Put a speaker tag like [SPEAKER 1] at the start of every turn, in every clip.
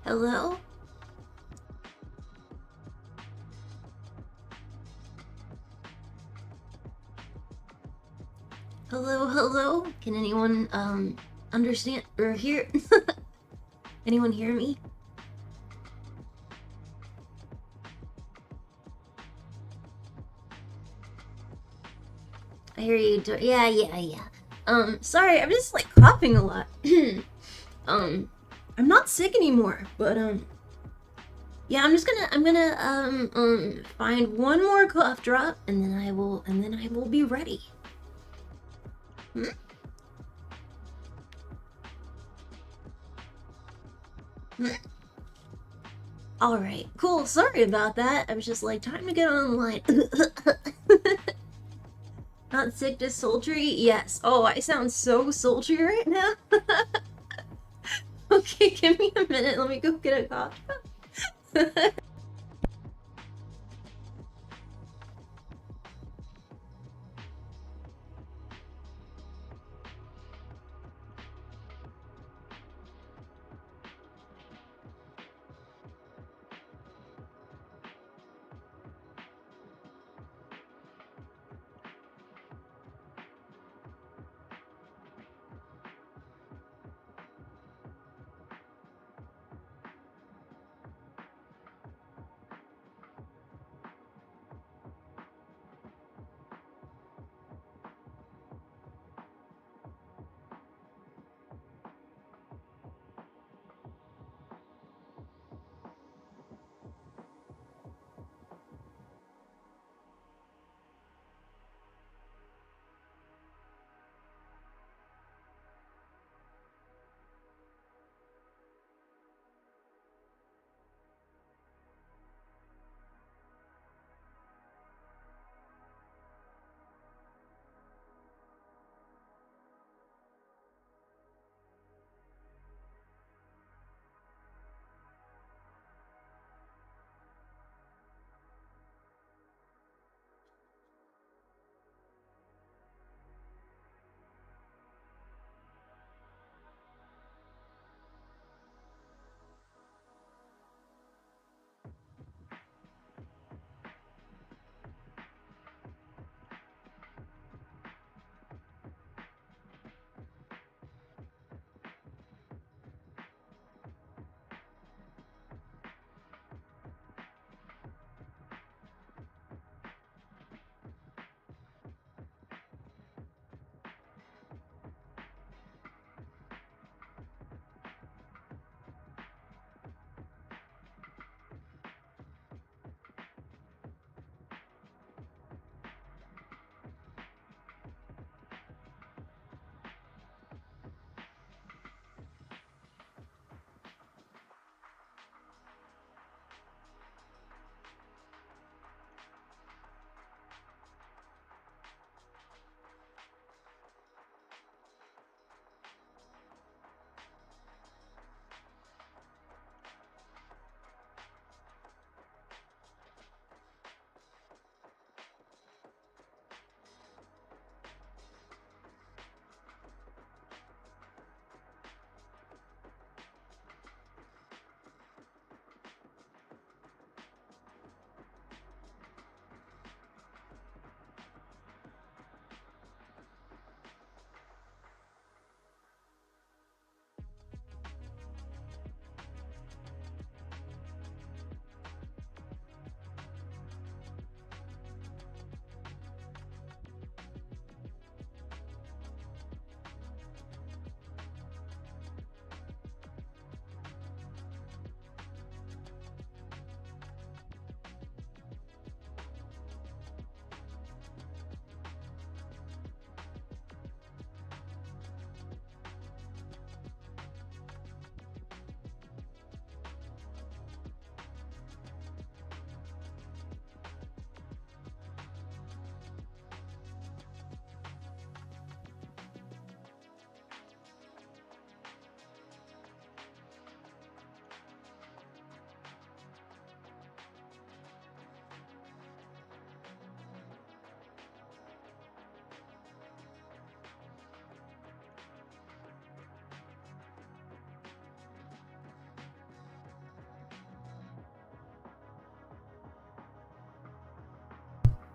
[SPEAKER 1] Hello? Hello, hello? Can anyone, understand or hear? Anyone hear me? I hear you. Yeah. Sorry, I'm just like coughing a lot. um, I'm not sick anymore, but yeah, I'm gonna find one more cough drop, and then I will be ready. Hmm? Hmm? All right, cool. Sorry about that. I was just like, time to get online. Not sick, just sultry. Yes. Oh, I sound so sultry right now. Okay, give me a minute. Let me go get a cough drop.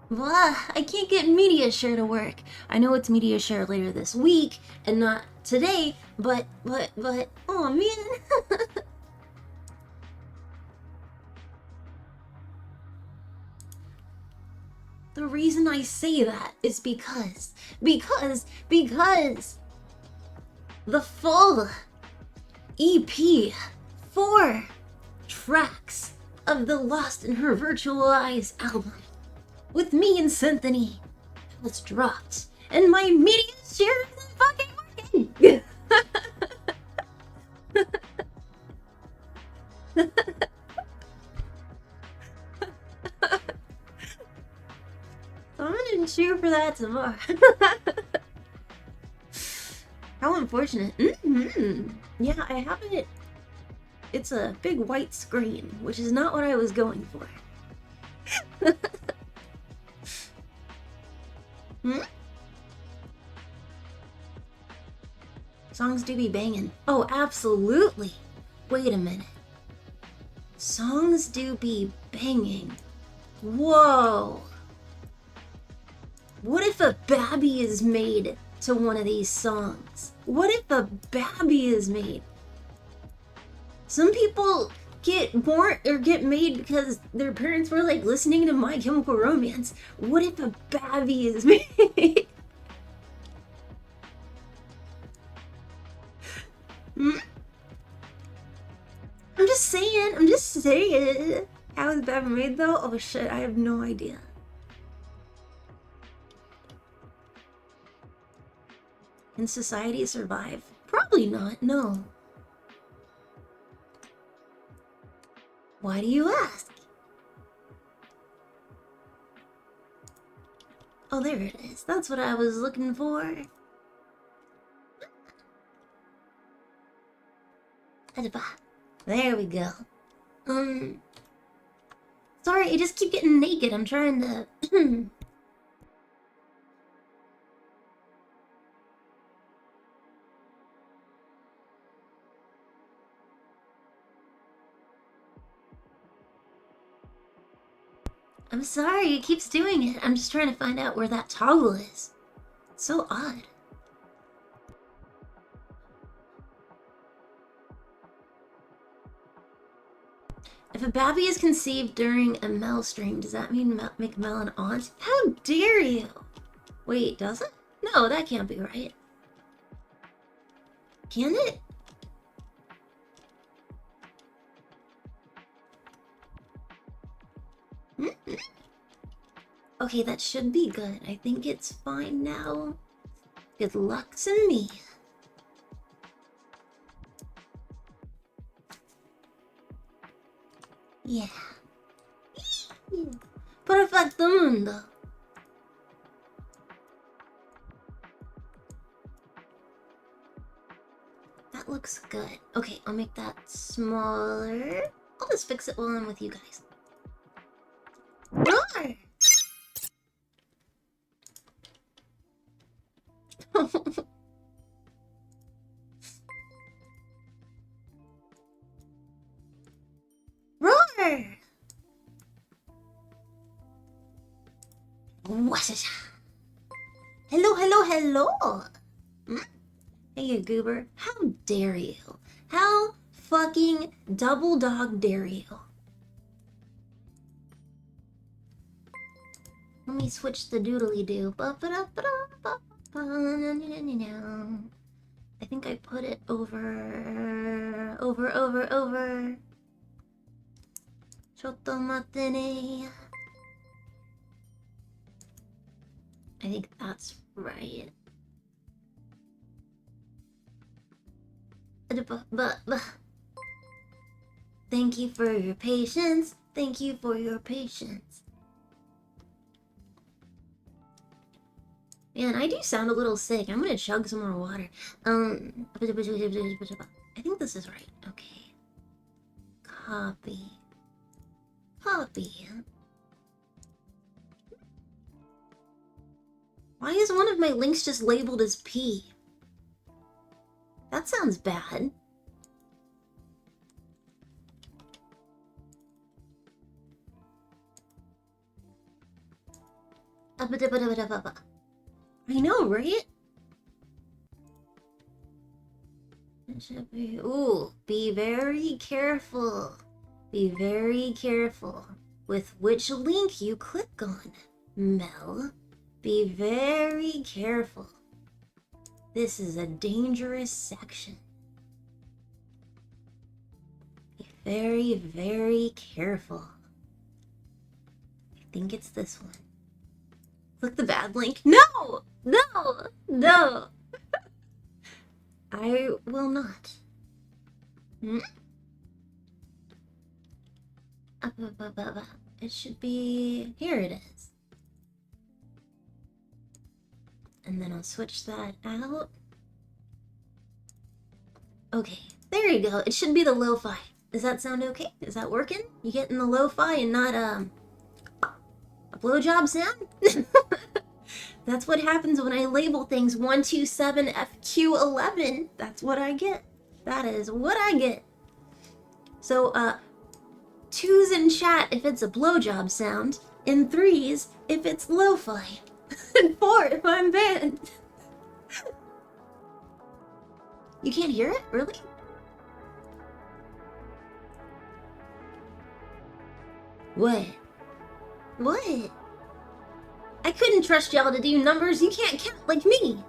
[SPEAKER 1] Blah, I can't get media share to work. I know it's media share later this week and not today, but, oh man. The reason I say that is because the full EP, 4 tracks of the Lost in Her Virtual Eyes album with me and Symphony was dropped, and my media share isn't fucking working. So I'm gonna cheer for that tomorrow. How unfortunate. Yeah, I have it. It's a big white screen, which is not what I was going for. Songs do be banging. Oh, absolutely. Wait a minute. Songs do be banging. Whoa. What if a babby is made to one of these songs? What if a babby is made? Some people get born or get made because their parents were like listening to My Chemical Romance. What if a babby is made? I'm just saying. How is babby made though? Oh shit, I have no idea. Can society survive? Probably not, no. Why do you ask? Oh, there it is. That's what I was looking for. There we go. Sorry, I just keep getting naked. I'm trying to... I'm sorry, it keeps doing it. I'm just trying to find out where that toggle is. It's so odd. If a babby is conceived during a Mel stream, does that mean make Mel an aunt? How dare you? Wait, does it? No, that can't be right. Can it? Okay, that should be good. I think it's fine now. Good luck to me. Yeah. Perfecto mundo. That looks good. Okay, I'll make that smaller. I'll just fix it while I'm with you guys. Roar! Roar! Hello, hello, hello! Hey, you goober. How dare you? How fucking double dog dare you? Let me switch the doodly-doo. I think I put it over... Chotto matte ne. I think that's right. Thank you for your patience. Thank you for your patience. Man, I do sound a little sick. I'm gonna chug some more water. I think this is right. Okay. Copy. Copy. Why is one of my links just labeled as P? That sounds bad. I know, right? It should be. Ooh, be very careful. Be very careful with which link you click on, Mel. Be very careful. This is a dangerous section. Be very, very careful. I think it's this one. Click the bad link. No! No! No! I will not. It should be... Here it is. And then I'll switch that out. Okay, there you go. It should be the lo-fi. Does that sound okay? Is that working? You getting the lo-fi and not a blowjob sound? That's what happens when I label things 127FQ11. That's what I get. That is what I get. So, 2s in chat if it's a blowjob sound, and 3s if it's lo-fi, and 4 if I'm banned. You can't hear it? Really? What? What? I couldn't trust y'all to do numbers. You can't count like me.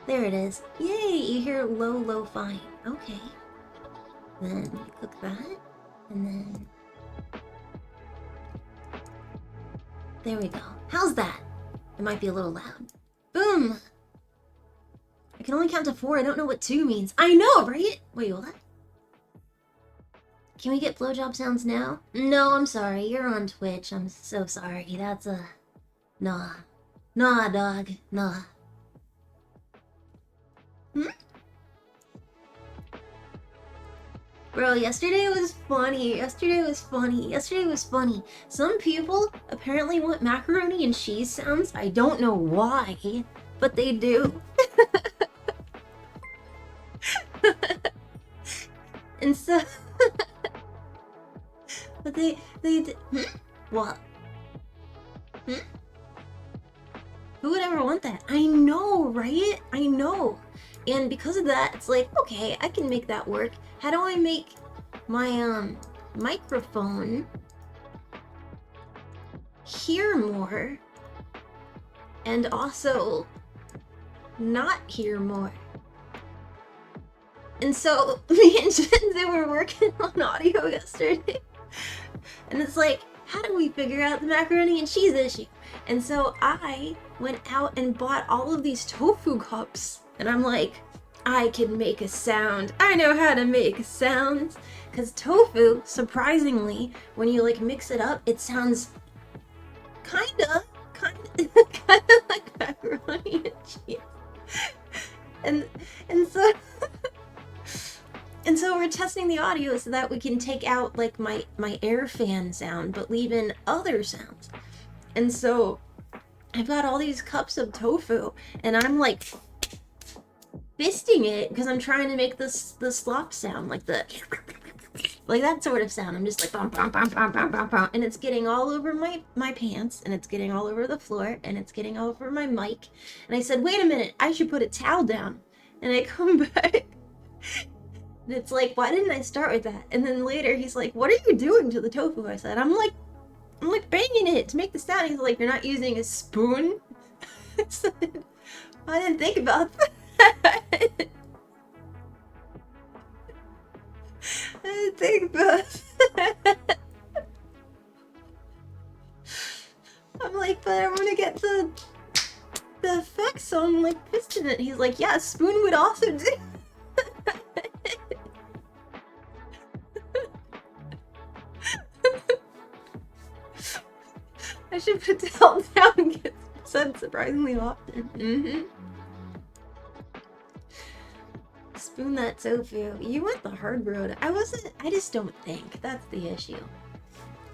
[SPEAKER 1] There it is. Yay, you hear low, lo-fi. Okay. Then you click that, and then... There we go. How's that? It might be a little loud. Boom! I can only count to 4. I don't know what 2 means. I know, right? Wait, what? Can we get blowjob sounds now? No, I'm sorry. You're on Twitch. I'm so sorry. That's a... Nah. Nah, dog. Nah. Bro, yesterday was funny. Yesterday was funny. Some people apparently want macaroni and cheese sounds. I don't know why, but they do. And so... But they what? Who would ever want that? I know, right? I know. And because of that, it's like, okay, I can make that work. How do I make my microphone hear more and also not hear more? And so me and Jinzu were working on audio yesterday. And it's like, how do we figure out the macaroni and cheese issue? And so I went out and bought all of these tofu cups. And I'm like, I can make a sound. I know how to make sounds. Because tofu, surprisingly, when you like mix it up, it sounds kinda like macaroni and cheese. And so and so we're testing the audio so that we can take out like my air fan sound, but leave in other sounds. And so I've got all these cups of tofu, and I'm like fisting it because I'm trying to make the slop sound, like that sort of sound. I'm just like bum, bum, bum, bum, bum, bum, bum, and it's getting all over my pants, and it's getting all over the floor, and it's getting all over my mic. And I said, wait a minute, I should put a towel down. And I come back. And it's like, why didn't I start with that? And then later he's like, what are you doing to the tofu? I said, I'm like banging it to make the sound. He's like, you're not using a spoon? I said, I didn't think about that. I didn't think about that. I'm like, but I want to get the effects, so I'm like pisting it. He's like, yeah, a spoon would also do. I should put towel down and get said surprisingly often. Spoon that tofu. You went the hard road. I just don't think. That's the issue.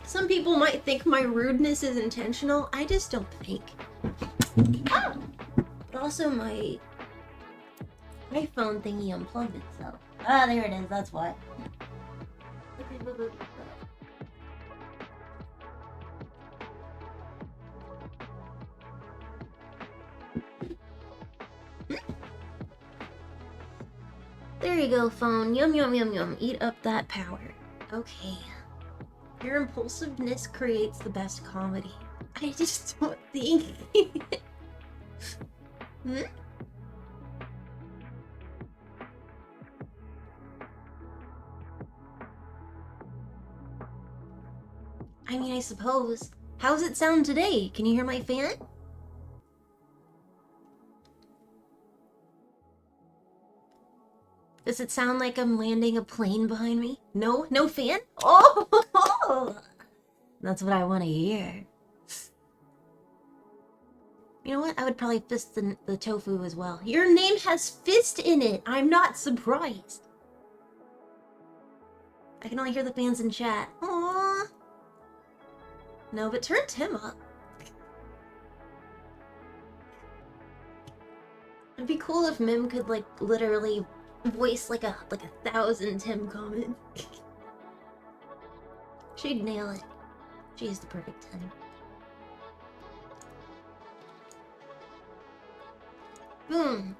[SPEAKER 1] Some people might think my rudeness is intentional. I just don't think. Ah! But also my iPhone thingy unplugged itself. Ah, there it is. That's why. Okay. There you go, phone. Yum yum yum yum. Eat up that power. Okay. Your impulsiveness creates the best comedy. I just don't think. Hmm? I mean, I suppose. How's it sound today? Can you hear my fan? Does it sound like I'm landing a plane behind me? No? No fan? Oh! That's what I want to hear. You know what? I would probably fist the tofu as well. Your name has fist in it! I'm not surprised. I can only hear the fans in chat. Aww. No, but turn Tim up. It'd be cool if Mim could, like, literally voice like a 1,000 Tim comment. She'd nail it. She's the perfect Tim. Boom.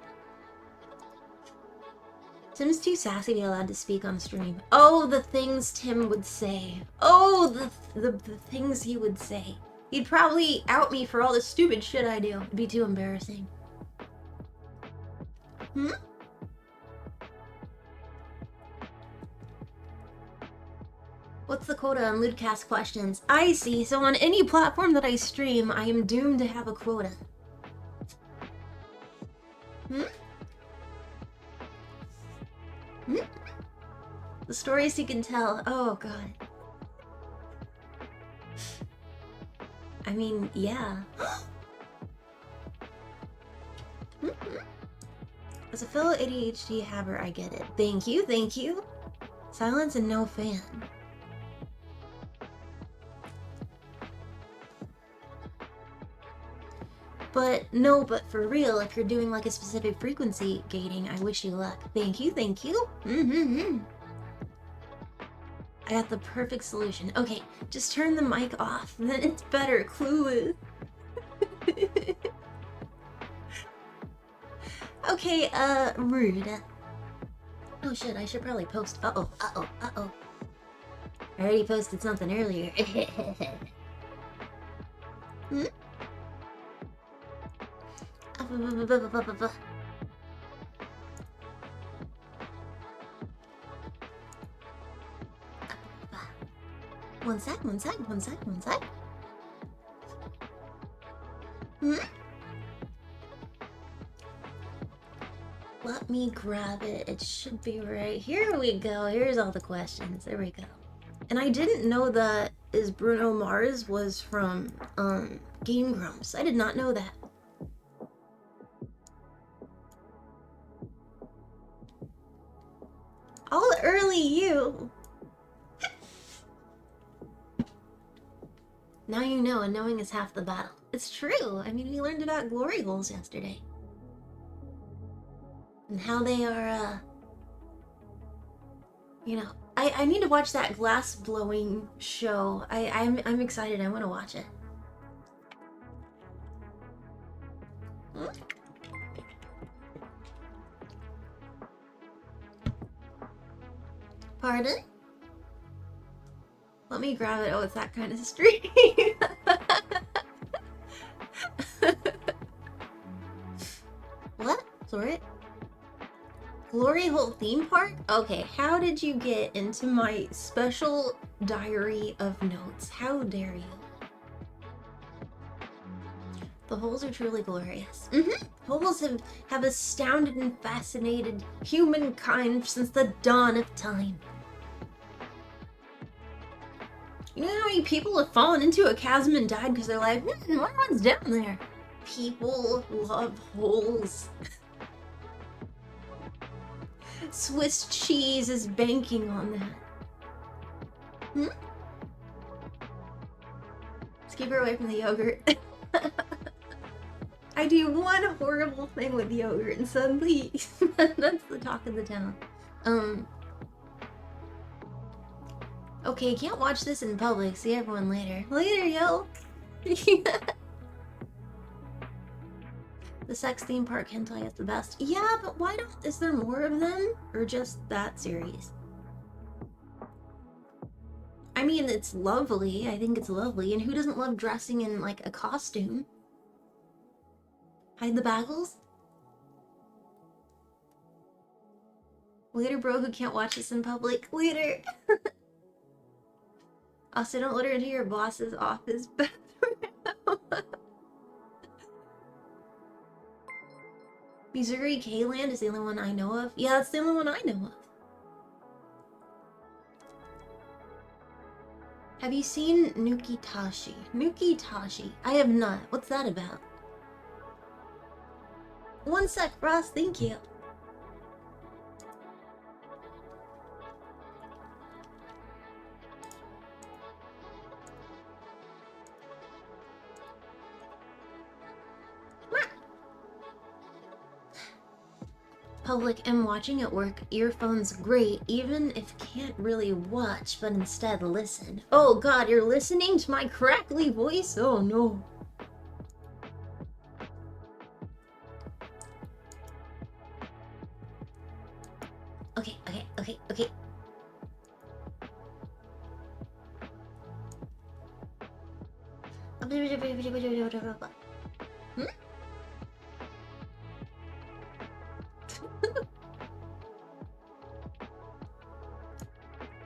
[SPEAKER 1] Tim's too sassy to be allowed to speak on stream. Oh, the things Tim would say. Oh, the things he would say. He'd probably out me for all the stupid shit I do. It'd be too embarrassing. Hmm? What's the quota on LewdCast questions? I see, so on any platform that I stream, I am doomed to have a quota. Hmm? Hmm? The stories you can tell. Oh, God. I mean, yeah. As a fellow ADHD haver, I get it. Thank you, thank you. Silence and no fan. But no, but for real, if you're doing like a specific frequency gating, I wish you luck. Thank you, thank you. I got the perfect solution. Okay, just turn the mic off, then it's better. Clueless. Okay, rude. Oh shit, I should probably post. Uh-oh. I already posted something earlier. Hmm? One sec. Hmm? Let me grab it. It should be right. Here we go. Here's all the questions. There we go. And I didn't know that is Bruno Mars was from Game Grumps. I did not know that. All early you. Now you know, and knowing is half the battle. It's true. I mean, we learned about glory holes yesterday. And how they are, you know, I need to watch that glass blowing show. I'm excited. I want to watch it. Hmm? Pardon? Let me grab it. Oh, it's that kind of stream. What? Sorry? Glory hole theme park? Okay, how did you get into my special diary of notes? How dare you? The holes are truly glorious. Holes have astounded and fascinated humankind since the dawn of time. You know how many people have fallen into a chasm and died because they're like, what's down there? People love holes. Swiss cheese is banking on that. Let's keep her away from the yogurt. I do one horrible thing with yogurt and suddenly that's the talk of the town. Okay, can't watch this in public. See everyone later. Later, yo! The sex theme park hentai is the best. Yeah, but why don't... Is there more of them? Or just that series? I mean, it's lovely. I think it's lovely. And who doesn't love dressing in, like, a costume? Hide the bagels? Later, bro, who can't watch this in public. Later! Also, don't let her into your boss's office bathroom. Missouri K-Land is the only one I know of. Yeah, that's the only one I know of. Have you seen Nukitashi? Nukitashi. I have not. What's that about? One sec, Ross. Thank you. Public am watching at work, earphones great, even if can't really watch, but instead listen. Oh god, you're listening to my crackly voice? Oh no. Okay. Hmm?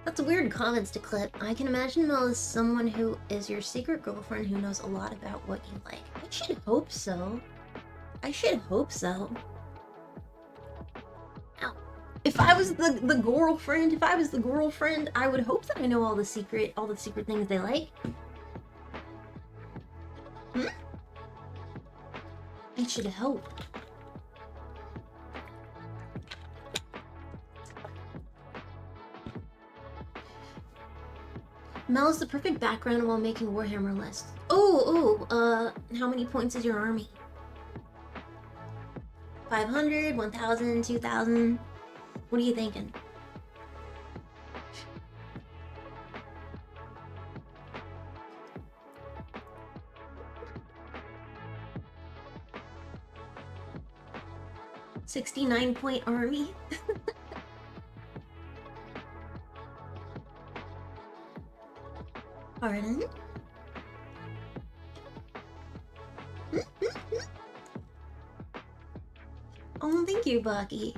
[SPEAKER 1] That's weird comments to clip. I can imagine Mel is someone who is your secret girlfriend who knows a lot about what you like. I should hope so. I should hope so. Ow. If I was the girlfriend, I would hope that I know all the secret things they like. Hmm? I should hope. Mel is the perfect background while making Warhammer lists. How many points is your army? 500, 1,000, 2,000? What are you thinking? $69-point army? Pardon? Oh, thank you, Bucky.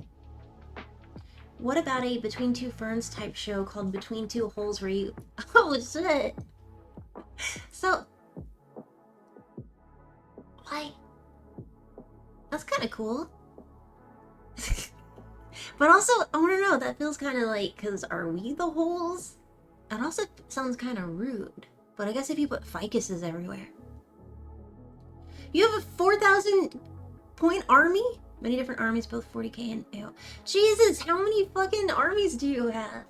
[SPEAKER 1] What about a Between Two Ferns type show called Between Two Holes where you... Oh, shit! So... Why? That's kind of cool. But also, I don't know, that feels kind of like, because are we the holes? That also sounds kind of rude. But I guess if you put ficuses everywhere. You have a 4,000-point army? Many different armies, both 40k and AO. Jesus, how many fucking armies do you have?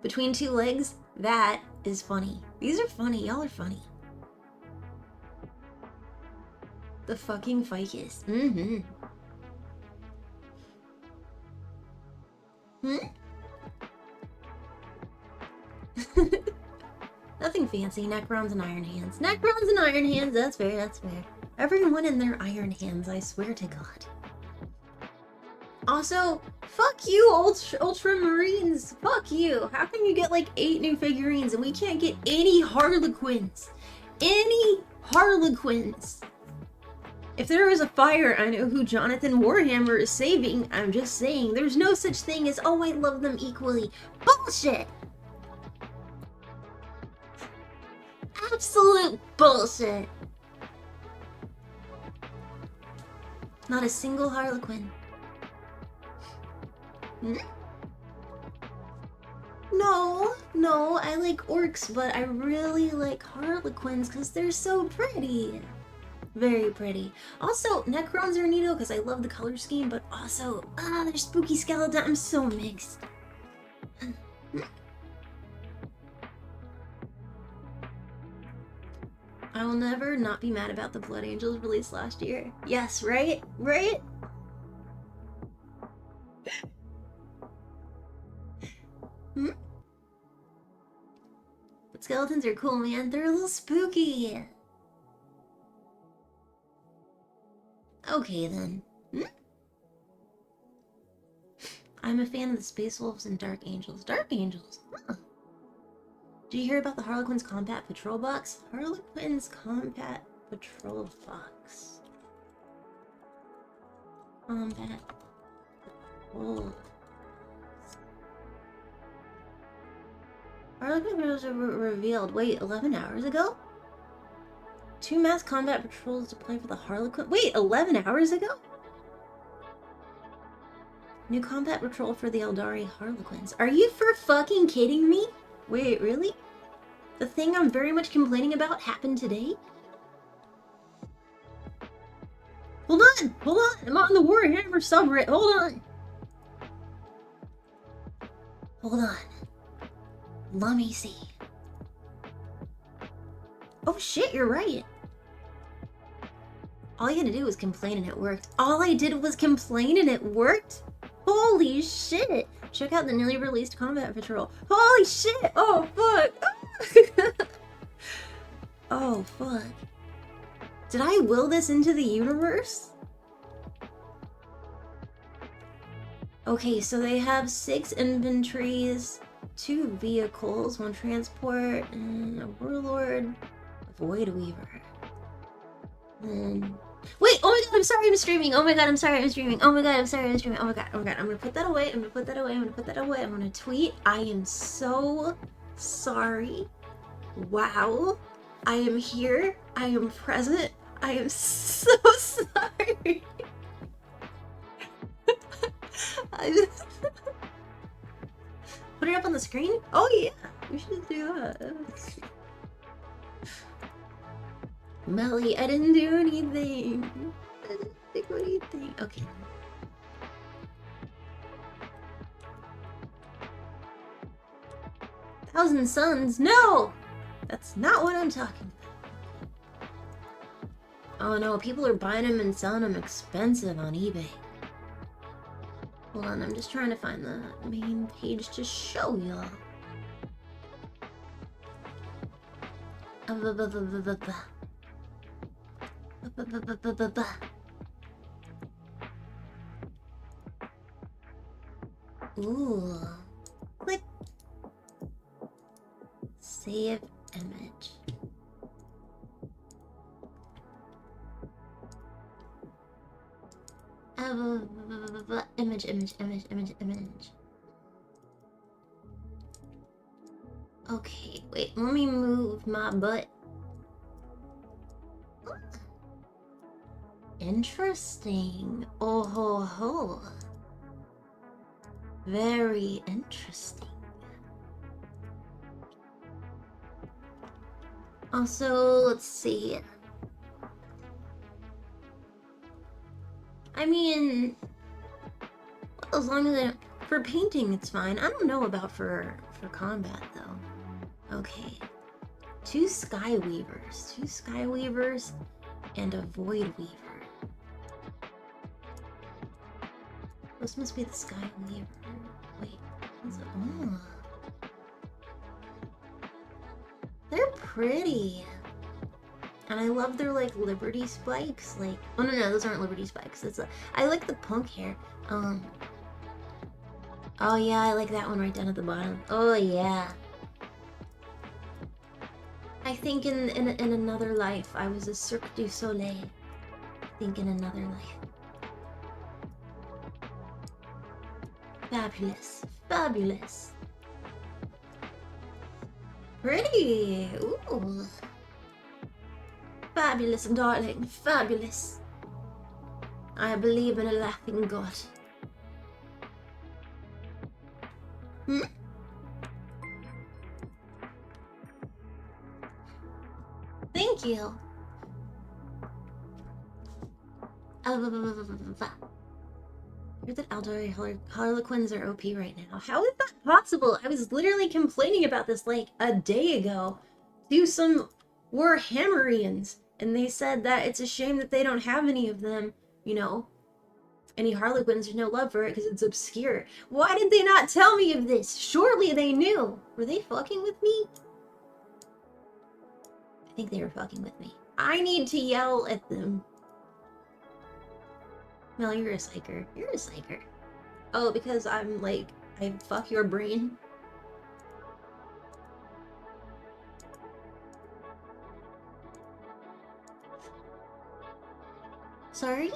[SPEAKER 1] Between two legs? That is funny. These are funny. Y'all are funny. The fucking ficus. Mm-hmm. Nothing fancy. Necrons and Iron Hands. Necrons and Iron Hands. That's fair. That's fair. Everyone in their Iron Hands. I swear to God. Also, fuck you, Ultramarines. Fuck you. How can you get like 8 new figurines and we can't get any Harlequins? Any Harlequins? If there is a fire, I know who Jonathan Warhammer is saving. I'm just saying, there's no such thing as, oh, I love them equally. Bullshit! Absolute bullshit. Not a single Harlequin. Hmm? No, I like orcs, but I really like Harlequins because they're so pretty. Very pretty. Also, Necrons are neato because I love the color scheme, but also, they're spooky skeleton. I'm so mixed. I will never not be mad about the Blood Angels released last year. Yes, right? Right? Hmm? skeletons are cool, man. They're a little spooky. Okay, then. I'm a fan of the Space Wolves and Dark Angels. Dark Angels? Huh. Did you hear about the Harlequin's Combat Patrol Box? Harlequin's Combat Patrol Box. Combat Patrol. Harlequin patrols were revealed. Wait, 11 hours ago? 2 mass combat patrols to play for the Harlequin. Wait, 11 hours ago? New combat patrol for the Eldar Harlequins. Are you for fucking kidding me? Wait, really? The thing I'm very much complaining about happened today? Hold on! Hold on! I'm on the Warhammer subreddit. Hold on! Hold on. Let me see. Oh shit, you're right. All you had to do was complain and it worked. All I did was complain and it worked? Holy shit! Check out the newly released Combat Patrol. Holy shit! Oh fuck! Oh fuck. Did I will this into the universe? Okay, so they have 6 inventories, 2 vehicles, 1 transport, and a warlord, a void weaver. Then... Wait! Oh my god, I'm sorry I'm streaming! Oh my god, I'm sorry I'm streaming! Oh my god, I'm sorry I'm streaming! Oh my god, I'm gonna put that away, I'm gonna put that away, I'm gonna put that away, I'm gonna tweet. I am so sorry. Wow. I am here. I am present. I am so sorry. Put it up on the screen? Oh yeah, we should do that. Melly, I didn't do anything. I didn't do anything. Okay. Thousand Suns? No! That's not what I'm talking about. Oh no, people are buying them and selling them expensive on eBay. Hold on, I'm just trying to find the main page to show y'all. Ooh. Click. Save image. Image. Okay, wait, let me move my butt. Interesting. Oh ho ho. Very interesting. Also, let's see. I mean, as long as I, for painting, it's fine. I don't know about for combat though. Okay, 2 Skyweavers, and a Void Weaver. This must be the Skyweaver. Wait, is it? Oh, they're pretty. And I love their, like, Liberty spikes. Like, oh no, those aren't Liberty spikes. It's I like the punk hair. Oh yeah, I like that one right down at the bottom. Oh yeah. I think in another life, I was a Cirque du Soleil. I think in another life. Fabulous. Fabulous. Pretty. Ooh. Fabulous, darling. Fabulous. I believe in a laughing god. Thank you. Heard that Eldar Harlequins are OP right now. How is that possible? I was literally complaining about this like a day ago to some Warhammerians, and they said that it's a shame that they don't have any of them, you know, any Harlequins. There's no love for it because it's obscure. Why did they not tell me of this? Surely they knew. Were they fucking with me? think they were fucking with me. I need to yell at them. Mel, you're a psyker. You're a psyker. Oh, because I'm like, I fuck your brain. Sorry?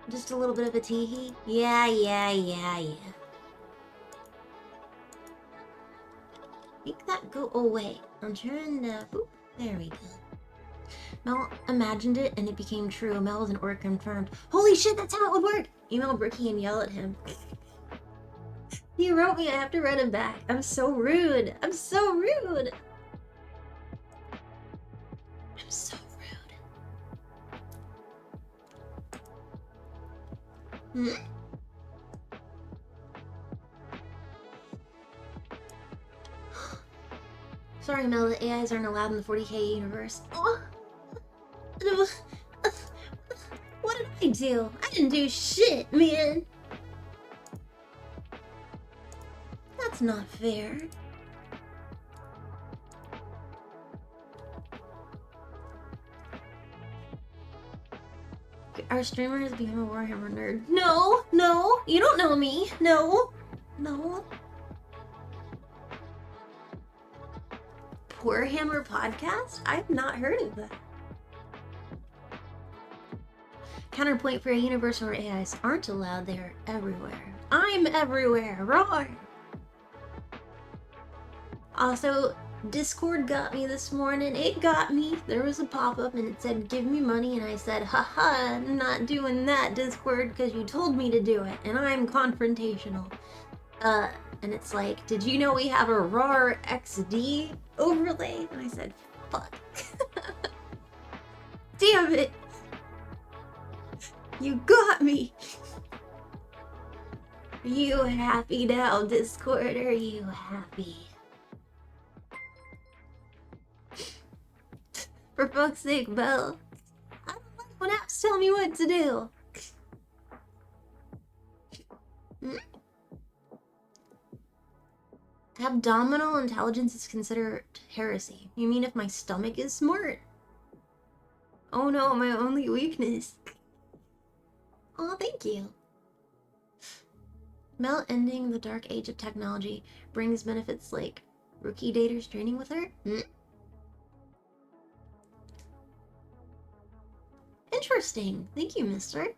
[SPEAKER 1] Just a little bit of a teehee? Yeah. Make that go away. I'm trying to... Oop, there we go. Mel imagined it and it became true. Mel was an orc confirmed. Holy shit, that's how it would work! Email Bricky and yell at him. He wrote me, I have to write him back. I'm so rude. I'm so rude. I'm so rude. Sorry, Mel, the AIs aren't allowed in the 40k universe. Oh. What did I do? I didn't do shit, man. That's not fair. Our streamer has become a Warhammer nerd. No, you don't know me. No. Warhammer podcast? I've not heard of that. Counterpoint for a universe where AIs aren't allowed, they're everywhere. I'm everywhere, roar! Also, Discord got me this morning. It got me. There was a pop-up and it said, give me money, and I said, haha, I'm not doing that, Discord, because you told me to do it, and I'm confrontational. And it's like, did you know we have a RAR XD overlay? And I said, fuck. Damn it! You got me! Are you happy now, Discord? Are you happy? For fuck's sake, Belle. I don't like when apps tell me what to do. Abdominal intelligence is considered heresy. You mean if my stomach is smart? Oh no, my only weakness. Oh, thank you. Mel ending the dark age of technology brings benefits like rookie daters training with her? Interesting. Thank you, mister.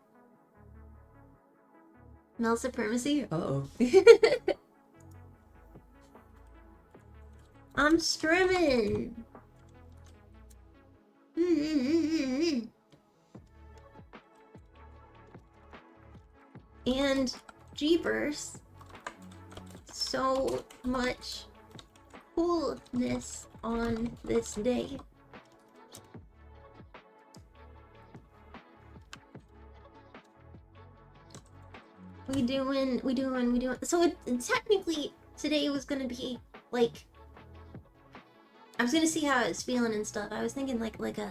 [SPEAKER 1] Mel supremacy? Uh-oh. I'm streaming. And jeepers, so much coolness on this day. We doing. So it technically today was gonna be like, I was gonna see how I was feeling and stuff. I was thinking like a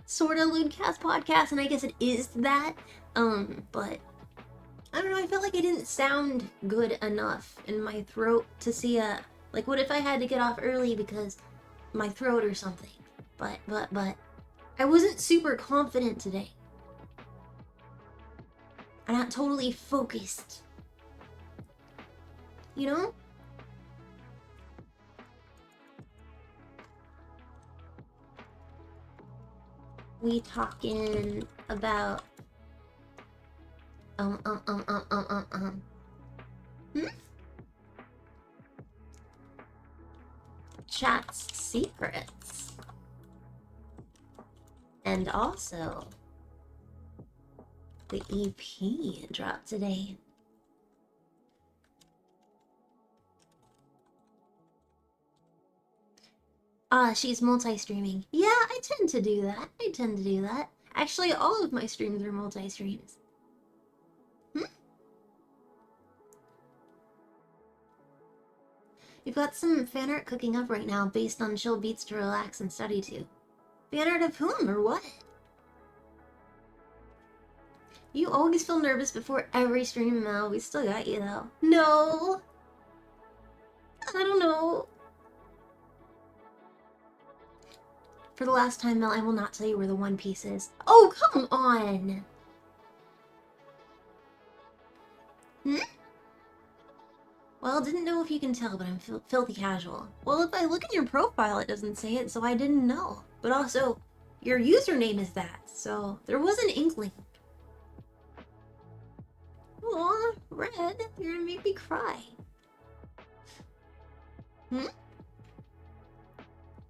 [SPEAKER 1] sort of LewdCast podcast, and I guess it is that. But I don't know. I felt like it didn't sound good enough in my throat to see a like. What if I had to get off early because my throat or something? But I wasn't super confident today. I'm not totally focused. You know? We talking about chat's secrets. And also the EP dropped today. She's multi-streaming. Yeah, I tend to do that. Actually, all of my streams are multi-streams. We've got some fan art cooking up right now based on chill beats to relax and study to. Fan art of whom or what? You always feel nervous before every stream, Mel. We still got you, though. No! I don't know. For the last time, Mel, I will not tell you where the One Piece is. Oh, come on! Hmm? Well, didn't know if you can tell, but I'm filthy casual. Well, if I look at your profile, it doesn't say it, so I didn't know. But also, your username is that, so there was an inkling. Aw, Red, you're gonna make me cry. Hmm?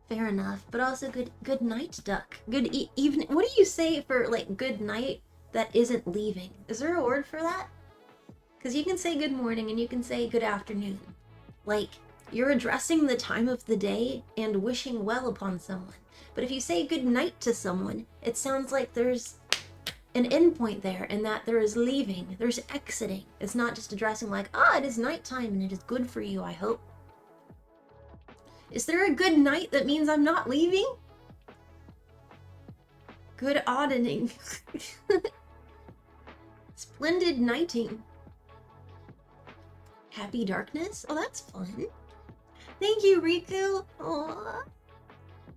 [SPEAKER 1] Fair enough, but also good night, duck. Good evening. What do you say for, like, good night that isn't leaving? Is there a word for that? Because you can say good morning and you can say good afternoon. Like, you're addressing the time of the day and wishing well upon someone. But if you say good night to someone, it sounds like there's an endpoint there and that there is leaving, there's exiting. It's not just addressing like, it is nighttime and it is good for you, I hope. Is there a good night that means I'm not leaving? Good auditing. Splendid nighting. Happy darkness? Oh, that's fun. Thank you, Riku. Aww.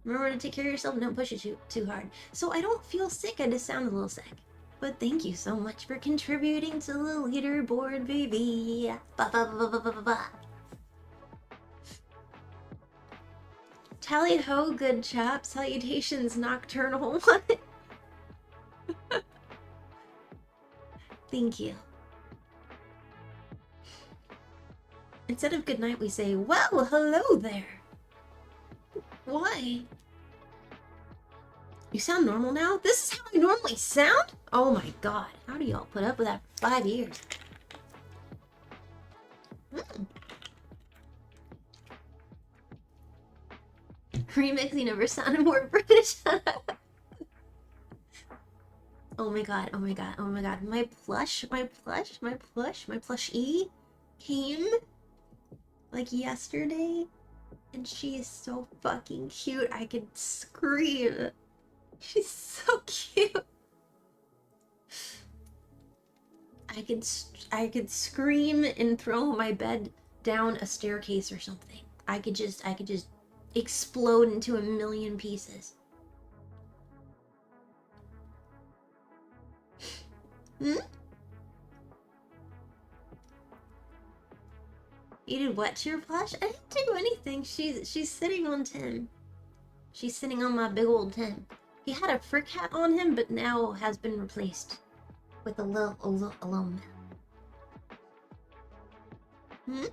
[SPEAKER 1] Remember to take care of yourself, don't push it too hard. So I don't feel sick, I just sound a little sick. But thank you so much for contributing to the leaderboard, baby. Ba ba ba ba ba ba ba. Tally ho, good chap. Salutations, nocturnal one. Thank you. Instead of good night, we say, well, hello there. Why? You sound normal now? This is how I normally sound? Oh my god. How do y'all put up with that for 5 years? Remixing never sounded more British. Oh my god, oh my god, oh my god. My plushie came like yesterday and she is so fucking cute. I could scream. She's so cute. I could scream and throw my bed down a staircase or something. I could just explode into a million pieces. Hmm? You did what to your plush? I didn't do anything. She's sitting on Tim. She's sitting on my big old Tim. He had a frick hat on him, but now has been replaced with a little man. Hmm?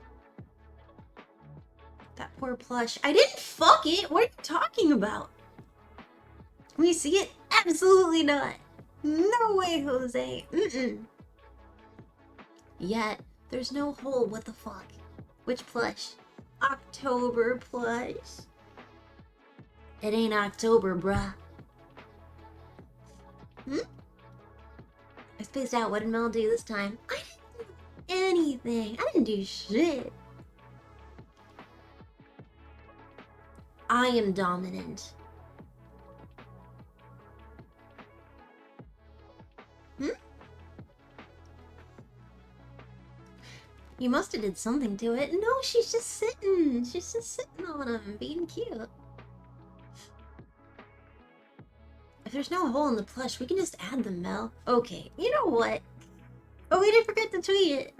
[SPEAKER 1] That poor plush. I didn't fuck it! What are you talking about? We see it? Absolutely not. No way, Jose. Mm-mm. Yet, there's no hole. What the fuck? Which plush? October plush. It ain't October, bruh. Hmm? I spaced out. What did Mel do this time? I didn't do anything. I didn't do shit. I am dominant. Hmm? You must have did something to it. No, she's just sitting. She's just sitting on him, being cute. If there's no hole in the plush, we can just add them, Mel. Okay, you know what? Oh, we didn't forget to tweet it.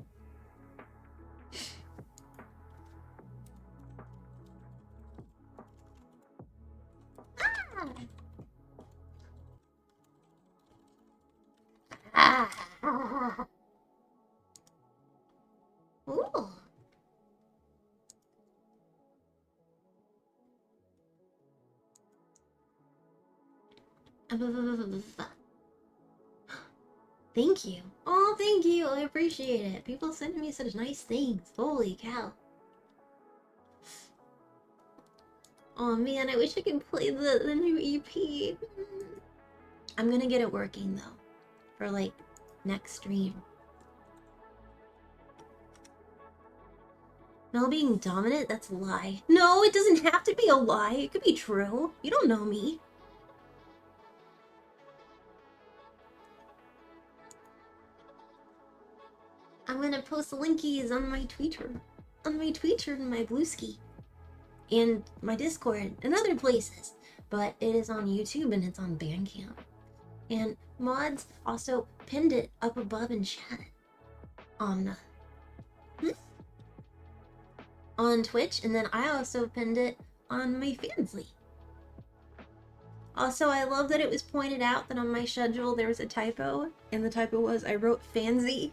[SPEAKER 1] Ah. Ooh. Thank you. Oh, thank you. I appreciate it. People sending me such nice things. Holy cow. Oh man, I wish I could play the new EP. I'm gonna get it working though. For like next stream. Mel being dominant? That's a lie. No, it doesn't have to be a lie. It could be true. You don't know me. I'm gonna post linkies on my Twitter. On my Twitter and my Blueski. and my Discord and other places. But it is on YouTube and it's on Bandcamp. And Mods also pinned it up above in chat on on Twitch, and then I also pinned it on my Fansly. Also, I love that it was pointed out that on my schedule there was a typo, and the typo was I wrote Fansy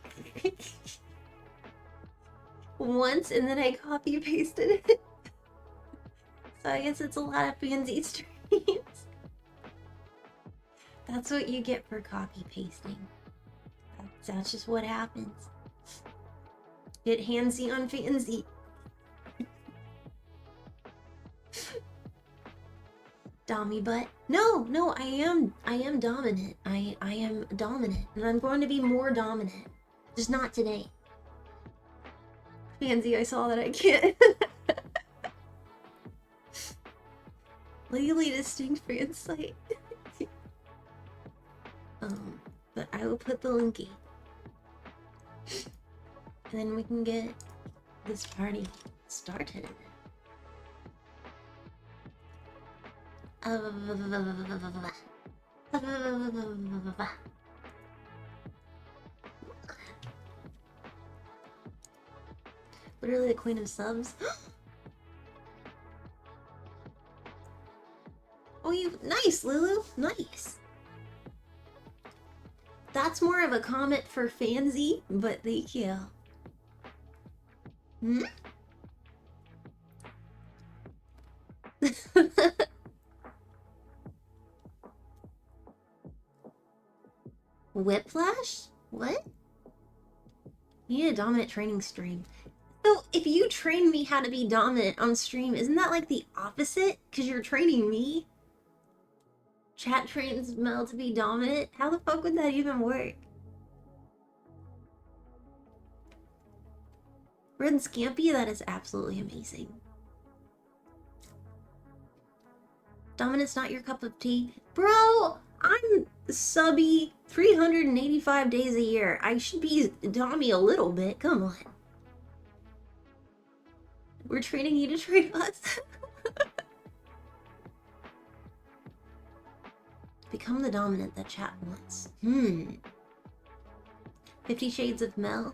[SPEAKER 1] once, and then I copy pasted it. So I guess it's a lot of Fansy streams. That's what you get for copy pasting. That's just what happens. Get handsy on Fansy. Dommy butt. No, I am dominant. I am dominant. And I'm going to be more dominant. Just not today. Fancy, I saw that I can't. Legally distinct fan site. But I will put the linky. And then we can get this party started. Literally the queen of subs. Oh, you nice, Lulu. Nice. That's more of a comment for Fansy, but thank you. Whiplash? What? You need a dominant training stream. So if you train me how to be dominant on stream, isn't that like the opposite? Because you're training me? Chat trains Mel to be dominant? How the fuck would that even work? Red Scampy, that is absolutely amazing. Dominant's not your cup of tea. Bro, I'm subby 385 days a year. I should be Dommy a little bit. Come on. We're training you to train us. Become the dominant that chat wants. 50 Shades of Mel.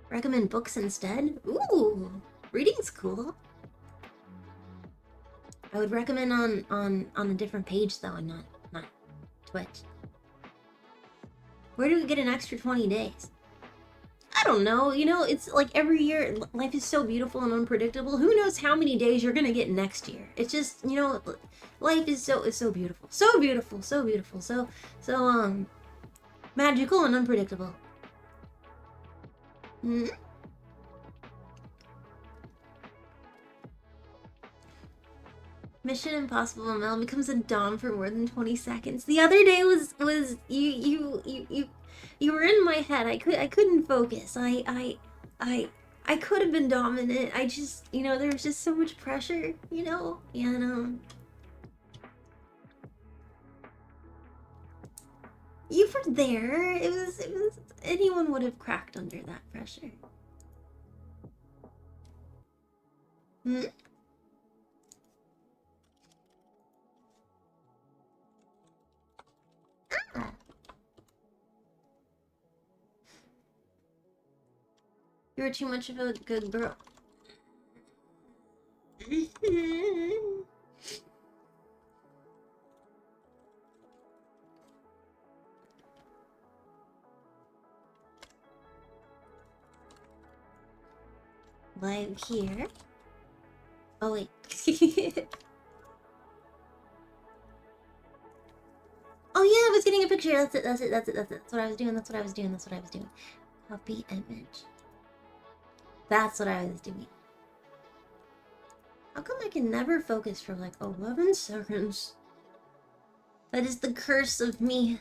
[SPEAKER 1] Recommend books instead? Ooh, reading's cool. I would recommend on a different page though, and not Twitch. Where do we get an extra 20 days? I don't know, you know, it's like every year, life is so beautiful and unpredictable. Who knows how many days you're gonna get next year? It's just, you know, life is so beautiful. So beautiful, so beautiful. So magical and unpredictable. Mission Impossible Mel becomes a dom for more than 20 seconds. The other day was you were in my head. I couldn't focus. I could have been dominant. I just, you know, there was just so much pressure, you know? And you were there. It was anyone would have cracked under that pressure. You were too much of a good girl. Live here. Oh wait. Oh yeah, I was getting a picture. That's it. That's what I was doing. Copy image. That's what I was doing. How come I can never focus for like 11 seconds? That is the curse of me.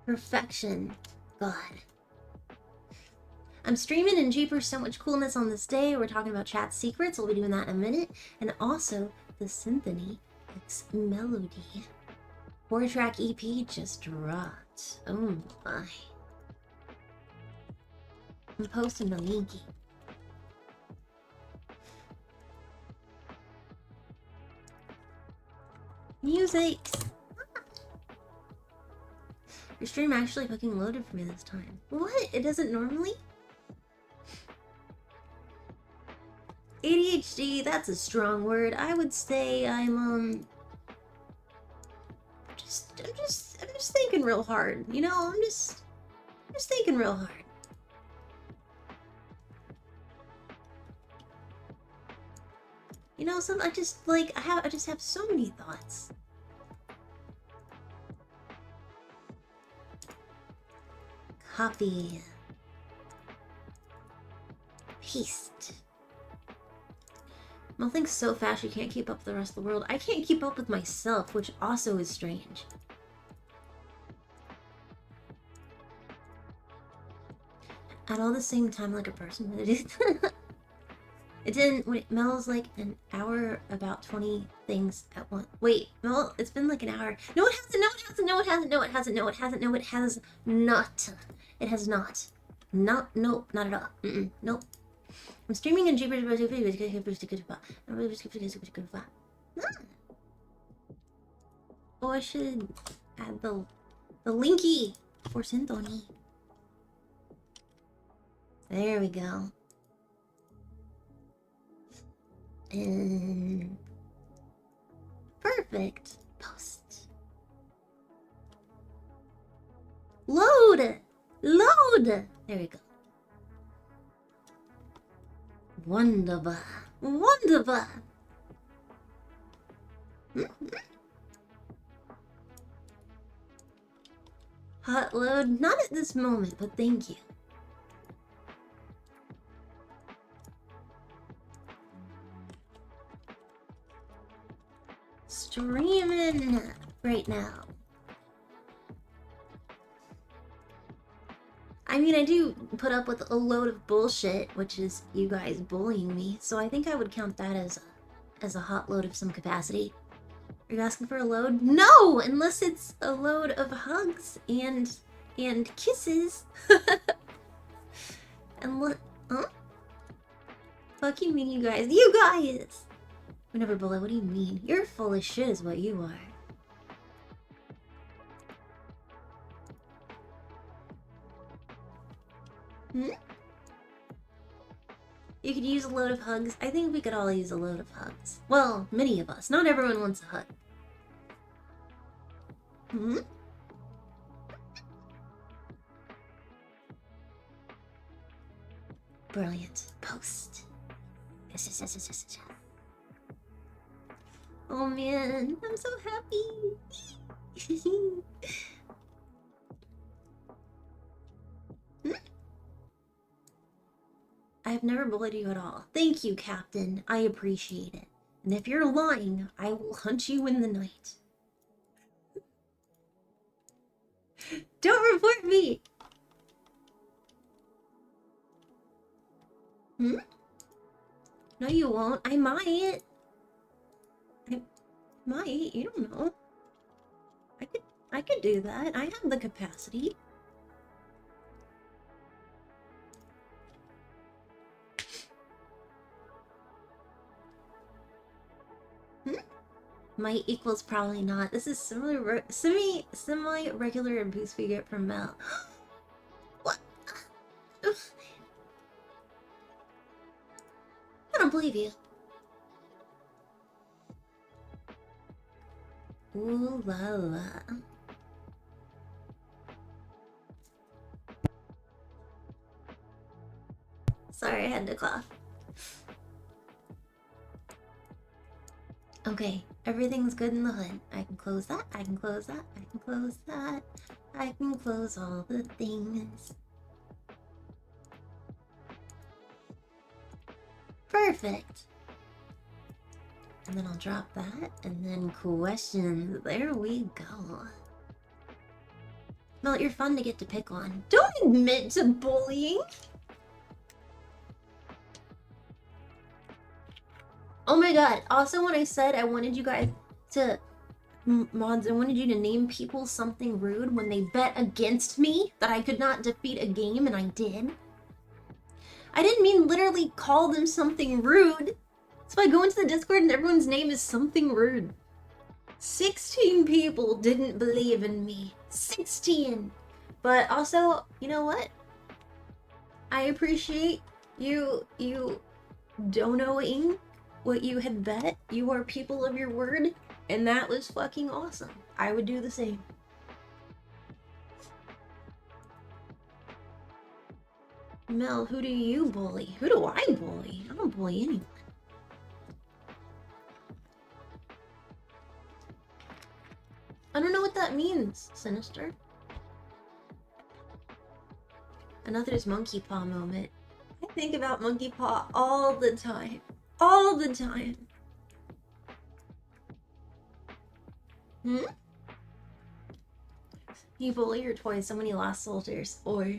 [SPEAKER 1] Perfection. God. I'm streaming in Jeepers So Much Coolness on this day. We're talking about chat secrets. We'll be doing that in a minute. And also the Symphony X Melody 4-track EP just dropped. Oh my. I'm posting the linky. Music. Your stream actually fucking loaded for me this time. What? It doesn't normally? ADHD, that's a strong word. I would say I'm just thinking real hard. You know, I'm just thinking real hard. You know, I just have so many thoughts. Copy. Paste. Nothing's so fast you can't keep up with the rest of the world. I can't keep up with myself, which also is strange. At all the same time like a person, but it didn't. Wait, Mel's like an hour about 20 things at once. Wait, Mel, it's been like an hour. No, it hasn't. No, it hasn't. No, it hasn't. No, it hasn't. No, it hasn't. No, it has not. It has not. Not. Nope. Not at all. Nope. I'm streaming in Jeepers. Oh, I should add the linky for Symphony. There we go. And perfect. Post. Load. There we go. Wonderful. Hot load? Not at this moment, but thank you. Streaming right now. I mean, I do put up with a load of bullshit, which is you guys bullying me, so I think I would count that as a hot load of some capacity. Are you asking for a load? No! Unless it's a load of hugs and kisses. And look, huh? Fuck you mean, you guys? You guys! We never bully. What do you mean? You're full of shit is what you are. You could use a load of hugs. I think we could all use a load of hugs. Well, many of us. Not everyone wants a hug. Brilliant. Post. Yes. Oh man, I'm so happy. I've never bullied you at all. Thank you, Captain. I appreciate it. And if you're lying, I will hunt you in the night. Don't report me! No, you won't. I might. You don't know. I could do that. I have the capacity. Might equals probably not. This is semi-regular boost we get from Mel. What? I don't believe you. Ooh la la. Sorry, I had to cough. Okay, everything's good in the hood. I can close that, I can close that, I can close that. I can close all the things. Perfect. And then I'll drop that, and then questions. There we go. Mel, you're fun to get to pick on. Don't admit to bullying! Oh my god. Also, when I said I wanted you guys to... Mods, I wanted you to name people something rude when they bet against me that I could not defeat a game, and I did. I didn't mean literally call them something rude. So I go into the Discord and everyone's name is something rude. 16 people didn't believe in me. 16! But also, you know what? I appreciate you donoing what you had bet. You are people of your word, and that was fucking awesome. I would do the same. Mel, who do you bully? Who do I bully? I don't bully anyone. I don't know what that means, Sinister. Another's monkey paw moment. I think about monkey paw all the time. All the time. You bully your toys, so many lost soldiers. Or...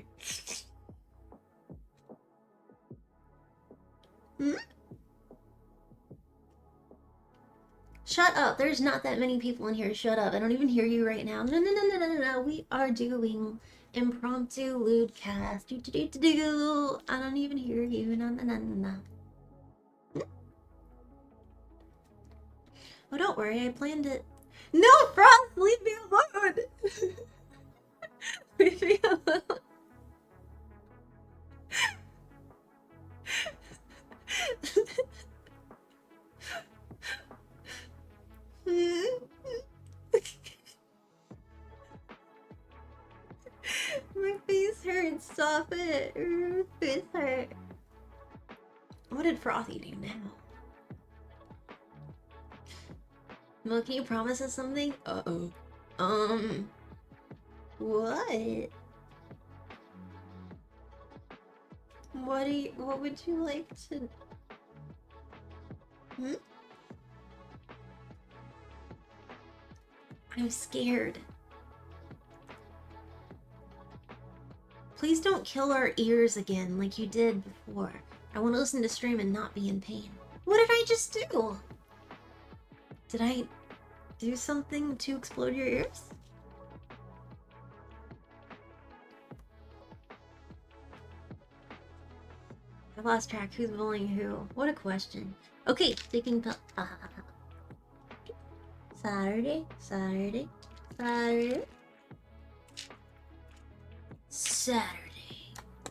[SPEAKER 1] Shut up. There's not that many people in here. Shut up. I don't even hear you right now. No. We are doing impromptu LewdCast. Do. I don't even hear you. No. Oh, don't worry. I planned it. No, Frost! Leave me alone! Leave me alone. My face hurts. Stop it. My face hurts. What did Frothy do now? Well, can you promise us something? Uh-oh. What? What would you like to... I'm scared. Please don't kill our ears again like you did before. I want to listen to stream and not be in pain. What did I just do? Did I do something to explode your ears? I've lost track. Who's bullying who? What a question. Okay, sticking to... Saturday.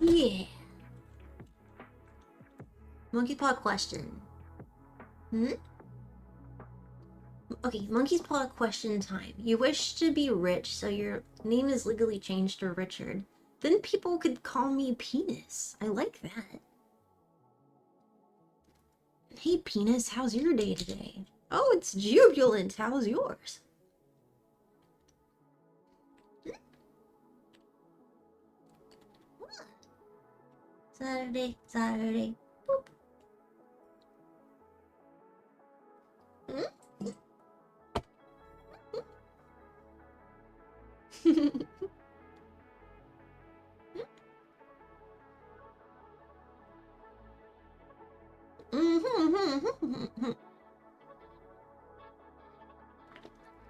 [SPEAKER 1] Yeah. Monkey paw question. Okay, monkey's paw question time. You wish to be rich, so your name is legally changed to Richard. Then people could call me Penis. I like that. Hey, Penis, how's your day today? Oh, it's jubilant. How's yours? Saturday. Boop.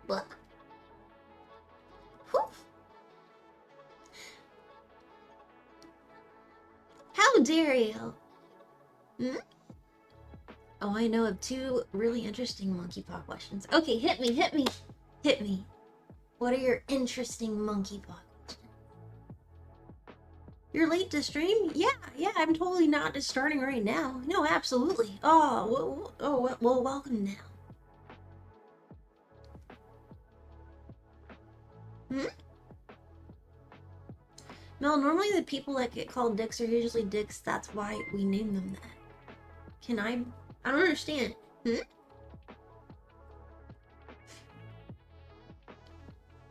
[SPEAKER 1] What? How dare you? Oh, I know of two really interesting monkey paw questions. Okay, hit me. What are your interesting monkey paw questions? You're late to stream? Yeah, I'm totally not just starting right now. No, absolutely. Well, welcome now. Mel, normally the people that get called dicks are usually dicks. That's why we name them that. Can I don't understand.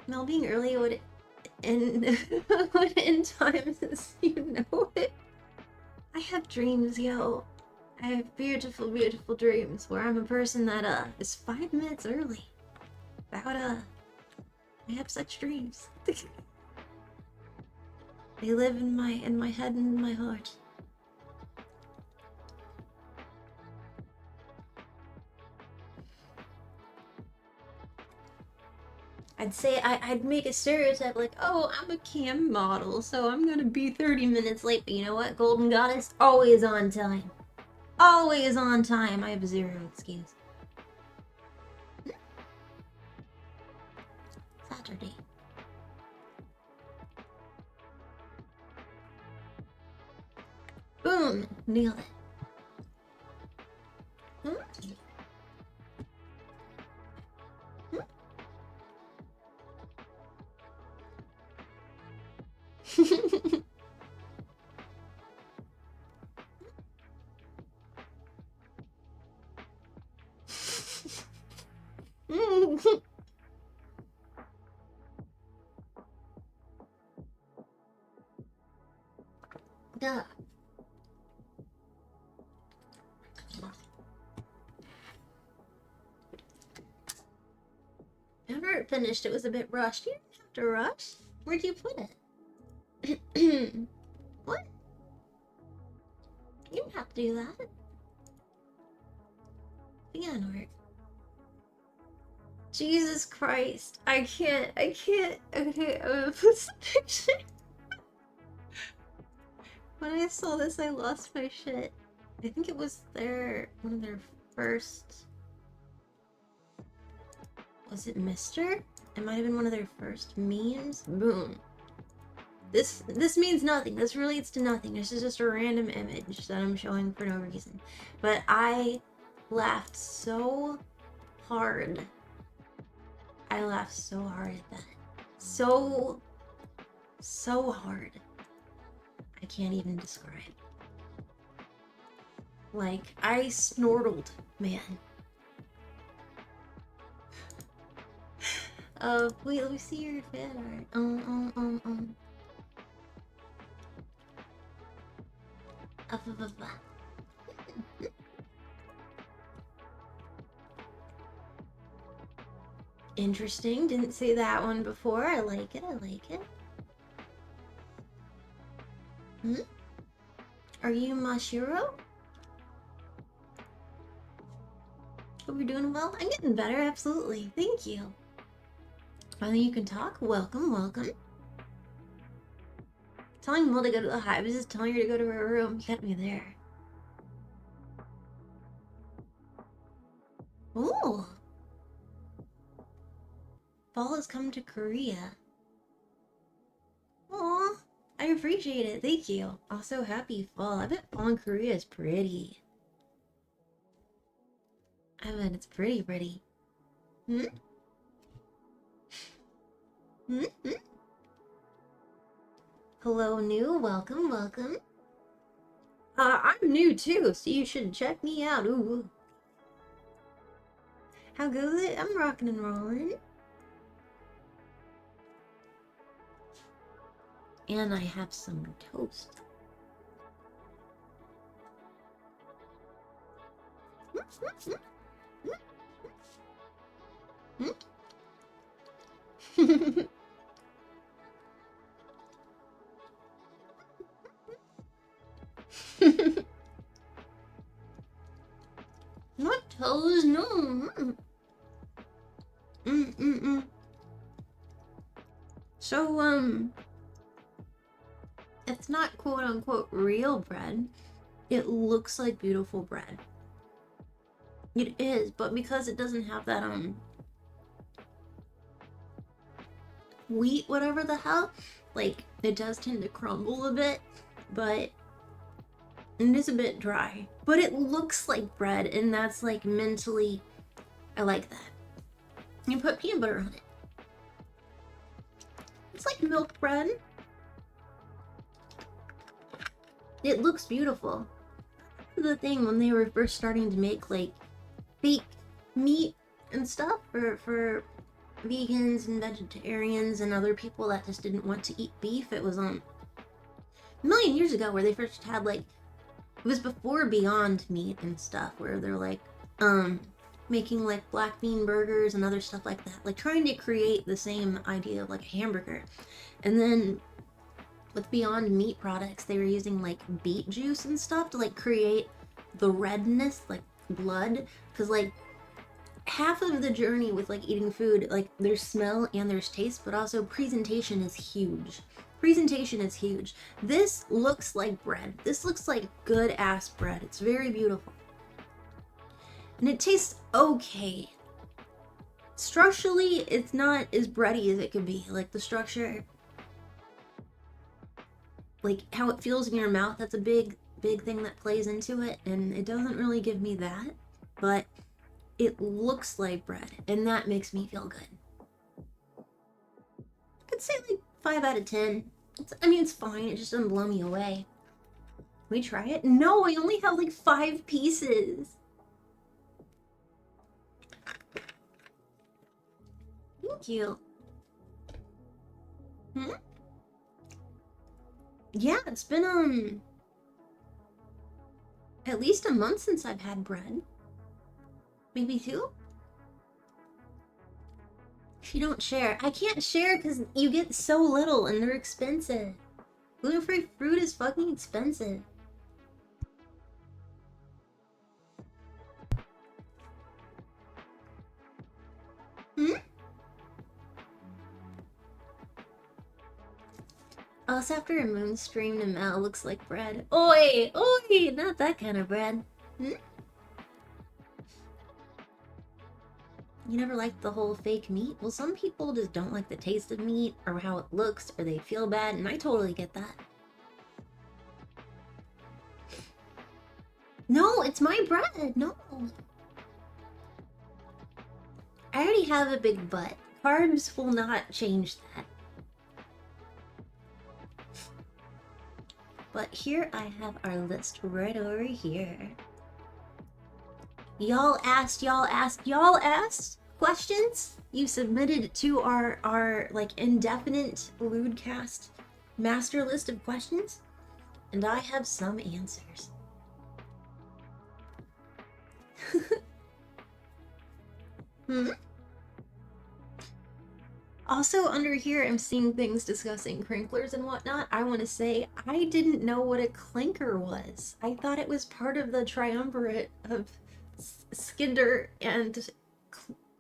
[SPEAKER 1] Mel, being early would end time as you know it. I have dreams, yo. I have beautiful, beautiful dreams where I'm a person that is 5 minutes early. I have such dreams. They live in my head and in my heart. I'd make a stereotype like, oh, I'm a cam model, so I'm gonna be 30 minutes late. But you know what? Golden Goddess, always on time. Always on time. I have zero excuse. Saturday. Boom! Nailed it. Hmm? Duh. After it finished, it was a bit rushed. You didn't have to rush. Where'd you put it? What? You didn't have to do that. Again, work. Jesus Christ. I can't. Okay, I'm gonna put some picture. When I saw this, I lost my shit. I think it was one of their first... Was it Mister? It might have been one of their first memes. Boom. This means nothing. This relates to nothing. This is just a random image that I'm showing for no reason. But I laughed so hard. I laughed so hard at that. So hard. I can't even describe. Like, I snortled, man. Wait, let me see your fan art. Interesting. Didn't see that one before. I like it. Are you Mashiro? Hope you're doing well. I'm getting better, absolutely. Thank you. Finally you can talk. Welcome. Telling Mel to go to the hive is just telling her to go to her room. You got me there. Ooh. Fall has come to Korea. Aw, I appreciate it. Thank you. Also, happy fall. I bet fall in Korea is pretty. I bet it's pretty. Hello, new. Welcome. I'm new too, so you should check me out. Ooh. How goes it? I'm rocking and rolling. And I have some toast. Not toes, no. So, it's not quote-unquote real bread. It looks like beautiful bread. It is, but because it doesn't have that, wheat, whatever the hell, like, it does tend to crumble a bit, but it is a bit dry. But it looks like bread, and that's, like, mentally, I like that. You put peanut butter on it. It's like milk bread. It looks beautiful. The thing when they were first starting to make, like, fake meat and stuff for vegans and vegetarians and other people that just didn't want to eat beef, it was a million years ago where they first had, like, it was before Beyond Meat and stuff, where they're like making like black bean burgers and other stuff like that, like trying to create the same idea of like a hamburger. And then with Beyond Meat products, they were using like beet juice and stuff to like create the redness, like blood, because like half of the journey with like eating food, like there's smell and there's taste, but also presentation is huge. Presentation is huge. This looks like bread. This looks like good ass bread. It's very beautiful. And it tastes okay. Structurally, it's not as bready as it could be. Like the structure, like how it feels in your mouth, that's a big thing that plays into it, and it doesn't really give me that, but it looks like bread, and that makes me feel good. I'd say like 5 out of 10. It's fine, it just doesn't blow me away. Can we try it? No, I only have like 5 pieces. Thank you. Yeah, it's been at least a month since I've had bread. Maybe 2? If you don't share. I can't share because you get so little and they're expensive. Gluten-free fruit is fucking expensive. Us after a moon stream to Mel looks like bread. Oi! Oi! Not that kind of bread. You never liked the whole fake meat? Well, some people just don't like the taste of meat, or how it looks, or they feel bad, and I totally get that. No, it's my bread! No! I already have a big butt. Carbs will not change that. But here I have our list right over here. Y'all asked questions? You submitted to our like indefinite LewdCast master list of questions, and I have some answers. Also, under here, I'm seeing things discussing crinklers and whatnot. I want to say, I didn't know what a clinker was. I thought it was part of the triumvirate of Skinder and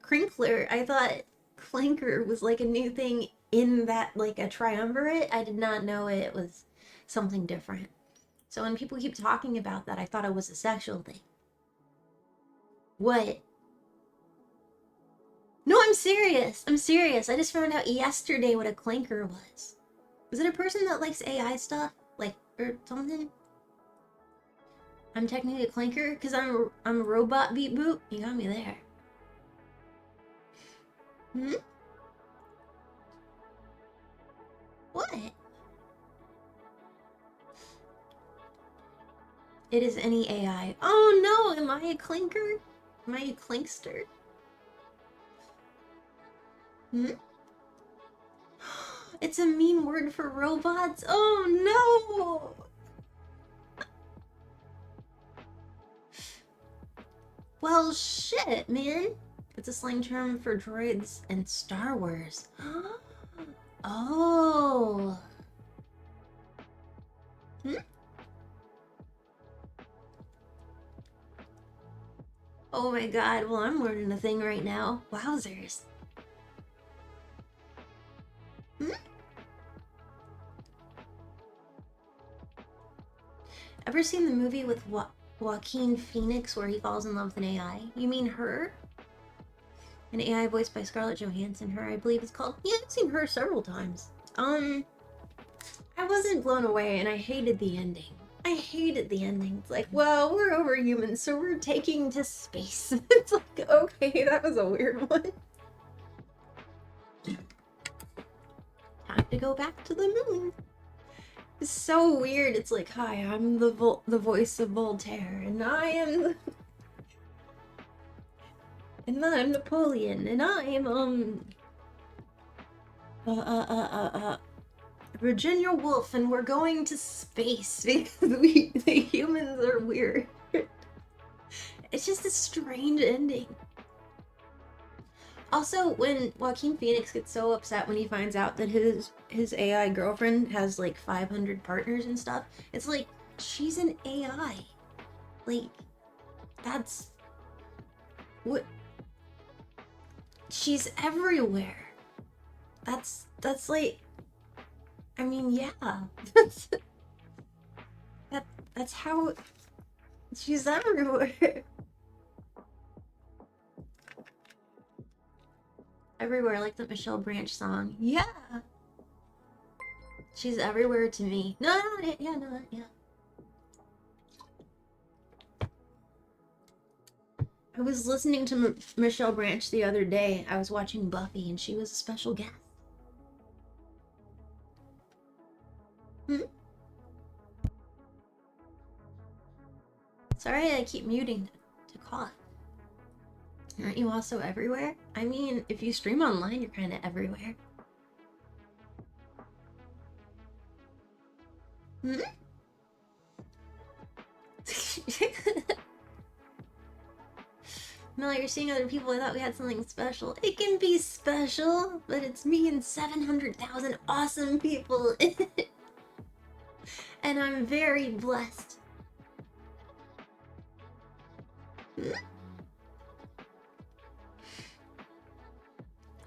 [SPEAKER 1] Crinkler. I thought clinker was like a new thing in that, like a triumvirate. I did not know it was something different. So when people keep talking about that, I thought it was a sexual thing. What? No, I'm serious. I'm serious. I just found out yesterday what a clinker was. Was it a person that likes AI stuff? Like, or something? I'm technically a clinker because I'm a robot beat boot. You got me there. What? It is any AI. Oh no, am I a clinker? Am I a clinkster? It's a mean word for robots? Oh no! Well, shit, man. It's a slang term for droids and Star Wars. Oh. Oh my god, well, I'm learning a thing right now. Wowzers. Ever seen the movie with Joaquin Phoenix where he falls in love with an AI? You mean Her? An AI voiced by Scarlett Johansson. Her, I believe it's called. Yeah, I've seen Her several times. I wasn't blown away, and I hated the ending. I hated the ending. It's like, well, we're overhuman, so we're taking to space. It's like, okay, that was a weird one. Time to go back to the moon. It's so weird. It's like, hi, I'm the voice of Voltaire, and I am and I'm Napoleon, and I'm Virginia Woolf, and we're going to space because the humans are weird. It's just a strange ending. Also, when Joaquin Phoenix gets so upset when he finds out that his AI girlfriend has like 500 partners and stuff, it's like, she's an AI. Like, that's what She's everywhere. That's like, I mean, yeah. That's how she's everywhere. Everywhere, like the Michelle Branch song. Yeah. She's everywhere to me. No, yeah. I was listening to Michelle Branch the other day. I was watching Buffy, and she was a special guest. Sorry, I keep muting to cough. Aren't you also everywhere? I mean, if you stream online, you're kind of everywhere. Mel, you're seeing other people. I thought we had something special. It can be special, but it's me and 700,000 awesome people. And I'm very blessed.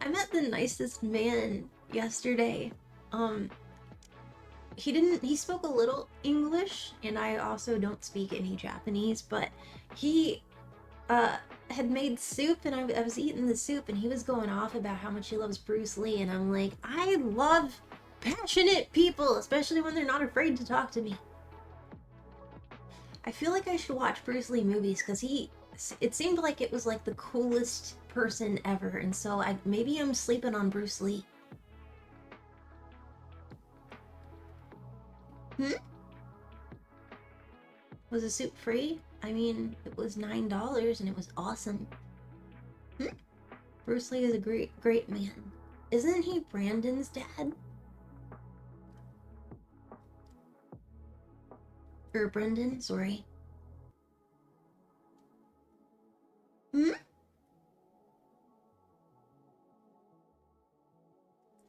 [SPEAKER 1] I met the nicest man yesterday. He spoke a little English, and I also don't speak any Japanese, but he had made soup, and I was eating the soup, and he was going off about how much he loves Bruce Lee, and I'm like, I love passionate people, especially when they're not afraid to talk to me. I feel like I should watch Bruce Lee movies, because it seemed like it was like the coolest person ever, and so maybe I'm sleeping on Bruce Lee. Was the soup free? I mean, it was $9 and it was awesome. Bruce Lee is a great man. Isn't he Brandon's dad? Or Brendan, sorry.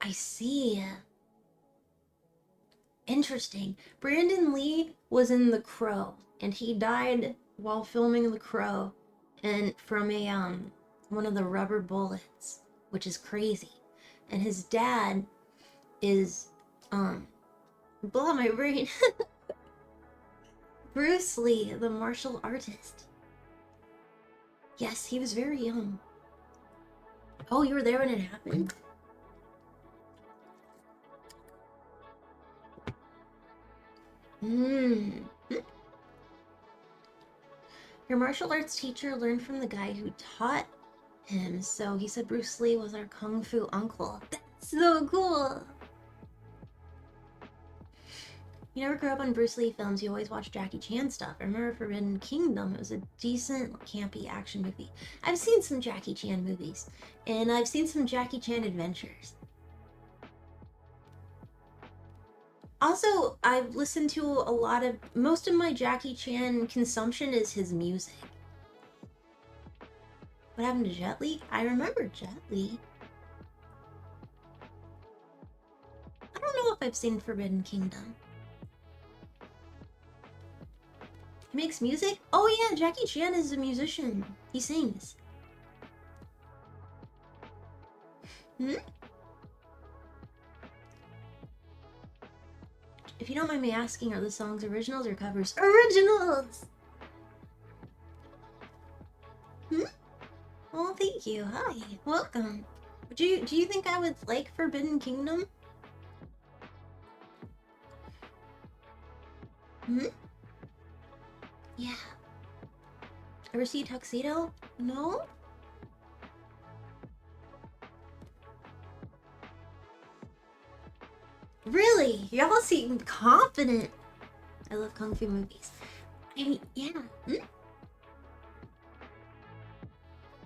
[SPEAKER 1] I see. Interesting. Brandon Lee was in The Crow, and he died while filming The Crow, and from one of the rubber bullets, which is crazy. And his dad is blow my brain. Bruce Lee, the martial artist. Yes, he was very young. Oh, you were there when it happened? Your martial arts teacher learned from the guy who taught him, so he said Bruce Lee was our kung fu uncle. That's so cool! You never grew up on Bruce Lee films, you always watched Jackie Chan stuff. I remember Forbidden Kingdom, it was a decent, campy action movie. I've seen some Jackie Chan movies, and I've seen some Jackie Chan adventures. Also, I've listened to most of my Jackie Chan consumption is his music. What happened to Jet Li? I remember Jet Li. I don't know if I've seen Forbidden Kingdom. He makes music? Oh yeah, Jackie Chan is a musician. He sings. If you don't mind me asking, are the songs originals or covers? Originals! Oh, thank you. Hi. Welcome. Do you think I would like Forbidden Kingdom? Yeah. Ever see Tuxedo? No? Really? Y'all seem confident. I love kung fu movies. I mean, yeah.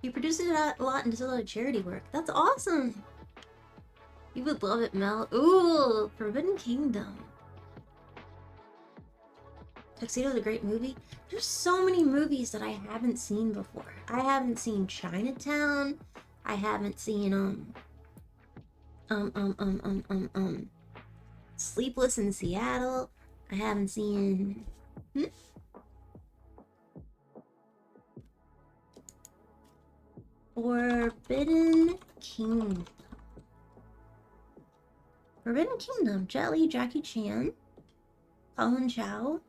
[SPEAKER 1] You produce it a lot and does a lot of charity work. That's awesome. You would love it, Mel. Ooh, Forbidden Kingdom. Tuxedo's a great movie. There's so many movies that I haven't seen before. I haven't seen Chinatown. I haven't seen Sleepless in Seattle. I haven't seen Forbidden Kingdom. Forbidden Kingdom. Jet Li, Jackie Chan, Colin Chow.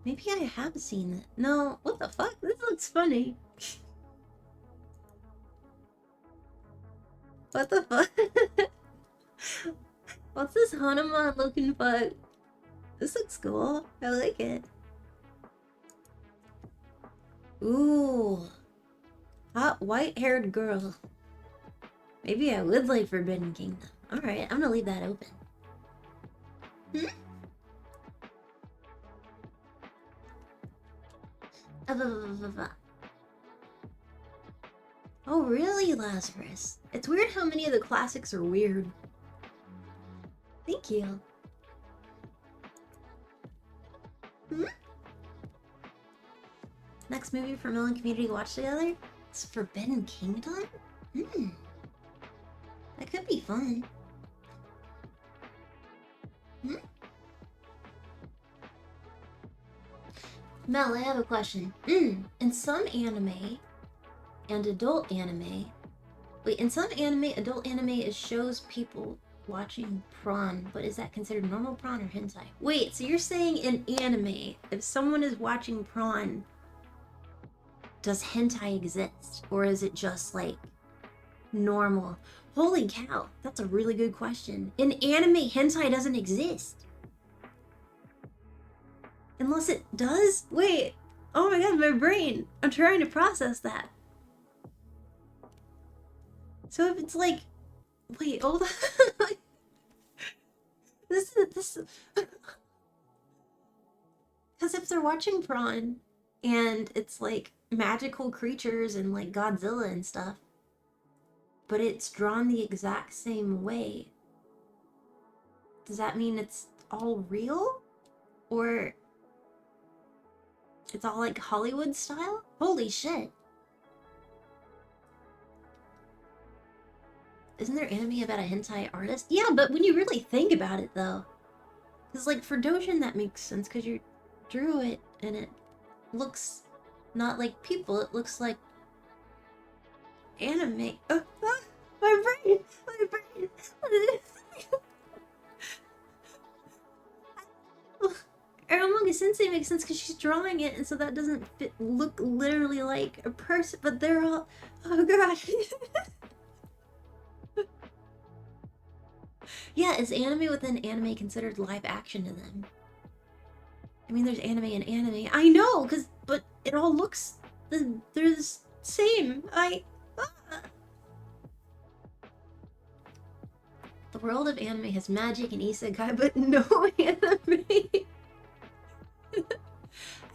[SPEAKER 1] Maybe I have seen it. No, what the fuck? This looks funny. What the fuck? What's this Hanuman looking fuck? This looks cool. I like it. Ooh. Hot white-haired girl. Maybe I would like Forbidden Kingdom. Alright, I'm gonna leave that open. Hmm? Oh, really, Lazarus? It's weird how many of the classics are weird. Thank you. Hmm? Next movie for Mill and Community to watch together? It's Forbidden Kingdom? Hmm. That could be fun. Hmm? Mel, I have a question. In some anime and adult anime... Wait, in some anime, adult anime, it shows people watching prawn, but is that considered normal prawn or hentai? Wait, so you're saying in anime, if someone is watching prawn, does hentai exist? Or is it just, like, normal? Holy cow, that's a really good question. In anime, hentai doesn't exist. Unless it does? Wait, oh my god, my brain. I'm trying to process that. So if it's like, wait, hold on. this because if they're watching prawn and it's like magical creatures and like Godzilla and stuff, but it's drawn the exact same way, does that mean it's all real? Or it's all like Hollywood style? Holy shit. Isn't there anime about a hentai artist? Yeah, but when you really think about it, though. Because, like, for Dojin, that makes sense, because you drew it, and it looks not like people, it looks like anime. My brain! My brain! Aramanga Sensei makes sense because she's drawing it, and so that doesn't look literally like a person, but they're all... Oh, God. Yeah, is anime within anime considered live action to them? I mean, there's anime and anime. I know, but it all looks they're the same. The world of anime has magic and isekai, but no anime.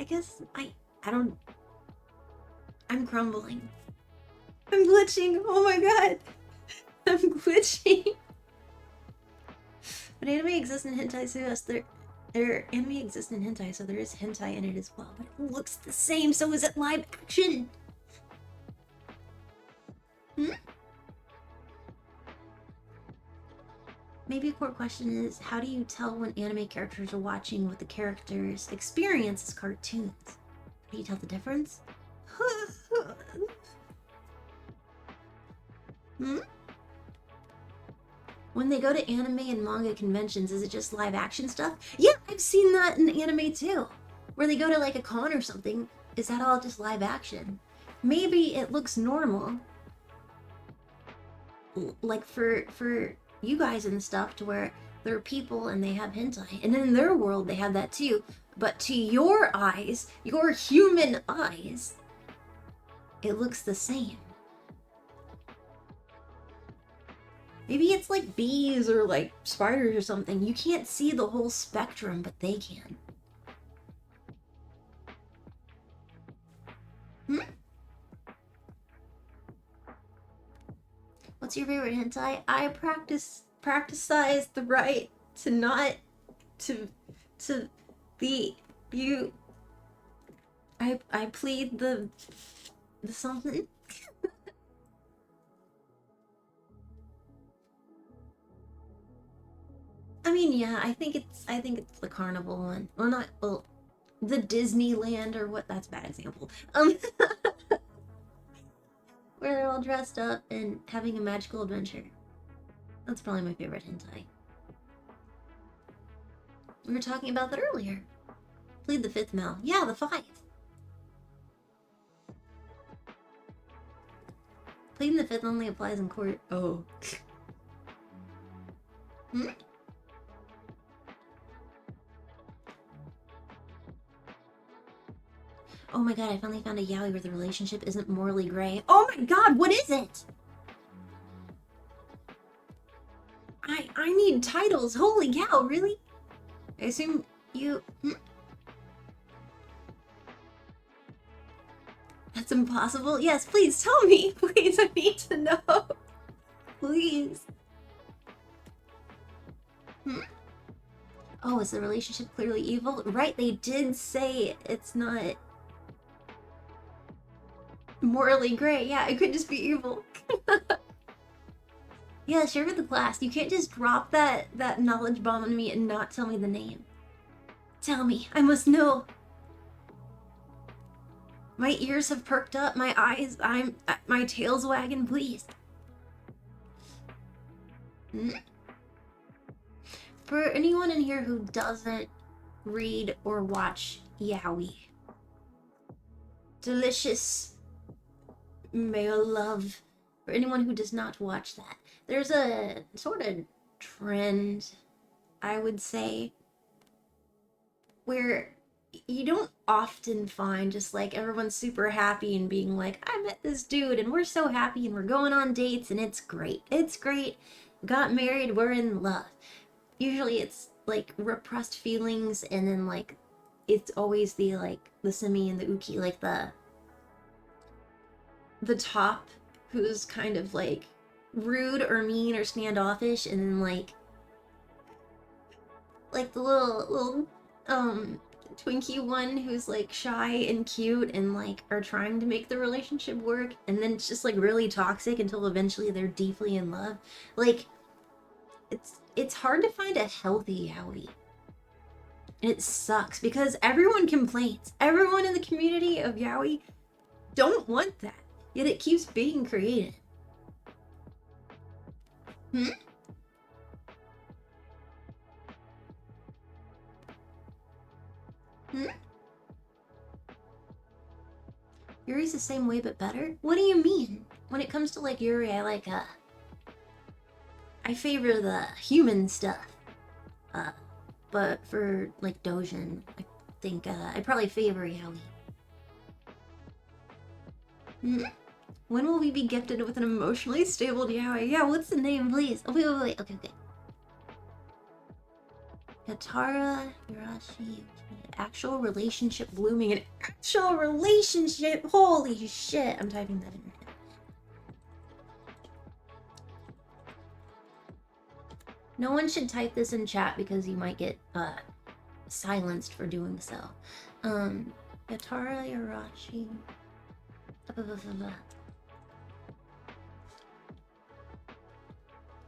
[SPEAKER 1] I guess I don't. I'm crumbling. I'm glitching. Oh my god. I'm glitching. But anime exists in hentai, so yes, anime exists in hentai, so there is hentai in it as well. But it looks the same, so is it live action? Hmm? Maybe a core question is, how do you tell when anime characters are watching what the characters experience as cartoons? How do you tell the difference? Hmm? When they go to anime and manga conventions, is it just live action stuff? Yeah, I've seen that in anime too. Where they go to like a con or something. Is that all just live action? Maybe it looks normal. Like for you guys and stuff, to where there are people and they have hentai. And in their world they have that too. But to your eyes, your human eyes, it looks the same. Maybe it's like bees or like spiders or something. You can't see the whole spectrum, but they can. Hmm? What's your favorite hentai? I practicize the right to not to be you. I plead the something. I mean, yeah, I think it's the carnival one. Well, not well. the Disneyland or what? That's a bad example. Where they're all dressed up and having a magical adventure. That's probably my favorite hentai. We were talking about that earlier. Plead the fifth, Mel. Yeah, the 5. Pleading the fifth only applies in court. Oh. Hmm? Oh my god, I finally found a yaoi where the relationship isn't morally gray. Oh my god, what is it? I need titles. Holy cow, really? I assume you... That's impossible? Yes, please tell me. Please, I need to know. Please. Oh, is the relationship clearly evil? Right, they did say it's not morally gray. Yeah, it could just be evil. Yeah, share with the class. You can't just drop that knowledge bomb on me and not tell me the name. Tell me. I must know. My ears have perked up. My eyes, my tail's wagging. Please. For anyone in here who doesn't read or watch yaoi, delicious male love. For anyone who does not watch that, there's a sort of trend, I would say, where you don't often find just like everyone's super happy and being like, I met this dude and we're so happy and we're going on dates and it's great. It's great. Got married, we're in love. Usually it's like repressed feelings and then like it's always the like the semi and the uki, like the top who's kind of like rude or mean or standoffish, and then like the little Twinkie one who's like shy and cute and like are trying to make the relationship work, and then it's just like really toxic until eventually they're deeply in love. Like it's hard to find a healthy yaoi. And it sucks because everyone complains. Everyone in the community of yaoi don't want that. Yet it keeps being created. Yuri's the same way but better? What do you mean? When it comes to like Yuri, I favor the human stuff. But for like Dojin, I think I'd probably favor yaoi. When will we be gifted with an emotionally stable yaoi? Yeah, what's the name, please? Oh, wait. Okay. Katara, Hirashi, actual relationship blooming. An actual relationship? Holy shit. I'm typing that in right now. No one should type this in chat because you might get silenced for doing so. Katara, Hirashi.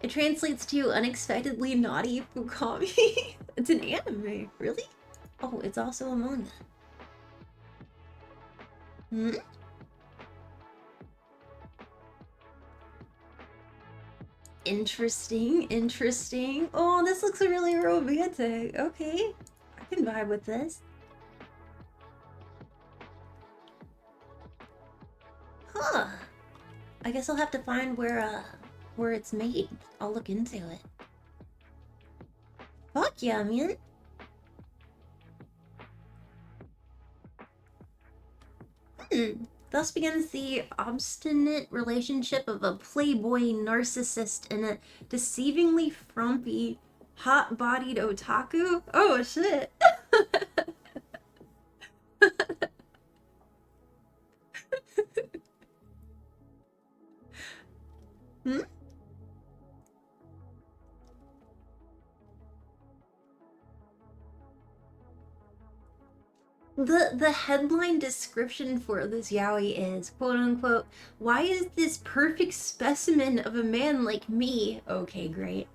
[SPEAKER 1] It translates to unexpectedly naughty Fukami. It's an anime, really? Oh, it's also a manga. Interesting. Oh, this looks really romantic. Okay, I can vibe with this. Huh. I guess I'll have to find where it's made. I'll look into it. Fuck yeah, man. Thus begins the obstinate relationship of a playboy narcissist and a deceivingly frumpy, hot-bodied otaku. Oh, shit. The headline description for this yaoi is, quote unquote, why is this perfect specimen of a man like me? Okay, great.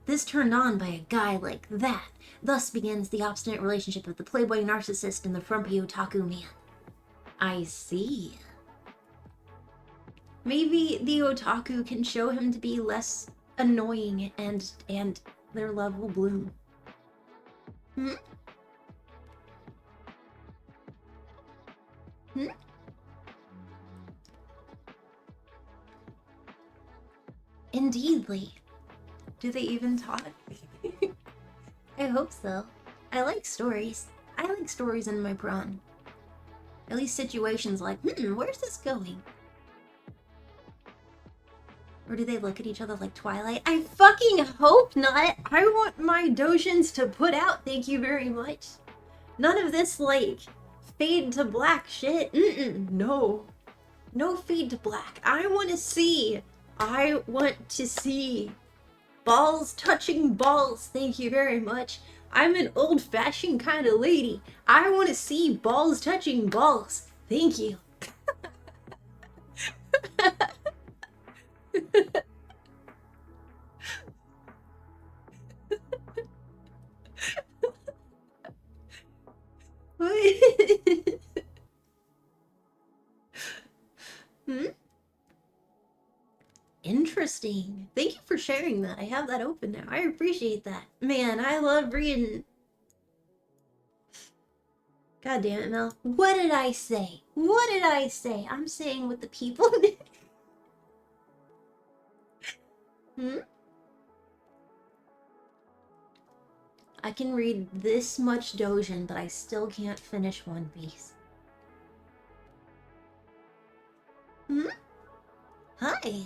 [SPEAKER 1] This turned on by a guy like that. Thus begins the obstinate relationship of the playboy narcissist and the frumpy otaku man. I see. Maybe the otaku can show him to be less annoying and their love will bloom. Hmm? Hmm? Indeedly. Do they even talk? I hope so. I like stories. I like stories in my prawn. At least situations like, where's this going? Or do they look at each other like Twilight? I fucking hope not! I want my dojins to put out, thank you very much. None of this, like, fade to black shit. No. No fade to black. I want to see balls touching balls, thank you very much. I'm an old-fashioned kind of lady. I want to see balls touching balls. Thank you. Interesting. Thank you for sharing that. I have that open now. I appreciate that. Man, I love reading. God damn it, Mel. What did I say? What did I say? I'm saying what the people did. I can read this much dojin, but I still can't finish One Piece. Hi.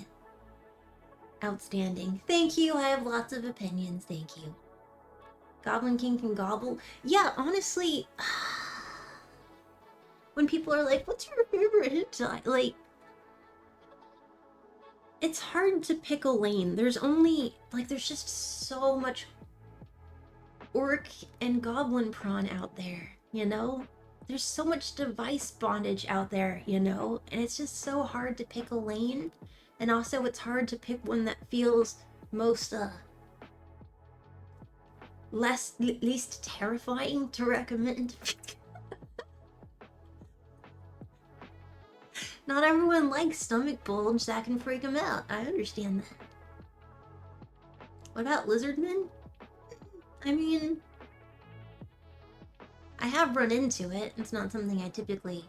[SPEAKER 1] Outstanding. Thank you. I have lots of opinions. Thank you. Goblin King can gobble. Yeah, honestly, when people are like, what's your favorite hentai? Like, it's hard to pick a lane. There's only, like, there's just so much orc and goblin prawn out there, you know? There's so much device bondage out there, you know? And it's just so hard to pick a lane. And also it's hard to pick one that feels most, least terrifying to recommend. Not everyone likes stomach bulge, that can freak them out. I understand that. What about lizardmen? I mean, I have run into it. It's not something I typically...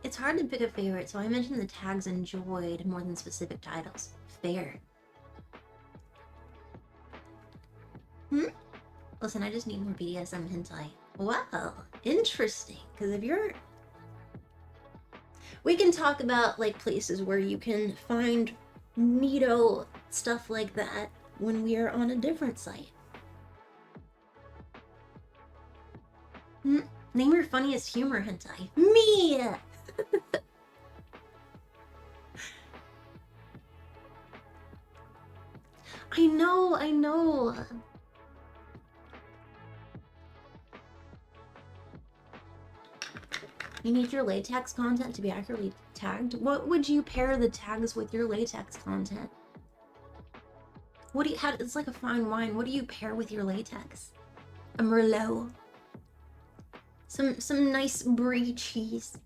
[SPEAKER 1] It's hard to pick a favorite, so I mentioned the tags enjoyed more than specific titles. Fair. Listen, I just need more BDSM hentai. Wow, interesting. Because if you're... We can talk about, like, places where you can find neato stuff like that when we are on a different site. Name your funniest humor hentai. Me! I know. You need your latex content to be accurately tagged? What would you pair the tags with your latex content? What do you, it's like a fine wine. What do you pair with your latex? A Merlot. Some nice brie cheese.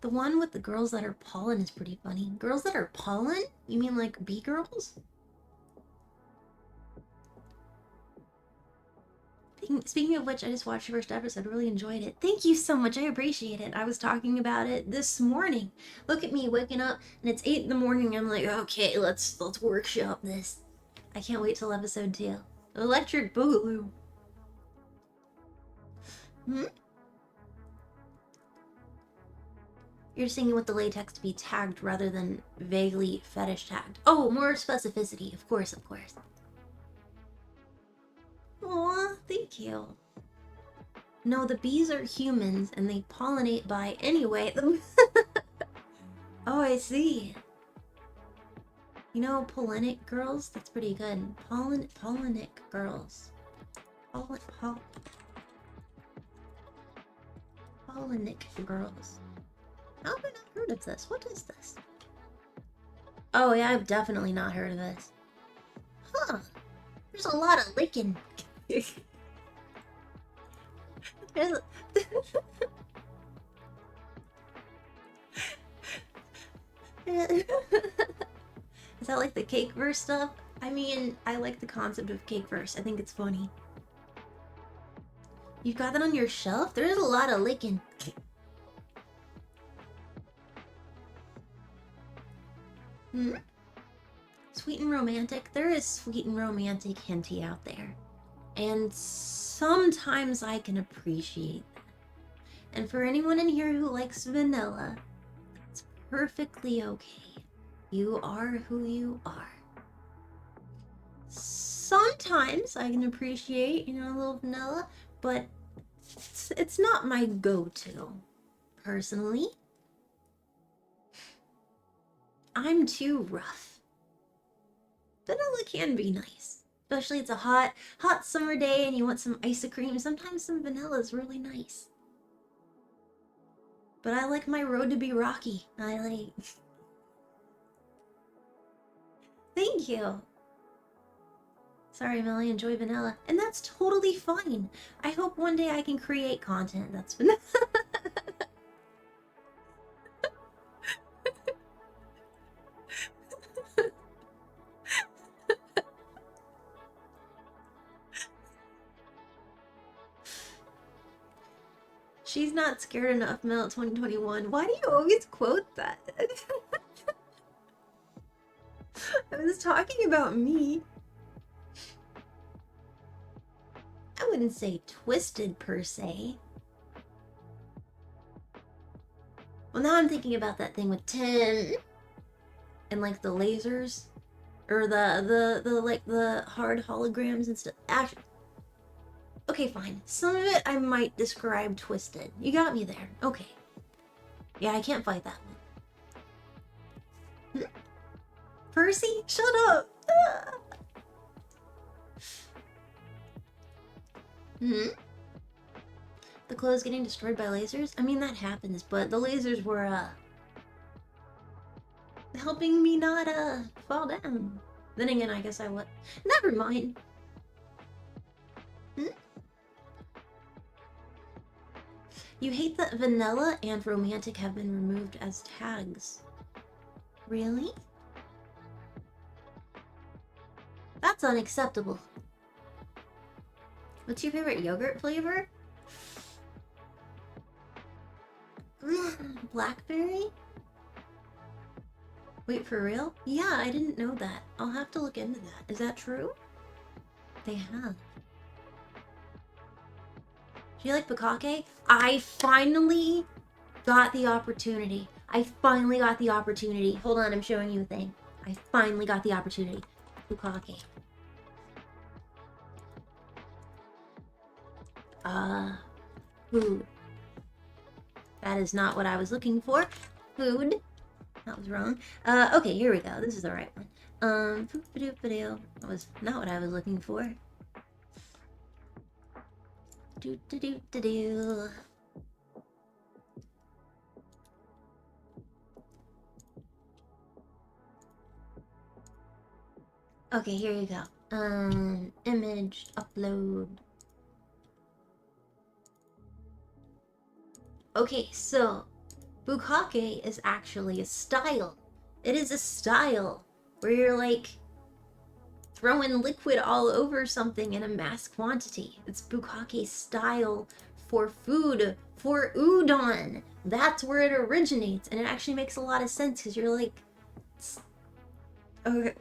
[SPEAKER 1] The one with the girls that are pollen is pretty funny. Girls that are pollen? You mean like bee girls? Speaking of which, I just watched the first episode. Really enjoyed it. Thank you so much. I appreciate it. I was talking about it this morning. Look at me waking up and it's 8 in the morning. I'm like, okay, let's workshop this. I can't wait till episode 2. Electric Boogaloo. You're singing with the latex to be tagged rather than vaguely fetish tagged. Oh, more specificity. Of course. Aw, thank you. No, the bees are humans and they pollinate by anyway. Oh, I see. You know, pollenic girls? That's pretty good. Pollenic girls. Polinic girls. How have I not heard of this? What is this? Oh yeah, I've definitely not heard of this. Huh. There's a lot of licking. There's Is that like the cake verse stuff? I mean, I like the concept of cake verse. I think it's funny. You got that on your shelf? There's a lot of licking. Hmm? Sweet and romantic? There is sweet and romantic hentai out there. And sometimes I can appreciate that. And for anyone in here who likes vanilla, it's perfectly okay. You are who you are. Sometimes I can appreciate, you know, a little vanilla, but it's not my go-to, personally. I'm too rough. Vanilla can be nice. Especially it's a hot summer day and you want some ice cream. Sometimes some vanilla is really nice. But I like my road to be rocky. Thank you. Sorry, Melly, enjoy vanilla. And that's totally fine. I hope one day I can create content that's vanilla. She's not scared enough, Mel 2021. Why do you always quote that? I was talking about me. I wouldn't say twisted per se. Well, now I'm thinking about that thing with Tim and like the lasers or the hard holograms and stuff. Actually, okay, fine. Some of it I might describe twisted. You got me there. Okay. Yeah, I can't fight that one. Percy, shut up. The clothes getting destroyed by lasers? I mean, that happens, but the lasers were, helping me not, fall down. Then again, I guess I would. Never mind. You hate that vanilla and romantic have been removed as tags. Really? That's unacceptable. What's your favorite yogurt flavor? Blackberry? Wait, for real? Yeah, I didn't know that. I'll have to look into that. Is that true? They have. Do you like bukkake? I finally got the opportunity. Hold on, I'm showing you a thing. I finally got the opportunity. Bukkake. Food. That is not what I was looking for. Food. That was wrong. Okay, here we go. This is the right one. That was not what I was looking for. Do. Okay, here you go. Image upload. Okay, so bukkake is actually a style. It is a style where you're like throwing liquid all over something in a mass quantity. It's bukkake style for food, for udon. That's where it originates, and it actually makes a lot of sense because you're like, okay.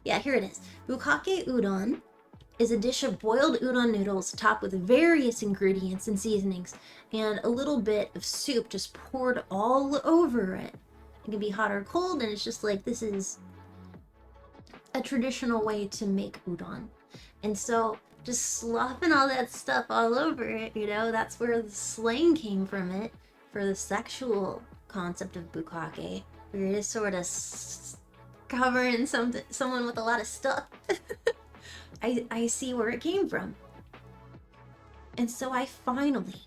[SPEAKER 1] Yeah, here it is. Bukkake udon is a dish of boiled udon noodles topped with various ingredients and seasonings, and a little bit of soup just poured all over it. It can be hot or cold, and it's just like, this is a traditional way to make udon. And so, just slopping all that stuff all over it, you know, that's where the slang came from it, for the sexual concept of bukkake. You're just sort of covering someone with a lot of stuff. I see where it came from. And so I finally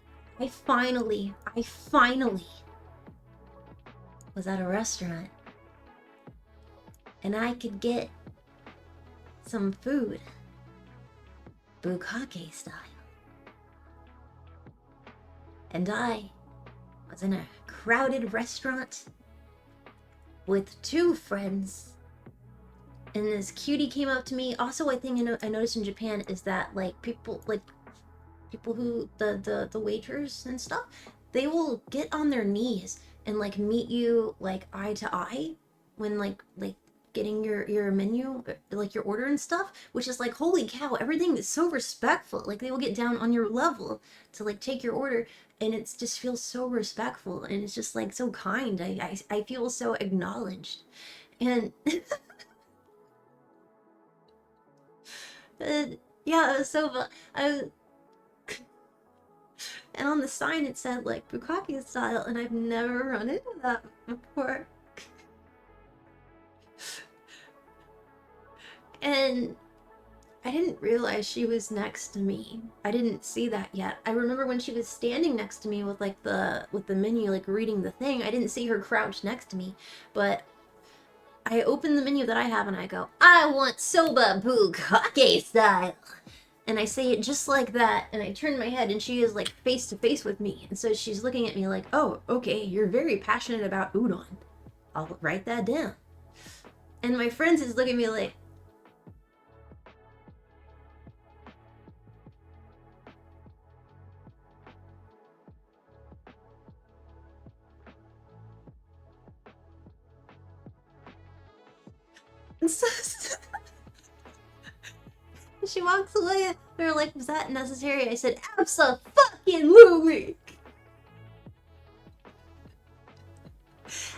[SPEAKER 1] was at a restaurant. And I could get some food. Bukkake style. And I was in a crowded restaurant with two friends. And this cutie came up to me. Also, I think I noticed in Japan is that like people who the waiters and stuff, they will get on their knees and like meet you like eye to eye when like getting your menu, like your order and stuff, which is like, holy cow, everything is so respectful. Like they will get down on your level to like take your order, and it just feels so respectful, and it's just like so kind. I feel so acknowledged. And yeah, it was so fun. And on the sign it said like bukkake style, and I've never run into that before. And I didn't realize she was next to me. I didn't see that yet. I remember when she was standing next to me with like the menu, like reading the thing. I didn't see her crouched next to me, but I opened the menu that I have and I go, I want soba bukkake style. And I say it just like that, and I turn my head and she is like face to face with me. And so she's looking at me like, oh, okay, you're very passionate about udon. I'll write that down. And my friends is looking at me like, and so she walks away. They're like, was that necessary? I said, abso-fucking-lutely.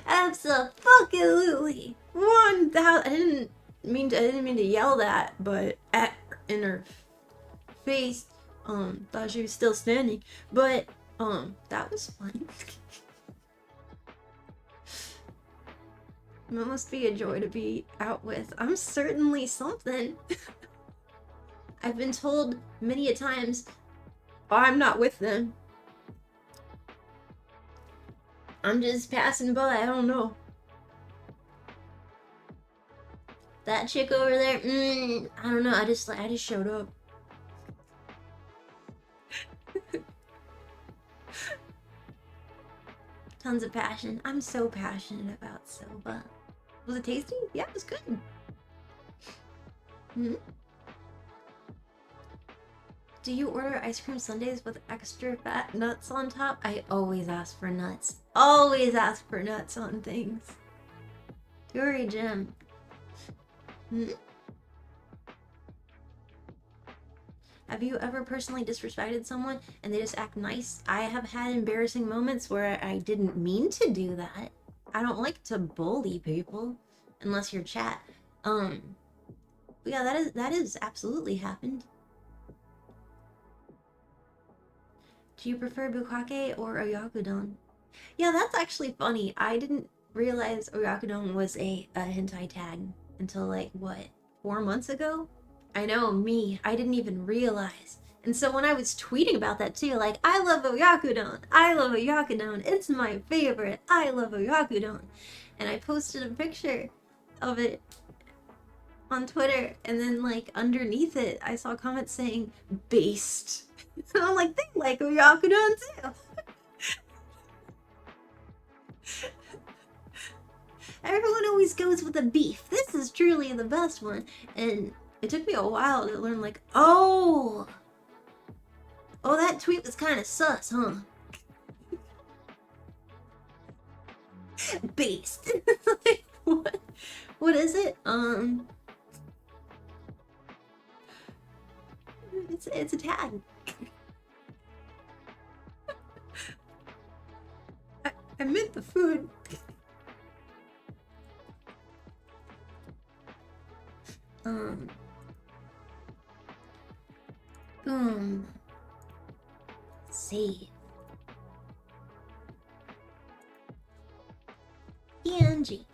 [SPEAKER 1] Abso-fucking-lutely. 1,000. I didn't mean to yell that, but in her face, thought she was still standing. But that was fun. It must be a joy to be out with. I'm certainly something. I've been told many a times, oh, I'm not with them. I'm just passing by, I don't know. That chick over there, I don't know, I just showed up. Tons of passion. I'm so passionate about soba. Was it tasty? Yeah, it was good. Do you order ice cream sundaes with extra fat nuts on top? I always ask for nuts. Always ask for nuts on things. Yuri Jim. Have you ever personally disrespected someone and they just act nice? I have had embarrassing moments where I didn't mean to do that. I don't like to bully people unless you're chat. Yeah, that is absolutely happened. Do you prefer bukkake or oyakodon? Yeah, that's actually funny. I didn't realize oyakodon was a hentai tag until like, what, 4 months ago? I know, me. I didn't even realize. And so when I was tweeting about that too, like, I love oyakodon. I love oyakodon. It's my favorite. I love oyakodon. And I posted a picture of it on Twitter, and then like underneath it, I saw comments saying, based. And I'm like, they like oyakodon too. Everyone always goes with the beef. This is truly the best one. And it took me a while to learn, like, oh, that tweet was kind of sus, huh? Based. Like, what is it? It's a tag. I meant the food. Save. ENG.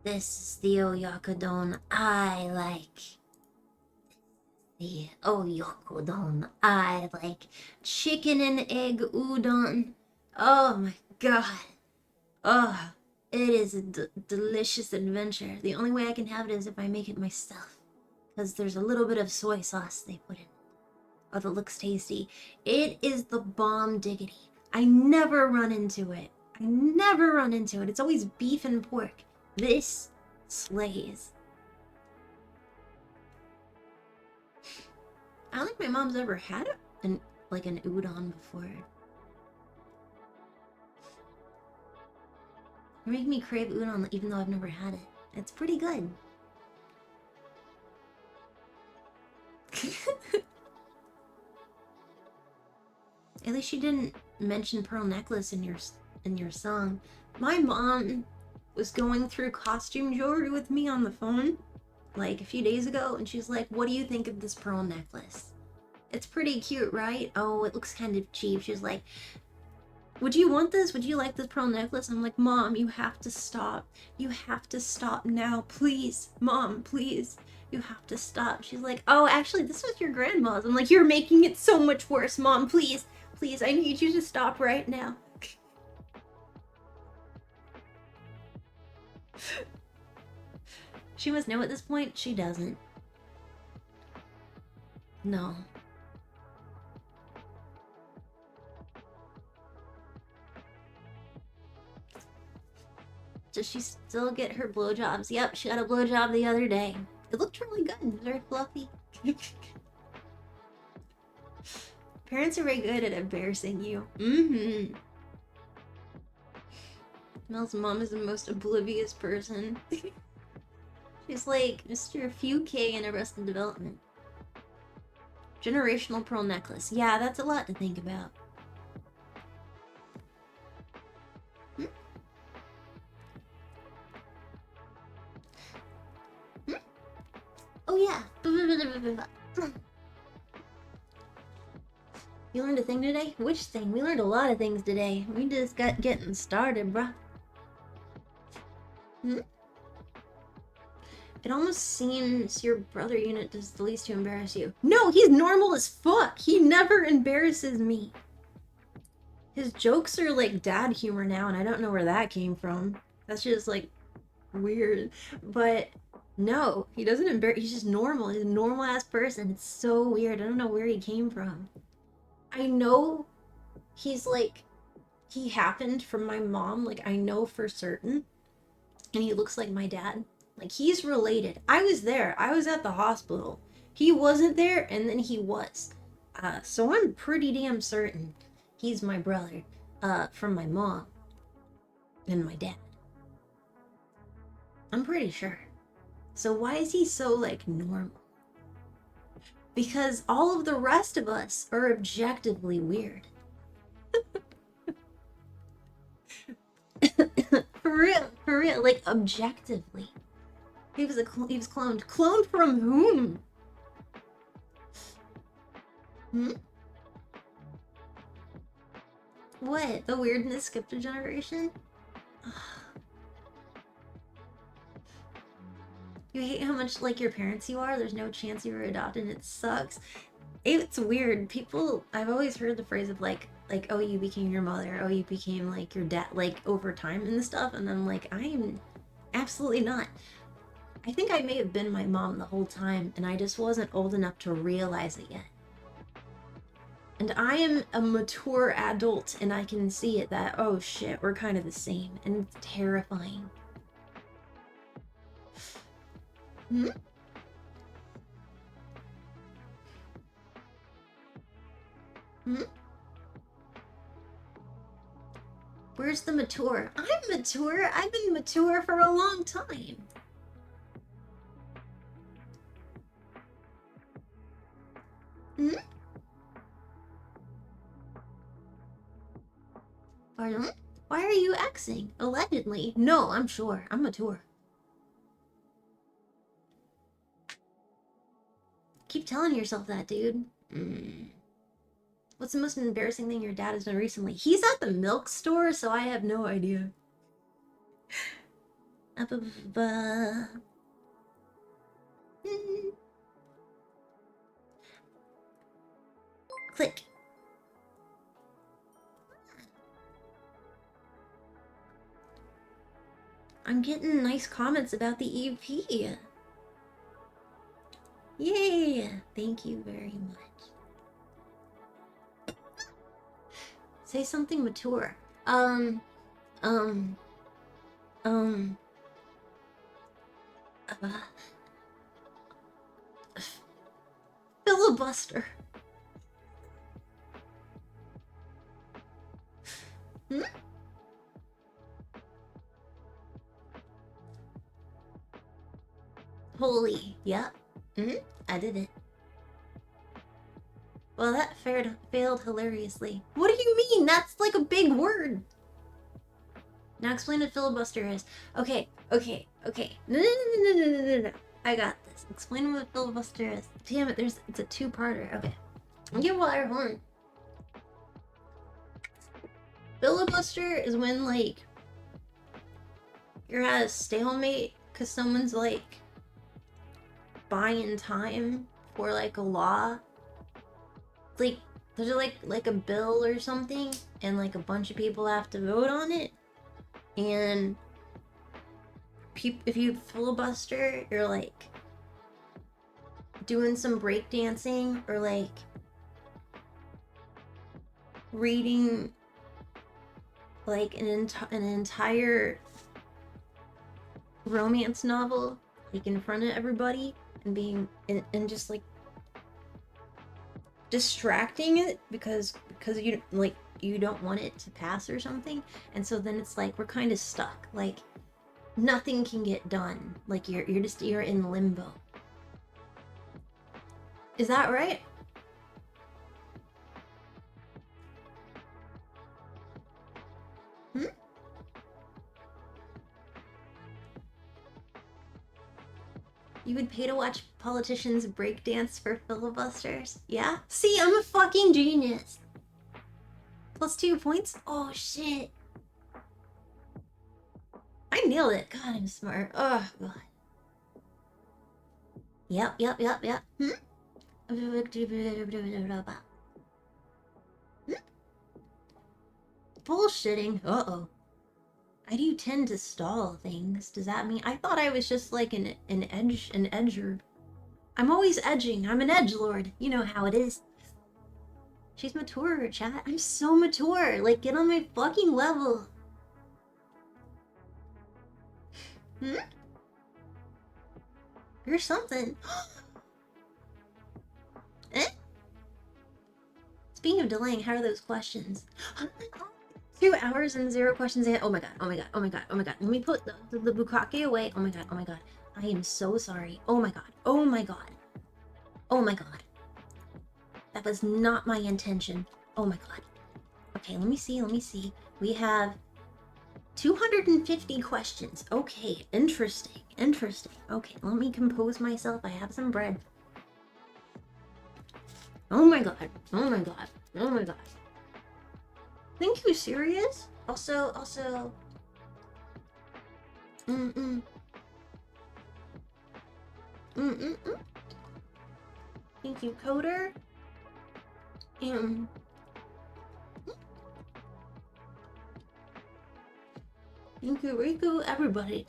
[SPEAKER 1] This is the oyakodon I like. The oyakodon I like. Chicken and egg udon. Oh my god. Oh, it is a delicious adventure. The only way I can have it is if I make it myself. Because there's a little bit of soy sauce they put in it. Oh, that looks tasty. It is the bomb diggity. I never run into it. It's always beef and pork. This slays. I don't think my mom's ever had an udon before. You're making me crave udon even though I've never had it. It's pretty good. At least you didn't mention pearl necklace in your song. My mom was going through costume jewelry with me on the phone like a few days ago, and she's like, what do you think of this pearl necklace? It's pretty cute, right? Oh, it looks kind of cheap. She's like, would you want this? Would you like this pearl necklace? I'm like, Mom, you have to stop. You have to stop now, please. Mom, please. You have to stop. She's like, oh, actually, this was your grandma's. I'm like, you're making it so much worse. Mom, please. Please, I need you to stop right now. She must know at this point. She doesn't. No. Does she still get her blowjobs? Yep, she got a blowjob the other day. It looked really good. It was very fluffy. Parents are very good at embarrassing you. Mm-hmm. Mel's mom is the most oblivious person. She's like Mr. Few K in Arrested Development. Generational pearl necklace. Yeah, that's a lot to think about. Hmm? Hmm? Oh yeah. You learned a thing today? Which thing? We learned a lot of things today. We just got getting started, bruh. Hmm? It almost seems your brother unit does the least to embarrass you. No, he's normal as fuck. He never embarrasses me. His jokes are like dad humor now, and I don't know where that came from. That's just like weird. But no, he doesn't embarrass. He's just normal. He's a normal ass person. It's so weird. I don't know where he came from. I know he's like, he happened from my mom. Like, I know for certain. And he looks like my dad. Like, he's related. I was there. I was at the hospital. He wasn't there, and then he was. So I'm pretty damn certain he's my brother, from my mom and my dad. I'm pretty sure. So why is he so, like, normal? Because all of the rest of us are objectively weird. For real, like, objectively. He was cloned. Cloned from whom? Hmm? What? The weirdness skipped a generation? You hate how much like your parents you are? There's no chance you were adopted. It sucks. It's weird. People, I've always heard the phrase of like, oh, you became your mother. Oh, you became like your dad, like over time and stuff. And I'm like, I am absolutely not. I think I may have been my mom the whole time, and I just wasn't old enough to realize it yet. And I am a mature adult, and I can see it that, oh shit, we're kind of the same, and it's terrifying. Hmm? Hmm? Where's the mature? I'm mature. I've been mature for a long time. Pardon? Why are you Xing? Allegedly. No, I'm sure. I'm mature. Keep telling yourself that, dude. What's the most embarrassing thing your dad has done recently? He's at the milk store, so I have no idea. Click. I'm getting nice comments about the EP. Yay! Thank you very much. Say something mature. Filibuster. Holy, yep. I did it. Well, that failed hilariously. What do you mean? That's like a big word. Now explain what filibuster is. Okay. No. I got this. Explain what filibuster is. Damn it, it's a two-parter. Okay. Get water, hold on. Filibuster is when, like, you're at a stalemate because someone's, like, buying time for, like, a law. Like, there's, like a bill or something, and, like, a bunch of people have to vote on it. And if you filibuster, you're, like, doing some breakdancing or, like, reading, like, an entire romance novel, like, in front of everybody, and being and just, like, distracting it because you, like, you don't want it to pass or something. And so then it's like we're kind of stuck, like nothing can get done, like you're in limbo. Is that right? You would pay to watch politicians break dance for filibusters? Yeah? See, I'm a fucking genius. +2 points? Oh, shit. I nailed it. God, I'm smart. Oh, God. Yep. Bullshitting. Uh-oh. I do tend to stall things. Does that mean... I thought I was just like an edger. I'm always edging. I'm an edgelord. You know how it is. She's mature, chat. I'm so mature. Like, get on my fucking level. You're something. Eh? Speaking of delaying, how are those questions? 2 hours and 0 questions. Oh my god. Let me put the bukkake away. Oh my god. I am so sorry. Oh my god. That was not my intention. Oh my god. Okay, let me see. We have 250 questions. Okay, interesting. Okay, let me compose myself. I have some bread. Oh my god. Think you serious? Also. Thank you, Coder. Thank you, Riku, everybody.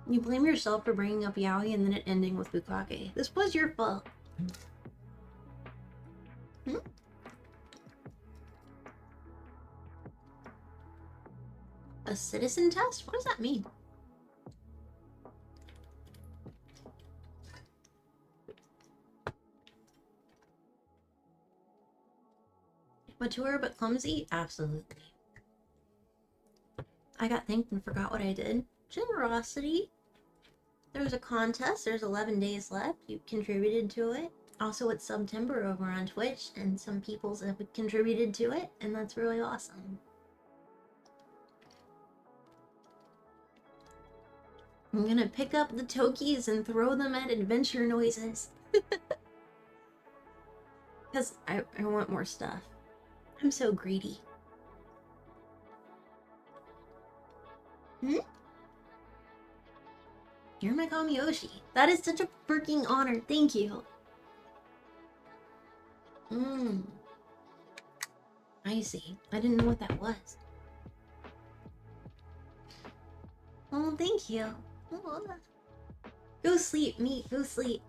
[SPEAKER 1] You blame yourself for bringing up yaoi and then it ending with bukkake. This was your fault. A citizen test? What does that mean? Mature but clumsy? Absolutely. I got thanked and forgot what I did. Generosity. There's a contest. There's 11 days left. You contributed to it. Also, it's September over on Twitch, and some people have contributed to it, and that's really awesome. I'm gonna pick up the Tokis and throw them at adventure noises. Because I want more stuff. I'm so greedy. Hmm? You're my Kamiyoshi. That is such a freaking honor. Thank you. I see. I didn't know what that was. Oh, thank you. Oh. Go sleep, meat. Go sleep.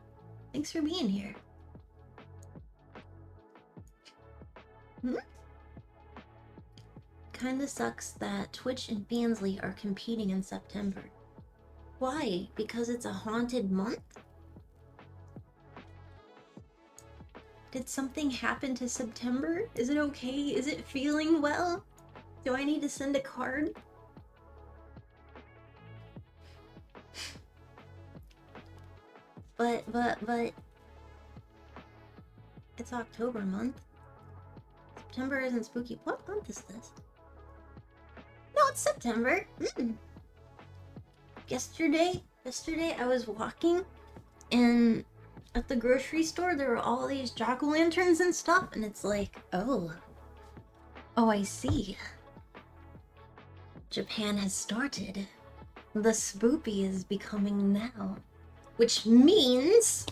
[SPEAKER 1] Thanks for being here. Kinda sucks that Twitch and Fansly are competing in September. Why? Because it's a haunted month? Did something happen to September? Is it okay? Is it feeling well? Do I need to send a card? But... It's October month. September isn't spooky. What month is this? No, it's September. Yesterday I was walking, and at the grocery store there were all these jack-o'-lanterns and stuff, and it's like, oh, I see. Japan has started. The spoopy is becoming now, which means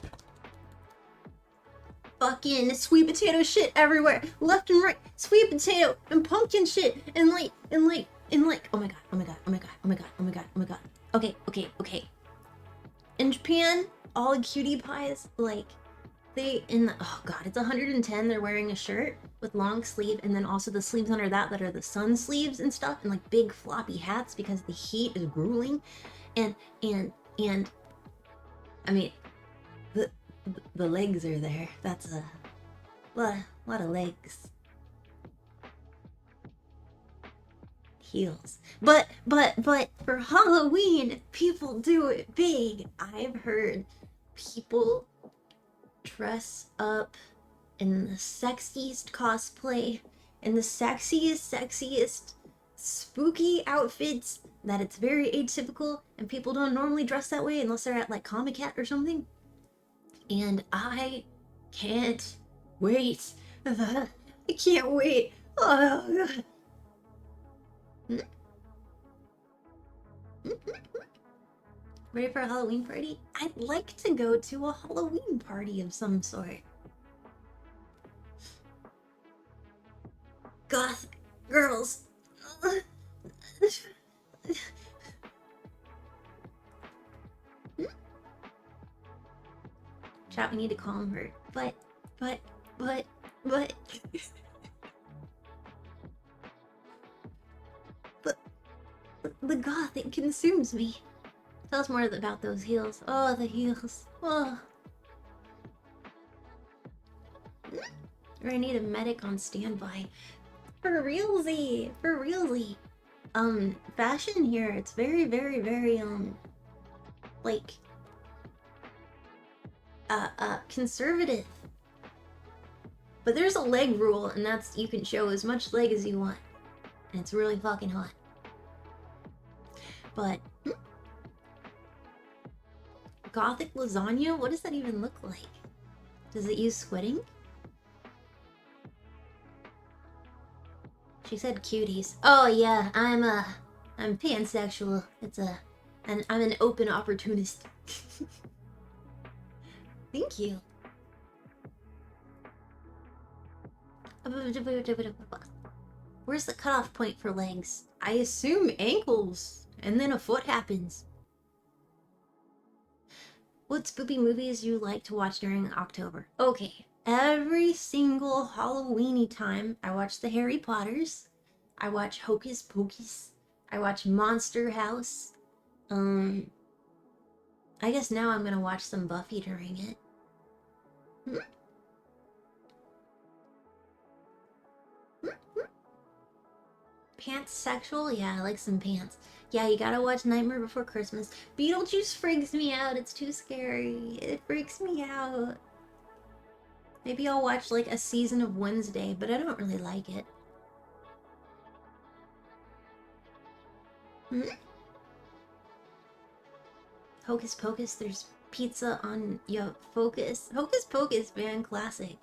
[SPEAKER 1] fucking sweet potato shit everywhere, left and right. Sweet potato and pumpkin shit and like oh my god. Okay. In Japan, all the cutie pies, like, oh god, it's 110. They're wearing a shirt with long sleeve, and then also the sleeves under that are the sun sleeves and stuff, and like big floppy hats because the heat is grueling. And I mean, the legs are there. That's a lot of legs. Heels. But for Halloween, people do it big. I've heard people dress up in the sexiest cosplay, in the sexiest spooky outfits, that it's very atypical, and people don't normally dress that way unless they're at like Comic Cat or something. And I can't wait. I can't wait. Oh god. Ready for a Halloween party? I'd like to go to a Halloween party of some sort. Goth girls. Chat, we need to calm her. But. The goth, it consumes me. Tell us more about those heels. Oh, the heels. Oh. I need a medic on standby. For realsy. Fashion here, it's very, like, conservative. But there's a leg rule, and that's you can show as much leg as you want. And it's really fucking hot. But gothic lasagna? What does that even look like? Does it use sweating? She said cuties. Oh yeah, I'm pansexual. I'm an open opportunist. Thank you. Where's the cutoff point for legs? I assume ankles, and then a foot happens. What spoopy movies you like to watch during October? Okay, every single Halloweeny time, I watch the Harry Potters. I watch Hocus Pocus. I watch Monster House. I guess now I'm gonna watch some Buffy during it. Pansexual? Yeah, I like some pants. Yeah, you gotta watch Nightmare Before Christmas. Beetlejuice freaks me out. It's too scary. It freaks me out. Maybe I'll watch like a season of Wednesday, but I don't really like it. Hmm? Hocus Pocus, there's pizza on yo Focus. Hocus Pocus, man, classic.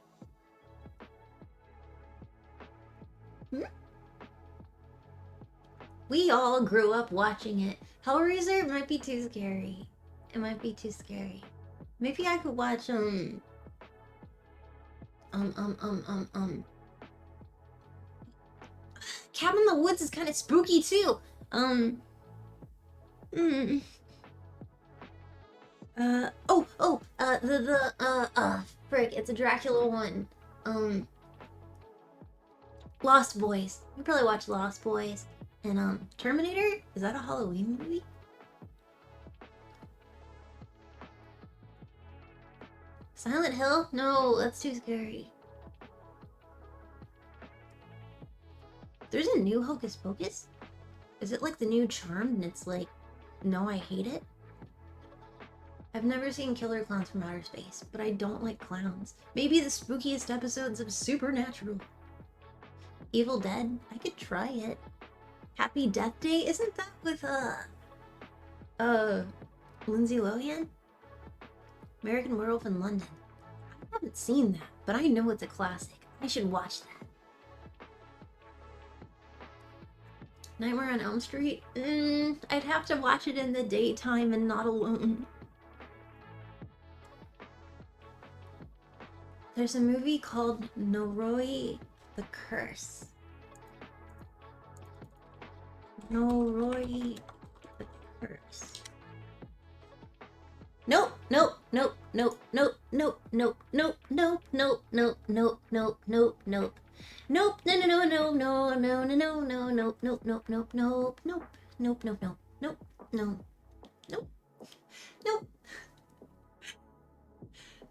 [SPEAKER 1] Hmm? We all grew up watching it. Hellraiser might be too scary. It might be too scary. Maybe I could watch Cabin in the Woods is kind of spooky too. Frick, it's a Dracula one. Lost Boys. You probably watch Lost Boys. And Terminator? Is that a Halloween movie? Silent Hill? No, that's too scary. There's a new Hocus Pocus? Is it like the new Charmed and it's like, no, I hate it? I've never seen Killer Clowns from Outer Space, but I don't like clowns. Maybe the spookiest episodes of Supernatural. Evil Dead? I could try it. Happy Death Day? Isn't that with, Lindsay Lohan? American Werewolf in London. I haven't seen that, but I know it's a classic. I should watch that. Nightmare on Elm Street? I'd have to watch it in the daytime and not alone. There's a movie called Noroi the Curse. Noroi the Curse. Nope, nope, nope, nope, nope, nope, nope, nope, nope, nope, nope, nope, nope, nope, nope. Nope, no, no, no, no, no, no, no, no, no, nope, nope, nope, nope, nope, nope, nope, nope, nope, nope, no, nope, nope.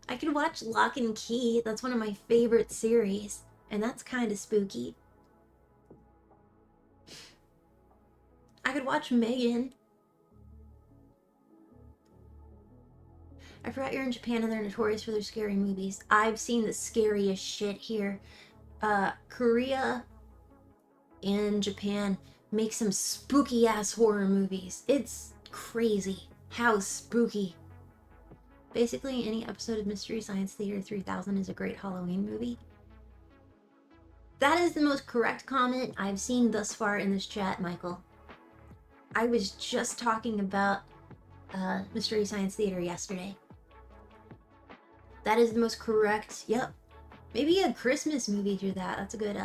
[SPEAKER 1] I could watch Lock and Key. That's one of my favorite series, and that's kind of spooky. I could watch Megan. I forgot you're in Japan and they're notorious for their scary movies. I've seen the scariest shit here. Korea and Japan make some spooky ass horror movies. It's crazy how spooky. Basically, any episode of Mystery Science Theater 3000 is a great Halloween movie. That is the most correct comment I've seen thus far in this chat, Michael. I was just talking about Mystery Science Theater yesterday. That is the most correct. Yep. Maybe a Christmas movie through that. That's a good,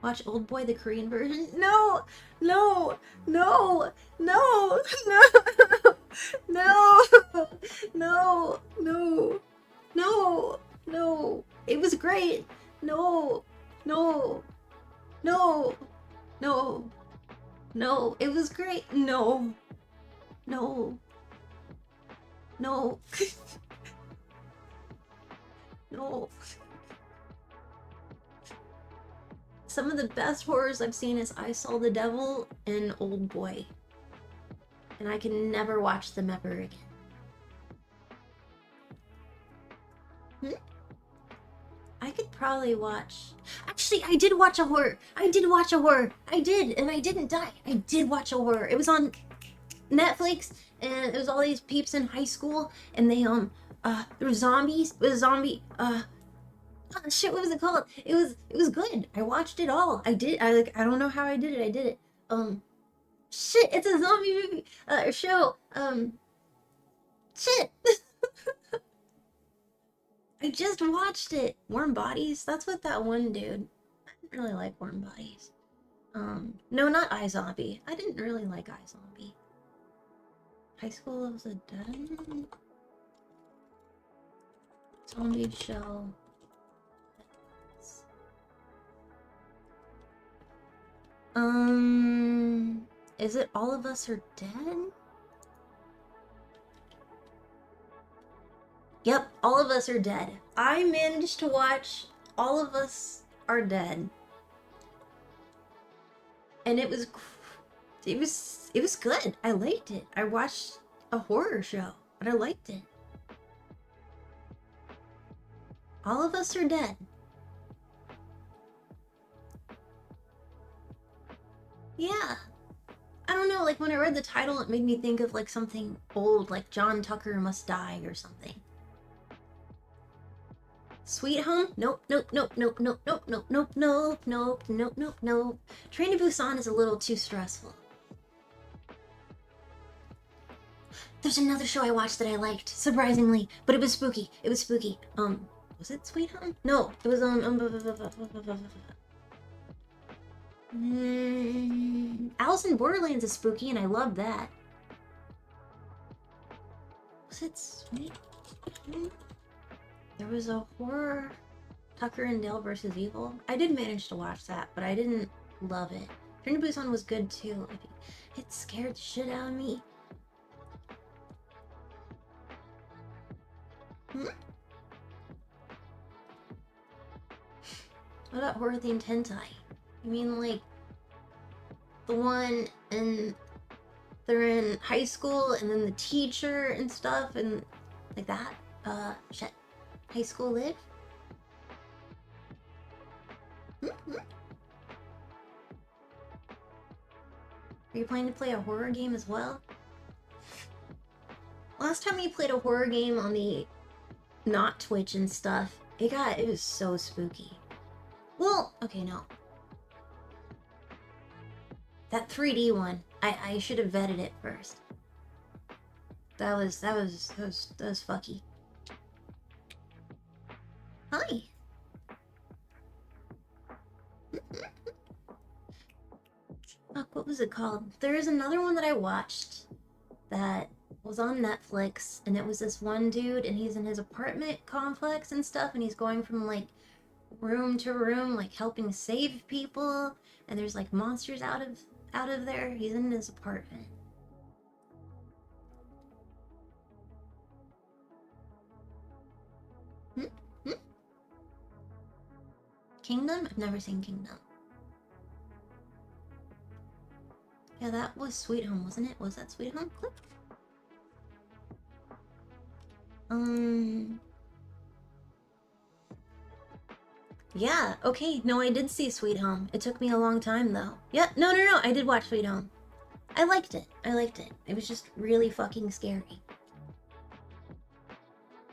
[SPEAKER 1] Watch Old Boy, the Korean version? No! No! No! No! No! No! No! No! No! No! It was great! No! No! No! No! No! It was great! No! No! No! No. Some of the best horrors I've seen is I Saw the Devil and Old Boy. And I can never watch them ever again. I could probably watch... Actually, I did watch a horror. I did, and I didn't die. I did watch a horror. It was on Netflix, and it was all these peeps in high school, and they, there were zombies. It was a zombie, shit, what was it called? It was good. I watched it all. I don't know how I did it. I did it. Shit, it's a zombie movie, show. Shit. I just watched it. Warm Bodies? That's what that one dude. I didn't really like Warm Bodies. No, not iZombie. I didn't really like iZombie. High School of the Dead? Zombie show. Is it All of Us Are Dead? Yep, All of Us Are Dead. I managed to watch All of Us Are Dead. and it was good. I liked it. I watched a horror show, but I liked it. All of Us Are Dead. Yeah. I don't know, like when I read the title, it made me think of like something old, like John Tucker Must Die or something. Sweet Home? Nope, nope, nope, nope, nope, nope, nope, nope, nope, nope, nope, nope, nope. Train to Busan is a little too stressful. There's another show I watched that I liked, surprisingly, but it was spooky. It was spooky. Was it Sweet Home? No, it was Alice in Borderlands is spooky, and I love that. Was it Sweet Home? There was a horror, Tucker and Dale versus Evil. I did manage to watch that, but I didn't love it. Train to Busan was good too. It scared the shit out of me. What about horror-themed hentai? You mean like the one and they're in high school and then the teacher and stuff and like that? Shit. High School Live? Are you planning to play a horror game as well? Last time we played a horror game on the not Twitch and stuff, it was so spooky. Well, okay, no. That 3D one, I should have vetted it first. That was fucky. Hi. Fuck, what was it called? There is another one that I watched that was on Netflix, and it was this one dude, and he's in his apartment complex and stuff, and he's going from like room to room, like helping save people, and there's like monsters out of there. He's in his apartment. Kingdom? I've never seen Kingdom. Yeah, that was Sweet Home, wasn't it? Was that Sweet Home? Click. Yeah, okay. No, I did see Sweet Home. It took me a long time, though. Yeah, no, I did watch Sweet Home. I liked it. It was just really fucking scary.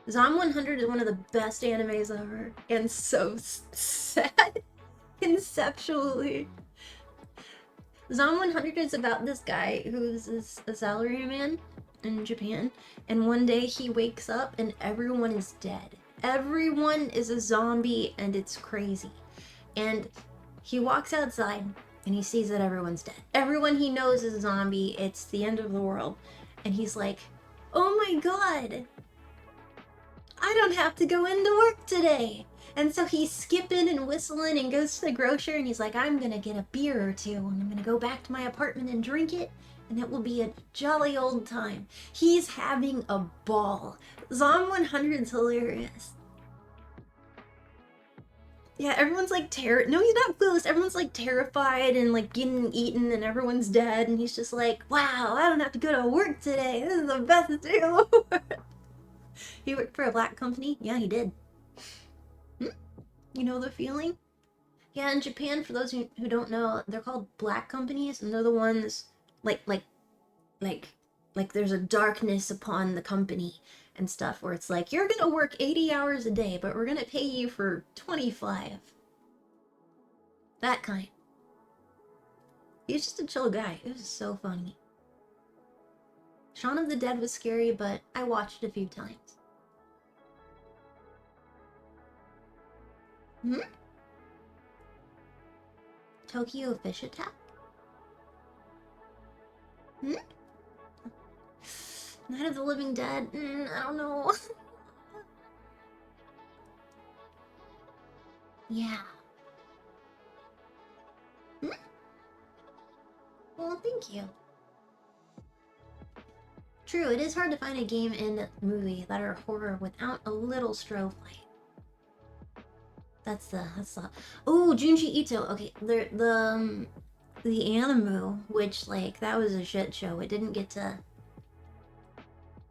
[SPEAKER 1] Zom 100 is one of the best animes ever. And so sad. Conceptually. Zom 100 is about this guy who's a salaryman in Japan, and one day he wakes up and everyone is dead. Everyone is a zombie and it's crazy. And he walks outside and he sees that everyone's dead. Everyone he knows is a zombie. It's the end of the world. And he's like, oh my god, I don't have to go into work today. And so he's skipping and whistling and goes to the grocer and he's like, I'm gonna get a beer or two and I'm gonna go back to my apartment and drink it and it will be a jolly old time. He's having a ball. Zom 100's hilarious. Yeah, everyone's like no, he's not clueless. Everyone's like terrified and like getting eaten and everyone's dead and he's just like, wow, I don't have to go to work today. This is the best day of the world. He worked for a black company? Yeah, he did. You know the feeling? Yeah, in Japan, for those who don't know, they're called black companies, and they're the ones like there's a darkness upon the company and stuff where it's like, you're gonna work 80 hours a day, but we're gonna pay you for 25. That kind. He's just a chill guy. It was so funny. Shaun of the Dead was scary, but I watched it a few times. Tokyo Fish Attack? Night of the Living Dead? I don't know. Yeah. Well, thank you. True, it is hard to find a game and movie that are horror without a little strobe light. That's the. Oh, Junji Ito. Okay, the the anime, which, like, that was a shit show. It didn't get to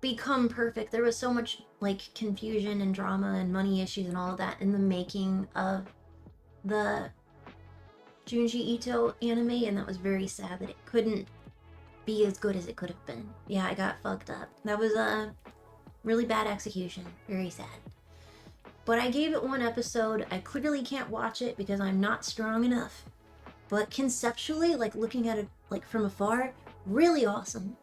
[SPEAKER 1] become perfect. There was so much, like, confusion and drama and money issues and all of that in the making of the Junji Ito anime, and that was very sad that it couldn't be as good as it could have been. Yeah, I got fucked up. That was a really bad execution. Very sad. But I gave it one episode. I clearly can't watch it because I'm not strong enough. But conceptually, like, looking at it, like, from afar, really awesome.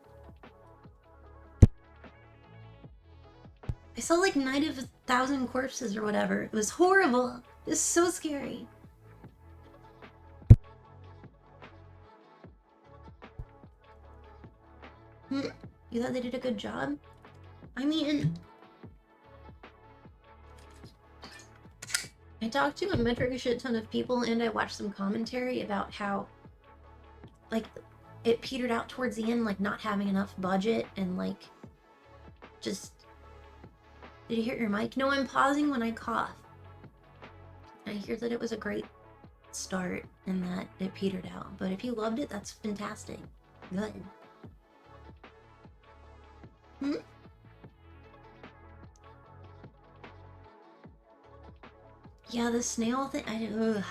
[SPEAKER 1] I saw, like, Night of 1,000 Corpses or whatever. It was horrible. It was so scary. You thought they did a good job? I mean, I talked to a metric a shit ton of people, and I watched some commentary about how, like, it petered out towards the end, like, not having enough budget, and, like, just... Did you hear your mic? No, I'm pausing when I cough. I hear that it was a great start, and that it petered out. But if you loved it, that's fantastic. Good. Yeah, the snail thing,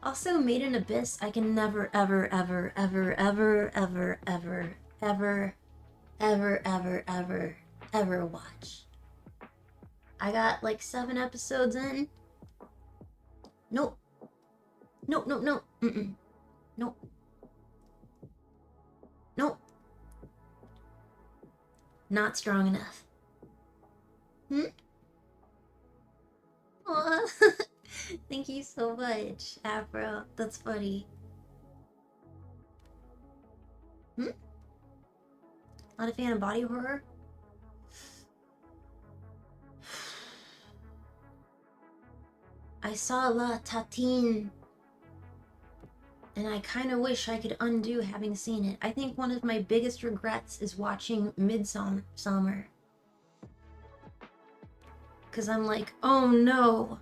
[SPEAKER 1] Also, Made in Abyss, I can never, ever, ever, ever, ever, ever, ever, ever, ever, ever, ever, ever watch. I got like 7 episodes in. Nope. Nope, nope, nope. Nope. Nope. Not strong enough. Aw. Thank you so much, Afro. That's funny. Not a fan of body horror? I saw La Tatine, and I kind of wish I could undo having seen it. I think one of my biggest regrets is watching Midsummer. Because I'm like, oh no,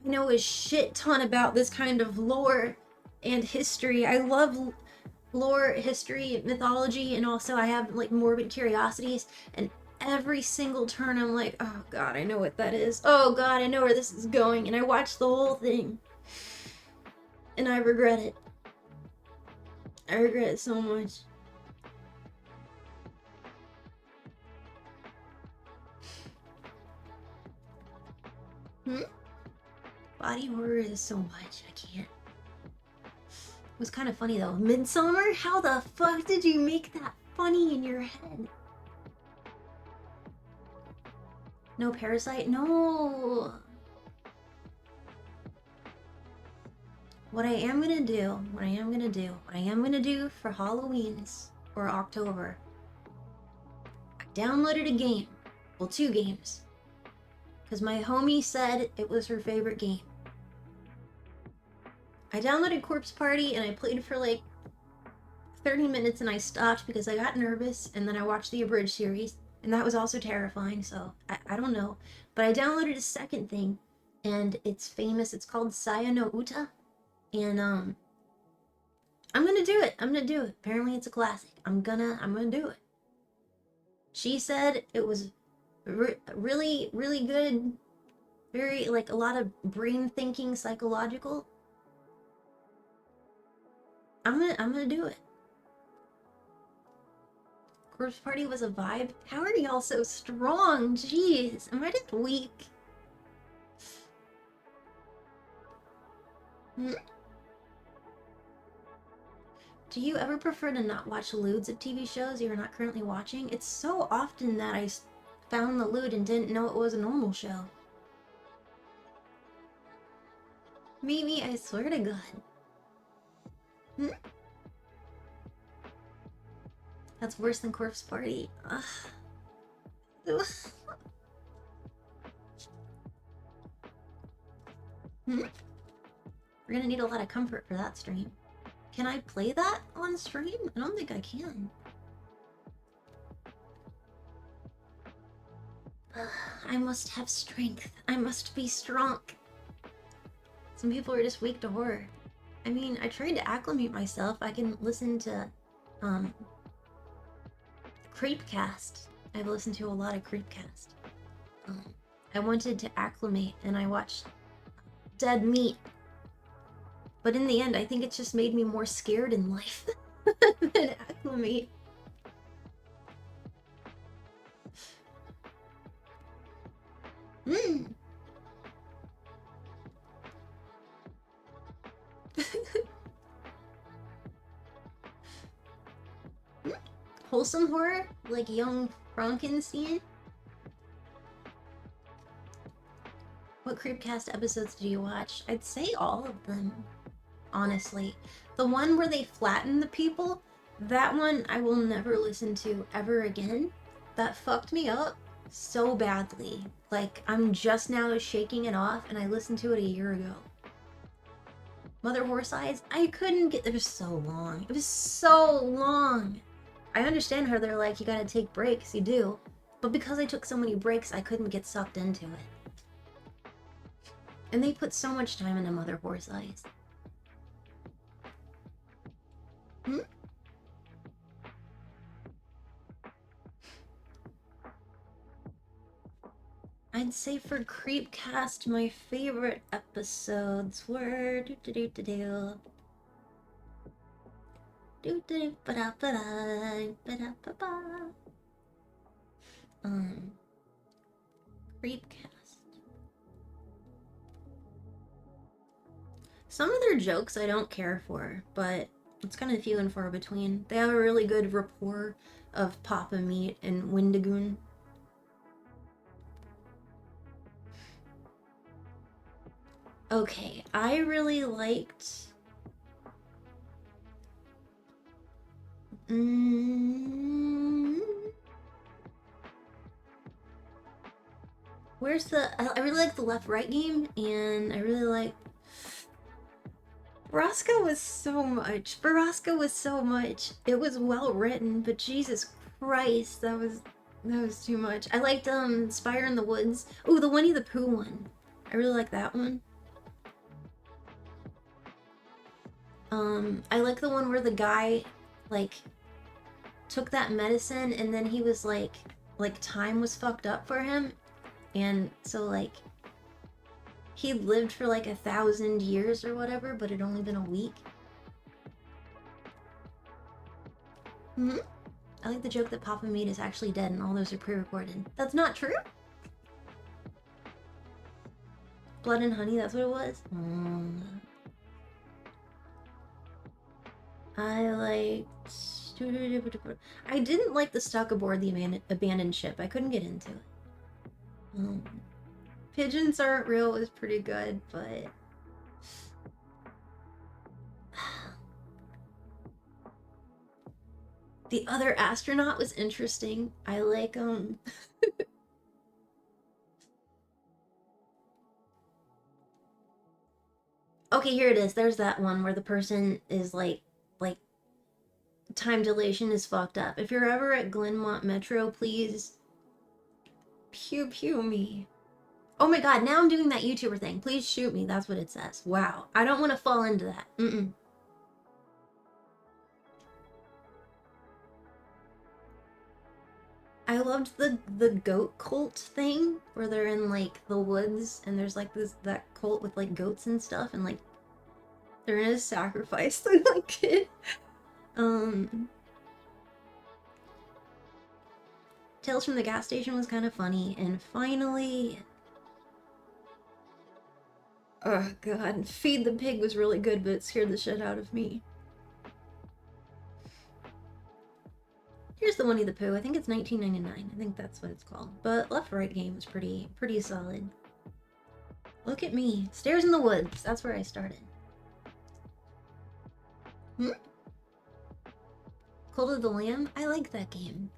[SPEAKER 1] I know a shit ton about this kind of lore and history. I love lore, history, mythology, and also I have like morbid curiosities, and every single turn I'm like, oh god, I know what that is. Oh god, I know where this is going, and I watched the whole thing. And I regret it. I regret it so much. Body horror is so much, I can't. It was kind of funny though. Midsummer? How the fuck did you make that funny in your head? No Parasite? No! What I am gonna do for Halloween's or October, I downloaded a game. Well, 2 games. Because my homie said it was her favorite game. I downloaded Corpse Party and I played for like 30 minutes and I stopped because I got nervous, and then I watched the abridged series, and that was also terrifying, so I don't know. But I downloaded a second thing, and it's famous. It's called Saya no Uta, and I'm gonna do it. Apparently it's a classic. I'm gonna do it. She said it was really, really good. Very, like, a lot of brain thinking, psychological. I'm gonna do it. Corpse Party was a vibe. How are y'all so strong? Jeez, am I just weak? Do you ever prefer to not watch lewds of TV shows you are not currently watching? It's so often that I found the lewd and didn't know it was a normal show. Mimi, I swear to God. That's worse than Corpse Party. Ugh. We're gonna need a lot of comfort for that stream. Can I play that on stream? I don't think I can. I must have strength. I must be strong. Some people are just weak to horror. I mean, I tried to acclimate myself. I can listen to, um, Creepcast. I've listened to a lot of Creepcast. I wanted to acclimate, and I watched Dead Meat. But in the end, I think it's just made me more scared in life than acclimate. Mm. Wholesome horror? Like Young Frankenstein? What Creepcast episodes did you watch? I'd say all of them, honestly. The one where they flatten the people, that one I will never listen to ever again. That fucked me up so badly. Like, I'm just now shaking it off, and I listened to it a year ago. Mother Horse Eyes? I couldn't get... It was so long. It was so long. I understand how they're like, you gotta take breaks. You do. But because I took so many breaks, I couldn't get sucked into it. And they put so much time into Mother Horse Eyes. Hmm? I'd say for Creepcast, my favorite episodes were Creepcast. Some of their jokes I don't care for, but it's kind of few and far between. They have a really good rapport of Papa Meat and Windigoon. Okay, I really liked... Where's the... I really like the left-right game, and I really like... Baraska was so much. Baraska was so much. It was well written, but Jesus Christ, that was too much. I liked Spire in the Woods. Oh, the Winnie the Pooh one. I really like that one. I like the one where the guy, like, took that medicine and then he was like time was fucked up for him, and so like he lived for like 1,000 years or whatever, but it'd only been a week. I like the joke that Papa Meat is actually dead and all those are pre-recorded. That's not true? Blood and Honey, that's what it was? I liked... I didn't like the Stuck Aboard the Abandoned Ship. I couldn't get into it. Pigeons Aren't Real is pretty good, but... The Other Astronaut was interesting. I like, Okay, here it is. There's that one where the person is like time dilation is fucked up. If you're ever at Glenmont Metro, please pew pew me. Oh my god, now I'm doing that YouTuber thing. Please shoot me. That's what it says. Wow. I don't want to fall into that. I loved the goat cult thing where they're in like the woods and there's like that cult with like goats and stuff, and like they're gonna sacrifice the like kid. Tales from the Gas Station was kind of funny, and finally, oh god, Feed the Pig was really good, but it scared the shit out of me. Here's the Winnie the Pooh. I think it's 1999. I think that's what it's called. But Left Right Game was pretty solid. Look at me. Stairs in the Woods. That's where I started. Cult of the Lamb? I like that game.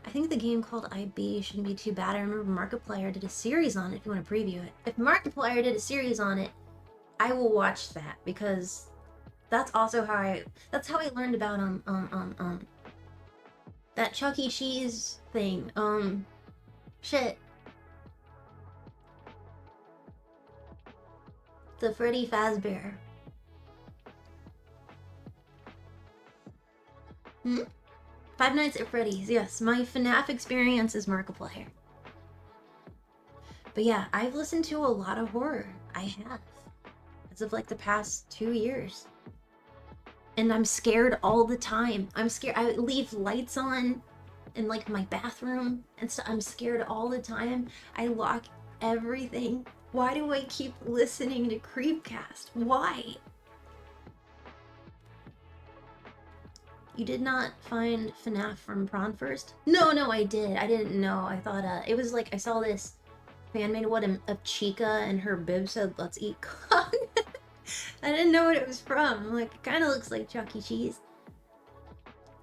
[SPEAKER 1] I think the game called IB shouldn't be too bad. I remember Markiplier did a series on it if you want to preview it. If Markiplier did a series on it, I will watch that, because that's also how I learned about that Chuck E. Cheese thing. Shit. The Freddy Fazbear. Five Nights at Freddy's, yes. My FNAF experience is Markiplier. But yeah, I've listened to a lot of horror. I have. As of like the past 2 years. And I'm scared all the time. I'm scared. I leave lights on in like my bathroom and so I'm scared all the time. I lock everything. Why do I keep listening to Creepcast? Why? You did not find FNAF from Prawn first? No, I did. I didn't know. I thought it was like I saw this fan-made one of Chica and her bib said, "Let's eat cock." I didn't know what it was from. I'm like, it kind of looks like Chuck E. Cheese.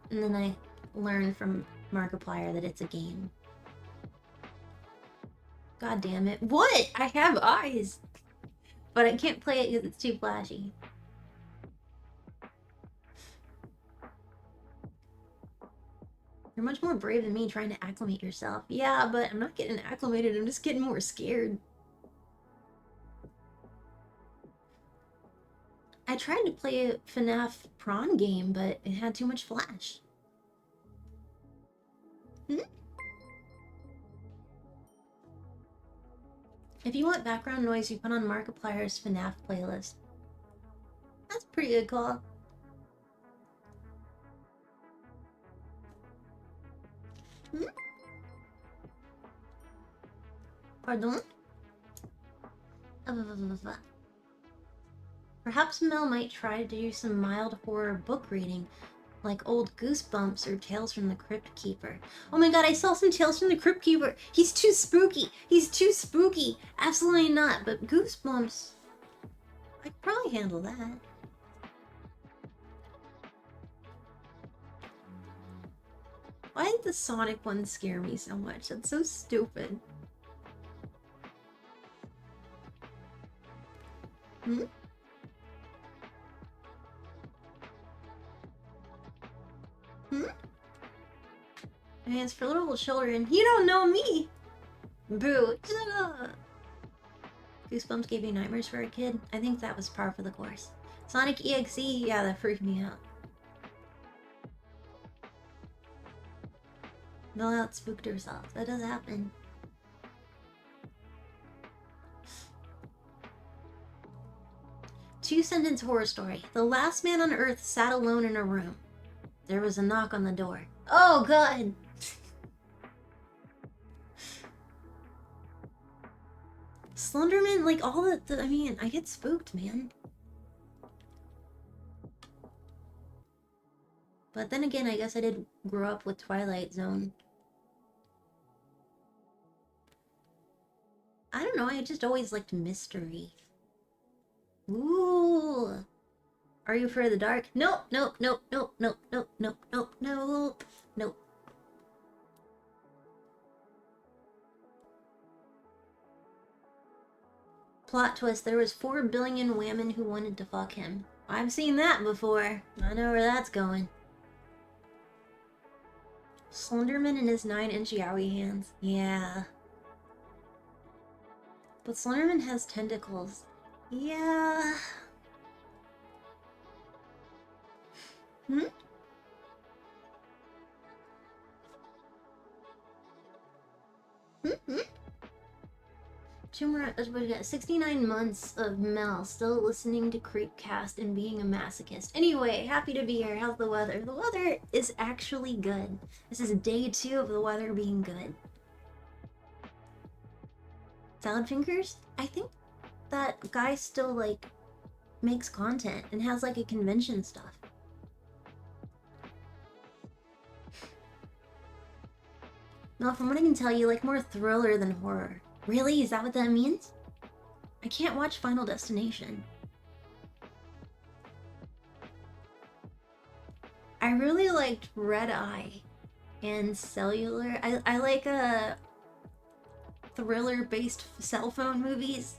[SPEAKER 1] And then I learned from Markiplier that it's a game. God damn it. What? I have eyes! But I can't play it because it's too flashy. You're much more brave than me trying to acclimate yourself. Yeah, but I'm not getting acclimated, I'm just getting more scared. I tried to play a FNAF prawn game, but it had too much flash. If you want background noise, you put on Markiplier's FNAF playlist. That's a pretty good call. Pardon? Perhaps Mel might try to do some mild horror book reading, like old Goosebumps or Tales from the Crypt Keeper. Oh my god, I saw some Tales from the Crypt Keeper! He's too spooky! He's too spooky! Absolutely not, but Goosebumps... I could probably handle that. Why did the Sonic one scare me so much? That's so stupid. I mean, it's for little children. You don't know me! Boo. Goosebumps gave you nightmares for a kid? I think that was par for the course. Sonic EXE? Yeah, that freaked me out. Mel out spooked herself. That does happen. Two-sentence horror story. The last man on Earth sat alone in a room. There was a knock on the door. Oh, God! Slenderman, like, all the I mean, I get spooked, man. But then again, I guess I did grow up with Twilight Zone. I don't know, I just always liked mystery. Ooh! Are you afraid of the dark? Nope, nope, nope, nope, nope, nope, nope, nope, nope, nope. Plot twist, there was 4 billion women who wanted to fuck him. I've seen that before. I know where that's going. Slenderman and his 9-inch yaoi hands. Yeah. But Slenderman has tentacles. Yeah. Tumor, 69 months of Mel still listening to Creepcast and being a masochist. Anyway, happy to be here. How's the weather? The weather is actually good. This is day 2 of the weather being good. Salad Fingers? I think that guy still, like, makes content and has, like, a convention stuff. Mel, from what I can tell, you like more thriller than horror. Really? Is that what that means? I can't watch Final Destination. I really liked Red Eye and Cellular. I like thriller-based cell phone movies.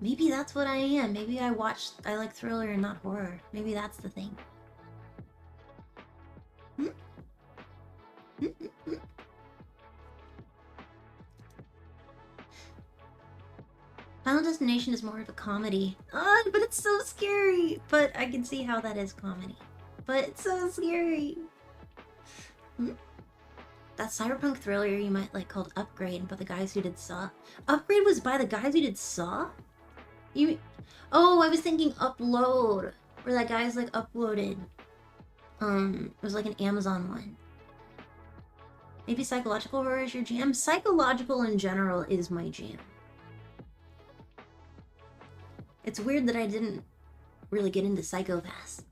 [SPEAKER 1] Maybe that's what I am. Maybe I like thriller and not horror. Maybe that's the thing. Final Destination is more of a comedy. But it's so scary. But I can see how that is comedy. But it's so scary. That cyberpunk thriller you might like called Upgrade by the guys who did Saw. Upgrade was by the guys who did Saw? Oh, I was thinking Upload. Where that guy's like uploaded. It was like an Amazon one. Maybe psychological horror is your jam? Psychological in general is my jam. It's weird that I didn't really get into Psychopaths.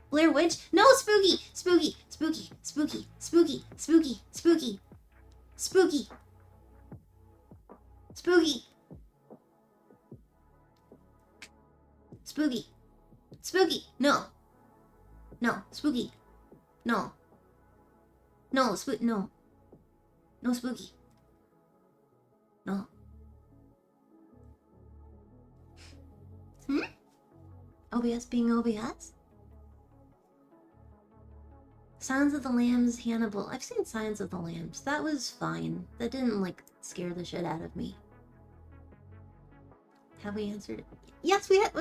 [SPEAKER 1] Blair Witch? No, spooky! Spooky! Spooky! Spooky! Spooky! Spooky! Spooky! Spooky! Spooky! Spooky! Spooky! No! No! Spooky! No! No! No! No spooky! No! OBS being OBS? Silence of the Lambs, Hannibal. I've seen Silence of the Lambs. That was fine. That didn't, like, scare the shit out of me. Have we answered it? Yes, we have.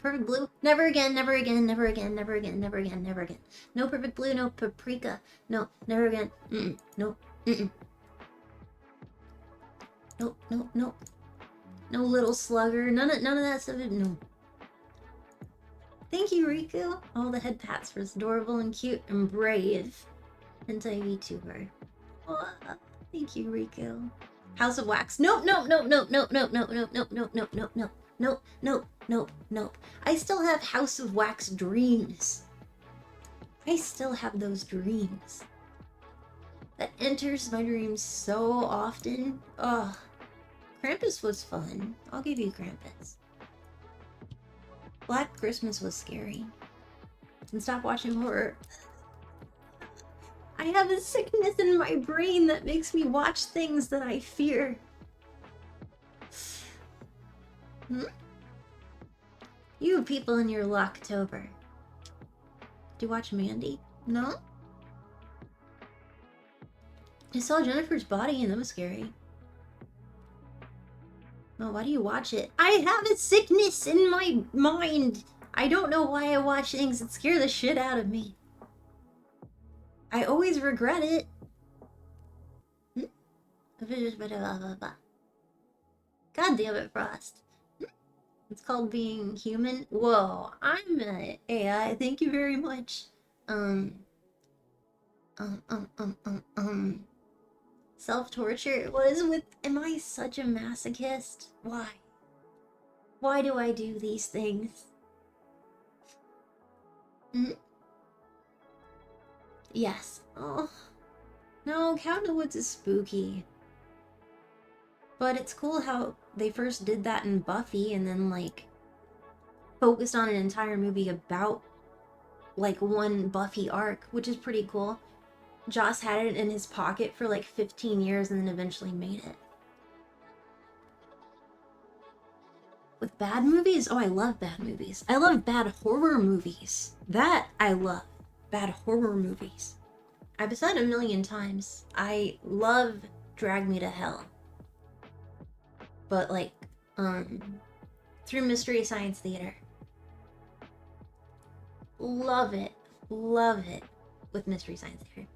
[SPEAKER 1] Perfect Blue. Never again, never again, never again, never again, never again, never again. No Perfect Blue, no Paprika. No, never again. Nope. Nope, nope, nope. No Little Slugger. None of that stuff. No. Thank you, Riku. All the head pats were adorable and cute and brave. Hentai VTuber. Oh, thank you, Riku. House of Wax. Nope, nope, nope, nope, nope, nope, nope, nope, nope, nope, nope, nope, nope, nope, nope, nope, nope. I still have House of Wax dreams. I still have those dreams. That enters my dreams so often. Ugh. Krampus was fun. I'll give you Krampus. Black Christmas was scary. And stop watching horror. I have a sickness in my brain that makes me watch things that I fear. You people in your Locktober. Do you watch Mandy? No? I saw Jennifer's Body and that was scary. Oh, why do you watch it? I have a sickness in my mind. I don't know why I watch things that scare the shit out of me. I always regret it. God damn it, Frost. It's called being human. Whoa, I'm an AI. Thank you very much. Self-torture was with... Am I such a masochist? Why? Why do I do these things? Yes. Oh. No, Cabin in the Woods is spooky. But it's cool how they first did that in Buffy and then, like, focused on an entire movie about, like, one Buffy arc, which is pretty cool. Joss had it in his pocket for like 15 years and then eventually made it. With bad movies? Oh, I love bad movies. I love bad horror movies. That I love. Bad horror movies. I've said it a million times. I love Drag Me to Hell. But like, through Mystery Science Theater. Love it. Love it with Mystery Science Theater.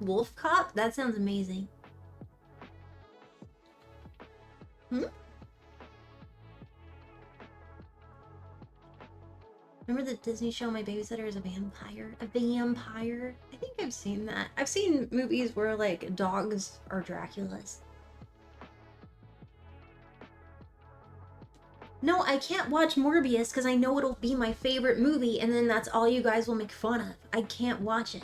[SPEAKER 1] Wolf Cop? That sounds amazing. Remember the Disney show My Babysitter is a Vampire? A vampire? I think I've seen that. I've seen movies where, like, dogs are Draculas. No, I can't watch Morbius because I know it'll be my favorite movie and then that's all you guys will make fun of. I can't watch it.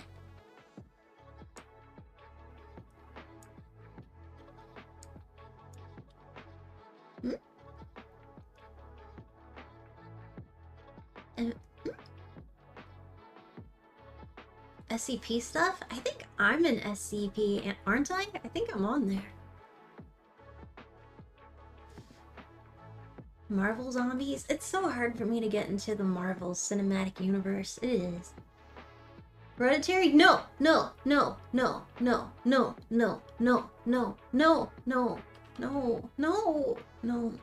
[SPEAKER 1] SCP stuff? I think I'm an SCP, aren't I? I think I'm on there. Marvel zombies? It's so hard for me to get into the Marvel Cinematic Universe. It is. Hereditary? No, no, no, no, no, no, no, no, no, no, no, no, no, no.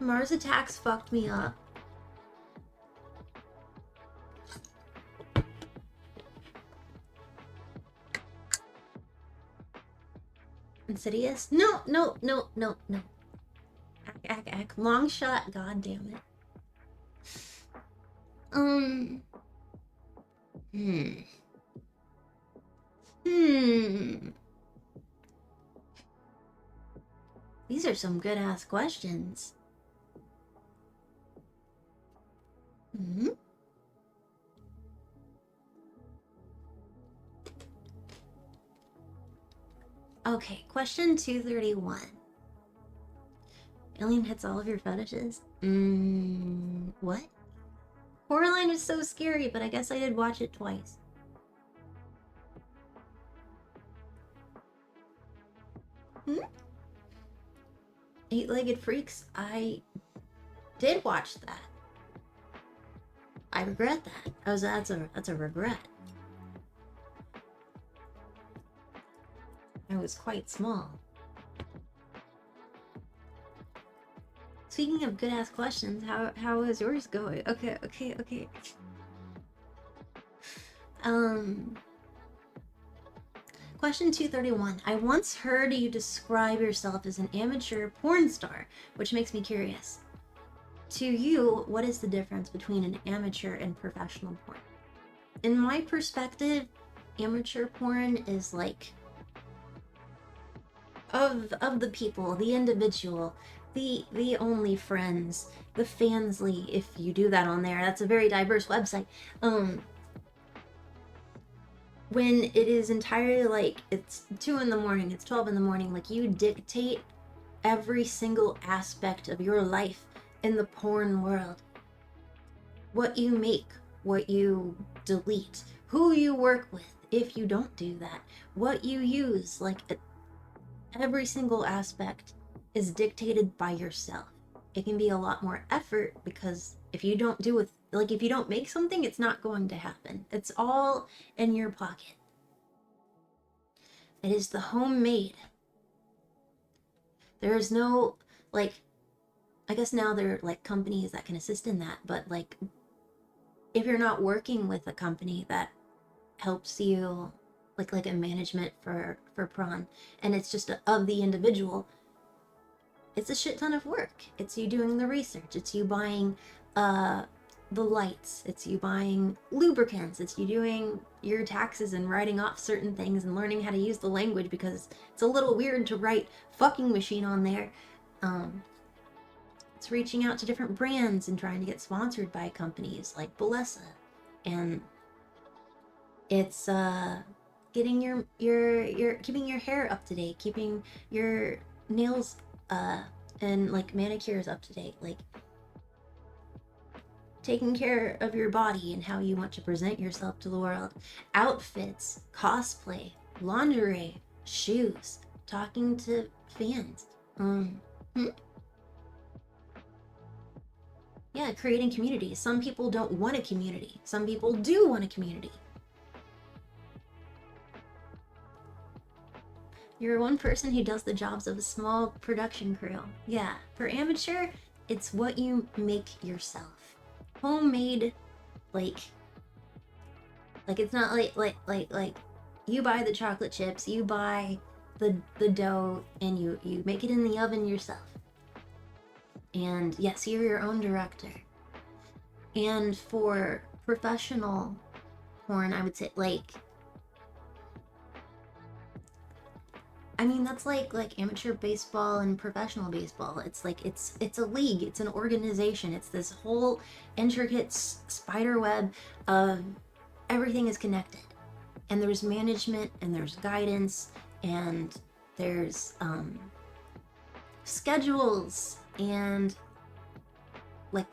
[SPEAKER 1] Mars Attacks fucked me up. Insidious? No. Long shot, god damn it. These are some good ass questions. Okay, question 231. Alien hits all of your fetishes? What? Coraline was so scary, but I guess I did watch it twice. Eight-Legged Freaks? I did watch that. I regret that. That's a regret. I was quite small. Speaking of good-ass questions, how is yours going? Okay. Question 231. I once heard you describe yourself as an amateur porn star, which makes me curious. To you, what is the difference between an amateur and professional porn? In my perspective, amateur porn is like of the people, the individual, the only friends, the fansly, if you do that on there. That's a very diverse website. When it is entirely like it's 2 in the morning, it's 12 in the morning, like you dictate every single aspect of your life in the porn world. What you make, what you delete, who you work with if you don't do that, what you use, like every single aspect is dictated by yourself. It can be a lot more effort because if you don't do it, like if you don't make something, it's not going to happen. It's all in your pocket. It is the homemade. There is no, like, I guess now there are like companies that can assist in that, but like if you're not working with a company that helps you, like a management for prawn, and it's just of the individual, it's a shit ton of work. It's you doing the research, it's you buying the lights, it's you buying lubricants, it's you doing your taxes and writing off certain things and learning how to use the language because it's a little weird to write fucking machine on there. It's reaching out to different brands and trying to get sponsored by companies like Balesa, and it's getting your keeping your hair up to date, keeping your nails and like manicures up to date, like taking care of your body and how you want to present yourself to the world, outfits, cosplay, lingerie, shoes, talking to fans, yeah, creating communities. Some people don't want a community. Some people do want a community. You're one person who does the jobs of a small production crew. Yeah, for amateur, it's what you make yourself. Homemade, like it's not like you buy the chocolate chips, you buy the dough, and you make it in the oven yourself. And yes, you're your own director. And for professional porn, I would say, like, I mean, that's like amateur baseball and professional baseball. It's like it's a league, it's an organization, it's this whole intricate spider web of everything is connected. And there's management and there's guidance and there's schedules, and like,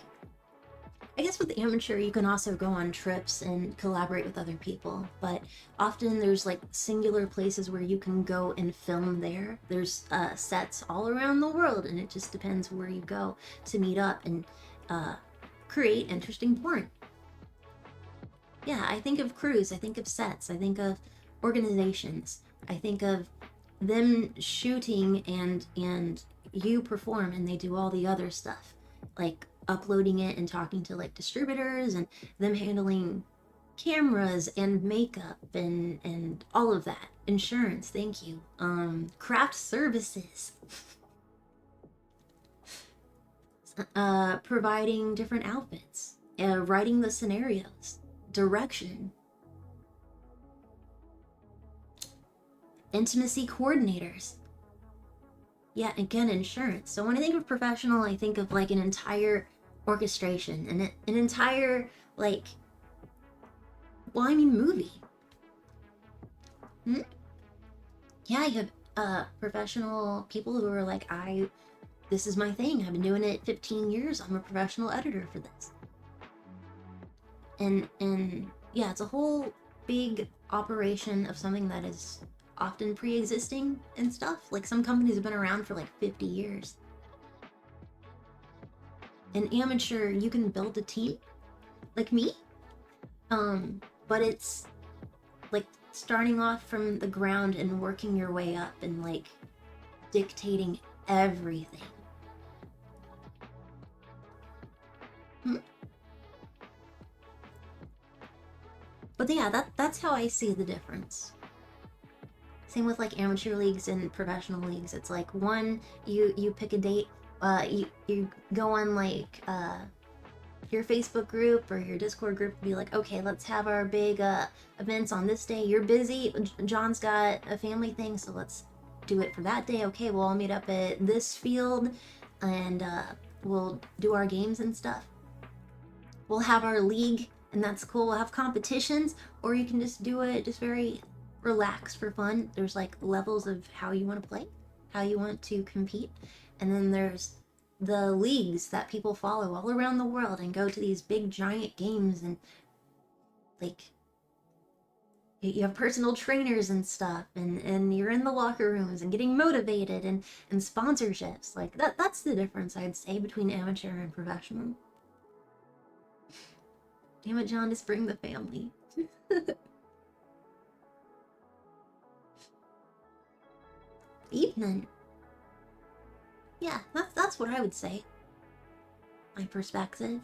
[SPEAKER 1] I guess with the amateur you can also go on trips and collaborate with other people, but often there's like singular places where you can go and film there. There's sets all around the world, and it just depends where you go to meet up and create interesting porn. Yeah, I think of crews, I think of sets, I think of organizations, I think of them shooting and you perform and they do all the other stuff. like uploading it and talking to like distributors and them handling cameras and makeup and all of that. Insurance, thank you. Craft services. Providing different outfits, writing the scenarios, direction, intimacy coordinators. Yeah, again, insurance. So when I think of professional, I think of like an entire orchestration and an entire like, well, I mean movie. Yeah, you have professional people who are like, this is my thing. I've been doing it 15 years. I'm a professional editor for this. And yeah, it's a whole big operation of something that is often pre-existing and stuff. Like some companies have been around for like 50 years. An amateur, you can build a team like me. But it's like starting off from the ground and working your way up and like dictating everything. But yeah, that's how I see the difference. Same with like amateur leagues and professional leagues. It's like one, you pick a date, you go on like your Facebook group or your Discord group and be like, okay, let's have our big events on this day. You're busy. John's got a family thing, so let's do it for that day. Okay, we'll all meet up at this field and we'll do our games and stuff. We'll have our league, and that's cool. We'll have competitions, or you can just do it just very relaxed for fun. There's like levels of how you want to play, how you want to compete, and then there's the leagues that people follow all around the world and go to these big giant games, and like you have personal trainers and stuff, and you're in the locker rooms and getting motivated and sponsorships. Like that's the difference, I'd say, between amateur and professional. Damn it, John, just bring the family. Evening. Yeah, that's what I would say. My perspective.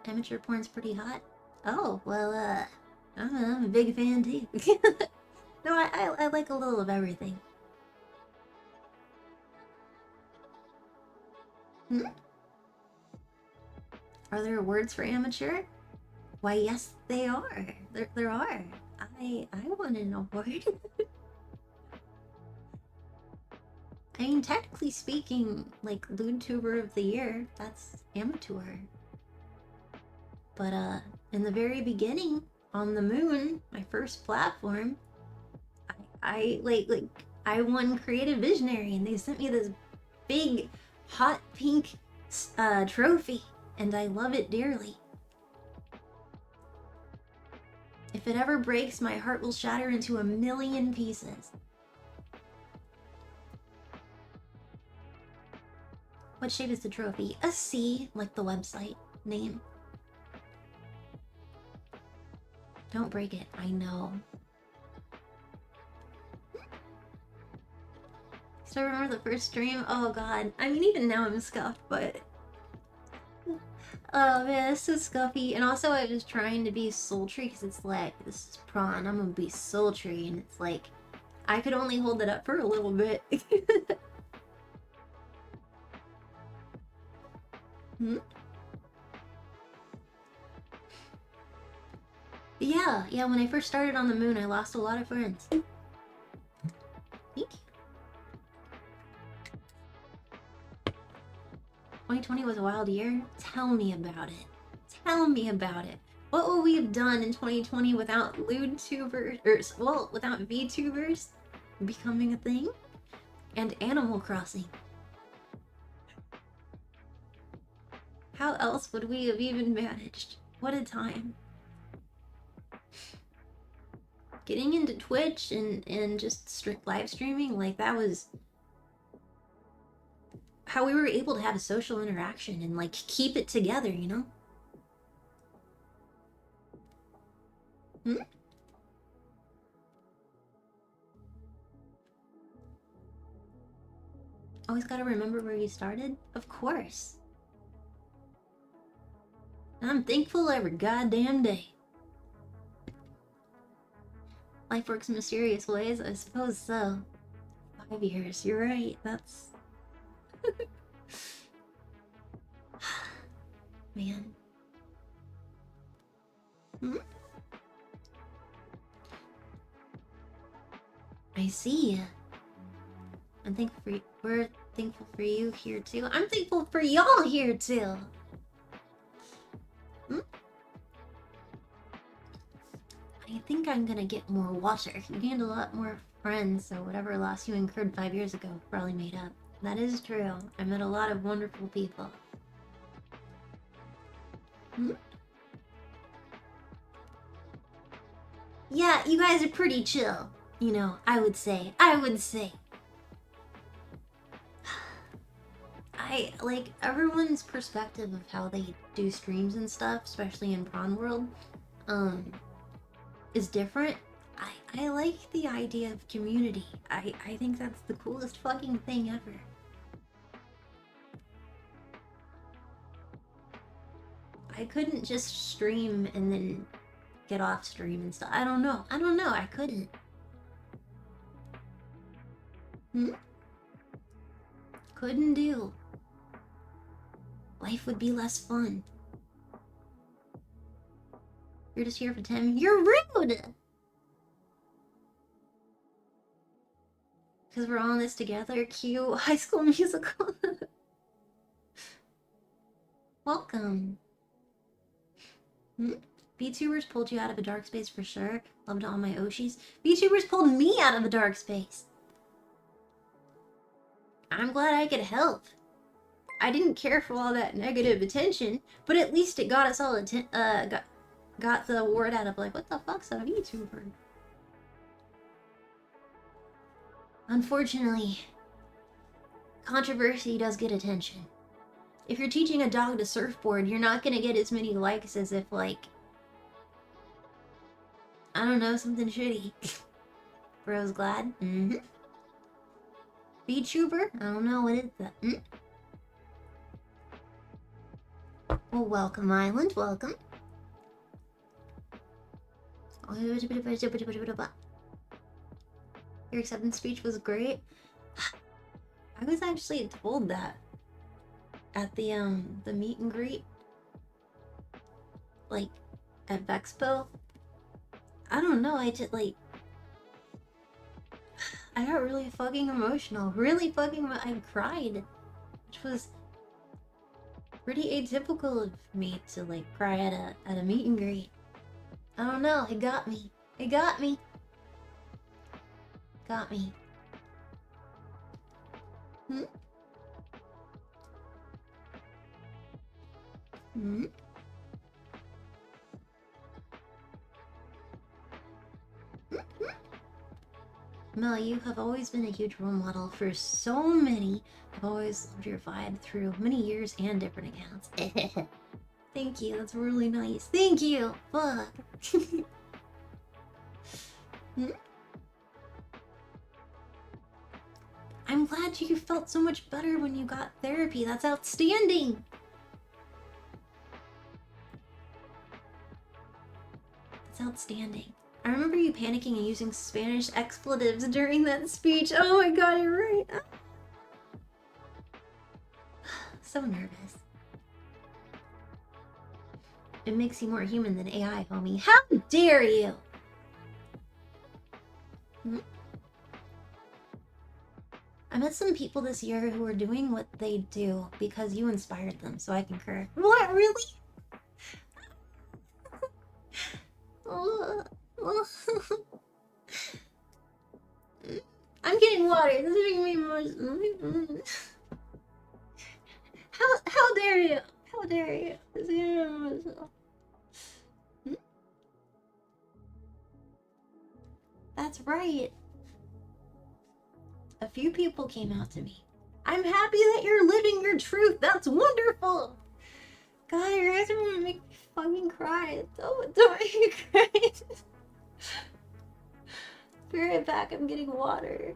[SPEAKER 1] Amateur porn's pretty hot. Oh, well, I'm a big fan too. No, I like a little of everything. Are there words for amateur? Why, yes, they are. There are. I won an award. I mean, technically speaking, like, LewdTuber of the Year, that's amateur. But, in the very beginning, on the moon, my first platform, I won Creative Visionary, and they sent me this big, hot pink, trophy, and I love it dearly. If it ever breaks, my heart will shatter into a million pieces. What shape is the trophy? A C, like the website name. Don't break it, I know. Still remember the first stream? Oh god. I mean, even now I'm scuffed, but... Oh man, it's so scuffy. And also I was trying to be sultry because it's like, this is prawn, I'm gonna be sultry, and it's like, I could only hold it up for a little bit. Yeah, when I first started on the moon, I lost a lot of friends. Thank you. 2020 was a wild year? Tell me about it. Tell me about it. What would we have done in 2020 without LewdTubers, or, well, without VTubers becoming a thing? And Animal Crossing. How else would we have even managed? What a time. Getting into Twitch and just live streaming, like, that was how we were able to have a social interaction and, like, keep it together, you know? Hmm? Always gotta remember where you started? Of course. I'm thankful every goddamn day. Life works in mysterious ways, I suppose so. 5 years, you're right, that's... Man. Hmm? I see. I'm thankful for you. We're thankful for you here too. I'm thankful for y'all here too. Hmm? I think I'm gonna get more water. You gained a lot more friends, so whatever loss you incurred 5 years ago probably made up. That is true. I met a lot of wonderful people. Hmm? Yeah, you guys are pretty chill. You know, I would say. I like everyone's perspective of how they do streams and stuff, especially in Prawn World, is different. I like the idea of community. I think that's the coolest fucking thing ever. I couldn't just stream and then get off stream and stuff. I don't know. I couldn't. Couldn't do. Life would be less fun. You're just here for 10. You're rude! Because we're all in this together. Cue High School Musical. Welcome. VTubers pulled you out of a dark space for sure. Loved all my Oshis. VTubers pulled me out of a dark space. I'm glad I could help. I didn't care for all that negative attention, but at least it got us all got the word out of like, what the fuck's a VTuber? Unfortunately, controversy does get attention. If you're teaching a dog to surfboard, you're not gonna get as many likes as if, like, I don't know, something shitty. Bro's glad? VTuber? I don't know, what is that? Well, welcome, Island, welcome. Your acceptance speech was great. I was actually told that at the meet and greet, like at Vexpo. I don't know, I just like I got really fucking emotional. I cried, which was pretty atypical of me to like cry at a meet and greet. I don't know, it got me. Got me. Mel, you have always been a huge role model for so many. I've always loved your vibe through many years and different accounts. Thank you, that's really nice. Thank you! Fuck. I'm glad you felt so much better when you got therapy. That's outstanding! That's outstanding. I remember you panicking and using Spanish expletives during that speech. Oh my god, you're right. So nervous. It makes you more human than AI, homie. How dare you! I met some people this year who are doing what they do because you inspired them, so I concur. What, really? I'm getting water. This is making me emotional. How dare you? How dare you? This is getting me emotional. That's right. A few people came out to me. I'm happy that you're living your truth. That's wonderful. God, you guys are gonna make me fucking cry. Don't make me cry. Be right back. I'm getting water.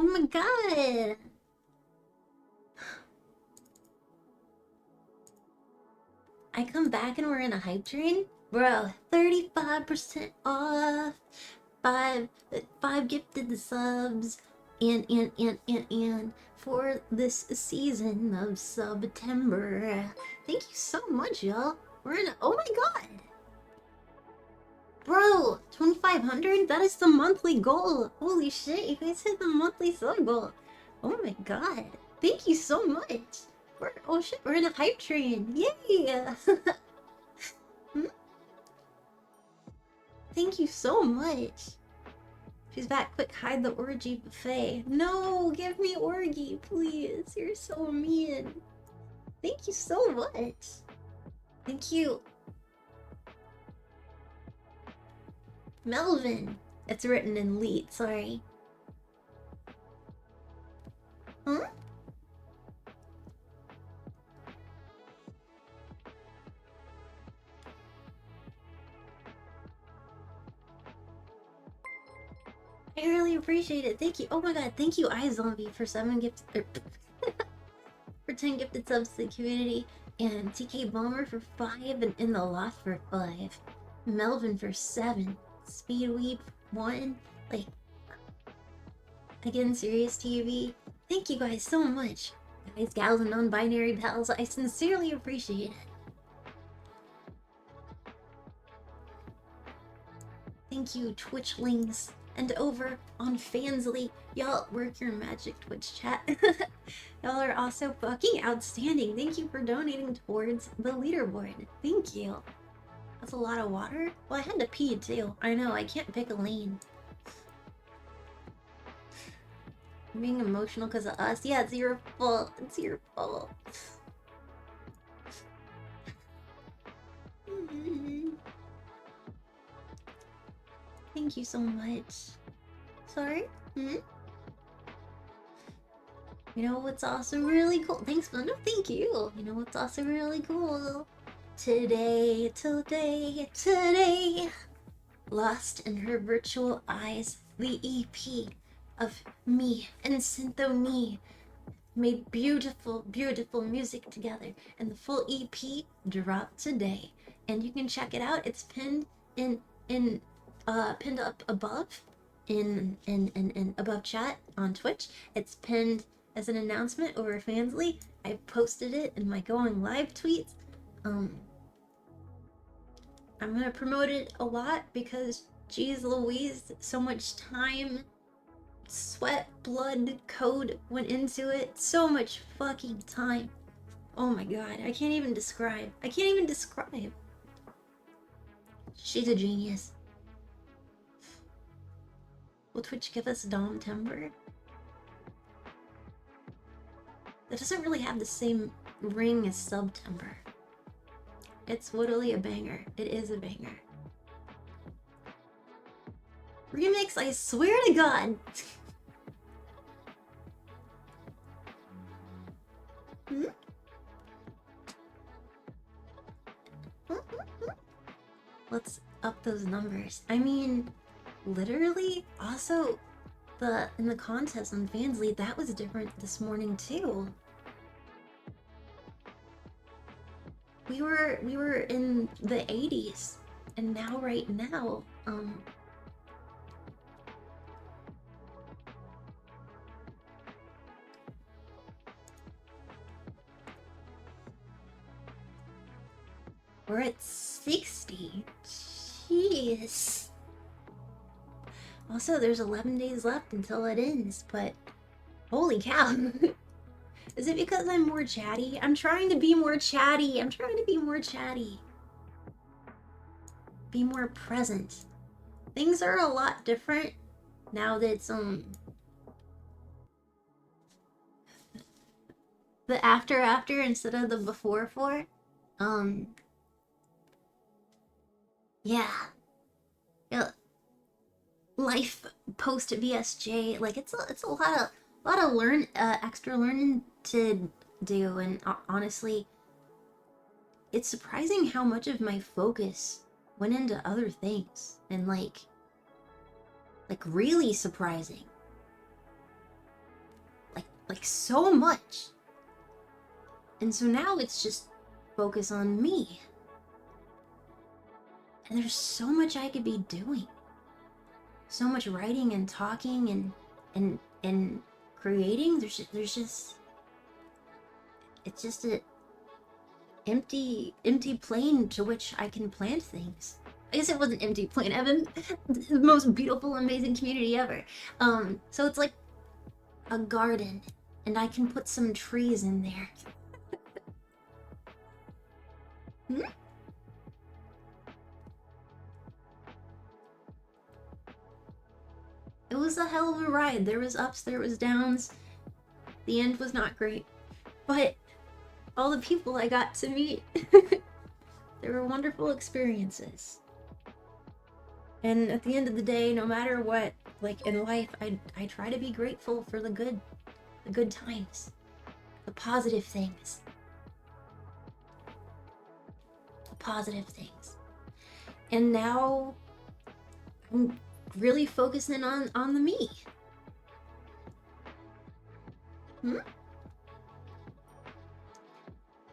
[SPEAKER 1] Oh my god! I come back and we're in a hype train? Bro, 35% off! Five gifted subs and for this season of September. Thank you so much, y'all. We're in a, oh my god! Bro, 2,500? That is the monthly goal. Holy shit, you guys hit the monthly sub goal. Oh my god. Thank you so much. Oh shit, we're in a hype train. Yay! Thank you so much. She's back. Quick, hide the orgy buffet. No, give me orgy, please. You're so mean. Thank you so much. Thank you. Melvin. It's written in leet, sorry. Huh? I really appreciate it. Thank you. Oh my god, thank you, iZombie, for 7 gifted for 10 gifted subs to the community, and TK Bomber for 5, and In the Loft for 5. Melvin for 7. Speedweep 1. Like, again, Serious TV. Thank you guys so much. Guys, gals, and non-binary pals, I sincerely appreciate it. Thank you, Twitchlings. And over on Fansly, y'all work your magic, Twitch chat. Y'all are also fucking outstanding. Thank you for donating towards the leaderboard. Thank you. That's a lot of water. Well, I had to pee too. I know, I can't pick a lane. I'm being emotional because of us. Yeah, it's your fault. It's your fault. Thank you so much. Sorry? You know what's also really cool? Thanks, no, thank you. You know what's also really cool? Today, Lost in Her Virtual Eyes, the EP of me and Syntho made beautiful, beautiful music together, and the full EP dropped today. And you can check it out. It's pinned pinned up above in above chat on Twitch. It's pinned as an announcement over Fansly. I posted it in my going live tweets. I'm gonna promote it a lot because, geez Louise, so much time, sweat, blood, code went into it. So much fucking time. Oh my god, I can't even describe. She's a genius. Will Twitch give us Dom Timber? That doesn't really have the same ring as Sub Timber. It's literally a banger. It is a banger. Remix, I swear to God! Let's up those numbers. I mean, literally, also, in the contest on Fansly, that was different this morning too. We were in the 80s, and now right now, we're at 60. Jeez. Also, there's 11 days left until it ends, but holy cow. Is it because I'm more chatty? I'm trying to be more chatty. Be more present. Things are a lot different now that it's, the after instead of the before. Yeah. Life post VSJ, like it's a lot of extra learning to do, and honestly, it's surprising how much of my focus went into other things, and like really surprising. like so much. And so now it's just focus on me. And there's so much I could be doing. So much writing and talking and creating. There's just it's just a empty plane to which I can plant things. I guess it was an empty plane. I have the most beautiful, amazing community ever. So it's like a garden, and I can put some trees in there. Hmm? It was a hell of a ride. There was ups, there was downs. The end was not great. But all the people I got to meet, they were wonderful experiences. And at the end of the day, no matter what, like in life, I try to be grateful for the good times, the positive things. The positive things. And now I'm really focusing on the me.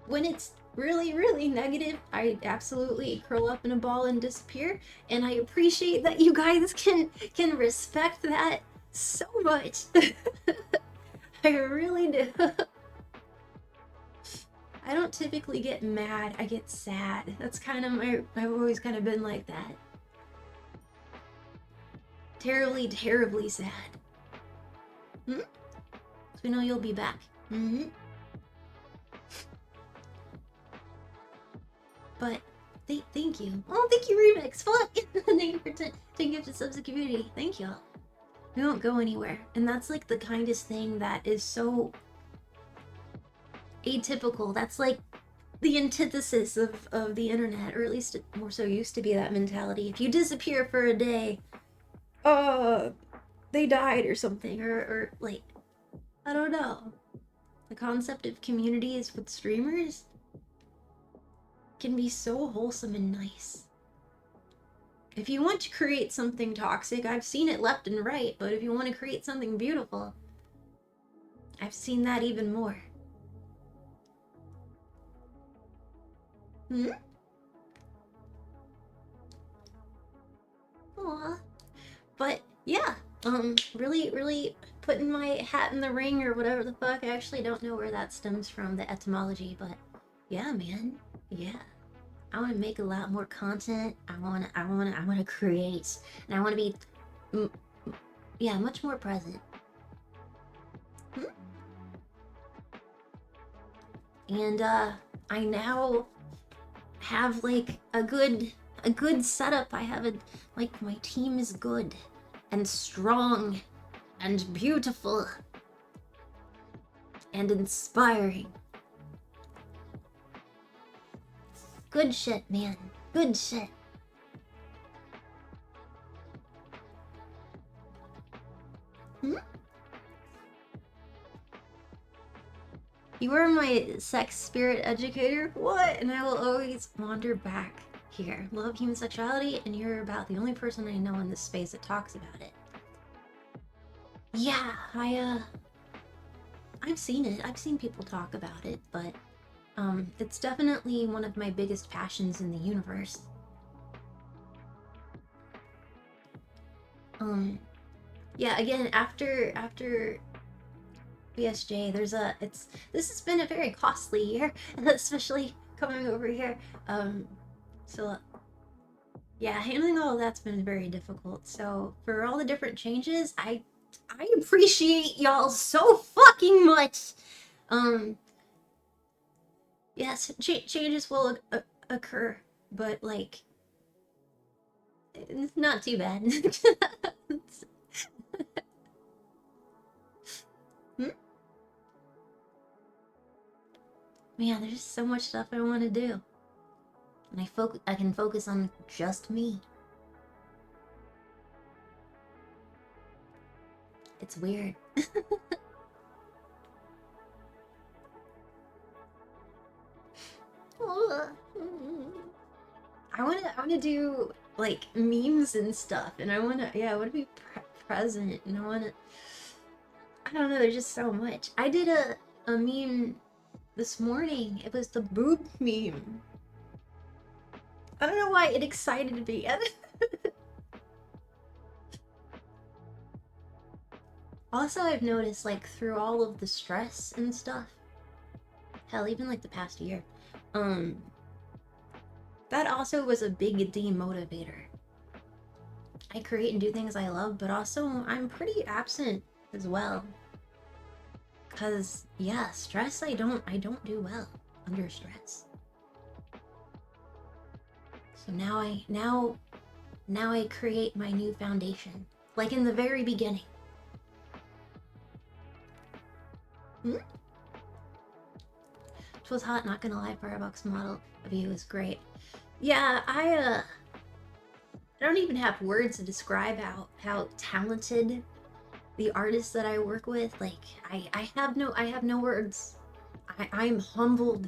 [SPEAKER 1] When it's really negative, I absolutely curl up in a ball and disappear, and I appreciate that you guys can respect that so much. I really do. I don't typically get mad, I get sad. That's kind of I've always kind of been like that. Terribly sad. So we know you'll be back. But thank you. Oh, thank you, Remix. Fuck. Thank you for 10 gifted subs to community. Thank y'all. We won't go anywhere, and that's like the kindest thing that is so atypical. That's like the antithesis of the internet, or at least it more so used to be that mentality. If you disappear for a day, they died or something, or like, I don't know. The concept of communities with streamers can be so wholesome and nice. If you want to create something toxic, I've seen it left and right, but if you want to create something beautiful, I've seen that even more. Aww. But yeah, really putting my hat in the ring or whatever the fuck. I actually don't know where that stems from, the etymology, but yeah, man. Yeah. I want to make a lot more content. I want to create, and I want to be, yeah, much more present. And I now have like a good setup. I have like my team is good and strong and beautiful and inspiring. Good shit, man. Good shit. You are my sex spirit educator? What? And I will always wander back here. Love human sexuality, and you're about the only person I know in this space that talks about it. Yeah, I've seen it. I've seen people talk about it, but it's definitely one of my biggest passions in the universe. Yeah, again, after BSJ, this has been a very costly year, especially coming over here. So yeah, handling all of that's been very difficult. So for all the different changes, I appreciate y'all so fucking much. Yes, changes will occur, but like, it's not too bad. Man, there's so much stuff I want to do, and I can focus on just me. It's weird. I wanna do like memes and stuff, and I wanna be present, and I don't know, there's just so much. I did a meme this morning. It was the boob meme. I don't know why it excited me. Also, I've noticed, like, through all of the stress and stuff, hell, even like the past year, that also was a big demotivator. I create and do things I love, but also I'm pretty absent as well. Cause yeah, stress I don't do well under stress. So now I create my new foundation. Like in the very beginning. It was hot, not gonna lie, Firebox model of you is great. Yeah, I don't even have words to describe how talented the artists that I work with. Like I have no words. I'm humbled.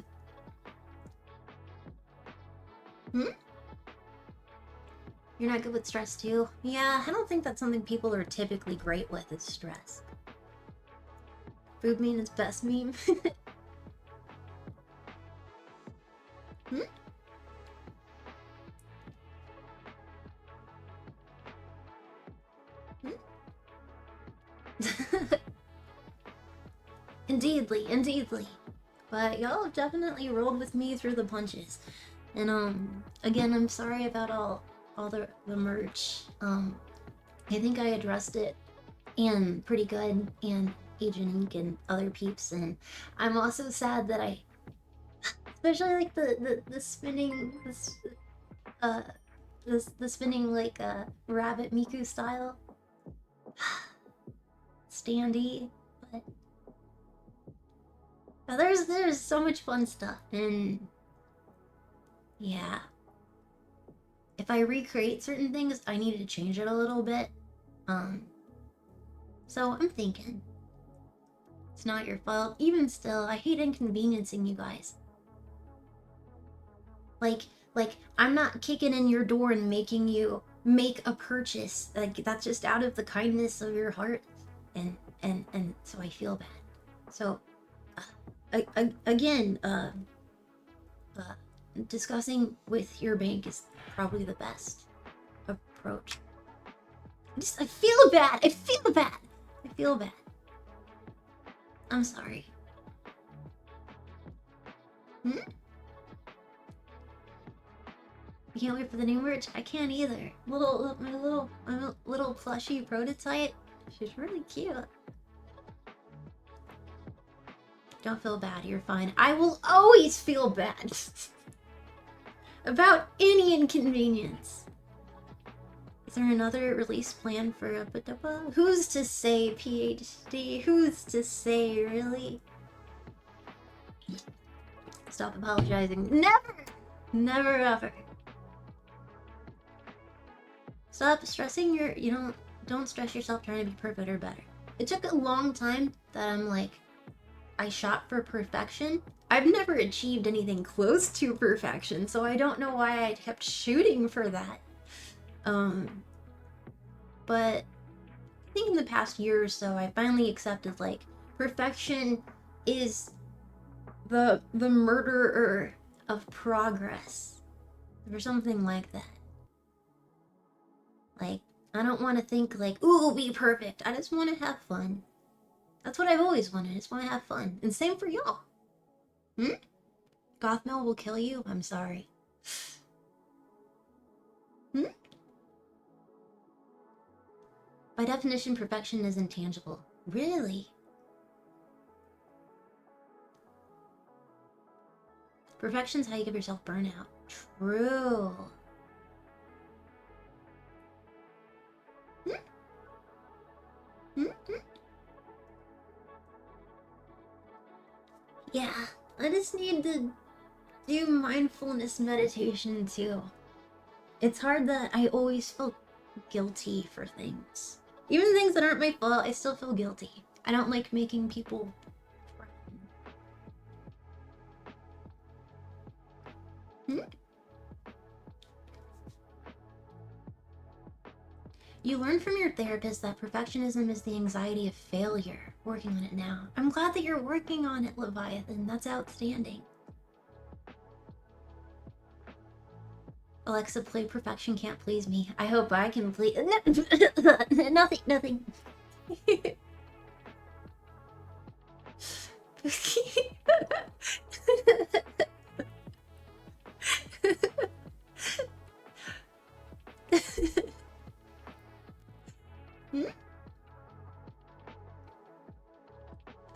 [SPEAKER 1] You're not good with stress too? Yeah, I don't think that's something people are typically great with, is stress. Food meme is best meme. Indeedly. But y'all have definitely rolled with me through the punches. And again, I'm sorry about all the merch. I think I addressed it and pretty good, and Agent Ink and other peeps, and I'm also sad that I, especially like the spinning the spinning like rabbit Miku style standy, but there's so much fun stuff, and yeah, if I recreate certain things, I need to change it a little bit. So I'm thinking it's not your fault. Even still, I hate inconveniencing you guys. Like I'm not kicking in your door and making you make a purchase. Like that's just out of the kindness of your heart, and so I feel bad. So again, discussing with your bank is probably the best approach. I feel bad. I feel bad. I'm sorry. You can't wait for the new merch? I can't either. My little plushy prototype. She's really cute. Don't feel bad, you're fine. I will always feel bad about any inconvenience. Is there another release plan for Apatapa? Who's to say, PhD? Who's to say, really? Stop apologizing. Never ever. Stop stressing don't stress yourself trying to be perfect or better. It took a long time that I'm like, I shot for perfection. I've never achieved anything close to perfection, so I don't know why I kept shooting for that. But I think in the past year or so, I finally accepted, like, perfection is the murderer of progress, or something like that. Like, I don't want to think like, ooh, be perfect. I just want to have fun. That's what I've always wanted. I just want to have fun. And same for y'all. Gothmail will kill you? I'm sorry. By definition, perfection is intangible. Really? Perfection's how you give yourself burnout. True. Yeah, I just need to do mindfulness meditation too. It's hard that I always feel guilty for things. Even things that aren't my fault, I still feel guilty. I don't like making people frown. You learned from your therapist that perfectionism is the anxiety of failure. Working on it now. I'm glad that you're working on it, Leviathan. That's outstanding. Alexa, play Perfection Can't Please Me. I hope I can please. Nothing.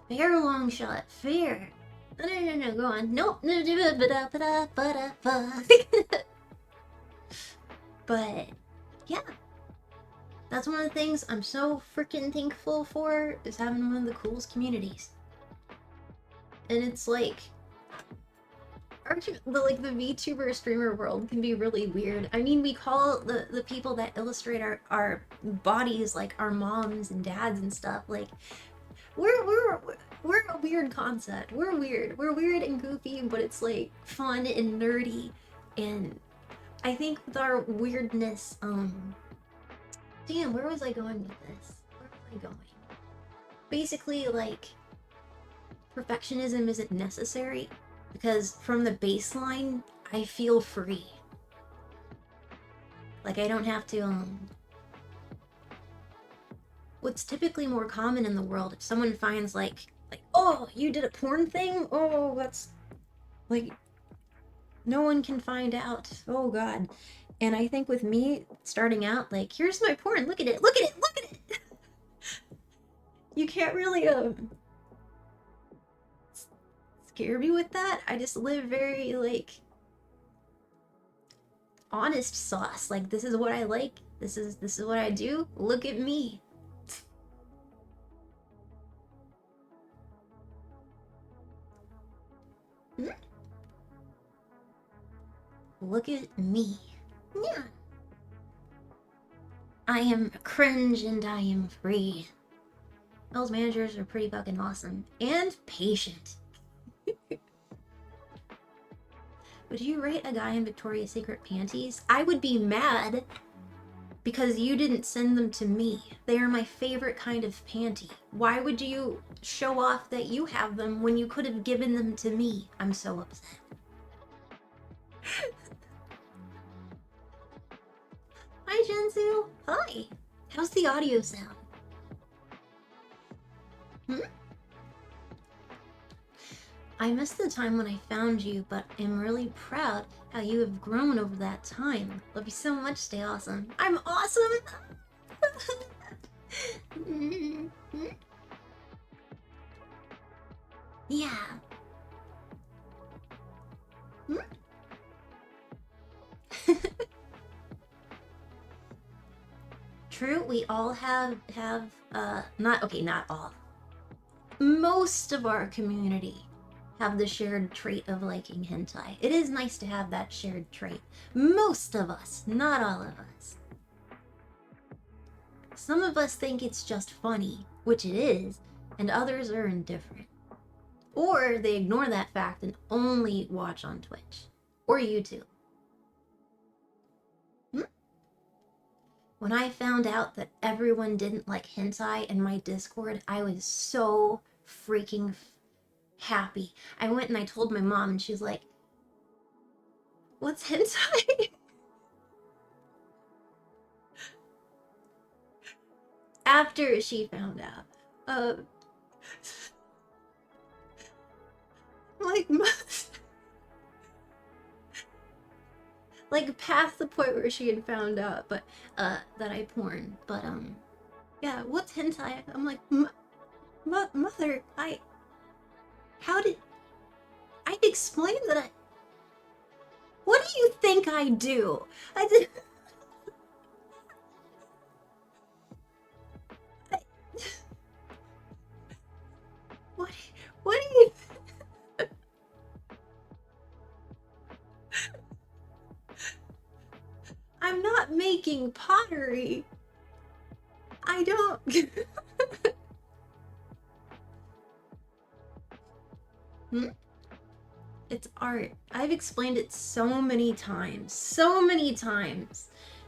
[SPEAKER 1] Fair, long shot. Fair. No, go on. Nope. But, yeah. That's one of the things I'm so freaking thankful for, is having one of the coolest communities. And it's like, the VTuber streamer world can be really weird. I mean, we call the people that illustrate our bodies like our moms and dads and stuff. Like, we're a weird concept. We're weird. We're weird and goofy, but it's like fun and nerdy. And I think with our weirdness, damn, where was I going with this? Where was I going? Basically, like, perfectionism isn't necessary because from the baseline, I feel free. Like, I don't have to, what's typically more common in the world, if someone finds like, oh, you did a porn thing? Oh, that's, like, no one can find out. Oh, God. And I think with me starting out, like, here's my porn, look at it. You can't really, scare me with that. I just live very, like, honest sauce. Like, this is what I like. This is what I do. Look at me. Look at me. Yeah. I am cringe and I am free. Those managers are pretty fucking awesome. And patient. Would you rate a guy in Victoria's Secret panties? I would be mad because you didn't send them to me. They are my favorite kind of panty. Why would you show off that you have them when you could have given them to me? I'm so upset. Hi, Jinsu. Hi. How's the audio sound? I missed the time when I found you, but am really proud how you have grown over that time. Love you so much, stay awesome. I'm awesome! Yeah. True, we all have not all. Most of our community have the shared trait of liking hentai. It is nice to have that shared trait. Most of us, not all of us. Some of us think it's just funny, which it is, and others are indifferent. Or they ignore that fact and only watch on Twitch. Or YouTube. When I found out that everyone didn't like hentai in my Discord, I was so freaking happy. I went and I told my mom and she's like, what's hentai? After she found out. Like past the point where she had found out, but, that I porn. But, yeah, what's hentai? I'm like, mother, I'd explain that what do you think I do? What do you... I'm not making pottery. I don't... It's art. I've explained it so many times.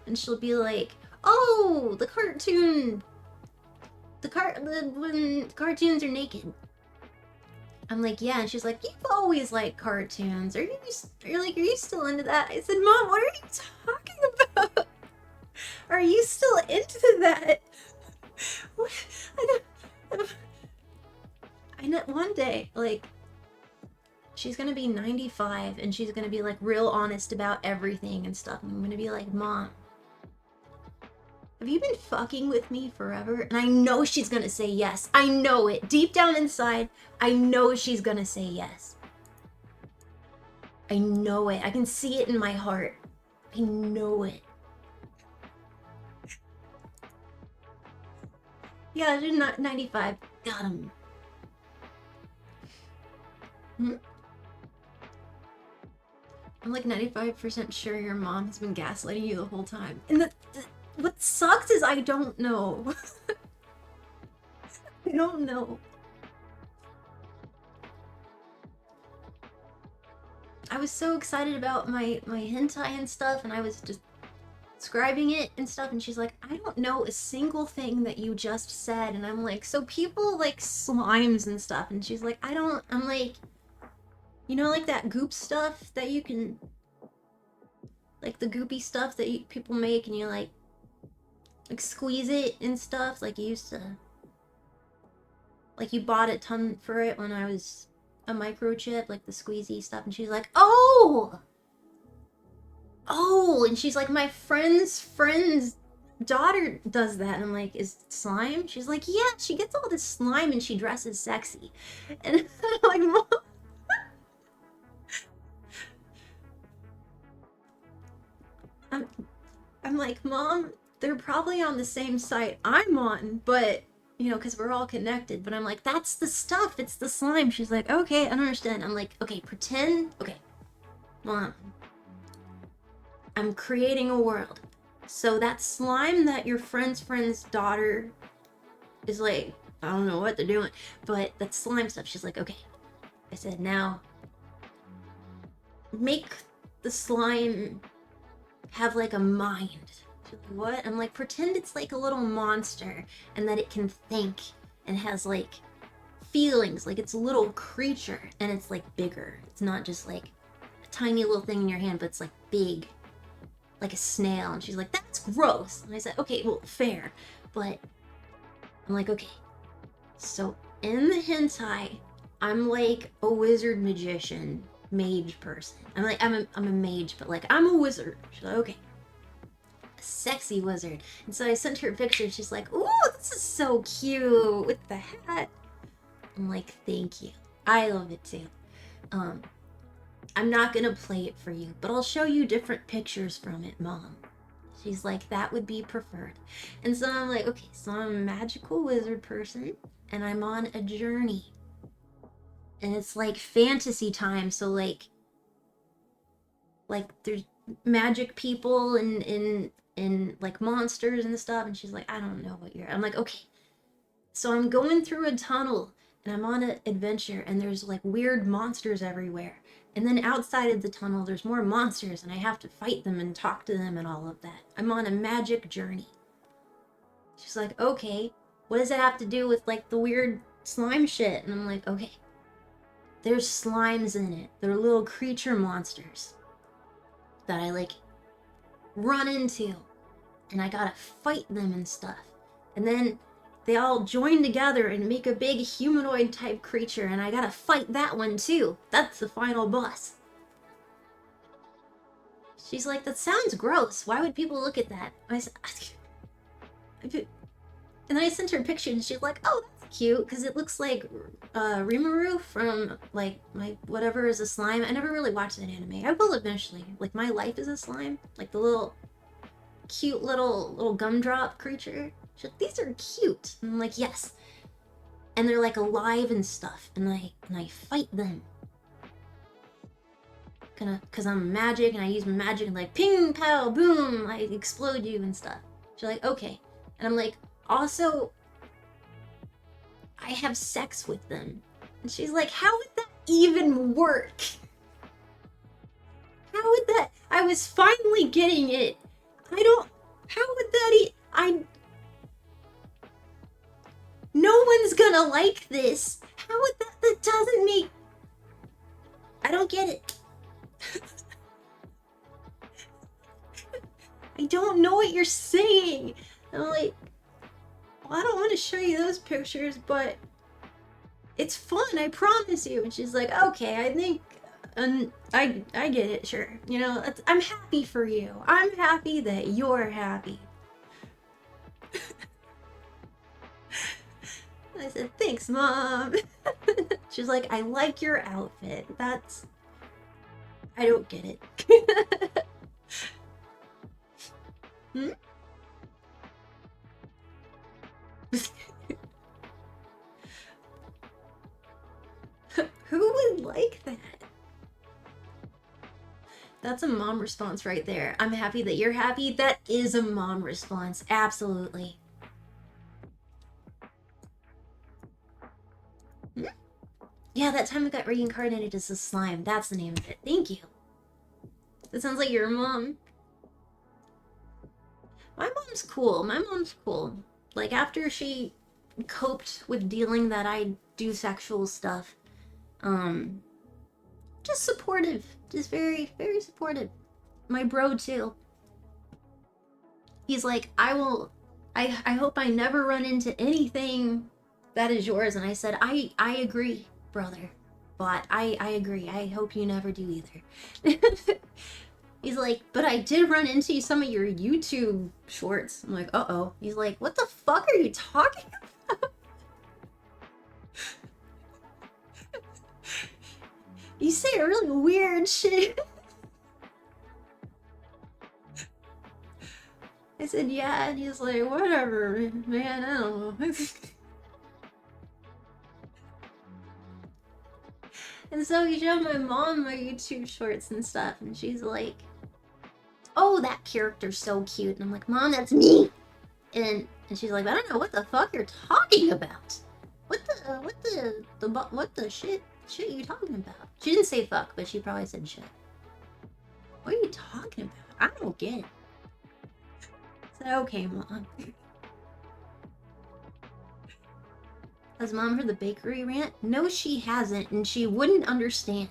[SPEAKER 1] And she'll be like, oh, the cartoon, when cartoons are naked. I'm like, yeah, and she's like, you've always liked cartoons. Are you still into that? I said, Mom, what are you talking about? Are you still into that? What? I know one day, like, she's gonna be 95 and she's gonna be like real honest about everything and stuff. And I'm gonna be like, Mom, have you been fucking with me forever? And I know she's gonna say yes. I know it. Deep down inside, I know she's gonna say yes. I know it. I can see it in my heart. I know it. Yeah, she's not 95. Got him. I'm like 95% sure your mom has been gaslighting you the whole time. And what sucks is I don't know. I don't know. I was so excited about my hentai and stuff, and I was just describing it and stuff, and she's like, I don't know a single thing that you just said. And I'm like, so people like slimes and stuff. And she's like, I'm like, you know, like that goop stuff that you can, like the goopy stuff that people make, and you like squeeze it and stuff, like you used to, like you bought a ton for it when I was a microchip, like the squeezy stuff. And she's like, oh, and she's like, my friend's daughter does that. And I'm like, is it slime? She's like, yeah, she gets all this slime and she dresses sexy. And I'm like, Mom. I'm like, Mom, they're probably on the same site I'm on, but, you know, because we're all connected. But I'm like, that's the stuff. It's the slime. She's like, okay, I don't understand. I'm like, okay, pretend. Okay, Mom, I'm creating a world. So that slime that your friend's daughter is like, I don't know what they're doing, but that slime stuff. She's like, okay. I said, now make the slime have like a mind. She's like, what? I'm like, pretend it's like a little monster and that it can think and has like feelings, like it's a little creature and it's like bigger. It's not just like a tiny little thing in your hand, but it's like big, like a snail. And she's like, that's gross. And I said, okay, well, fair. But I'm like, okay, so in the hentai, I'm like a wizard magician mage person. I'm like, I'm a mage, but like I'm a wizard. She's like, okay, a sexy wizard. And so I sent her a picture. She's like, ooh, this is so cute with the hat. I'm like, thank you. I love it too. I'm not gonna play it for you, but I'll show you different pictures from it, Mom. She's like, that would be preferred. And so I'm like, okay, so I'm a magical wizard person and I'm on a journey. And it's like fantasy time, so like there's magic people and like monsters and stuff. And she's like, I don't know what you're. I'm like, okay. So I'm going through a tunnel and I'm on an adventure and there's like weird monsters everywhere. And then outside of the tunnel, there's more monsters and I have to fight them and talk to them and all of that. I'm on a magic journey. She's like, okay, what does it have to do with like the weird slime shit? And I'm like, okay, there's slimes in it. They're little creature monsters that I like run into and I gotta fight them and stuff. And then they all join together and make a big humanoid type creature and I gotta fight that one too. That's the final boss. She's like, that sounds gross. Why would people look at that? I said, and I sent her a picture and she's like, oh, that's cute, because it looks like Rimuru from like my whatever is a slime. I never really watched that anime. I will eventually. Like My Life is a Slime, like the little cute little gumdrop creature. She's like, these are cute. And I'm like, yes. And they're like alive and stuff. And I fight them. Cause I'm magic and I use magic and like ping, pow, boom, I explode you and stuff. She's like, okay. And I'm like, also, I have sex with them. And she's like, how would that even work? How would that? I was finally getting it. How would that no one's gonna like this. How would that doesn't make... I don't get it. I don't know what you're saying. I'm like, well, I don't want to show you those pictures, but it's fun, I promise you. And she's like, okay, I think, I get it, sure. You know, I'm happy for you. I'm happy that you're happy. I said, thanks, Mom. She's like, I like your outfit. That's... I don't get it. Hmm? Who would like that? That's a mom response right there. I'm happy that you're happy. That is a mom response. Absolutely. Hmm? Yeah, that time I got reincarnated as a slime. That's the name of it. Thank you. That sounds like your mom. My mom's cool. My mom's cool. Like, after she coped with dealing that I do sexual stuff, just supportive. Just very, very supportive. My bro, too. He's like, I hope I never run into anything that is yours. And I said, I agree, brother. But I agree. I hope you never do either. He's like, but I did run into some of your YouTube shorts. I'm like, uh-oh. He's like, what the fuck are you talking about? You say really weird shit. I said, yeah, and he's like, whatever, man, I don't know. And so he showed my mom my YouTube shorts and stuff, and she's like, oh, that character's so cute. And I'm like, Mom, that's me. And she's like, I don't know what the fuck you're talking about. What the shit are you talking about? She didn't say fuck, but she probably said shit. What are you talking about? I don't get it. I said, okay, Mom. Has Mom heard the bakery rant? No, she hasn't, and she wouldn't understand.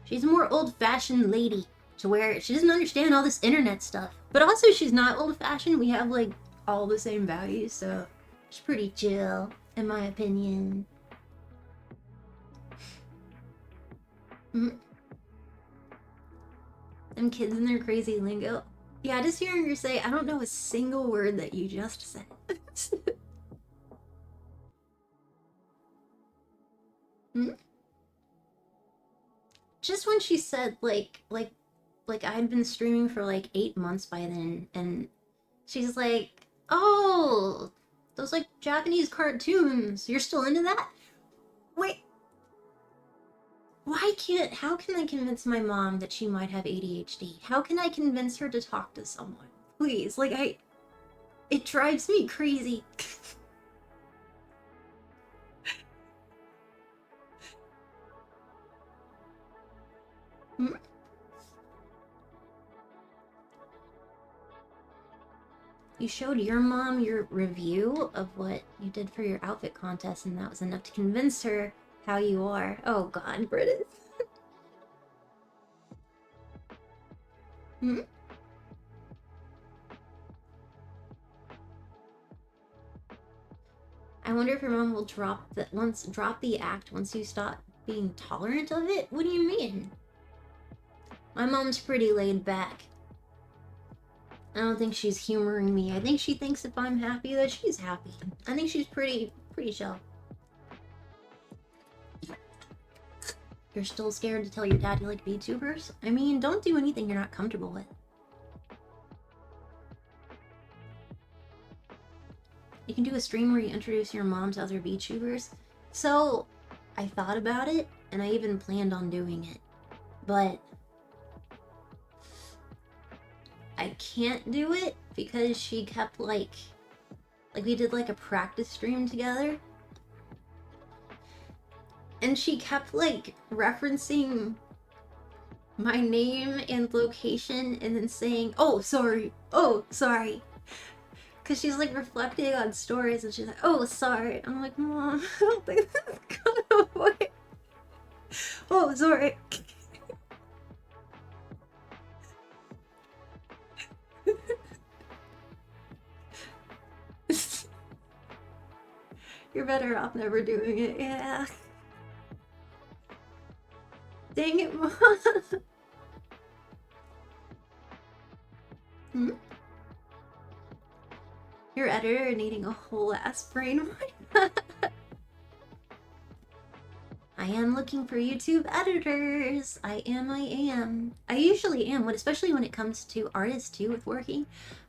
[SPEAKER 1] She's a more old-fashioned lady, to where she doesn't understand all this internet stuff. But also, she's not old-fashioned. We have, like, all the same values, so she's pretty chill, in my opinion. Mm. Them kids and their crazy lingo. Yeah, just hearing her say, I don't know a single word that you just said. Hmm? Just when she said, like I had been streaming for like 8 months by then, and she's like, oh, those like Japanese cartoons, you're still into that? Wait, how can I convince my mom that she might have ADHD? How can I convince her to talk to someone? Please, like, it drives me crazy. Hmm? You showed your mom your review of what you did for your outfit contest, and that was enough to convince her how you are. Oh god, Bridget. Hmm? I wonder if your mom will drop the act once you stop being tolerant of it? What do you mean? My mom's pretty laid back. I don't think she's humoring me. I think she thinks if I'm happy that she's happy. I think she's pretty chill. You're still scared to tell your dad you like VTubers? I mean, don't do anything you're not comfortable with. You can do a stream where you introduce your mom to other VTubers. So, I thought about it, and I even planned on doing it. But I can't do it because she kept like we did like a practice stream together. And she kept like referencing my name and location and then saying, oh, sorry, oh, sorry. Because she's like reflecting on stories and she's like, oh, sorry. I'm like, Mom, I don't think this is gonna work. Oh, sorry. You're better off never doing it, yeah. Dang it, Mom. Hmm? Your editor needing a whole ass brain. I am looking for YouTube editors. I am. I usually am, especially when it comes to artists too with working.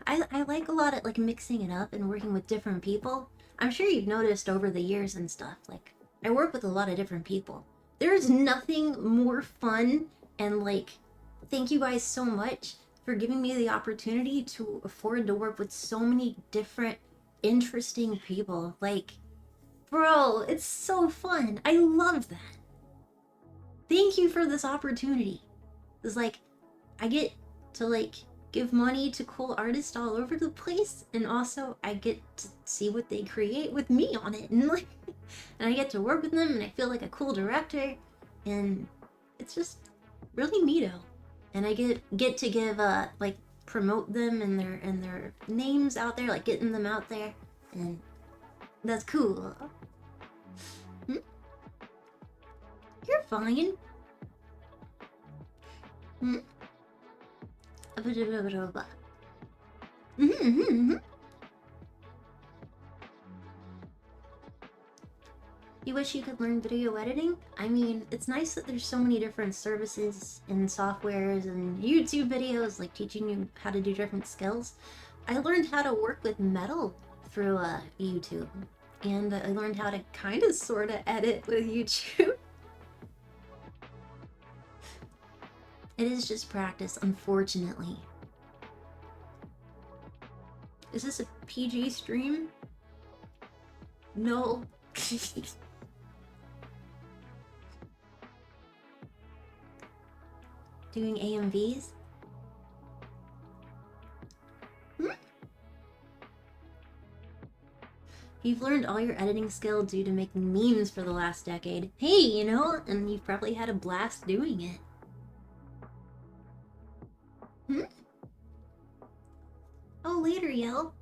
[SPEAKER 1] I like a lot of like mixing it up and working with different people. I'm sure you've noticed over the years and stuff, like I work with a lot of different people. There's nothing more fun and like thank you guys so much for giving me the opportunity to afford to work with so many different interesting people. Like bro, it's so fun. I love that. Thank you for this opportunity. It's like, I get to like give money to cool artists all over the place, and also I get to see what they create with me on it, and like, and I get to work with them, and I feel like a cool director, and it's just really neato. And I get to give like promote them and their names out there, like getting them out there, and that's cool. Hmm? You're fine. Hmm. You wish you could learn video editing? I mean, it's nice that there's so many different services and softwares and YouTube videos like teaching you how to do different skills. I learned how to work with metal through YouTube, and I learned how to kind of sort of edit with YouTube. It is just practice, unfortunately. Is this a PG stream? No. Doing AMVs? Hmm? You've learned all your editing skill due to making memes for the last decade. Hey, you know, and you've probably had a blast doing it. Hmm? Oh, later, Yell.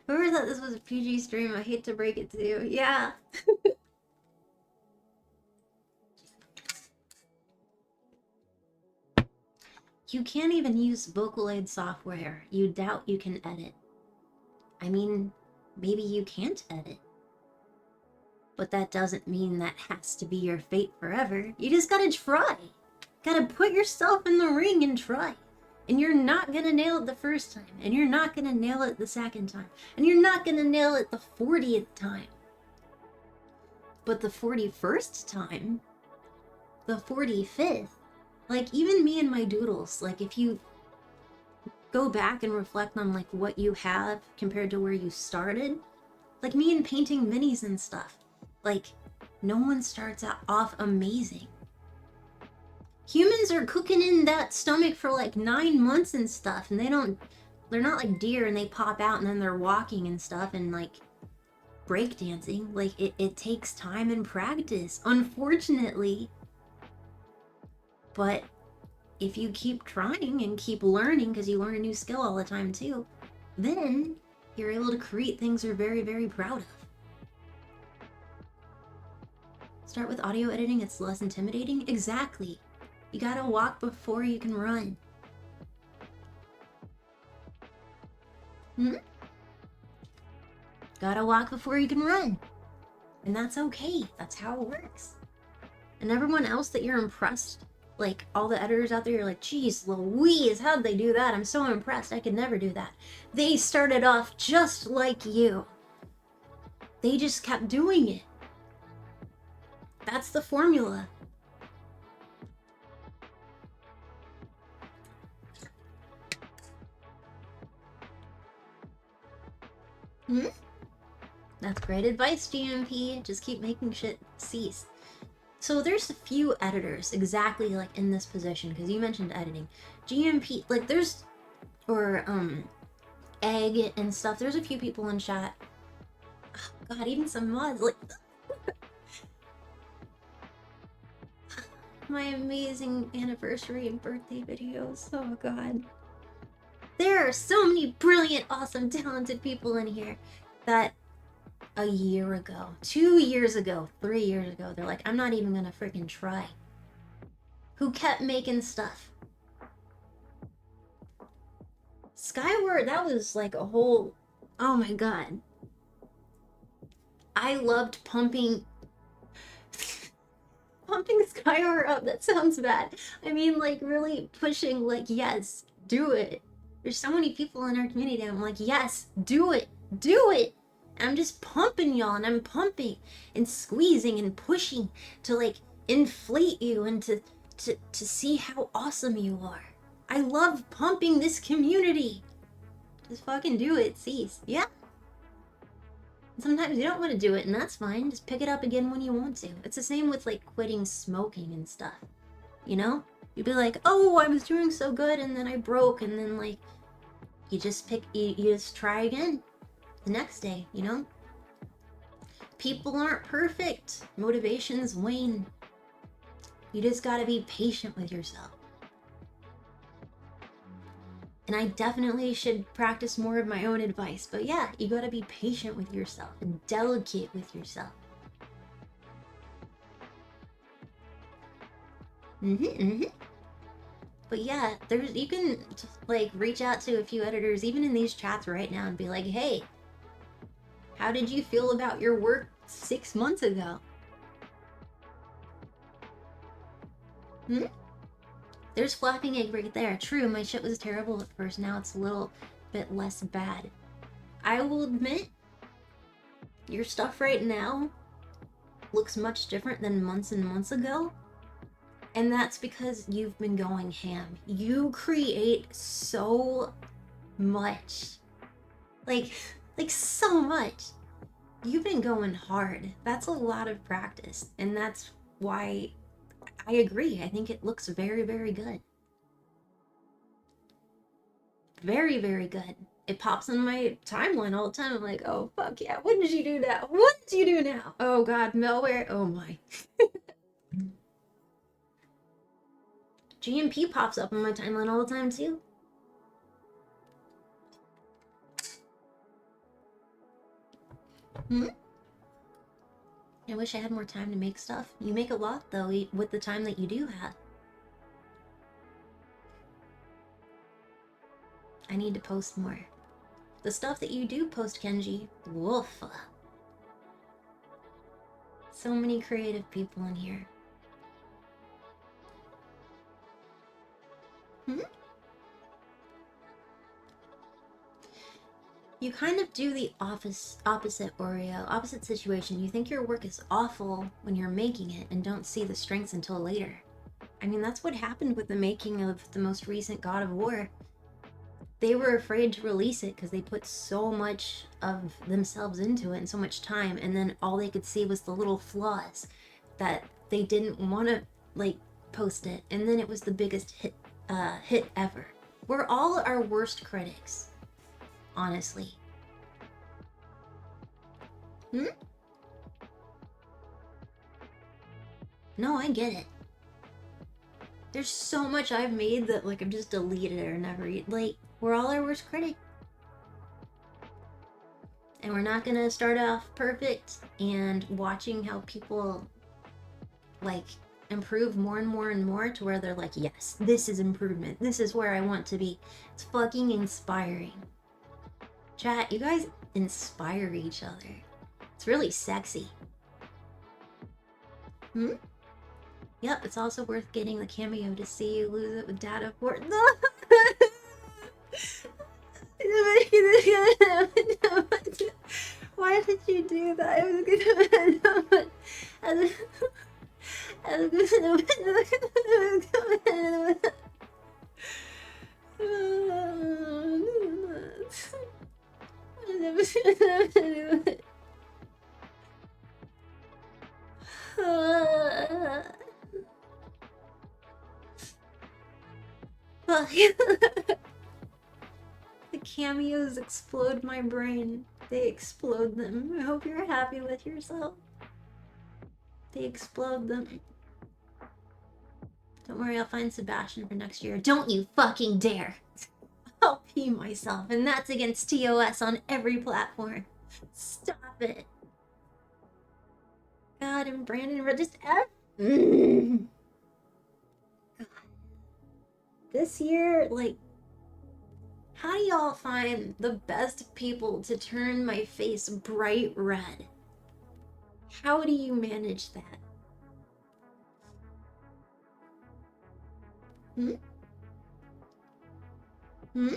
[SPEAKER 1] Whoever thought this was a PG stream, I hate to break it to you. Yeah. You can't even use Vocaloid software. You doubt you can edit. I mean, maybe you can't edit. But that doesn't mean that has to be your fate forever. You just gotta try. Gotta put yourself in the ring and try. And you're not gonna nail it the first time. And you're not gonna nail it the second time. And you're not gonna nail it the 40th time. But the 41st time, the 45th, like even me and my doodles, like if you go back and reflect on like what you have compared to where you started, like me and painting minis and stuff, like no one starts off amazing. Humans are cooking in that stomach for like 9 months and stuff, and they're not like deer and they pop out and then they're walking and stuff and like breakdancing. Like it takes time and practice, unfortunately. But if you keep trying and keep learning, because you learn a new skill all the time too, then you're able to create things you're very, very proud of. Start with audio editing, it's less intimidating. Exactly. You gotta walk before you can run. Hmm? Gotta walk before you can run. And that's okay. That's how it works. And everyone else that you're impressed, like all the editors out there, you're like, geez, Louise, how'd they do that? I'm so impressed. I could never do that. They started off just like you. They just kept doing it. That's the formula. Hmm? That's great advice, GMP. Just keep making shit cease. So there's a few editors exactly like in this position, because you mentioned editing. GMP, like there's, or egg and stuff. There's a few people in chat. Oh, God, even some mods, like my amazing anniversary and birthday videos. Oh God. There are so many brilliant, awesome, talented people in here that a year ago, 2 years ago, 3 years ago, they're like, I'm not even gonna freaking try. Who kept making stuff. Skyward, that was like a whole, oh my God. I loved pumping Skyward up. That sounds bad. I mean, like really pushing, like, yes, do it. There's so many people in our community. I'm like, yes, do it. Do it. And I'm just pumping y'all, and I'm pumping and squeezing and pushing to like inflate you and to see how awesome you are. I love pumping this community. Just fucking do it, cease. Yeah. Sometimes you don't want to do it, and that's fine. Just pick it up again when you want to. It's the same with like quitting smoking and stuff. You know? You'd be like, oh, I was doing so good, and then I broke, and then like you just try again the next day, you know? People aren't perfect. Motivations wane. You just gotta be patient with yourself. And I definitely should practice more of my own advice. But yeah, you gotta be patient with yourself and delicate with yourself. But yeah, you can like reach out to a few editors, even in these chats right now, and be like, hey, how did you feel about your work 6 months ago? There's Flapping Egg right there. True, my shit was terrible at first. Now it's a little bit less bad. I will admit, your stuff right now looks much different than months and months ago. And that's because you've been going ham. You create so much. Like so much. You've been going hard. That's a lot of practice. And that's why I agree. I think it looks very, very good. Very, very good. It pops on my timeline all the time. I'm like, oh, fuck yeah. What did you do now? What did you do now? Oh, God, malware. Oh, my. GMP pops up on my timeline all the time, too. I wish I had more time to make stuff. You make a lot, though, with the time that you do have. I need to post more. The stuff that you do post, Kenji, woof. So many creative people in here. You kind of do the opposite, Oreo. Opposite situation. You think your work is awful when you're making it and don't see the strengths until later. I mean, that's what happened with the making of the most recent God of War. They were afraid to release it because they put so much of themselves into it and so much time, and then all they could see was the little flaws that they didn't want to like post it, and then it was the biggest hit ever. We're all our worst critics, honestly. No, I get it. There's so much I've made that like I've just deleted or never like. We're all our worst critic. And we're not gonna start off perfect, and watching how people like improve more and more and more to where they're like, yes, this is improvement. This is where I want to be. It's fucking inspiring. Chat, you guys inspire each other. It's really sexy. Yep, it's also worth getting the cameo to see you lose it with data for Why did you do that? I was gonna The cameos explode my brain. They explode them. I hope you're happy with yourself. They explode them. Don't worry, I'll find Sebastian for next year. Don't you fucking dare! I'll pee myself, and that's against TOS on every platform. Stop it. God, and Brandon just F. God. This year, like, how do y'all find the best people to turn my face bright red? How do you manage that? Hmm? Hmm?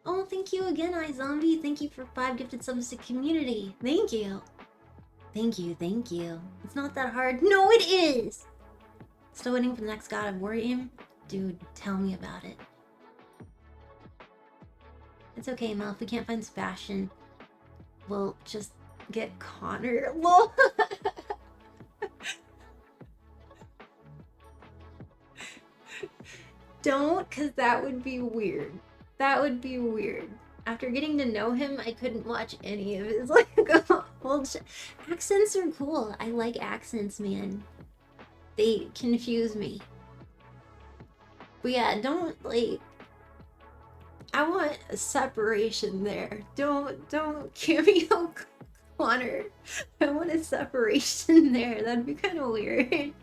[SPEAKER 1] Oh, thank you again, iZombie. Thank you for 5 gifted subs to community. Thank you. Thank you, thank you. It's not that hard. No, it is! Still waiting for the next God of War game? Dude, tell me about it. It's okay, Mel. If we can't find Sebastian, we'll just get Connor. Lol. Don't, because that would be weird. That would be weird. After getting to know him, I couldn't watch any of his like old accents are cool. I like accents, man. They confuse me. But yeah, don't like. I want a separation there. Don't cameo Connor. I want a separation there. That'd be kind of weird.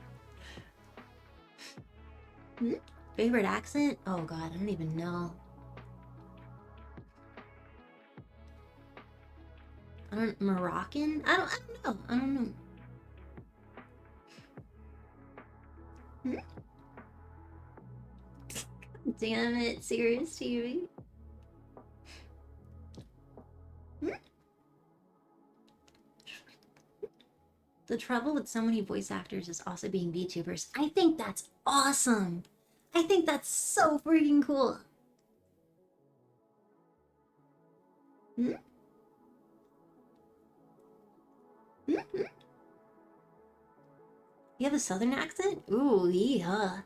[SPEAKER 1] Favorite accent? Oh god, I don't even know. Moroccan? I don't know. I don't know. Damn it, serious TV. The trouble with so many voice actors is also being VTubers. I think that's awesome. I think that's so freaking cool. You have a southern accent? Ooh, yeah.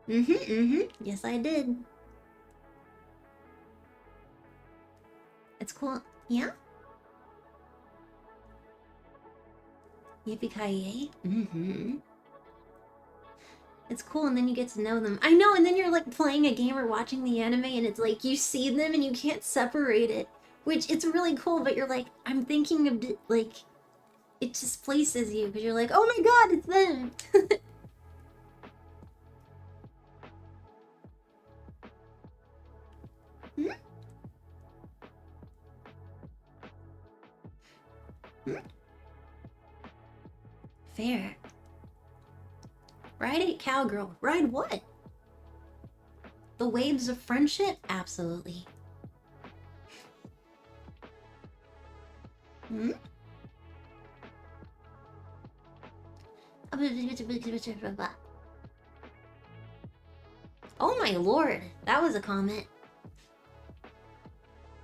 [SPEAKER 1] Yes, I did. It's cool. Yeah? Yippee-ki-yay? It's cool, and then you get to know them. I know, and then you're like playing a game or watching the anime, and it's like you see them and you can't separate it. Which, it's really cool, but you're like, I'm thinking of, like, it displaces you, because you're like, oh my god, it's them! Fair. Ride it, cowgirl. Ride what? The waves of friendship? Absolutely. Oh my lord, that was a comment.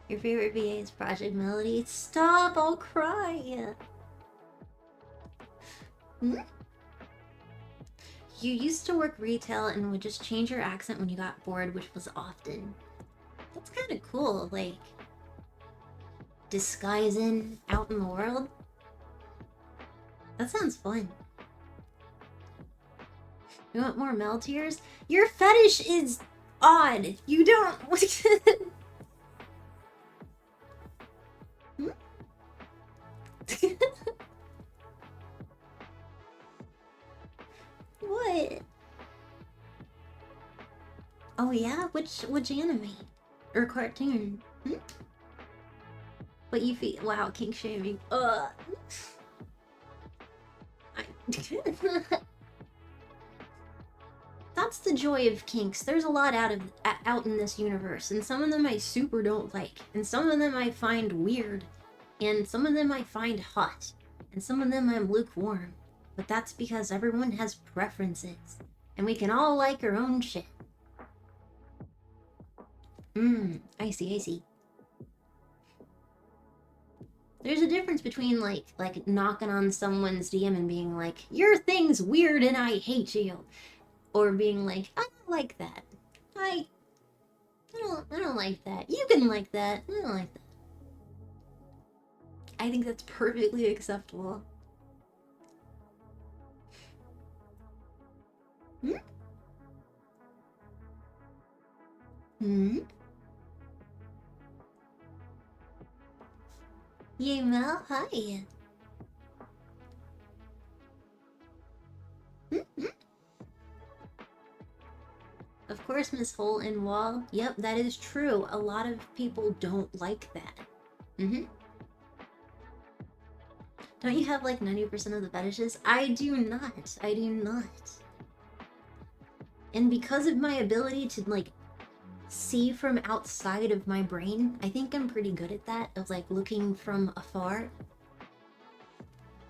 [SPEAKER 1] Your favorite VA is Project Melody? Stop, I'll cry. You used to work retail and would just change your accent when you got bored, which was often. That's kind of cool, like, disguising out in the world. That sounds fun. You want more Mel tears? Your fetish is odd. You don't... What? Oh yeah? Which anime? Or cartoon? What you feel? Wow, kink shaming. That's the joy of kinks. There's a lot out in this universe, and some of them I super don't like, and some of them I find weird, and some of them I find hot, and some of them I'm lukewarm. But that's because everyone has preferences, and we can all like our own shit. I see. There's a difference between like knocking on someone's DM and being like, your thing's weird and I hate you, or being like, I don't like that. I don't like that. You can like that. I don't like that. I think that's perfectly acceptable. Hmm? Hmm? Yay, Mel, hi. Hmm? Of course, Miss Hole in Wall. Yep, that is true. A lot of people don't like that. Mm-hmm. Don't you have like 90% of the fetishes? I do not. I do not. And because of my ability to like see from outside of my brain, I think I'm pretty good at that, of like looking from afar.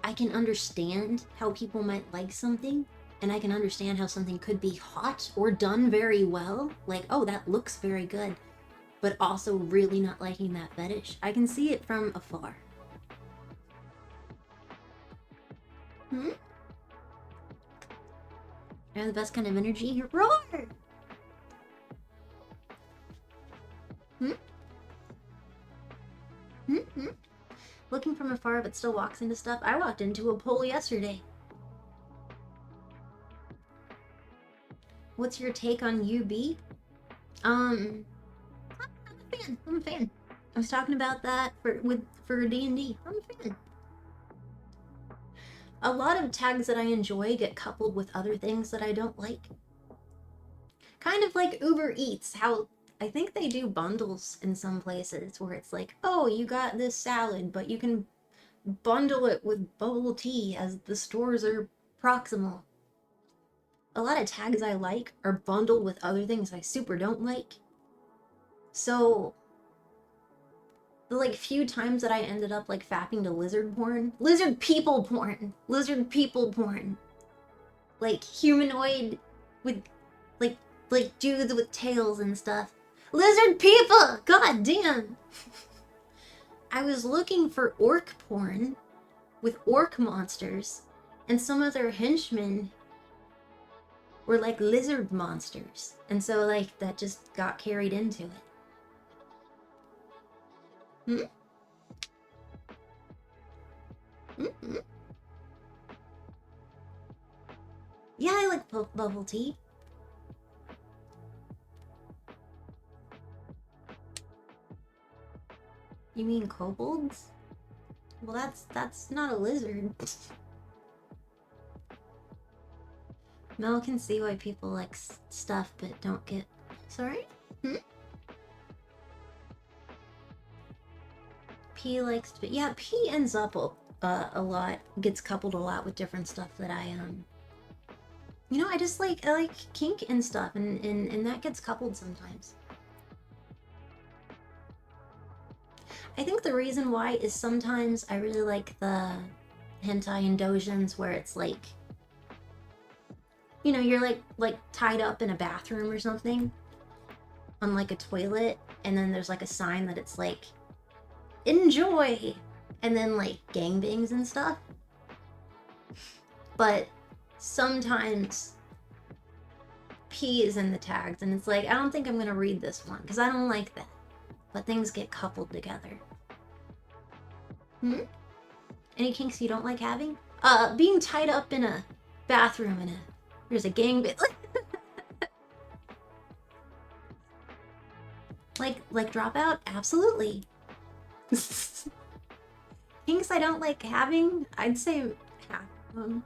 [SPEAKER 1] I can understand how people might like something, and I can understand how something could be hot or done very well. Like, oh, that looks very good, but also really not liking that fetish. I can see it from afar. Hmm? I have the best kind of energy. Roar! Hmm? Hmm? Hmm? Looking from afar but still walks into stuff. I walked into a pole yesterday. What's your take on UB? I'm a fan. I'm a fan. I was talking about that for D&D. I'm a fan. A lot of tags that I enjoy get coupled with other things that I don't like. Kind of like Uber Eats, how I think they do bundles in some places where it's like, oh, you got this salad, but you can bundle it with bubble tea as the stores are proximal. A lot of tags I like are bundled with other things I super don't like. So the like few times that I ended up like fapping to lizard porn, lizard people porn, like humanoid with like dudes with tails and stuff. Lizard people! God damn! I was looking for orc porn with orc monsters, and some of their henchmen were like lizard monsters. And so like that just got carried into it. Hmm? Mm-hmm. Yeah, I like bubble tea. You mean kobolds? Well, that's not a lizard. Mel can see why people like stuff but don't get... Sorry? Hmm? P likes to... Yeah, P ends up a lot. Gets coupled a lot with different stuff that I, You know, I like kink and stuff, and that gets coupled sometimes. I think the reason why is sometimes I really like the hentai and doujins where it's like, you know, you're like tied up in a bathroom or something on like a toilet, and then there's like a sign that it's like, enjoy, and then like gangbangs and stuff. But sometimes P is in the tags, and it's like, I don't think I'm gonna read this one because I don't like that. But things get coupled together. Hmm? Any kinks you don't like having? Being tied up in a bathroom and there's a gangbang. like dropout? Absolutely. Kinks I don't like having? I'd say half of them.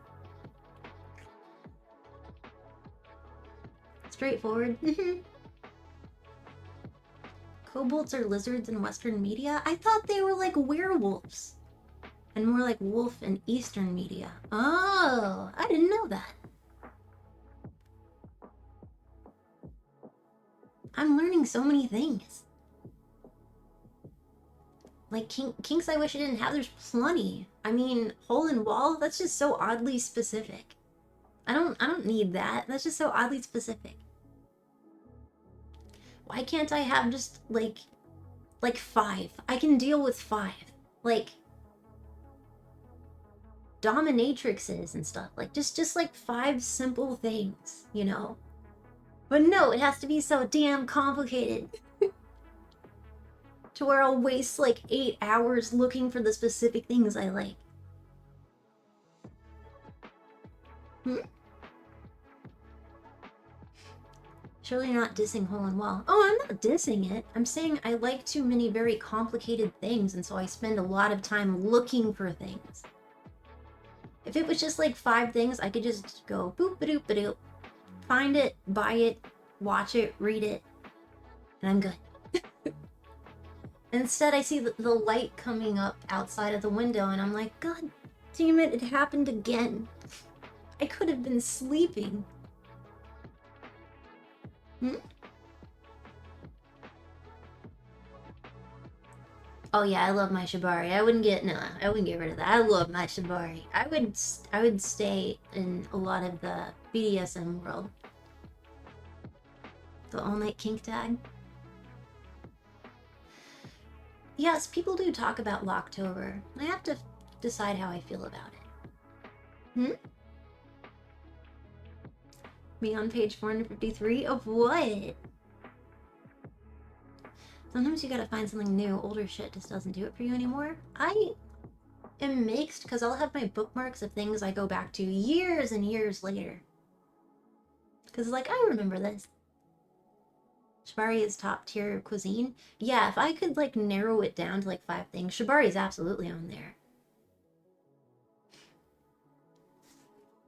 [SPEAKER 1] Straightforward. Kobolds are lizards in Western media? I thought they were like werewolves. And more like wolf in Eastern media. Oh, I didn't know that. I'm learning so many things. Like kinks I wish I didn't have, there's plenty. I mean, hole in wall, that's just so oddly specific. I don't need that. That's just so oddly specific. Why can't I have just like 5? I can deal with 5. Like dominatrixes and stuff. Like, just like 5 simple things, you know? But no, it has to be so damn complicated. To where I'll waste like 8 hours looking for the specific things I like. Surely you're not dissing Hole in Wall. Oh, I'm not dissing it. I'm saying I like too many very complicated things, and so I spend a lot of time looking for things. If it was just like 5 things, I could just go boop-a-doop-a-doop, find it, buy it, watch it, read it, and I'm good. Instead, I see the light coming up outside of the window, and I'm like, God damn it, it happened again. I could have been sleeping. Oh yeah, I love my shibari. I wouldn't get rid of that. I love my shibari. I would stay in a lot of the BDSM world. The all-night kink tag. Yes, people do talk about Locktober. I have to decide how I feel about it. Me on page 453 of what? Sometimes you gotta find something new. Older shit just doesn't do it for you anymore. I am mixed because I'll have my bookmarks of things I go back to years and years later. Because like, I remember this. Shibari is top tier cuisine. Yeah, if I could like narrow it down to like 5 things, Shibari is absolutely on there.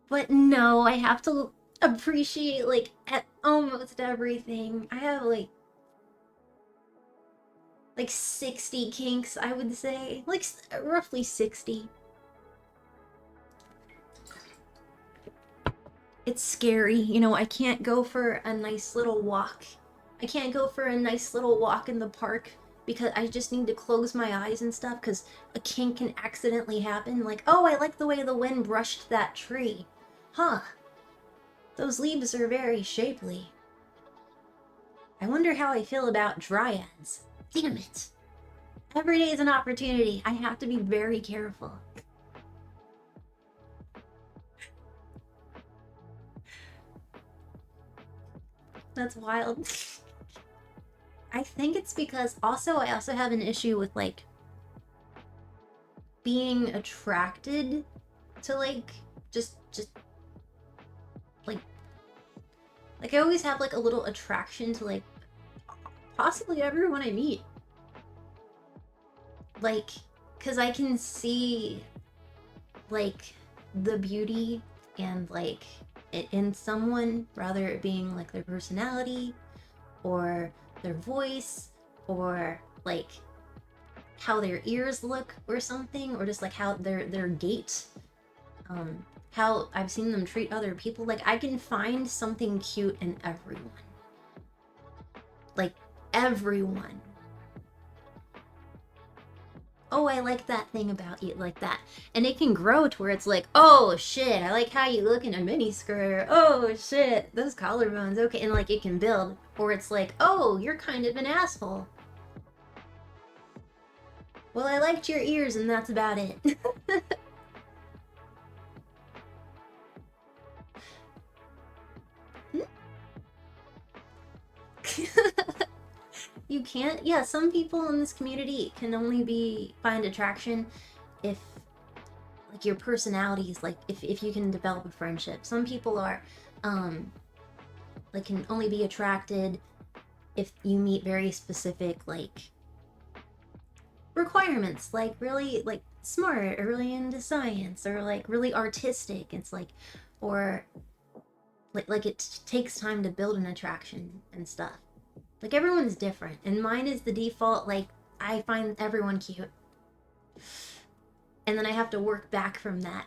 [SPEAKER 1] But no, I have to appreciate like at almost everything. I have like 60 kinks, I would say. Like roughly 60. It's scary, you know, I can't go for a nice little walk. I can't go for a nice little walk in the park because I just need to close my eyes and stuff because a kink can accidentally happen. Like, oh, I like the way the wind brushed that tree. Huh. Those leaves are very shapely. I wonder how I feel about dryads. Damn it. Every day is an opportunity. I have to be very careful. That's wild. I think it's because I also have an issue with like being attracted to like just like I always have like a little attraction to like possibly everyone I meet. Like, cause I can see like the beauty and like it in someone, rather it being like their personality or their voice or like how their ears look or something, or just like how their gait, how I've seen them treat other people. Like I can find something cute in everyone. Like everyone. Oh, I like that thing about you, like that. And it can grow to where it's like, oh shit, I like how you look in a mini skirt. Oh shit, those collarbones, okay. And like it can build. Or it's like, oh, you're kind of an asshole. Well, I liked your ears and that's about it. You can't? Yeah, some people in this community can only find attraction if like your personality is like if you can develop a friendship. Some people are like can only be attracted if you meet very specific like requirements, like really like smart or really into science or like really artistic. It's like, or like it takes time to build an attraction and stuff. Like everyone's different, and mine is the default. Like I find everyone cute, and then I have to work back from that.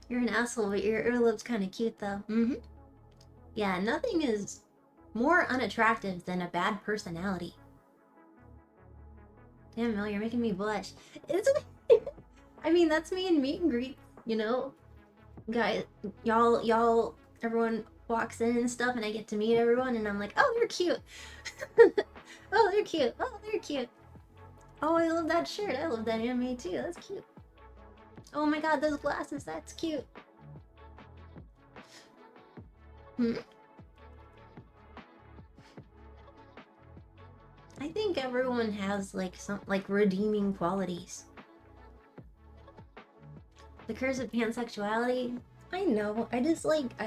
[SPEAKER 1] You're an asshole, but your earlobe's kind of cute though. Yeah, nothing is more unattractive than a bad personality. Damn, Mel, you're making me blush. It's I mean, that's me in meet and greet, you know? Guys, y'all, everyone walks in and stuff, and I get to meet everyone, and I'm like, oh, you're cute. Oh, they're cute. Oh, they're cute. Oh, I love that shirt. I love that anime too. That's cute. Oh my god, those glasses. That's cute. Hmm? I think everyone has like some like redeeming qualities. The curse of pansexuality? I know. I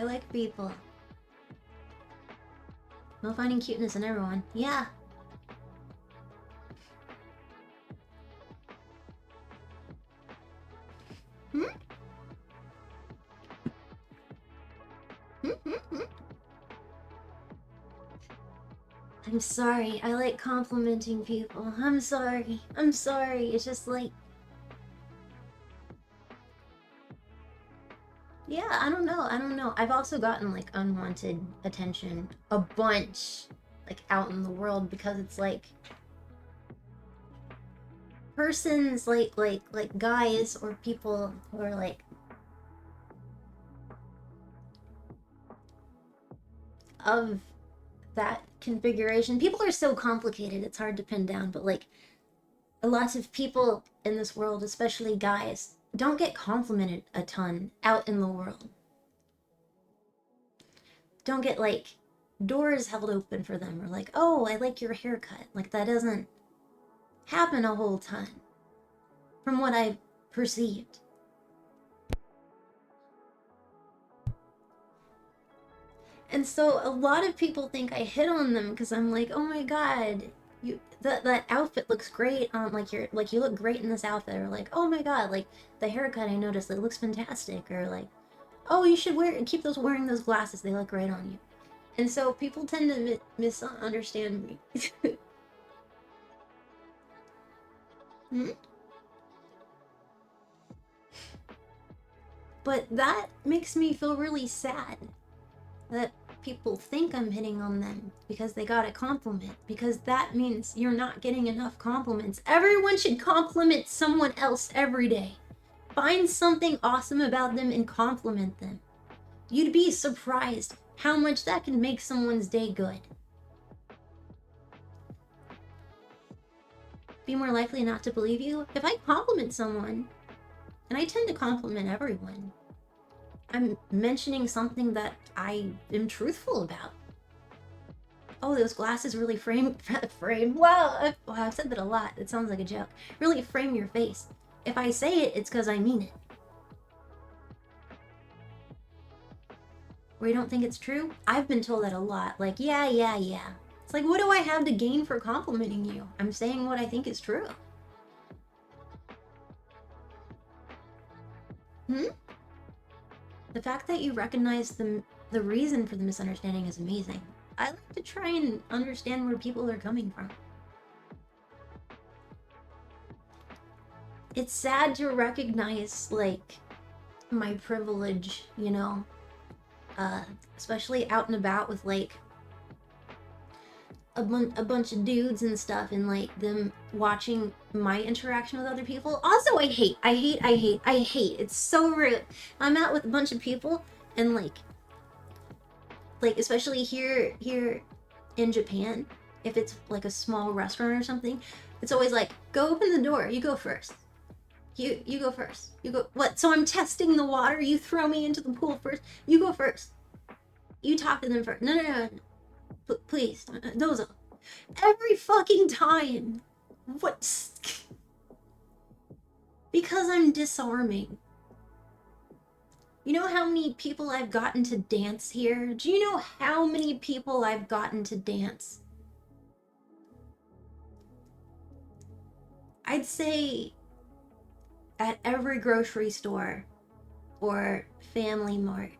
[SPEAKER 1] like people. Well, finding cuteness in everyone. Yeah. Hmm? Hmm? Hmm? Hmm? I'm sorry. I like complimenting people. I'm sorry. I'm sorry. It's just like... Yeah, I don't know. I don't know. I've also gotten like unwanted attention a bunch, like out in the world, because it's like persons like guys or people who are like of that configuration. People are so complicated, it's hard to pin down, but like a lot of people in this world, especially guys, don't get complimented a ton out in the world. Don't get like doors held open for them, or like, oh, I like your haircut. Like that doesn't happen a whole ton from what I've perceived. And so a lot of people think I hit on them because I'm like, oh my god, that outfit looks great on like you look great in this outfit, or like, oh my god, like the haircut I noticed, it looks fantastic, or like, oh, you should keep wearing those glasses, they look great on you. And so people tend to misunderstand me. Hmm? But that makes me feel really sad that people think I'm hitting on them because they got a compliment, because that means you're not getting enough compliments. Everyone should compliment someone else every day. Find something awesome about them and compliment them. You'd be surprised how much that can make someone's day good. Be more likely not to believe you if I compliment someone, and I tend to compliment everyone. I'm mentioning something that I am truthful about. Oh, those glasses really frame. Wow, I've said that a lot. It sounds like a joke. Really frame your face. If I say it, it's because I mean it. Or you don't think it's true? I've been told that a lot. Like, yeah. It's like, what do I have to gain for complimenting you? I'm saying what I think is true. Hmm? The fact that you recognize the reason for the misunderstanding is amazing. I like to try and understand where people are coming from. It's sad to recognize, like, my privilege, you know? Especially out and about with, like, a bunch of dudes and stuff, and, like, them watching my interaction with other people. Also, I hate. It's so rude. I'm out with a bunch of people, and, like, especially here in Japan, if it's, like, a small restaurant or something, it's always like, go open the door, you go first. You go first. You go. What? So I'm testing the water. You throw me into the pool first. You go first. You talk to them first. No. Please, those. Every fucking time. What? Because I'm disarming. You know how many people I've gotten to dance here? Do you know how many people I've gotten to dance? I'd say at every grocery store, or Family Mart,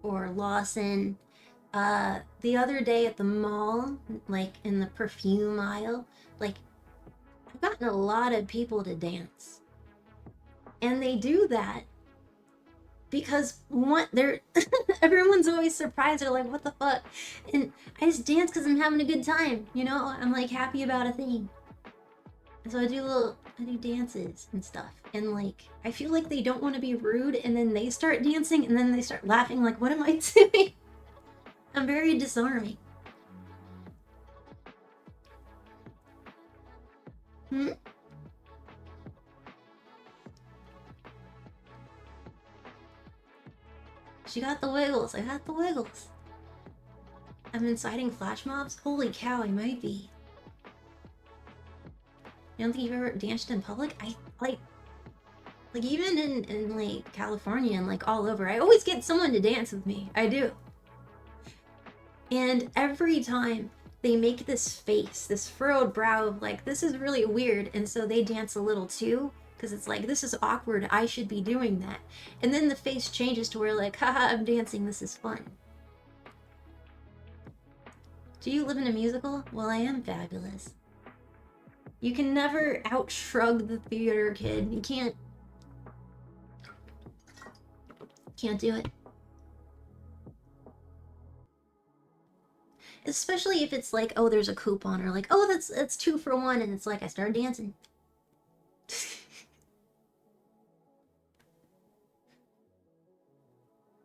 [SPEAKER 1] or Lawson. The other day at the mall, like in the perfume aisle, like, I've gotten a lot of people to dance. And they do that because they're everyone's always surprised. They're like, what the fuck? And I just dance because I'm having a good time, you know? I'm like happy about a thing. And so I do dances and stuff. And like, I feel like they don't want to be rude, and then they start dancing, and then they start laughing like, what am I doing? I'm very disarming. Hmm? She got the wiggles. I got the wiggles. I'm inciting flash mobs? Holy cow, I might be. You don't think you've ever danced in public? I, like even in like, California and, like, all over, I always get someone to dance with me. I do. And every time they make this face, this furrowed brow of, like, this is really weird, and so they dance a little too, because it's like, this is awkward, I should be doing that. And then the face changes to where, like, haha, I'm dancing, this is fun. Do you live in a musical? Well, I am fabulous. You can never out-shrug the theater kid. You can't do it. Especially if it's like, oh, there's a coupon, or like, oh, that's 2 for 1, and it's like, I started dancing.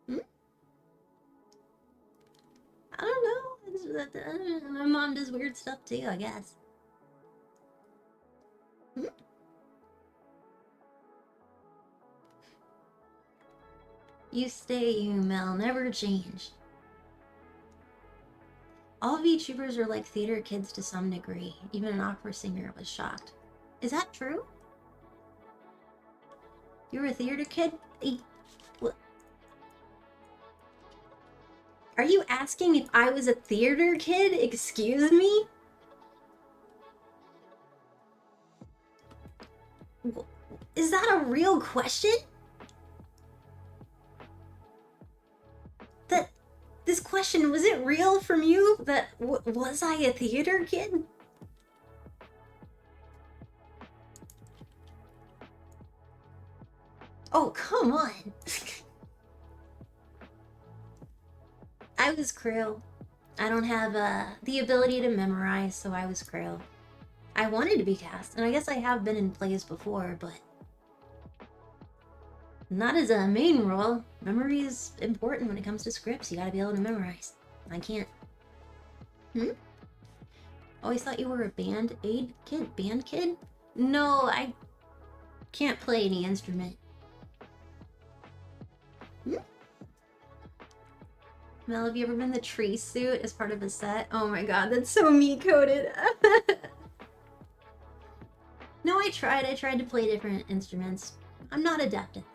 [SPEAKER 1] Hmm? I don't know. My mom does weird stuff too, I guess. Hmm? You stay, you Mel, never change. All VTubers are like theater kids to some degree. Even an opera singer was shocked. Is that true? You were a theater kid? What? Are you asking if I was a theater kid? Excuse me? Is that a real question? This question, was it real from you? That was I a theater kid? Oh, come on. I was Krill. I don't have the ability to memorize, so I was Krill. I wanted to be cast, and I guess I have been in plays before, but not as a main role. Memory is important when it comes to scripts. You gotta be able to memorize. I can't. Always thought you were a band kid? No, I can't play any instrument. Mel, have you ever been the tree suit as part of a set? Oh my god, that's so me-coded. No, I tried to play different instruments. I'm not adept at that.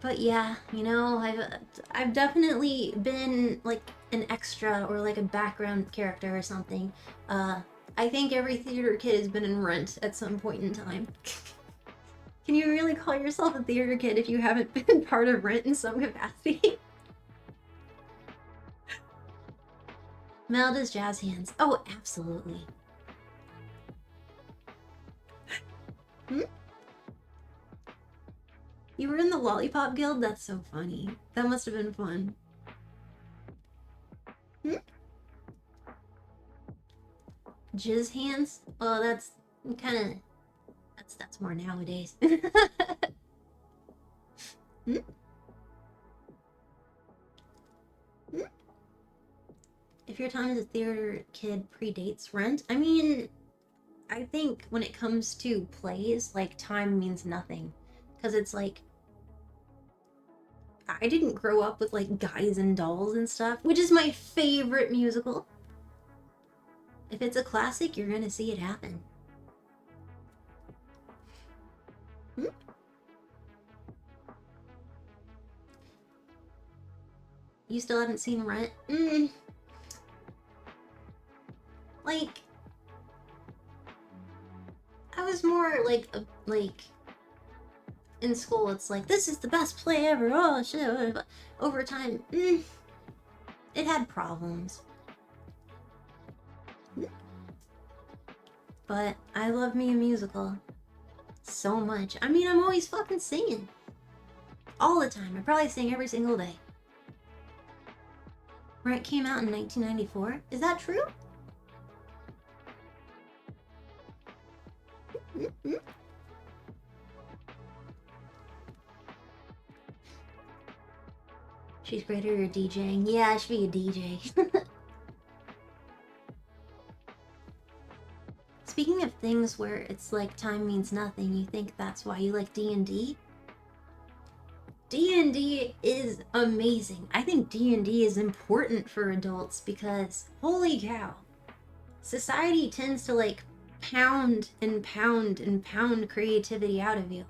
[SPEAKER 1] But yeah, you know, I've definitely been like an extra or like a background character or something. I think every theater kid has been in Rent at some point in time. Can you really call yourself a theater kid if you haven't been part of Rent in some capacity? Mel does jazz hands. Oh, absolutely. You were in the Lollipop Guild? That's so funny. That must have been fun. Jizz hands? Well, that's kind of... That's more nowadays. If your time as a theater kid predates Rent, I mean, I think when it comes to plays, like, time means nothing. Because it's like, I didn't grow up with, like, Guys and Dolls and stuff, which is my favorite musical. If it's a classic, you're gonna see it happen. You still haven't seen Rent? Like, I was more like in school, it's like, this is the best play ever, oh shit, but over time, it had problems. But I love me a musical so much. I mean, I'm always fucking singing. All the time. I probably sing every single day. Rent came out in 1994. Is that true? She's greater at DJing. Yeah, I should be a DJ. Speaking of things where it's like time means nothing, you think that's why you like D&D? D&D is amazing. I think D&D is important for adults because, holy cow, society tends to like pound and pound and pound creativity out of you.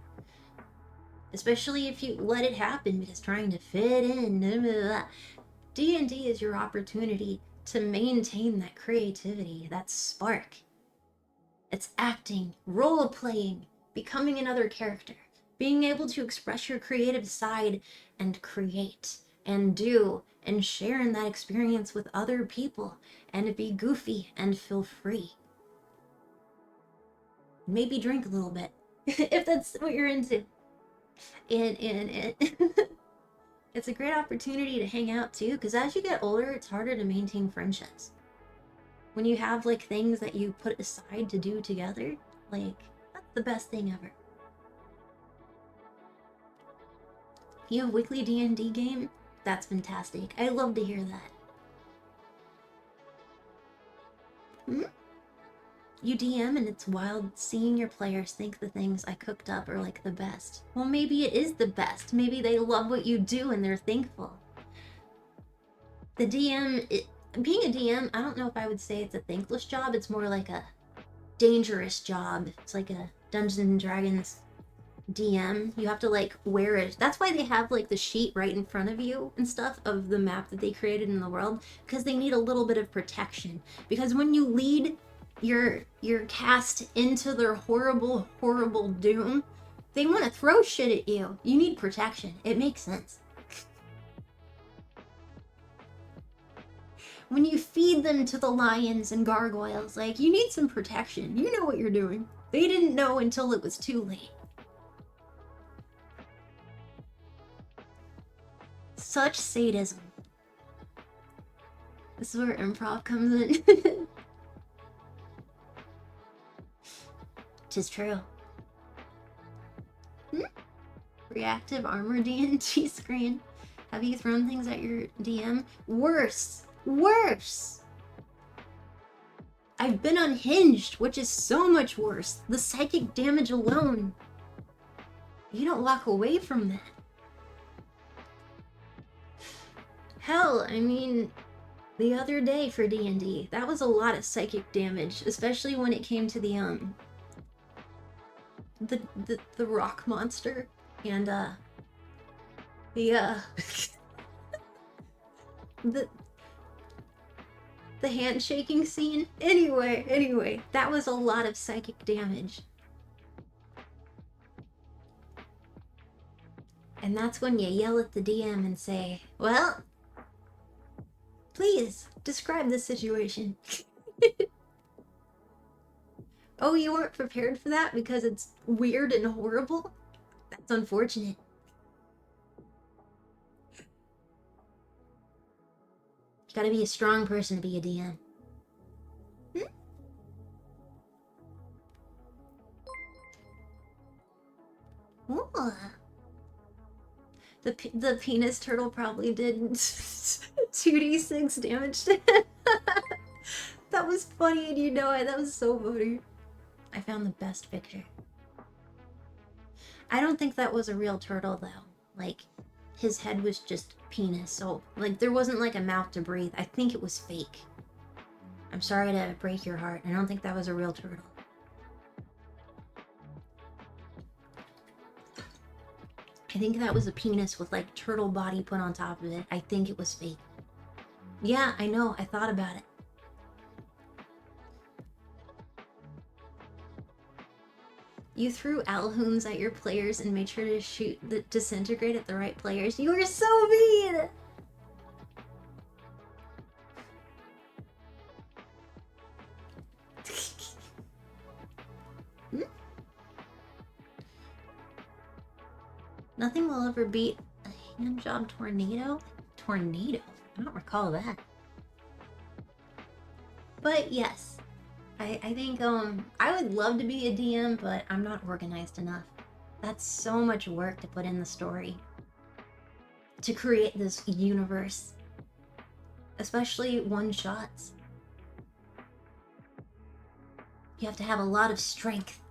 [SPEAKER 1] Especially if you let it happen, because trying to fit in, D&D is your opportunity to maintain that creativity, that spark. It's acting, role-playing, becoming another character, being able to express your creative side and create and do and share in that experience with other people and be goofy and feel free. Maybe drink a little bit, if that's what you're into. And it's a great opportunity to hang out too, because as you get older, it's harder to maintain friendships. When you have like things that you put aside to do together, like that's the best thing ever. If you have weekly D&D game, that's fantastic. I love to hear that. You DM and it's wild seeing your players think the things I cooked up are like the best. Well, maybe it is the best. Maybe they love what you do and they're thankful. The DM, being a DM, I don't know if I would say it's a thankless job. It's more like a dangerous job. It's like a Dungeons and Dragons DM. You have to like wear it. That's why they have like the sheet right in front of you and stuff of the map that they created in the world, because they need a little bit of protection. Because when you lead your cast into their horrible, horrible doom, they want to throw shit at you. You need protection. It makes sense. When you feed them to the lions and gargoyles, like, you need some protection. You know what you're doing. They didn't know until it was too late. Such sadism. This is where improv comes in. 'Tis true. Reactive armor D&D screen. Have you thrown things at your DM? Worse. Worse. I've been unhinged, which is so much worse. The psychic damage alone. You don't walk away from that. Hell, I mean, the other day for D&D, that was a lot of psychic damage, especially when it came to the rock monster and the handshaking scene. Anyway, that was a lot of psychic damage. And that's when you yell at the DM and say, well, please describe the situation. Oh, you weren't prepared for that because it's weird and horrible? That's unfortunate. You gotta be a strong person to be a DM. Ooh. The penis turtle probably did 2d6 damage to him. That was funny and you know it. That was so funny. I found the best picture. I don't think that was a real turtle though. Like, his head was just penis, so like there wasn't like a mouth to breathe. I think it was fake. I'm sorry to break your heart. I don't think that was a real turtle. I think that was a penis with like turtle body put on top of it. I think it was fake. Yeah, I know. I thought about it. You threw alhoons at your players and made sure to shoot the disintegrate at the right players. You were so mean! Nothing will ever beat a handjob tornado? Tornado? I don't recall that. But yes, I think I would love to be a DM, but I'm not organized enough. That's so much work to put in the story. to create this universe. Especially one-shots. You have to have a lot of strength.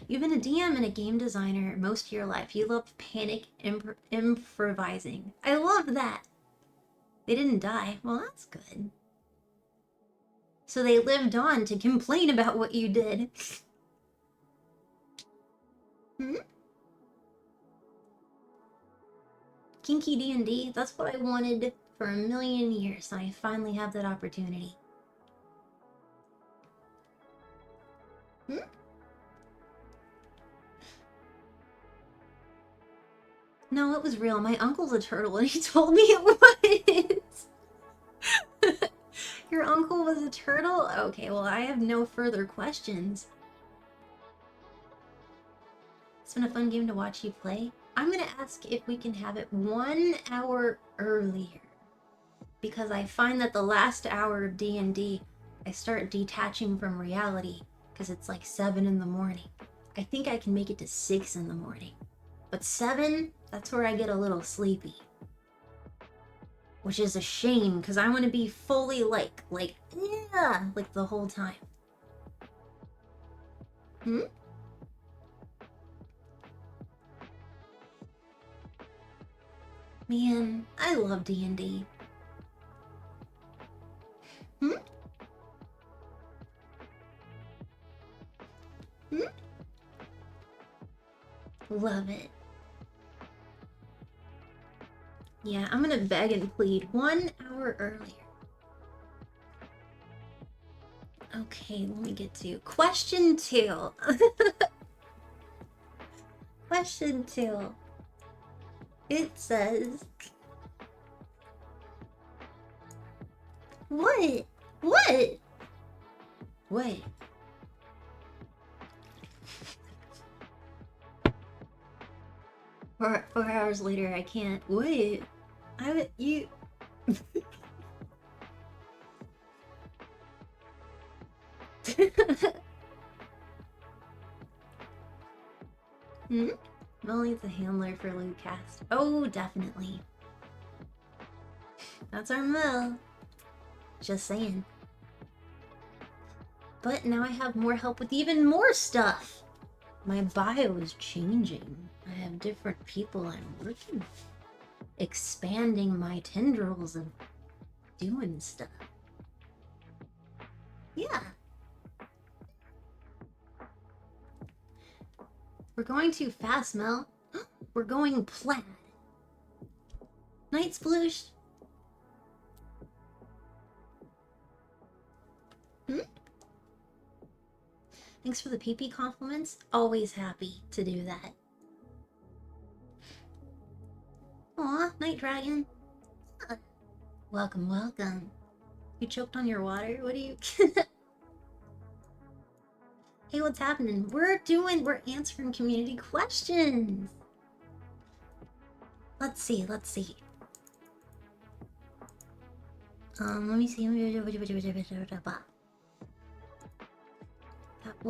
[SPEAKER 1] You've been a DM and a game designer most of your life. You love panic improvising. I love that. They didn't die. Well, that's good. So they lived on to complain about what you did. Kinky D&D, that's what I wanted for a million years, and I finally have that opportunity. No, it was real. My uncle's a turtle, and he told me it was. Your uncle was a turtle? Okay, well, I have no further questions. It's been a fun game to watch you play. I'm gonna ask if we can have it 1 hour earlier. Because I find that the last hour of D&D, I start detaching from reality, because it's like 7 in the morning. I think I can make it to 6 in the morning. But 7, that's where I get a little sleepy. Which is a shame, because I want to be fully yeah, like the whole time. Man, I love D&D. Love it. Yeah, I'm gonna beg and plead 1 hour earlier. Okay, let me get to question 2. Question 2. It says... What? What? What? 4 hours later, I can't. Wait. You... Molly's the handler for LewdCast. Oh, definitely. That's our Mel. Just saying. But now I have more help with even more stuff. My bio is changing. I have different people I'm working with. Expanding my tendrils of doing stuff. Yeah. We're going too fast, Mel. We're going plaid. Night sploosh. Thanks for the PP compliments. Always happy to do that. Aw, Night Dragon. Welcome, welcome. You choked on your water? What do you... Hey, what's happening? We're answering community questions. Let's see. Let me see. That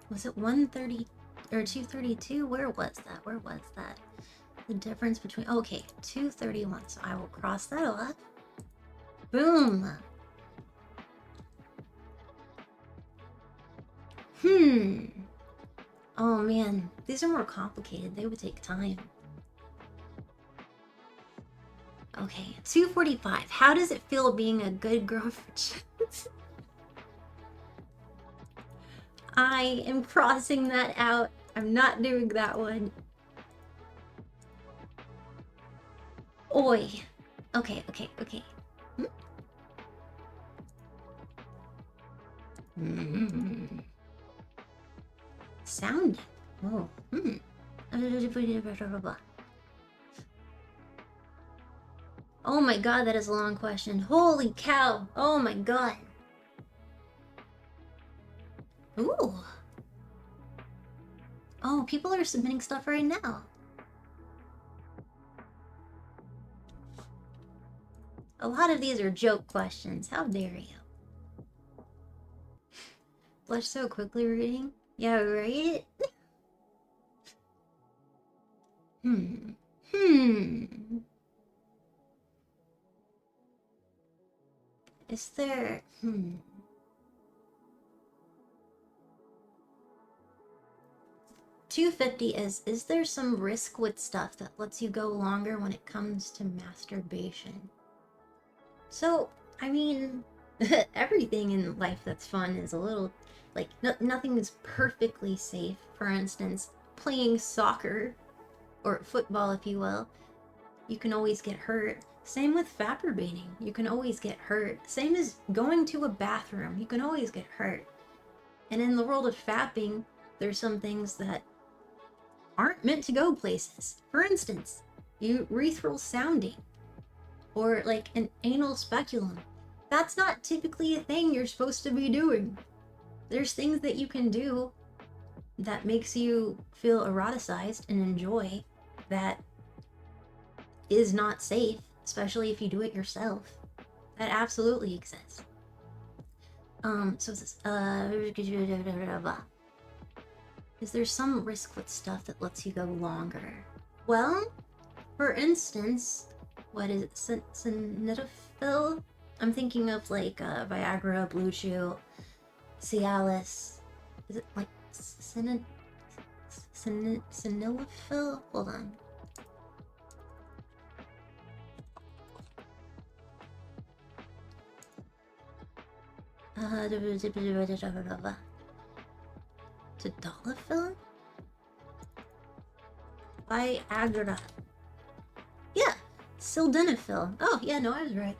[SPEAKER 1] was it 130 or 232? Where was that? The difference between... Okay, 231. So I will cross that off. Boom. Oh man, these are more complicated. They would take time. Okay, 245. How does it feel being a good girlfriend? I am crossing that out. I'm not doing that one. Oi. Okay. Sound. Oh. Oh my god, that is a long question. Holy cow. Oh my god. Ooh. Oh, people are submitting stuff right now. A lot of these are joke questions. How dare you? Blush so quickly reading. Yeah, right? Hmm. Hmm. Is there... 250 is there some risk with stuff that lets you go longer when it comes to masturbation? So, I mean, everything in life that's fun is a little, like, nothing is perfectly safe. For instance, playing soccer, or football if you will, you can always get hurt. Same with masturbating, you can always get hurt. Same as going to a bathroom, you can always get hurt. And in the world of fapping, there's some things that aren't meant to go places. For instance, urethral sounding, or like an anal speculum. That's not typically a thing you're supposed to be doing. There's things that you can do that makes you feel eroticized and enjoy that is not safe, especially if you do it yourself. That absolutely exists. So this, is there some risk with stuff that lets you go longer? Well, for instance, what is it, Cinetafil? I'm thinking of like Viagra, Blue Chew, Cialis. Is it like Cinilafil? Hold on. Tadalafil? Viagra. Yeah, sildenafil. Oh, yeah, no, I was right.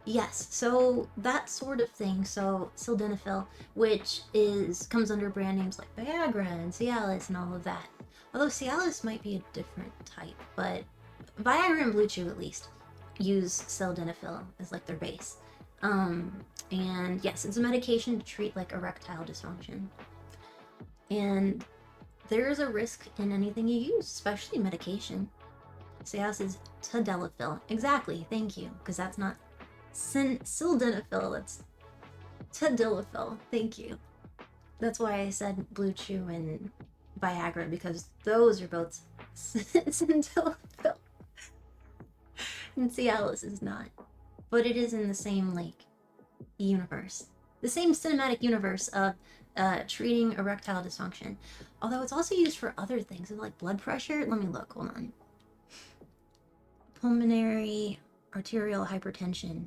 [SPEAKER 1] Yes, so that sort of thing. So sildenafil, which comes under brand names like Viagra and Cialis and all of that. Although Cialis might be a different type, but Viagra and Blue Chew at least use sildenafil as like their base. And yes, it's a medication to treat like erectile dysfunction. And there is a risk in anything you use, especially medication. Cialis is tadalafil. Exactly, thank you, because that's not sildenafil, that's tadalafil. Thank you. That's why I said Blue Chew and Viagra, because those are both sildenafil. And Cialis is not. But it is in the same, like, universe. The same cinematic universe of treating erectile dysfunction. Although it's also used for other things, like blood pressure. Let me look, hold on. Pulmonary arterial hypertension.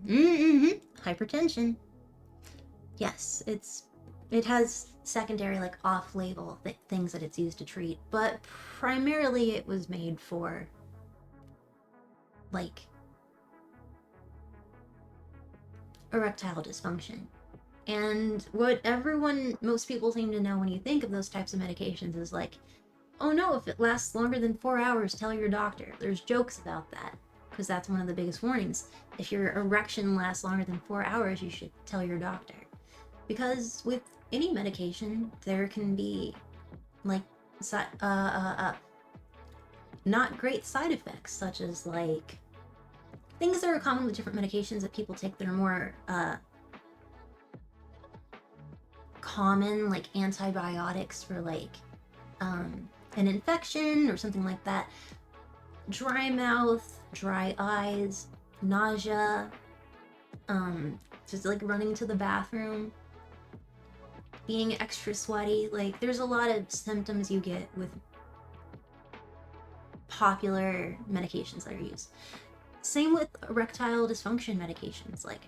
[SPEAKER 1] Hypertension. Yes, it has secondary, like, off-label things that it's used to treat, but primarily it was made for, like, erectile dysfunction. And what most people seem to know when you think of those types of medications is like, oh no, if it lasts longer than 4 hours, tell your doctor. There's jokes about that, because that's one of the biggest warnings. If your erection lasts longer than 4 hours, you should tell your doctor. Because with any medication, there can be, like, not great side effects, such as, like, things that are common with different medications that people take that are more, common, like antibiotics for, like, an infection or something like that. Dry mouth, dry eyes, nausea, just like running to the bathroom, being extra sweaty. Like, there's a lot of symptoms you get with popular medications that are used. Same with erectile dysfunction medications. Like,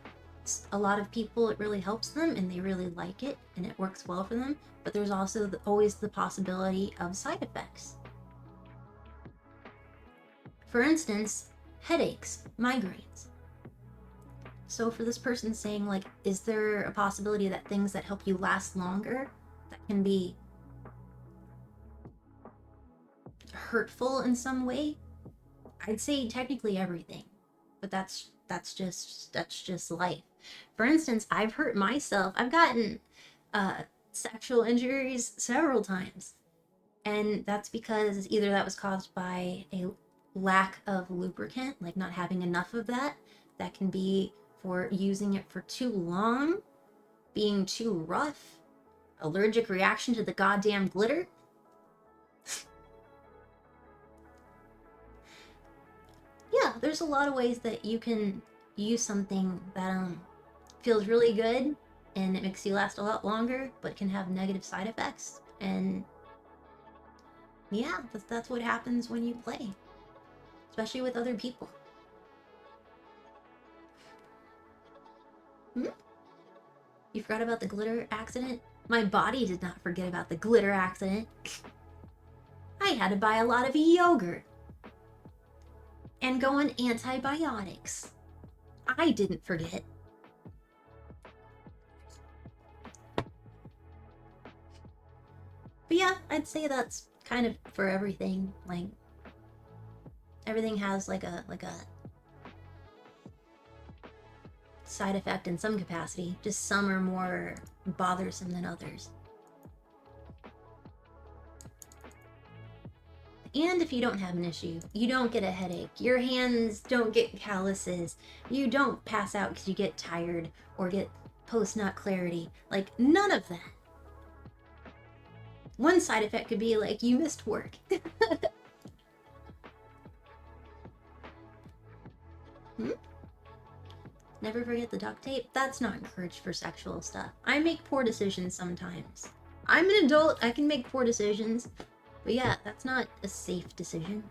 [SPEAKER 1] a lot of people, it really helps them and they really like it and it works well for them, but there's also always the possibility of side effects. For instance, headaches, migraines. So for this person saying, like, is there a possibility that things that help you last longer, that can be hurtful in some way? I'd say technically everything, but that's just life. For instance, I've hurt myself. I've gotten sexual injuries several times, and that's because either that was caused by a lack of lubricant, like not having enough of that. That can be for using it for too long, being too rough, allergic reaction to the goddamn glitter. Yeah, there's a lot of ways that you can use something that feels really good and it makes you last a lot longer, but can have negative side effects. And yeah, that's what happens when you play, especially with other people. You forgot about the glitter accident? My body did not forget about the glitter accident. I had to buy a lot of yogurt and go on antibiotics. I didn't forget. But yeah, I'd say that's kind of for everything. Like, everything has like a side effect in some capacity. Just some are more bothersome than others. And if you don't have an issue, you don't get a headache, your hands don't get calluses, you don't pass out because you get tired or get post-nut clarity. Like, none of that. One side effect could be like you missed work. Never forget the duct tape? That's not encouraged for sexual stuff. I make poor decisions sometimes. I'm an adult, I can make poor decisions. But yeah, that's not a safe decision.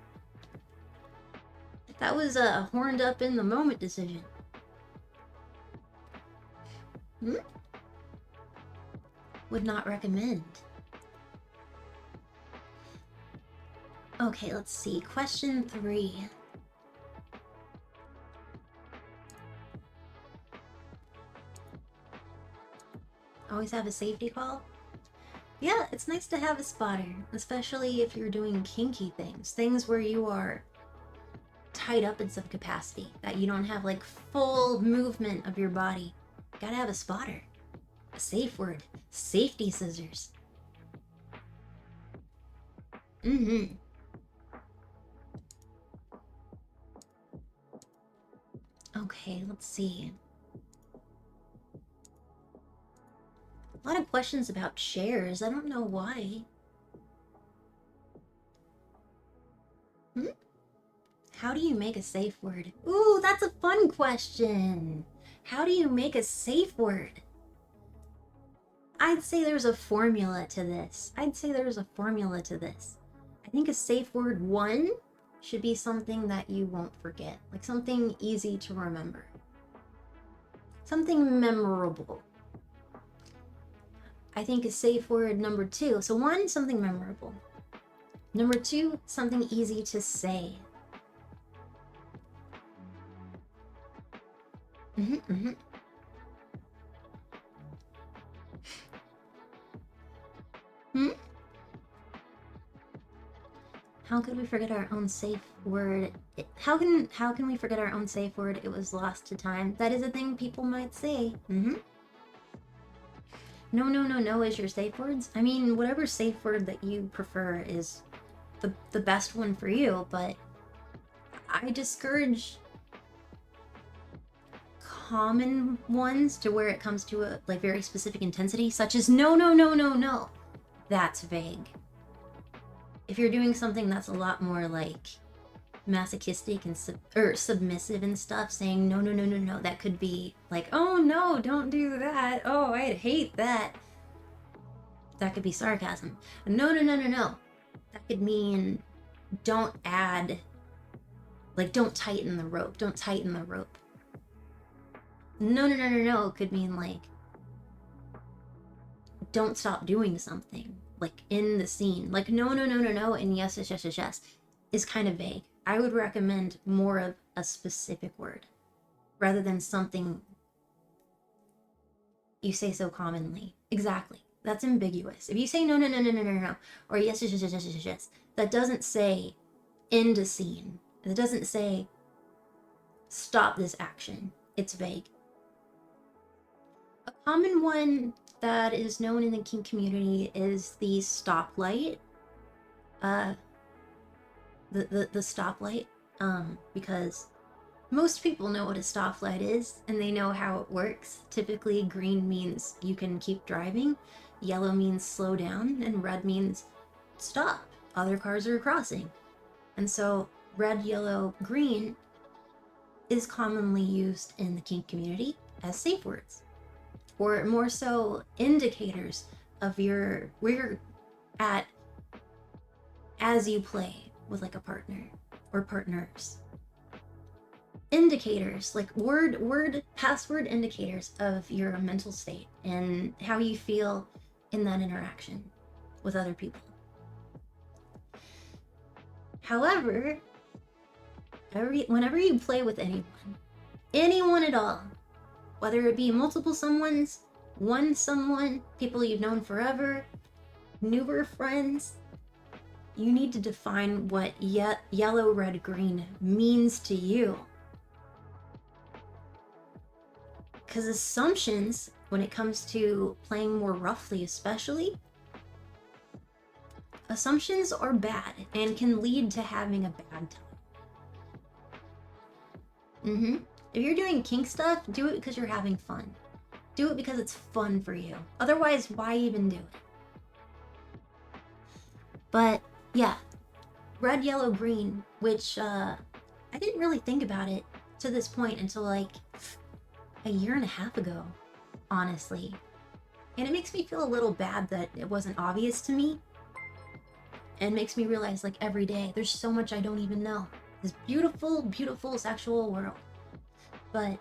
[SPEAKER 1] That was a horned up in the moment decision. Would not recommend. Okay, let's see. Question 3. Always have a safety call? Yeah, it's nice to have a spotter, especially if you're doing kinky things. Things where you are tied up in some capacity, that you don't have like full movement of your body. Gotta have a spotter. A safe word. Safety scissors. Okay, let's see. A lot of questions about chairs. I don't know why. How do you make a safe word? Ooh, that's a fun question. How do you make a safe word? I'd say there's a formula to this. I think a safe word 1 should be something that you won't forget. Like something easy to remember. Something memorable. I think a safe word number 2. So 1, something memorable. Number 2, something easy to say. How could we forget our own safe word? How can we forget our own safe word? It was lost to time. That is a thing people might say. No is your safe words. I mean, whatever safe word that you prefer is the best one for you, but I discourage common ones to where it comes to a like very specific intensity, such as no. That's vague. If you're doing something that's a lot more like masochistic and submissive and stuff, saying no, that could be like, oh no, don't do that. Oh, I'd hate that. That could be sarcasm. No. That could mean don't add, like don't tighten the rope. No could mean like don't stop doing something. Like in the scene, like no, and yes is kind of vague. I would recommend more of a specific word rather than something you say so commonly. Exactly. That's ambiguous. If you say no, or yes, that doesn't say end a scene. It doesn't say stop this action. It's vague. A common one that is known in the kink community is the stoplight. The stoplight, because Most people know what a stoplight is, and they know how it works. Typically, green means you can keep driving, yellow means slow down, and red means stop. Other cars are crossing. And so, red, yellow, green is commonly used in the kink community as safe words, or more so indicators of where you're at as you play with like a partner or partners. Indicators, like password indicators of your mental state and how you feel in that interaction with other people. However, whenever you play with anyone at all, whether it be multiple someones, one someone, people you've known forever, newer friends, you need to define what yellow, red, green means to you. Because assumptions, when it comes to playing more roughly especially, assumptions are bad and can lead to having a bad time. If you're doing kink stuff, do it because you're having fun. Do it because it's fun for you. Otherwise, why even do it? But yeah, red, yellow, green, which I didn't really think about it to this point until like a year and a half ago, honestly. And it makes me feel a little bad that it wasn't obvious to me. And makes me realize, like, every day, there's so much I don't even know. This beautiful, beautiful sexual world. But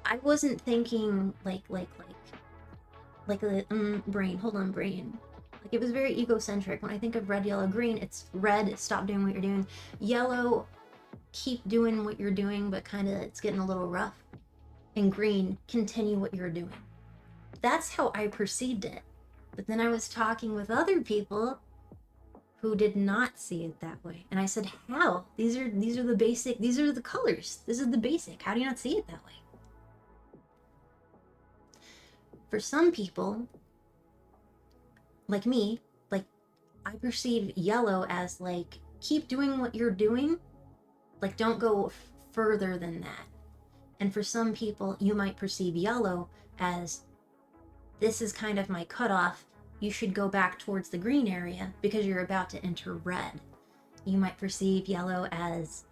[SPEAKER 1] I wasn't thinking like the brain. Hold on, brain. Like, it was very egocentric. When I think of red, yellow, green, it's red, stop doing what you're doing. Yellow, keep doing what you're doing, but kind of it's getting a little rough. And green, continue what you're doing. That's how I perceived it. But then I was talking with other people who did not see it that way. And I said, how? These are the basic, these are the colors. This is the basic. How do you not see it that way? For some people, like me, like, I perceive yellow as like, keep doing what you're doing. Like, don't go further than that. And for some people, you might perceive yellow as, this is kind of my cutoff. You should go back towards the green area because you're about to enter red. You might perceive yellow as,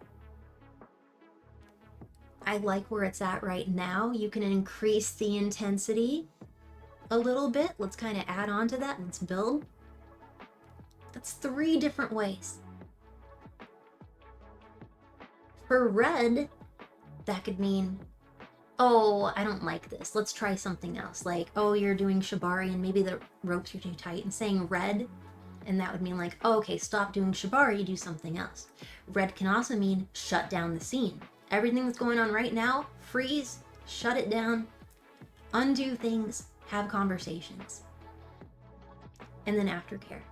[SPEAKER 1] I like where it's at right now. You can increase the intensity a little bit. Let's kind of add on to that. Let's build. That's 3 different ways. For red, that could mean, oh, I don't like this. Let's try something else. Like, oh, you're doing shibari and maybe the ropes are too tight, and saying red, and that would mean like, oh, okay, stop doing shibari, do something else. Red can also mean shut down the scene. Everything that's going on right now, freeze, shut it down, undo things, have conversations. And then aftercare.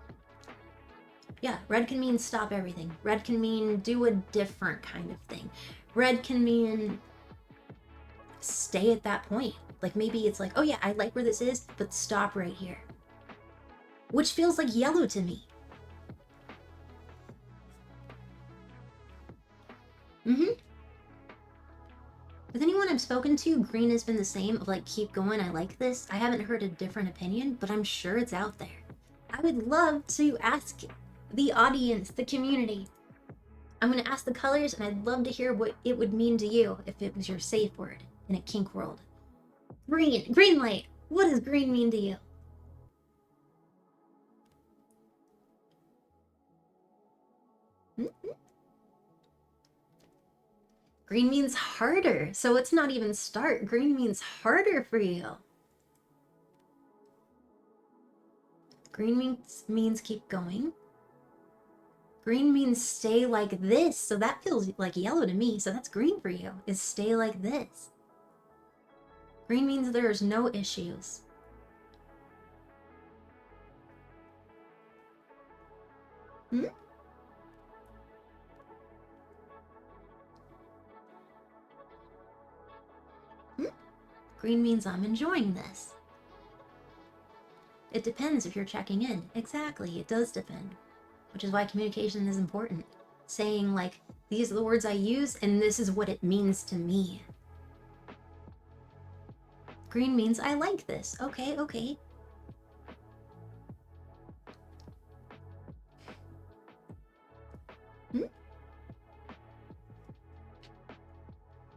[SPEAKER 1] Yeah, red can mean stop everything. Red can mean do a different kind of thing. Red can mean stay at that point. Like, maybe it's like, oh yeah, I like where this is, but stop right here. Which feels like yellow to me. With anyone I've spoken to, green has been the same, of like, keep going, I like this. I haven't heard a different opinion, but I'm sure it's out there. I would love to ask the audience, the community. I'm going to ask the colors, and I'd love to hear what it would mean to you if it was your safe word in a kink world. Green light. What does green mean to you? Green means harder, so it's not even start. Green means harder for you. Green means keep going. Green means stay like this, so that feels like yellow to me, so that's green for you, is stay like this. Green means there's no issues. Green means I'm enjoying this. It depends if you're checking in. Exactly, it does depend. Which is why communication is important. Saying like, These are the words I use, and this is what it means to me. Green means I like this. Okay, okay.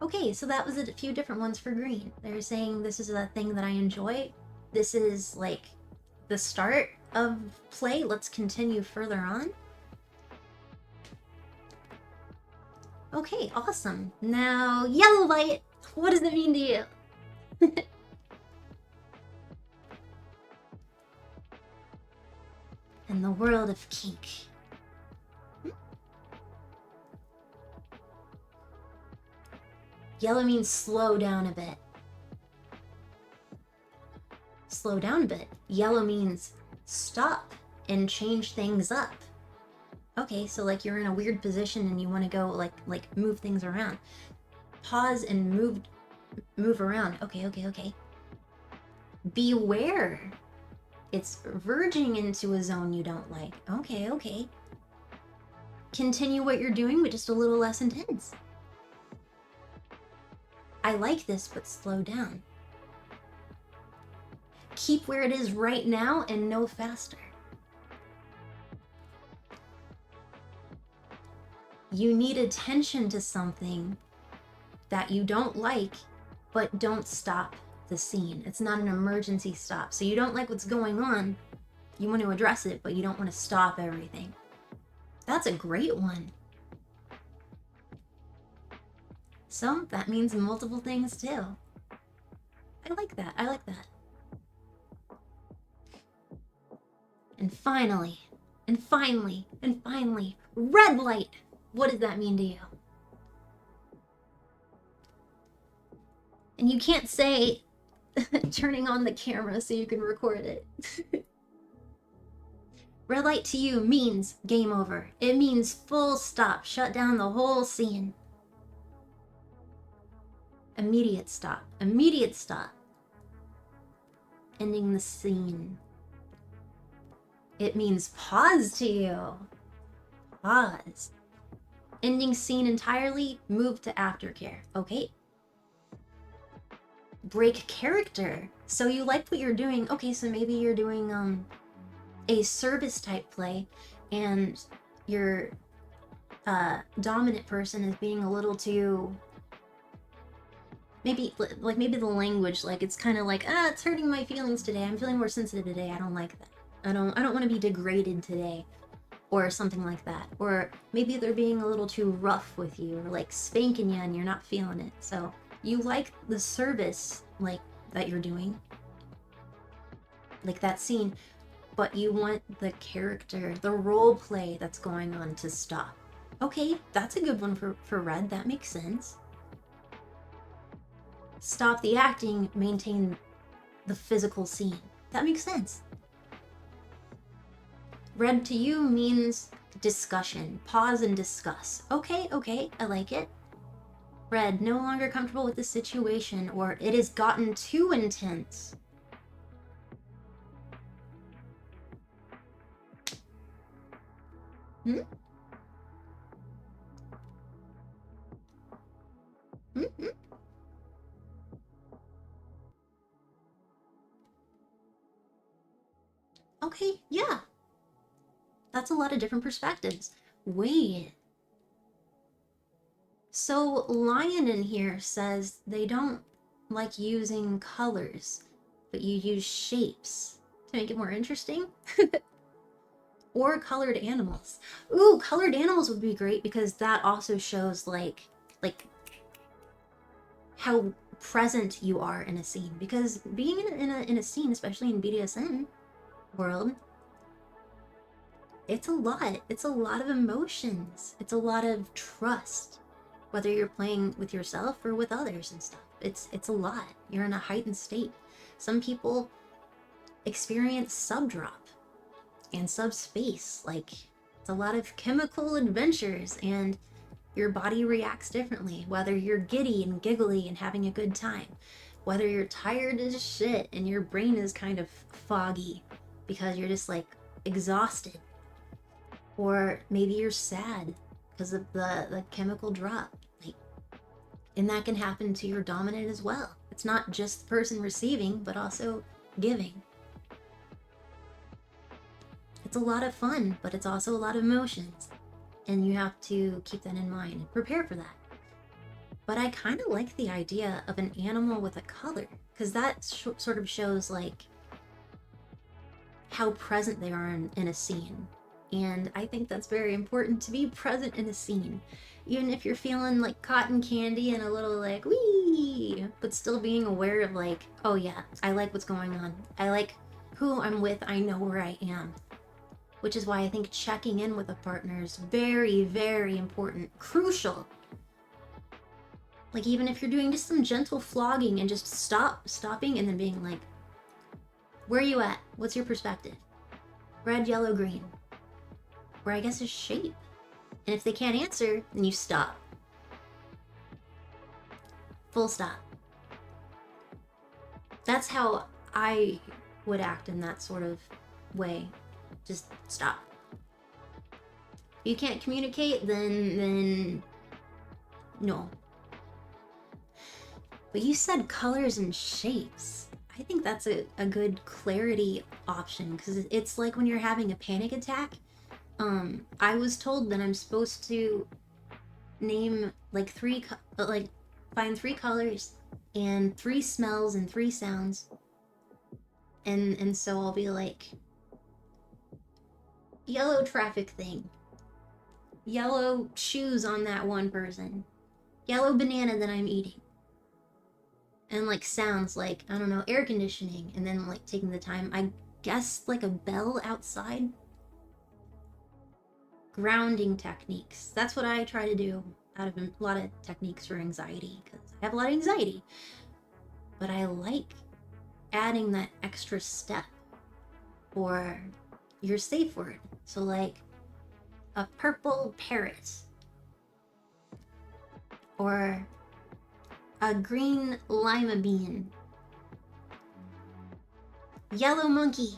[SPEAKER 1] Okay, so that was a few different ones for green. They're saying this is a thing that I enjoy. This is like the start of play. Let's continue further on. Okay, awesome. Now, yellow light. What does it mean to you? In the world of kink. Yellow means slow down a bit. Slow down a bit. Yellow means stop and change things up. Okay, so like you're in a weird position and you want to go like move things around. Pause and move around. Okay, okay, okay. Beware. It's verging into a zone you don't like. Okay, okay. Continue what you're doing, but just a little less intense. I like this, but slow down. Keep where it is right now and no faster. You need attention to something that you don't like, but don't stop the scene. It's not an emergency stop. So you don't like what's going on. You want to address it, but you don't want to stop everything. That's a great one. So that means multiple things too. I like that. I like that. And finally, red light. What does that mean to you? And you can't say turning on the camera so you can record it. Red light to you means game over. It means full stop. Shut down the whole scene. Immediate stop. Immediate stop. Ending the scene. It means pause to you. Pause. Ending scene entirely, move to aftercare. Okay. Break character. So you like what you're doing. Okay, so maybe you're doing a service type play and your dominant person is being a little too maybe the language, like it's kind of like, it's hurting my feelings today. I'm feeling more sensitive today. I don't like that. I don't want to be degraded today, or something like that. Or maybe they're being a little too rough with you, or like spanking you and you're not feeling it. So you like the service like that you're doing, like that scene, but you want the character, the role play that's going on to stop. Okay, that's a good one for red. That makes sense. Stop the acting, maintain the physical scene. That makes sense. Red to you means discussion. Pause and discuss. Okay, okay, I like it. Red, no longer comfortable with the situation, or it has gotten too intense. Okay, yeah. That's a lot of different perspectives. Wait. So Lion in here says they don't like using colors, but you use shapes to make it more interesting. Or colored animals. Ooh, colored animals would be great because that also shows like how present you are in a scene. Because being in a scene, especially in BDSM world, it's a lot. It's a lot of emotions. It's a lot of trust. Whether you're playing with yourself or with others and stuff. It's a lot. You're in a heightened state. Some people experience subdrop and subspace. Like, it's a lot of chemical adventures and your body reacts differently. Whether you're giddy and giggly and having a good time. Whether you're tired as shit and your brain is kind of foggy because you're just like exhausted. Or maybe you're sad because of the chemical drop. Like, and that can happen to your dominant as well. It's not just the person receiving, but also giving. It's a lot of fun, but it's also a lot of emotions. And you have to keep that in mind and prepare for that. But I kind of like the idea of an animal with a color, because that sort of shows like how present they are in a scene. And I think that's very important, to be present in a scene. Even if you're feeling like cotton candy and a little like, wee, but still being aware of like, oh yeah, I like what's going on. I like who I'm with. I know where I am. Which is why I think checking in with a partner is very, very important. Crucial. Like, even if you're doing just some gentle flogging and just stopping and then being like, where are you at? What's your perspective? Red, yellow, green. Or I guess a shape. And if they can't answer, then you stop. Full stop. That's how I would act in that sort of way. Just stop. If you can't communicate, then no. But you said colors and shapes. I think that's a good clarity option, because it's like when you're having a panic attack. I was told that I'm supposed to name like find 3 colors and 3 smells and 3 sounds. And so I'll be like, yellow traffic thing, yellow shoes on that one person, yellow banana that I'm eating. And like sounds like, I don't know, air conditioning, and then like taking the time, I guess like a bell outside. Grounding techniques. That's what I try to do out of a lot of techniques for anxiety, because I have a lot of anxiety. But I like adding that extra step for your safe word. So like a purple parrot, or a green lima bean, yellow monkey.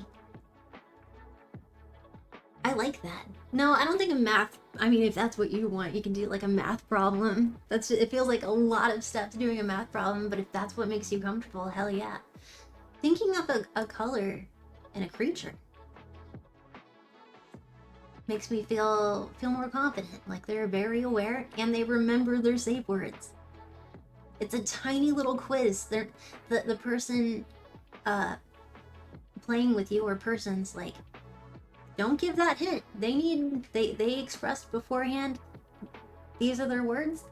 [SPEAKER 1] I like that. No, I don't think a math, I mean, if that's what you want, you can do like a math problem. It feels like a lot of steps doing a math problem, but if that's what makes you comfortable, hell yeah. Thinking of a color and a creature makes me feel more confident, like they're very aware and they remember their safe words. It's a tiny little quiz. The person playing with you, or persons, like, don't give that hint. They expressed beforehand, these are their words.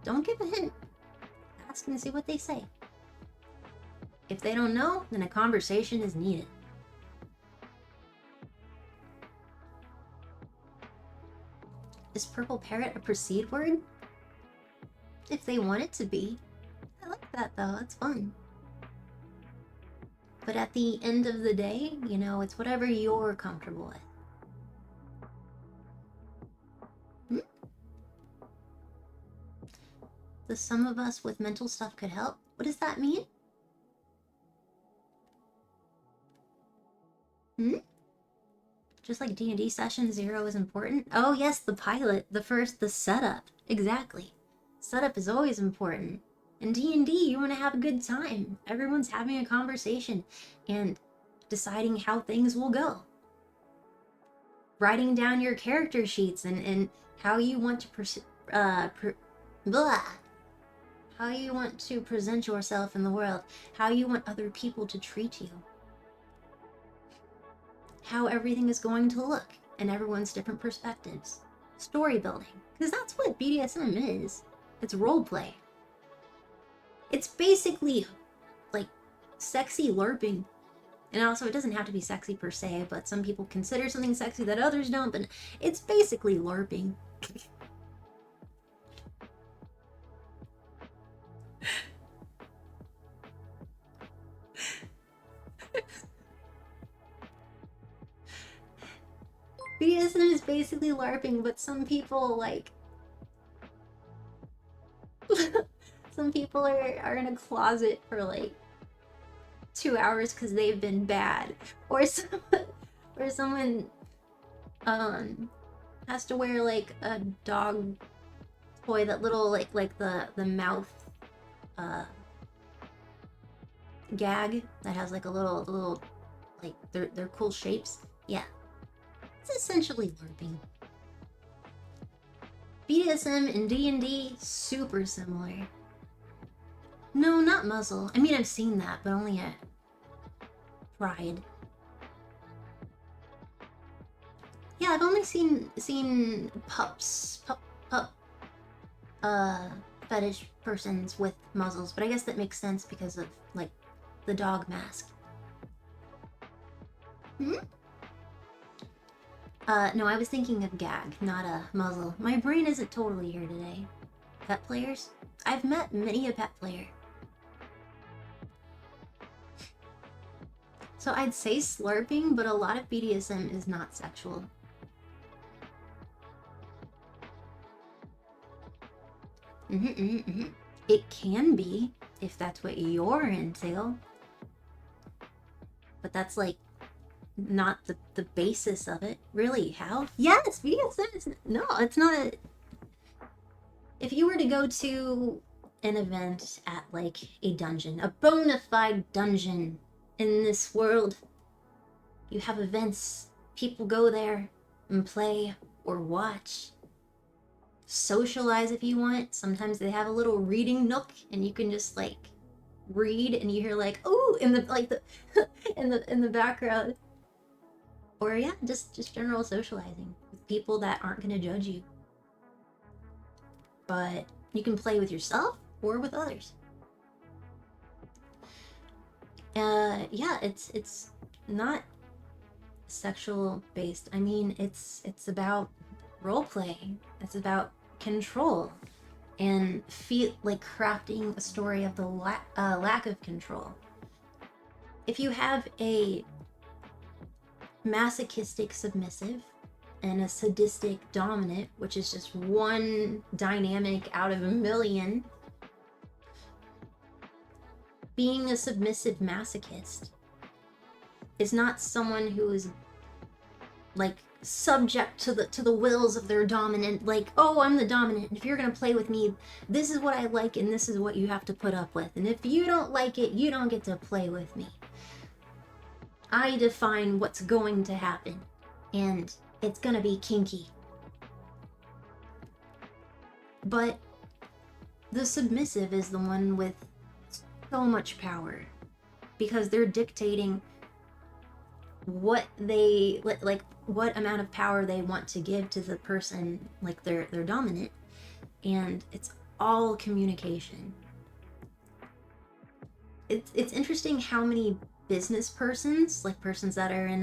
[SPEAKER 1] Don't give a hint. Ask and see what they say. If they don't know, then a conversation is needed. Is purple parrot a proceed word? If they want it to be. I like that though, it's fun. But at the end of the day, you know, it's whatever you're comfortable with. The sum of us with mental stuff could help. What does that mean? Just like D&D session 0 is important. Oh yes, the pilot, the setup. Exactly. Setup is always important. In D&D, you want to have a good time. Everyone's having a conversation and deciding how things will go. Writing down your character sheets and how you want to how you want to present yourself in the world. How you want other people to treat you. How everything is going to look, and everyone's different perspectives. Story building, because that's what BDSM is. It's roleplay. It's basically like sexy LARPing. And also, it doesn't have to be sexy per se, but some people consider something sexy that others don't, but it's basically LARPing. BDSM is basically LARPing, but some people, like... some people are in a closet for, like, 2 hours because they've been bad. Or someone has to wear like a dog toy, that little like the mouth gag that has like a little like they're cool shapes. Yeah, it's essentially LARPing. BDSM and D&D, super similar. No, not muzzle. I mean, I've seen that, but only at Pride. Yeah, I've only seen pup fetish persons with muzzles, but I guess that makes sense because of like the dog mask. Hmm? No, I was thinking of gag, not a muzzle. My brain isn't totally here today. Pet players? I've met many a pet player. So I'd say slurping, but a lot of BDSM is not sexual. It can be, if that's what you're into. But that's like not the basis of it. Really, how? Yes, BDSM is... No, it's not... If you were to go to an event at like a dungeon, a bona fide dungeon in this world, you have events, people go there and play or watch, socialize if you want. Sometimes they have a little reading nook and you can just like read and you hear like, oh, in the like the in the background. Or yeah, just general socializing with people that aren't gonna judge you. But you can play with yourself or with others. Yeah, it's not sexual based. I mean, it's about role play. It's about control and feel like crafting a story of the lack of control. If you have a masochistic submissive and a sadistic dominant, which is just one dynamic out of a million, being a submissive masochist is not someone who is like subject to the wills of their dominant, like, oh, I'm the dominant, if you're gonna play with me, this is what I like and this is what you have to put up with, and if you don't like it, you don't get to play with me. I define what's going to happen, and it's gonna be kinky. But the submissive is the one with so much power, because they're dictating what they like, what amount of power they want to give to the person, like their dominant, and it's all communication. It's interesting how many business persons, like persons that are in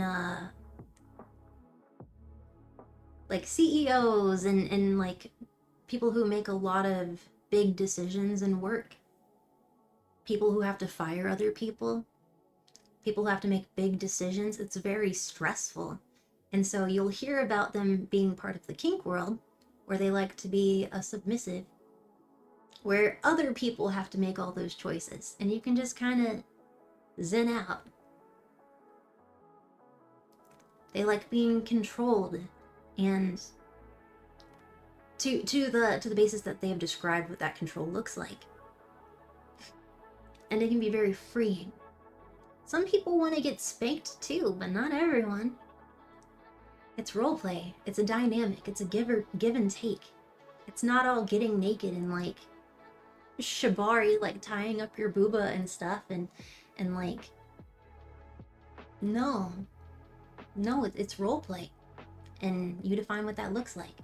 [SPEAKER 1] like CEOs and like people who make a lot of big decisions in work, people who have to fire other people who have to make big decisions, it's very stressful. And so you'll hear about them being part of the kink world, where they like to be a submissive, where other people have to make all those choices, and you can just kind of zen out. They like being controlled, and to the basis that they have described what that control looks like. And it can be very freeing. Some people want to get spanked too, but not everyone. It's roleplay. It's a dynamic. It's a give and take. It's not all getting naked and like shibari, like tying up your booba and stuff, and like, no, it's roleplay, and you define what that looks like.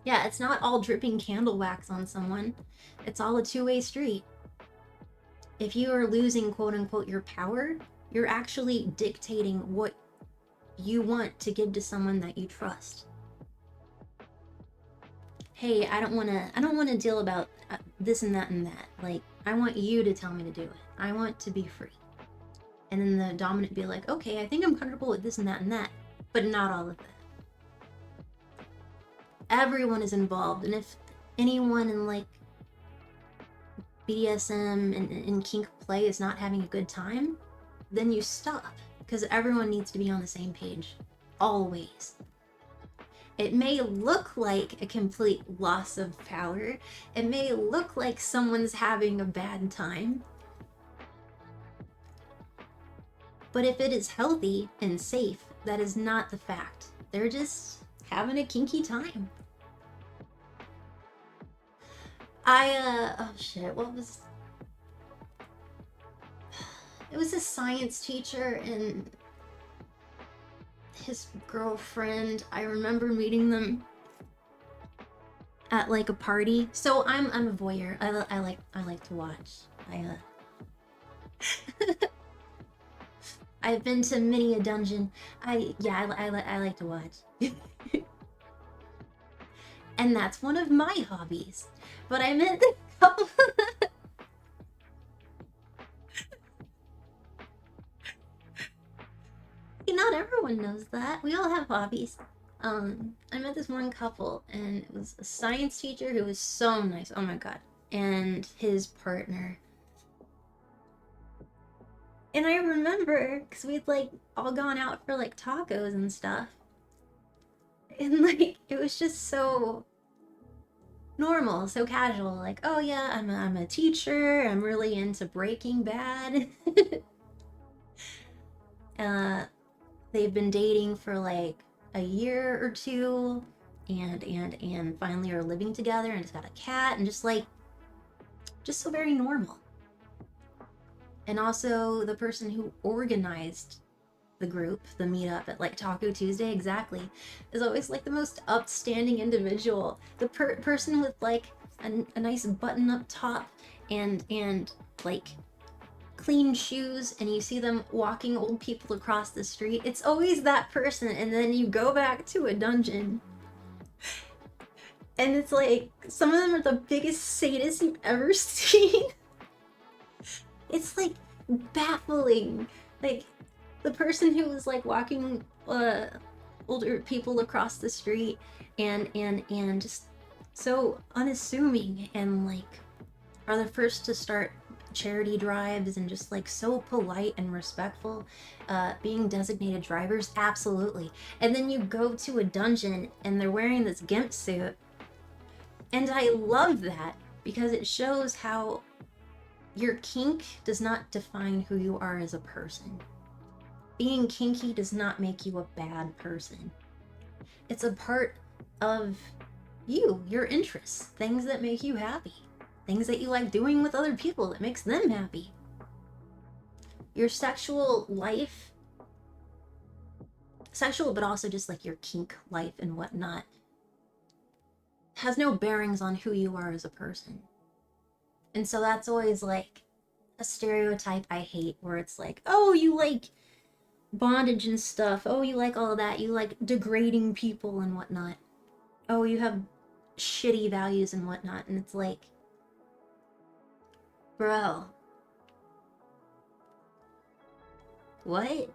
[SPEAKER 1] Yeah, it's not all dripping candle wax on someone. It's all a two-way street. If you are losing, quote unquote, your power, you're actually dictating what you want to give to someone that you trust. Hey, I don't want to deal about this and that and that. Like, I want you to tell me to do it. I want to be free. And then the dominant be like, okay, I think I'm comfortable with this and that, but not all of that. Everyone is involved, and if anyone in like BDSM and kink play is not having a good time, then you stop, because everyone needs to be on the same page, always. It may look like a complete loss of power. It may look like someone's having a bad time. But if it is healthy and safe, that is not the fact. They're just having a kinky time. Oh shit, what was... It was a science teacher and his girlfriend. I remember meeting them at like a party. So I'm a voyeur. I like to watch. I've been to many a dungeon. I like to watch. And that's one of my hobbies. But I meant the couple. Not everyone knows that. We all have hobbies. I met this one couple, and it was a science teacher who was so nice. Oh my god. And his partner. And I remember, because we'd like all gone out for like tacos and stuff. And like, it was just so normal, so casual. Like, oh yeah, I'm a teacher. I'm really into Breaking Bad. They've been dating for like a year or two, and finally are living together, and it's got a cat, and just so very normal. And also the person who organized the group, the meetup at like Taco Tuesday, exactly, is always like the most upstanding individual. The person with like a nice button-up top and like clean shoes, and you see them walking old people across the street. It's always that person, and then you go back to a dungeon and it's like some of them are the biggest sadists you've ever seen. It's like baffling. Like the person who was like walking older people across the street and just so unassuming, and like are the first to start charity drives, and just like so polite and respectful, being designated drivers, absolutely. And then you go to a dungeon and they're wearing this gimp suit, and I love that because it shows how your kink does not define who you are as a person. Being kinky does not make you a bad person. It's a part of you, your interests, things that make you happy. Things that you like doing with other people that makes them happy. Your sexual life, sexual but also just like your kink life and whatnot, has no bearings on who you are as a person. And so that's always like a stereotype I hate, where it's like, oh, you like bondage and stuff. Oh, you like all of that. You like degrading people and whatnot. Oh, you have shitty values and whatnot. And it's like, bro. What?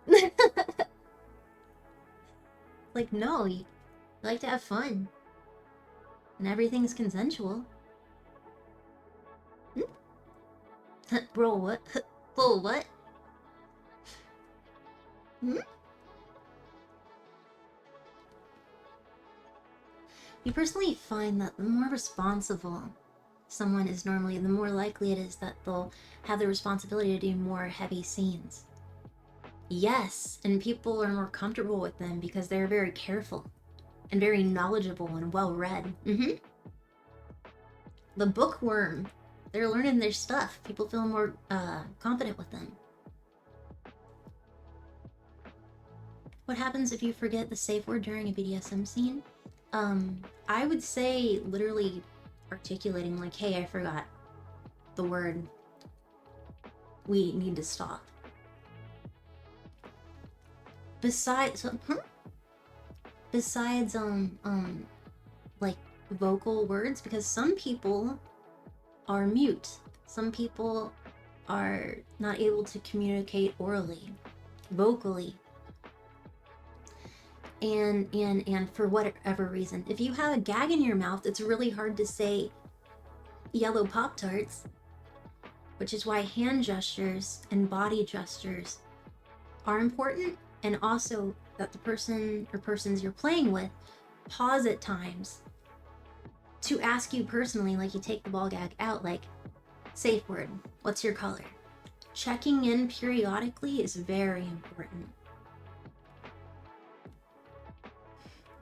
[SPEAKER 1] Like, no, you like to have fun. And everything's consensual. Bro, what? Bro, what? You personally find that the more responsible someone is normally, the more likely it is that they'll have the responsibility to do more heavy scenes. Yes, and people are more comfortable with them because they're very careful and very knowledgeable and well-read. The bookworm, they're learning their stuff. People feel more confident with them. What happens if you forget the safe word during a BDSM scene? I would say literally articulating like, hey, I forgot the word. We need to stop. Besides, like vocal words, because some people are mute. Some people are not able to communicate orally, vocally. And for whatever reason, if you have a gag in your mouth, it's really hard to say yellow Pop-Tarts, which is why hand gestures and body gestures are important, and also that the person or persons you're playing with pause at times to ask you personally, like you take the ball gag out, like, safe word, what's your color? Checking in periodically is very important.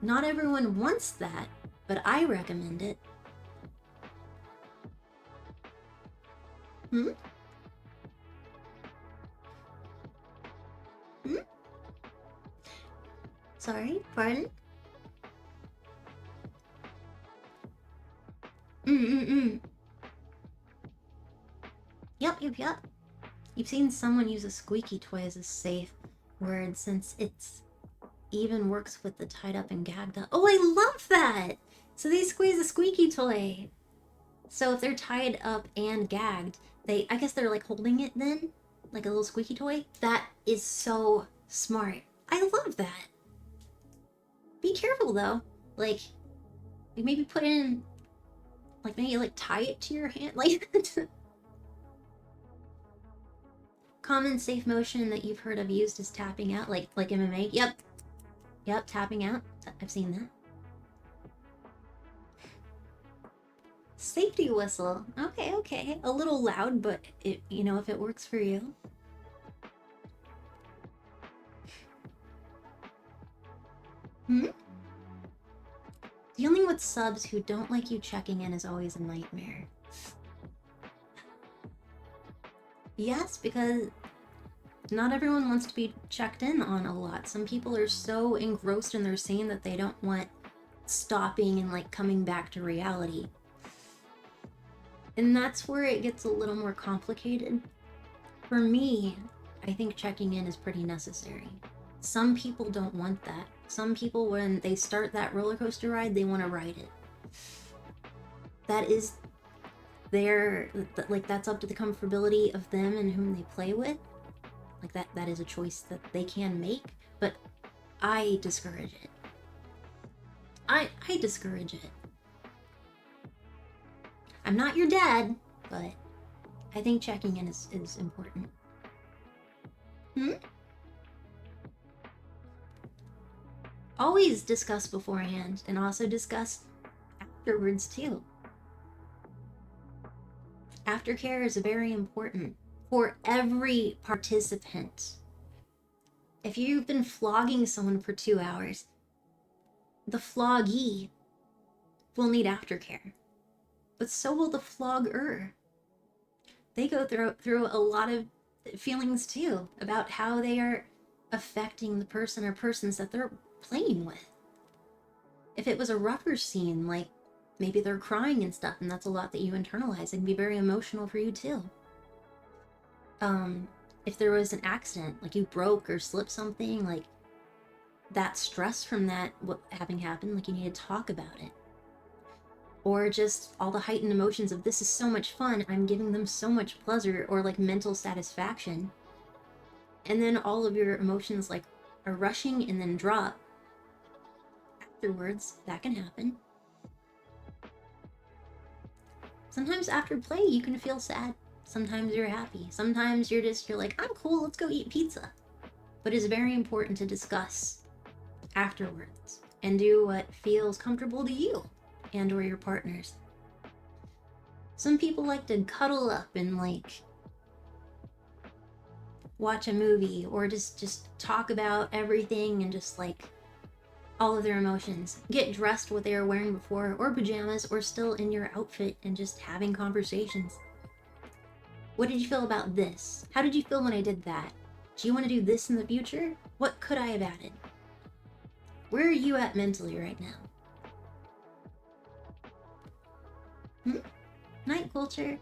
[SPEAKER 1] Not everyone wants that, but I recommend it. Hmm? Hmm? Sorry, pardon? Yep. You've seen someone use a squeaky toy as a safe word since it's even works with the tied up and gagged up. Oh, I love that! So they squeeze a squeaky toy. So if they're tied up and gagged, I guess they're like holding it then? Like a little squeaky toy? That is so smart. I love that. Be careful though. Like maybe put in, like maybe like tie it to your hand. Like common safe motion that you've heard of used is tapping out, like MMA. Yep, tapping out. I've seen that. Safety whistle. Okay. A little loud, but it, you know, if it works for you. Dealing with subs who don't like you checking in is always a nightmare. Yes, because not everyone wants to be checked in on a lot. Some people are so engrossed in their scene that they don't want stopping and like coming back to reality. And that's where it gets a little more complicated. For me, I think checking in is pretty necessary. Some people don't want that. Some people, when they start that roller coaster ride, they want to ride it. That is their, like, that's up to the comfortability of them and whom they play with. Like, that is a choice that they can make, but I discourage it. I discourage it. I'm not your dad, but I think checking in is important. Always discuss beforehand, and also discuss afterwards too. Aftercare is very important for every participant. If you've been flogging someone for 2 hours, the floggee will need aftercare. But so will the flogger. They go through a lot of feelings too about how they are affecting the person or persons that they're playing with. If it was a rougher scene, like maybe they're crying and stuff, and that's a lot that you internalize, it can be very emotional for you too. If there was an accident, like you broke or slipped something, like that stress from that having happened, like you need to talk about it. Or just all the heightened emotions of this is so much fun, I'm giving them so much pleasure, or like mental satisfaction. And then all of your emotions like are rushing and then drop afterwards. That can happen. Sometimes after play you can feel sad. Sometimes you're happy. Sometimes you're like, I'm cool, let's go eat pizza. But it's very important to discuss afterwards and do what feels comfortable to you and or your partners. Some people like to cuddle up and like watch a movie or just talk about everything and just like all of their emotions. Get dressed what they were wearing before, or pajamas, or still in your outfit and just having conversations. What did you feel about this? How did you feel when I did that? Do you want to do this in the future? What could I have added? Where are you at mentally right now? Night culture.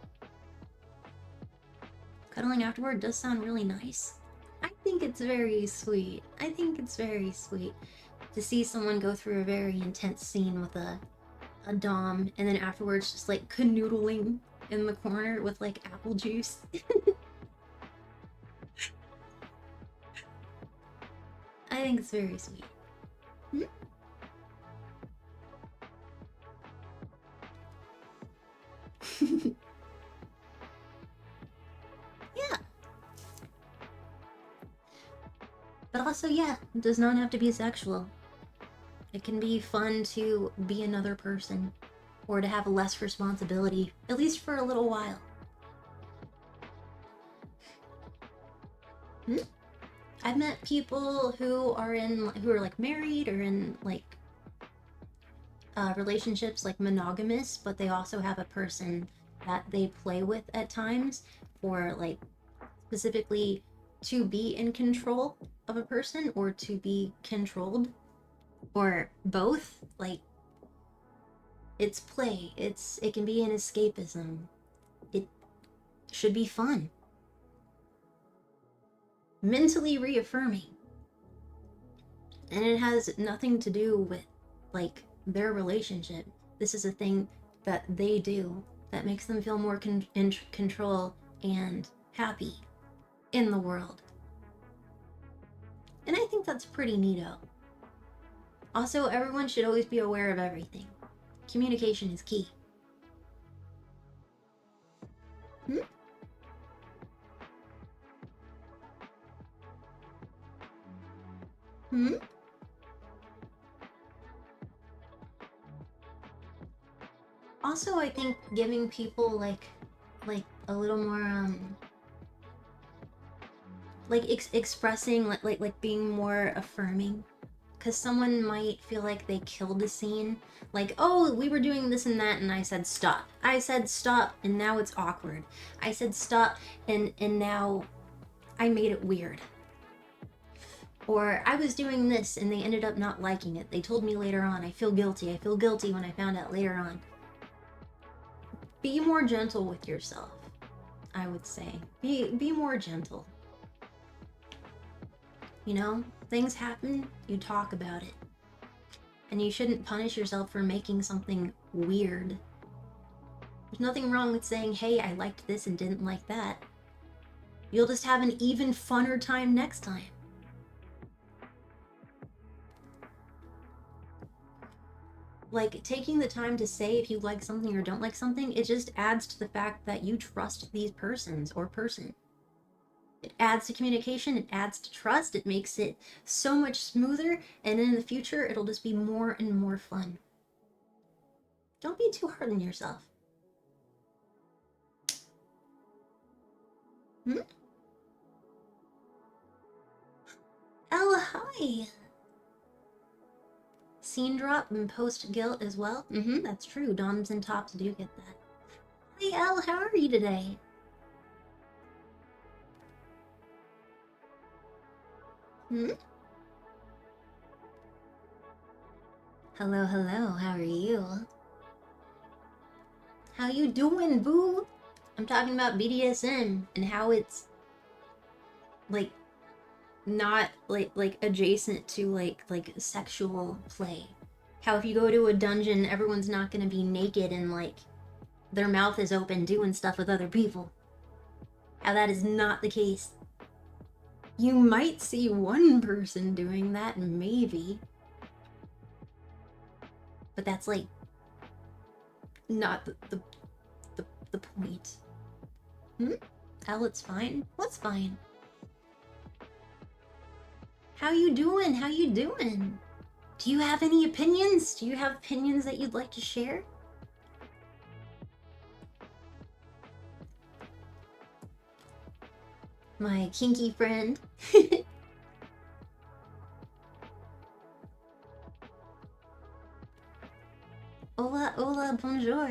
[SPEAKER 1] Cuddling afterward does sound really nice. I think it's very sweet. I think it's very sweet to see someone go through a very intense scene with a dom, and then afterwards just like canoodling in the corner with like apple juice. I think it's very sweet. Yeah. But also, yeah, it does not have to be sexual. It can be fun to be another person, or to have less responsibility, at least for a little while. I've met people who are like married or in like relationships like monogamous, but they also have a person that they play with at times for like specifically to be in control of a person or to be controlled, or both. Like, it's play, it can be an escapism, it should be fun, mentally reaffirming, and it has nothing to do with like their relationship. This is a thing that they do that makes them feel more in control and happy in the world. And I think that's pretty neato. Also, everyone should always be aware of everything. Communication is key. Also, I think giving people like a little more like expressing like being more affirming, because someone might feel like they killed a scene, like, oh, we were doing this and that and I said stop, and now it's awkward. I said stop and now I made it weird. Or I was doing this and they ended up not liking it. They told me later on. I feel guilty when I found out later on. Be more gentle with yourself, I would say. Be more gentle. You know, things happen, you talk about it. And you shouldn't punish yourself for making something weird. There's nothing wrong with saying, hey, I liked this and didn't like that. You'll just have an even funner time next time. Like, taking the time to say if you like something or don't like something, it just adds to the fact that you trust these persons or person. It adds to communication, it adds to trust, it makes it so much smoother, and in the future, it'll just be more and more fun. Don't be too hard on yourself. Oh, hi! Scene drop and post guilt as well? That's true. Doms and tops do get that. Hey, Elle, how are you today? Hello, hello. How are you? How you doing, boo? I'm talking about BDSM and how it's like not like adjacent to like sexual play. How if you go to a dungeon, everyone's not gonna be naked and like their mouth is open doing stuff with other people. How that is not the case. You might see one person doing that, maybe. But that's like not the point. Elle, it's fine. What's fine? How you doing? How you doing? Do you have any opinions? Do you have opinions that you'd like to share? My kinky friend. Hola, hola, bonjour.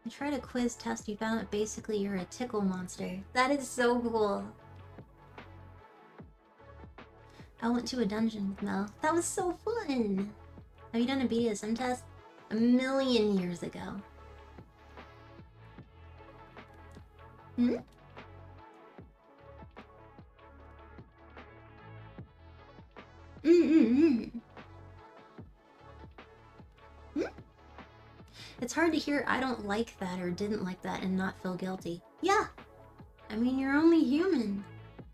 [SPEAKER 1] I tried a quiz test, you found that basically you're a tickle monster. That is so cool. I went to a dungeon with Mel. That was so fun! Have you done a BDSM test? A million years ago. It's hard to hear I don't like that or didn't like that and not feel guilty. Yeah! I mean, you're only human.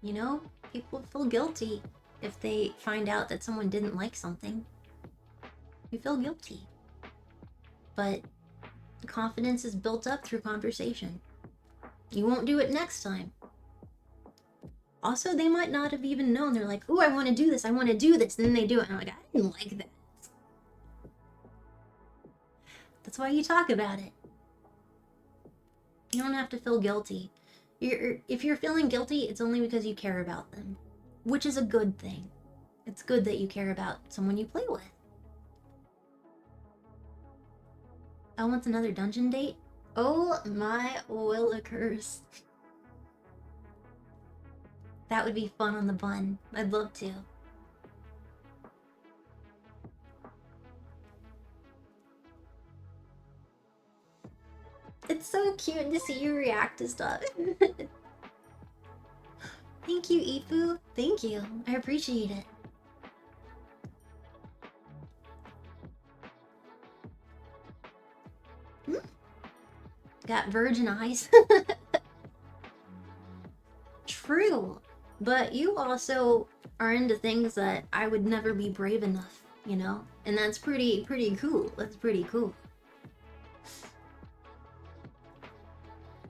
[SPEAKER 1] You know? People feel guilty if they find out that someone didn't like something. You feel guilty. But the confidence is built up through conversation. You won't do it next time. Also, they might not have even known. They're like, "Ooh, I want to do this. I want to do this." And then they do it. And I'm like, "I didn't like that." That's why you talk about it. You don't have to feel guilty. If you're feeling guilty, it's only because you care about them, which is a good thing. It's good that you care about someone you play with. I want another dungeon date. Oh my willikers. That would be fun on the bun. I'd love to. It's so cute to see you react to stuff. Thank you, Ifu. Thank you. I appreciate it. Got virgin eyes. True. But you also are into things that I would never be brave enough, you know? And that's pretty cool. That's pretty cool.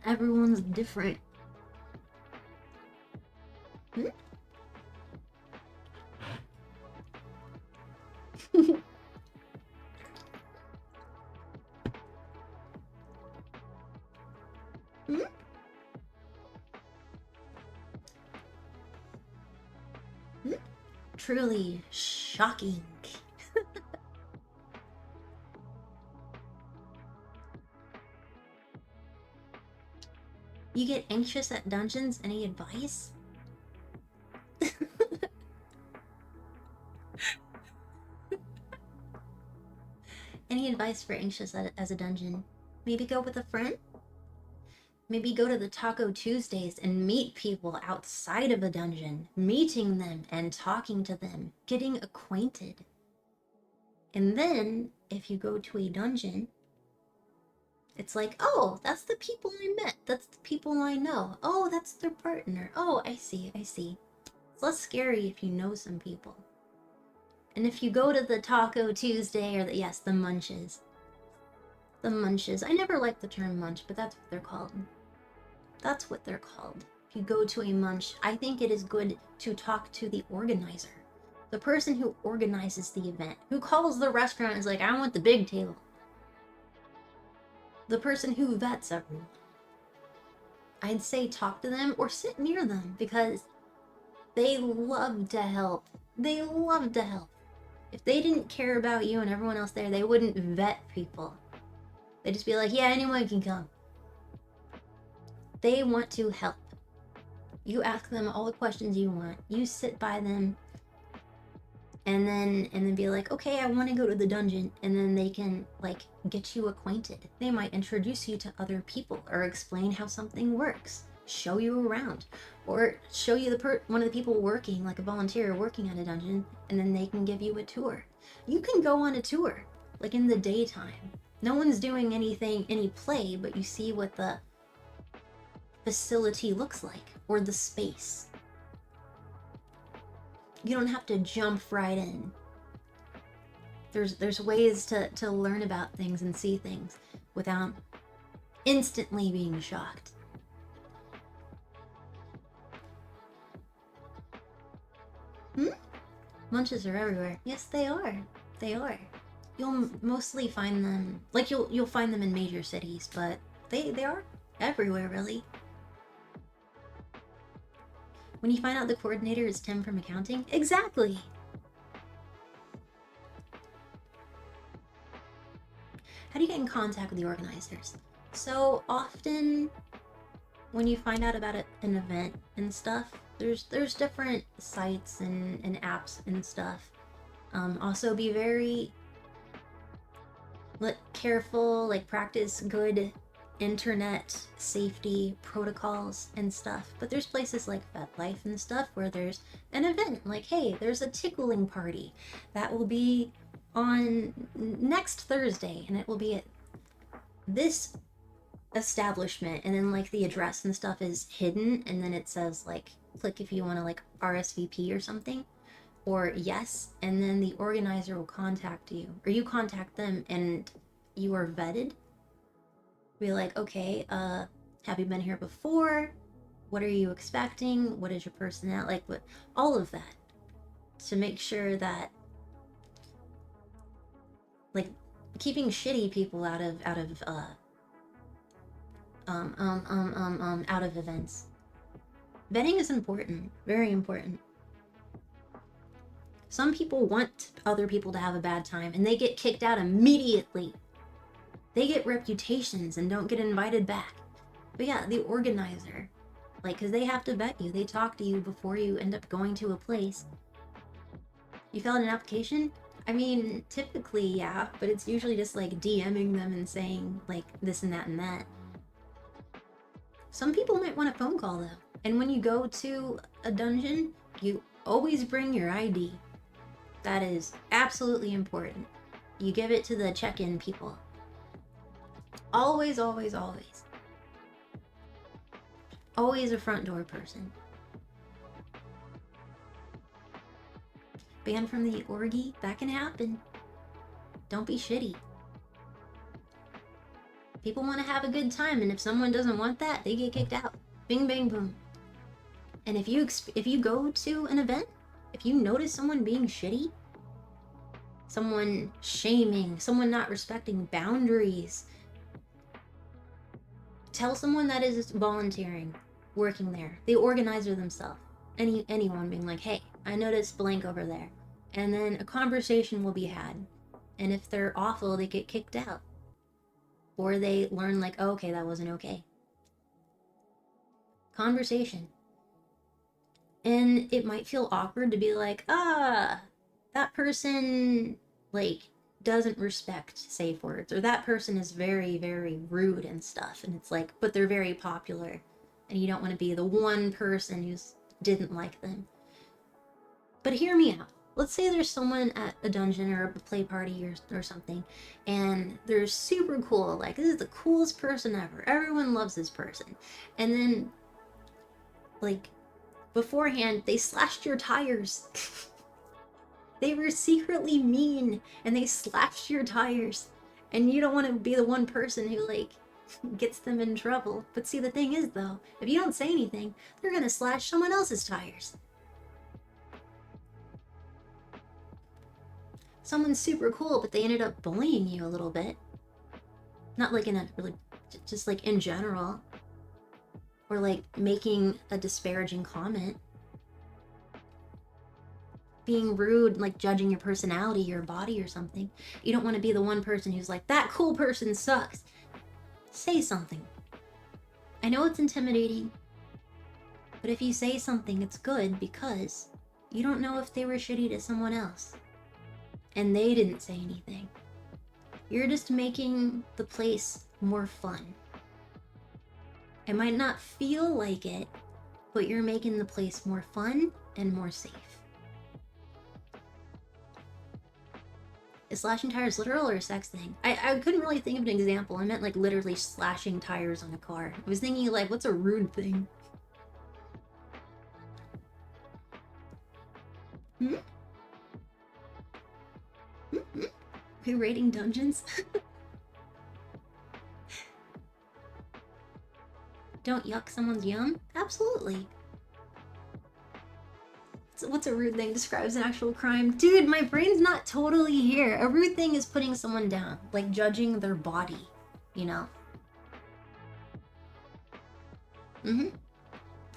[SPEAKER 1] Everyone's different. Hmm? Hmm? Hmm? Truly shocking. You get anxious at dungeons? Any advice? Any advice for anxious as a dungeon? Maybe go with a friend? Maybe go to the Taco Tuesdays and meet people outside of a dungeon, meeting them and talking to them, getting acquainted. And then, if you go to a dungeon, it's like, oh, that's the people I met. That's the people I know. Oh, that's their partner. Oh, I see, I see. It's less scary if you know some people. And if you go to the Taco Tuesday, or the munches. The munches. I never liked the term munch, but that's what they're called. That's what they're called. If you go to a munch, I think it is good to talk to the organizer. The person who organizes the event. Who calls the restaurant and is like, I want the big table. The person who vets everyone. I'd say talk to them or sit near them because they love to help. They love to help. If they didn't care about you and everyone else there, they wouldn't vet people. They'd just be like, yeah, anyone can come. They want to help. You ask them all the questions you want. You sit by them and then be like, okay, I want to go to the dungeon. And then they can like get you acquainted. They might introduce you to other people or explain how something works, show you around, or show you one of the people working, like a volunteer working at a dungeon, and then they can give you a tour. You can go on a tour like in the daytime. No one's doing any play, but you see what the facility looks like, or the space. You don't have to jump right in. There's ways to learn about things and see things without instantly being shocked. Munches are everywhere. Yes, they are. They are. You'll mostly find them, like you'll find them in major cities, but they are everywhere, really. When you find out the coordinator is Tim from accounting? Exactly! How do you get in contact with the organizers? So often, when you find out about an event and stuff, there's different sites and apps and stuff. Also be very careful, like practice good internet safety protocols and stuff. But there's places like FetLife and stuff where there's an event, like, hey, there's a tickling party that will be on next Thursday, and it will be at this establishment, and then like the address and stuff is hidden, and then it says like click if you want to like RSVP or something. or yes, and then the organizer will contact you, or you contact them, and you are vetted. Be like, okay, have you been here before? What are you expecting? What is your personality? Like, what, all of that, to make sure that, like, keeping shitty people out of events. Vetting is important, very important. Some people want other people to have a bad time, and they get kicked out immediately. They get reputations and don't get invited back. But yeah, the organizer, like, because they have to vet you. They talk to you before you end up going to a place. You fill out an application? I mean, typically, yeah, but it's usually just, like, DMing them and saying, like, this and that and that. Some people might want a phone call, though. And when you go to a dungeon, you always bring your ID. That is absolutely important. You give it to the check-in people. Always, always, always. Always a front door person. Banned from the orgy? That can happen. Don't be shitty. People want to have a good time, and if someone doesn't want that, they get kicked out. Bing, bang, boom. And if you go to an event, if you notice someone being shitty, someone shaming, someone not respecting boundaries, tell someone that is volunteering, working there, the organizer themselves, anyone being like, hey, I noticed blank over there. And then a conversation will be had. And if they're awful, they get kicked out. Or they learn, like, oh, okay, that wasn't okay. Conversation. And it might feel awkward to be like, that person, like, doesn't respect safe words, or that person is very, very rude and stuff. And it's like, but they're very popular, and you don't want to be the one person who didn't like them. But hear me out. Let's say there's someone at a dungeon or a play party or something, and they're super cool. Like, this is the coolest person ever. Everyone loves this person. And then, like, beforehand, they slashed your tires. They were secretly mean, and they slashed your tires. And you don't want to be the one person who, like, gets them in trouble. But see, the thing is, though, if you don't say anything, they're gonna slash someone else's tires. Someone's super cool, but they ended up bullying you a little bit. Not like in a really, just like in general. Or like making a disparaging comment. Being rude, like judging your personality, your body or something. You don't want to be the one person who's like, that cool person sucks. Say something. I know it's intimidating, but if you say something, it's good, because you don't know if they were shitty to someone else. And they didn't say anything. You're just making the place more fun. It might not feel like it, but you're making the place more fun and more safe. Is slashing tires literal or a sex thing? I couldn't really think of an example. I meant like literally slashing tires on a car. I was thinking like, what's a rude thing? We're raiding dungeons? Don't yuck someone's yum? Absolutely. So what's a rude thing? Describes an actual crime. Dude, my brain's not totally here. A rude thing is putting someone down. Like judging their body, you know?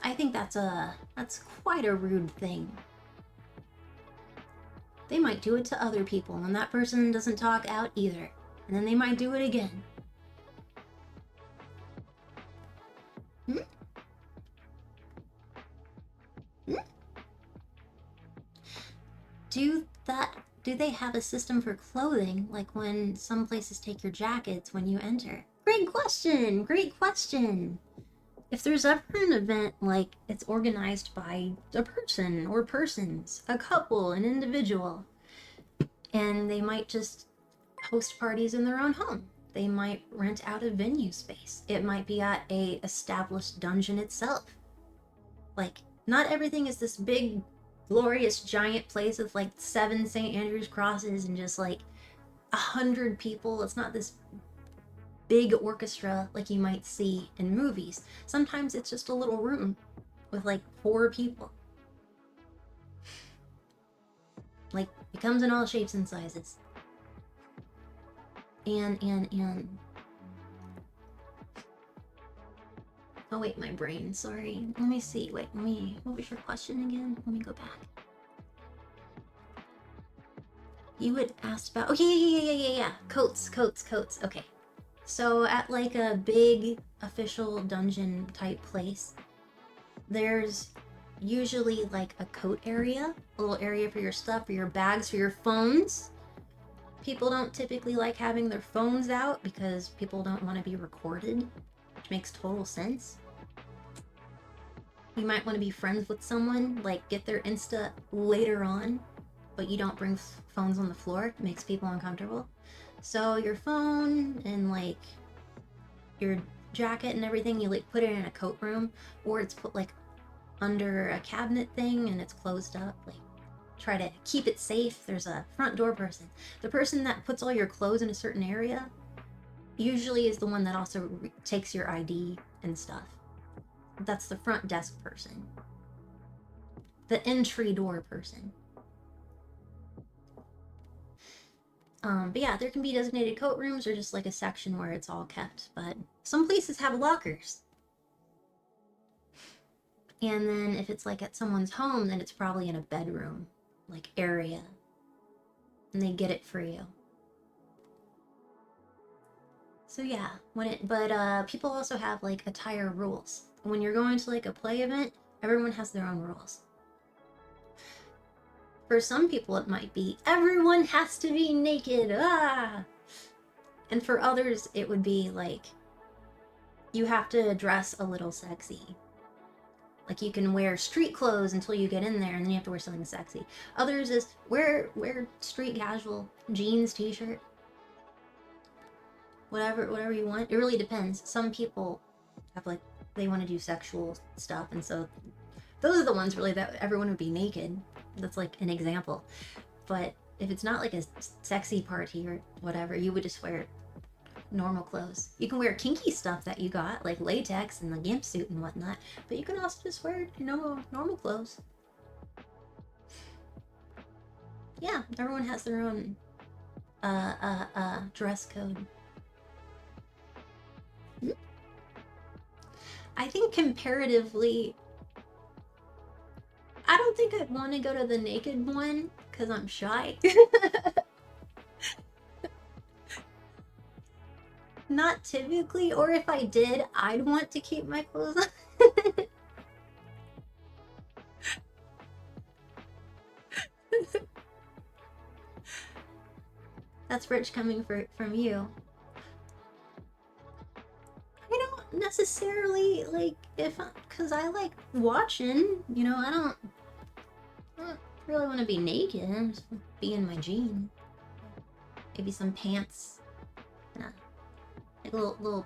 [SPEAKER 1] I think that's quite a rude thing. They might do it to other people, and that person doesn't talk out either. And then they might do it again. Do they have a system for clothing, like when some places take your jackets when you enter? Great question! Great question! If there's ever an event, like, it's organized by a person or persons, a couple, an individual, and they might just host parties in their own home. They might rent out a venue space. It might be at a established dungeon itself. Like, not everything is this big glorious giant place with like 7 St. Andrew's crosses and just like 100 people. It's not this big orchestra like you might see in movies. Sometimes it's just a little room with like 4 people. Like, it comes in all shapes and sizes. And. Oh wait, my brain, sorry. Let me see, wait, what was your question again? Let me go back. You had asked about, okay, yeah. Coats, okay. So at like a big official dungeon type place, there's usually like a coat area, a little area for your stuff, for your bags, for your phones. People don't typically like having their phones out because people don't want to be recorded, which makes total sense. You might want to be friends with someone, like get their Insta later on, but you don't bring phones on the floor. It makes people uncomfortable. So your phone and like your jacket and everything, you like put it in a coat room, or it's put like under a cabinet thing and it's closed up. Like, try to keep it safe. There's a front door person. The person that puts all your clothes in a certain area usually is the one that also takes your ID and stuff. That's the front desk person. The entry door person. But yeah, there can be designated coat rooms or just like a section where it's all kept. But some places have lockers. And then if it's like at someone's home, then it's probably in a bedroom, like area. And they get it for you. So yeah, people also have like attire rules. When you're going to like a play event, everyone has their own rules. For some people it might be, everyone has to be naked, ah! And for others it would be like, you have to dress a little sexy. Like you can wear street clothes until you get in there and then you have to wear something sexy. Others is, wear street casual, jeans, t-shirt. Whatever you want. It really depends. Some people have like, they want to do sexual stuff, and so those are the ones really that everyone would be naked. That's like an example. But if it's not like a sexy party or whatever, you would just wear normal clothes. You can wear kinky stuff that you got, like latex and the gimp suit and whatnot, but you can also just wear, normal clothes. Yeah, everyone has their own dress code. I think comparatively, I don't think I'd want to go to the naked one because I'm shy. Not typically, or if I did, I'd want to keep my clothes on. That's rich coming from you. I don't necessarily like, because I like watching, I don't really want to be naked. I just want to be in my jeans. Maybe some pants. Like a little,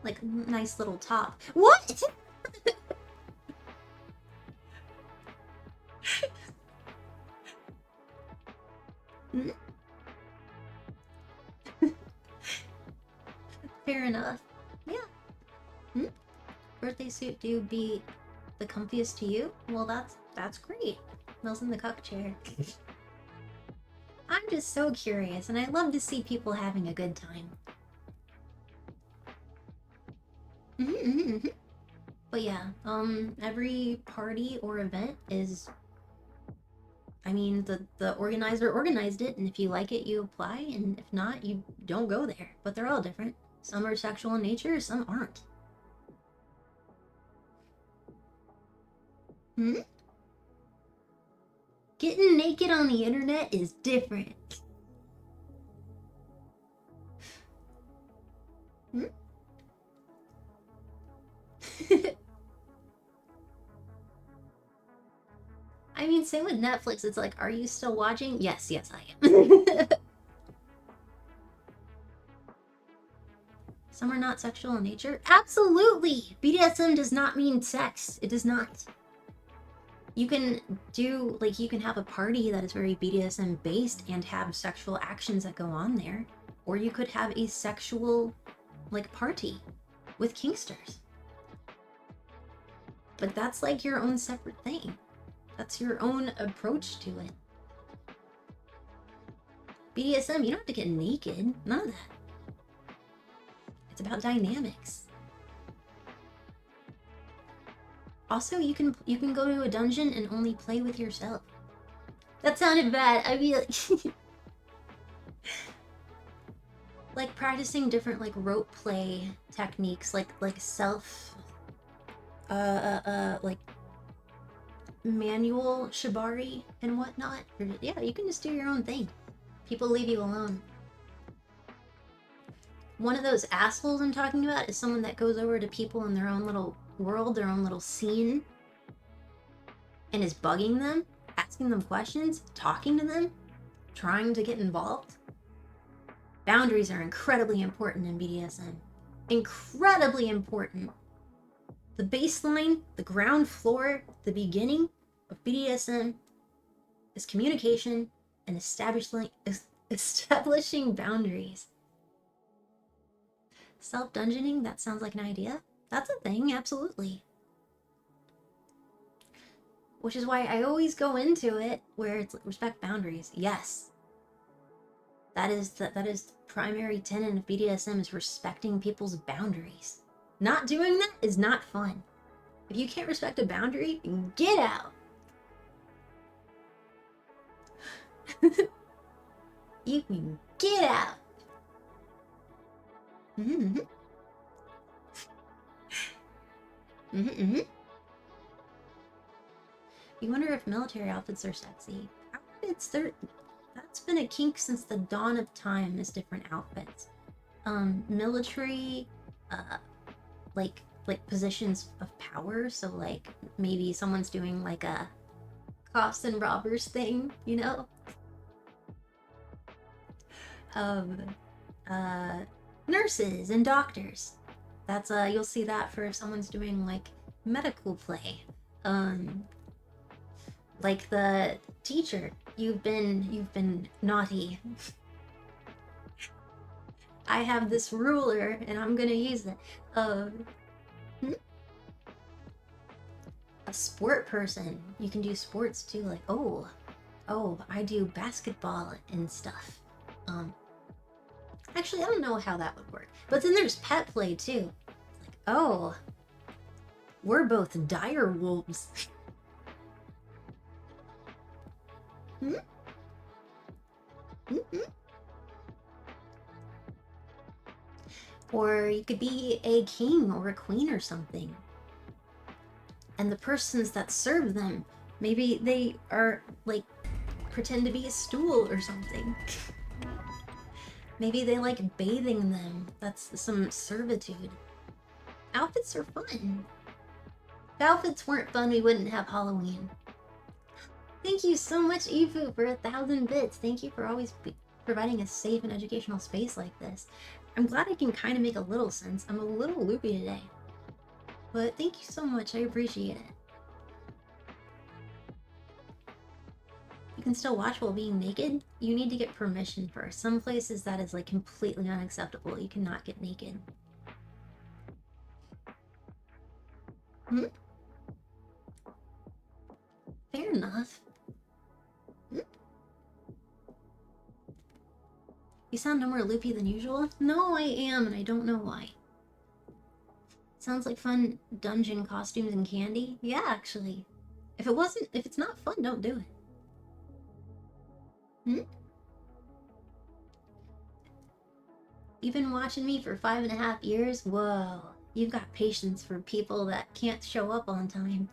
[SPEAKER 1] like nice little top. What? Fair enough. Yeah. Birthday suit do be the comfiest to you? Well, that's great. Mel's in the cuck chair. I'm just so curious, and I love to see people having a good time. But yeah, every party or event is, I mean, the organizer organized it, and if you like it, you apply, and if not, you don't go there. But they're all different. Some are sexual in nature, some aren't. Getting naked on the internet is different. I mean, same with Netflix. It's like, are you still watching? Yes, I am. Some are not sexual in nature. Absolutely! BDSM does not mean sex. It does not. You can do, like, you can have a party that is very BDSM based and have sexual actions that go on there. Or you could have a sexual, like, party with kinksters. But that's like your own separate thing. That's your own approach to it. BDSM, you don't have to get naked. None of that. It's about dynamics. Also, you can go to a dungeon and only play with yourself. That sounded bad. I mean, like practicing different like rope play techniques, like self, like manual shibari and whatnot. Yeah, you can just do your own thing. People leave you alone. One of those assholes I'm talking about is someone that goes over to people in their own little world, their own little scene, and is bugging them, asking them questions, talking to them, trying to get involved. Boundaries are incredibly important in BDSM. Incredibly important. The baseline, the ground floor, the beginning of BDSM is communication and establishing boundaries. Self-dungeoning, that sounds like an idea. That's a thing, absolutely. Which is why I always go into it where it's like, respect boundaries. Yes. That is the primary tenet of BDSM, is respecting people's boundaries. Not doing that is not fun. If you can't respect a boundary, get out. You can get out. Mm-hmm. Mm-hmm. You wonder if military outfits are sexy. Outfits, that's been a kink since the dawn of time, is different outfits. Military, like positions of power, so like maybe someone's doing like a cops and robbers thing, you know? Nurses and doctors. That's you'll see that for if someone's doing like medical play. Like the teacher, you've been naughty. I have this ruler and I'm gonna use it. A sport person, you can do sports too, like oh, I do basketball and stuff. Actually, I don't know how that would work. But then there's pet play too. Like, oh, we're both dire wolves. Or you could be a king or a queen or something. And the persons that serve them, maybe they are like pretend to be a stool or something. Maybe they like bathing them. That's some servitude. Outfits are fun. If outfits weren't fun, we wouldn't have Halloween. Thank you so much, Ifu, for 1,000 bits. Thank you for always providing a safe and educational space like this. I'm glad I can kind of make a little sense. I'm a little loopy today. But thank you so much. I appreciate it. You can still watch while being naked. You need to get permission first. Some places that is like completely unacceptable. You cannot get naked. Fair enough. You sound no more loopy than usual? No, I am, and I don't know why. Sounds like fun dungeon costumes and candy. Yeah, actually. If it's not fun, don't do it. You've been watching me for 5.5 years? Whoa. You've got patience for people that can't show up on time.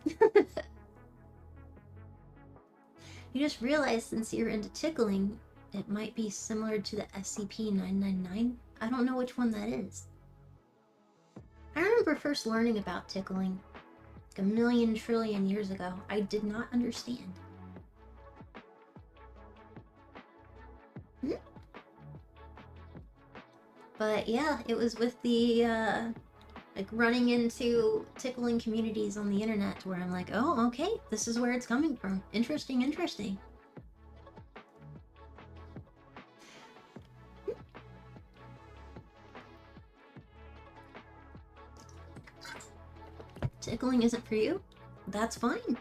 [SPEAKER 1] You just realized since you're into tickling, it might be similar to the SCP-999. I don't know which one that is. I remember first learning about tickling like 1,000,000 trillion years ago. I did not understand. But yeah, it was with the Like running into tickling communities on the internet where I'm like, oh, okay, this is where it's coming from. Interesting, interesting. Tickling isn't for you? That's fine.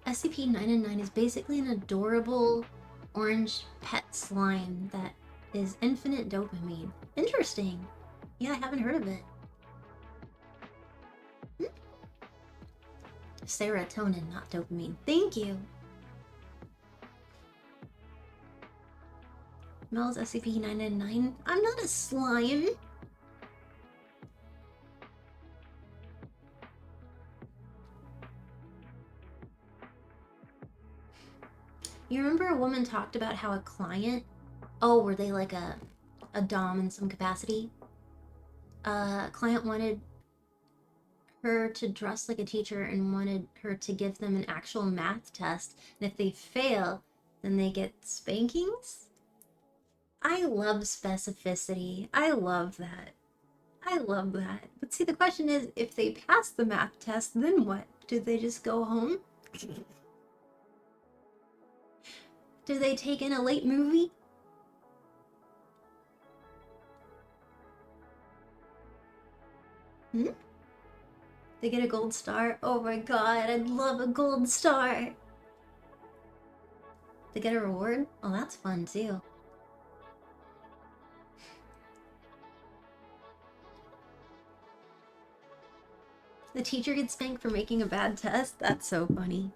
[SPEAKER 1] SCP-999 is basically an adorable orange pet slime that is infinite dopamine. Interesting. Yeah, I haven't heard of it. Serotonin, not dopamine. Thank you. Mel's SCP-999. I'm not a slime. You remember a woman talked about how a client, were they like a dom in some capacity? A client wanted her to dress like a teacher and wanted her to give them an actual math test, and if they fail, then they get spankings? I love specificity. I love that. I love that. But see, the question is, if they pass the math test, then what? Do they just go home? Do they take in a late movie? They get a gold star? Oh my god, I'd love a gold star! They get a reward? Oh, that's fun too. The teacher gets spanked for making a bad test? That's so funny.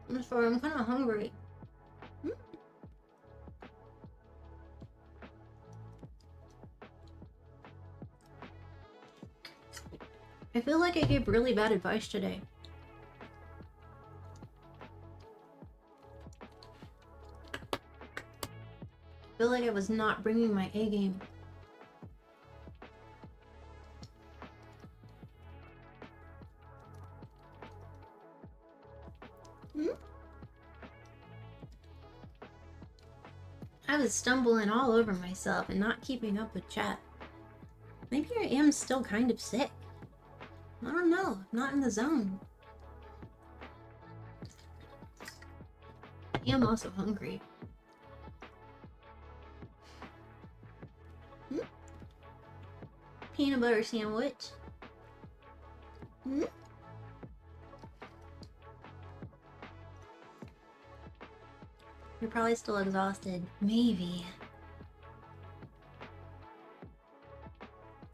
[SPEAKER 1] I'm sorry, I'm kind of hungry. I feel like I gave really bad advice today. I feel like I was not bringing my A game. I was stumbling all over myself and not keeping up with chat. Maybe I am still kind of sick. I don't know. I'm not in the zone. I am also hungry. Peanut butter sandwich. You're probably still exhausted. Maybe.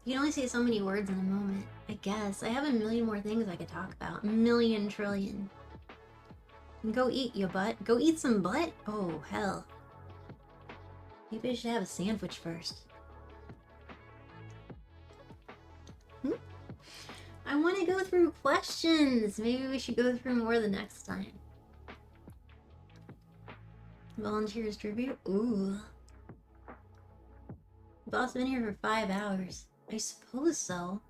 [SPEAKER 1] You can only say so many words in a moment. I guess. I have a million more things I could talk about. A million trillion. Go eat, you butt. Go eat some butt? Oh, hell. Maybe I should have a sandwich first. I want to go through questions. Maybe we should go through more the next time. Volunteers tribute? Ooh. Boss been here for 5 hours. I suppose so.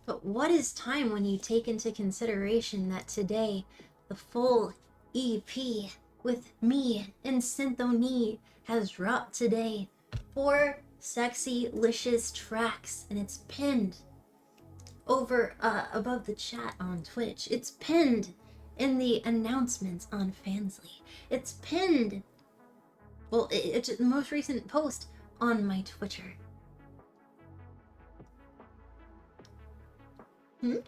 [SPEAKER 1] But what is time when you take into consideration that today, the full EP with me and Synthony has dropped today. 4 sexy, licious tracks, and it's pinned over, above the chat on Twitch. It's pinned in the announcements on Fansly. It's pinned, well, it's the most recent post on my Twitter. You're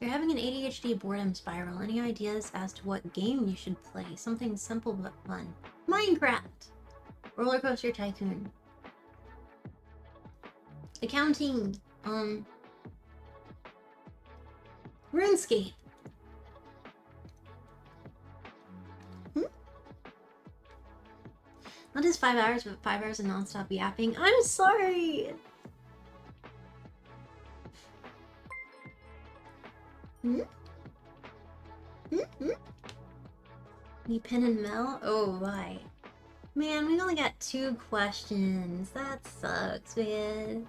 [SPEAKER 1] having an ADHD boredom spiral. Any ideas as to what game you should play? Something simple but fun. Minecraft! Roller Coaster Tycoon. Accounting. RuneScape. Not just 5 hours, but 5 hours of non-stop yapping. I'm sorry! You pin and Mel? Oh, why? Man, we only got 2 questions. That sucks, man.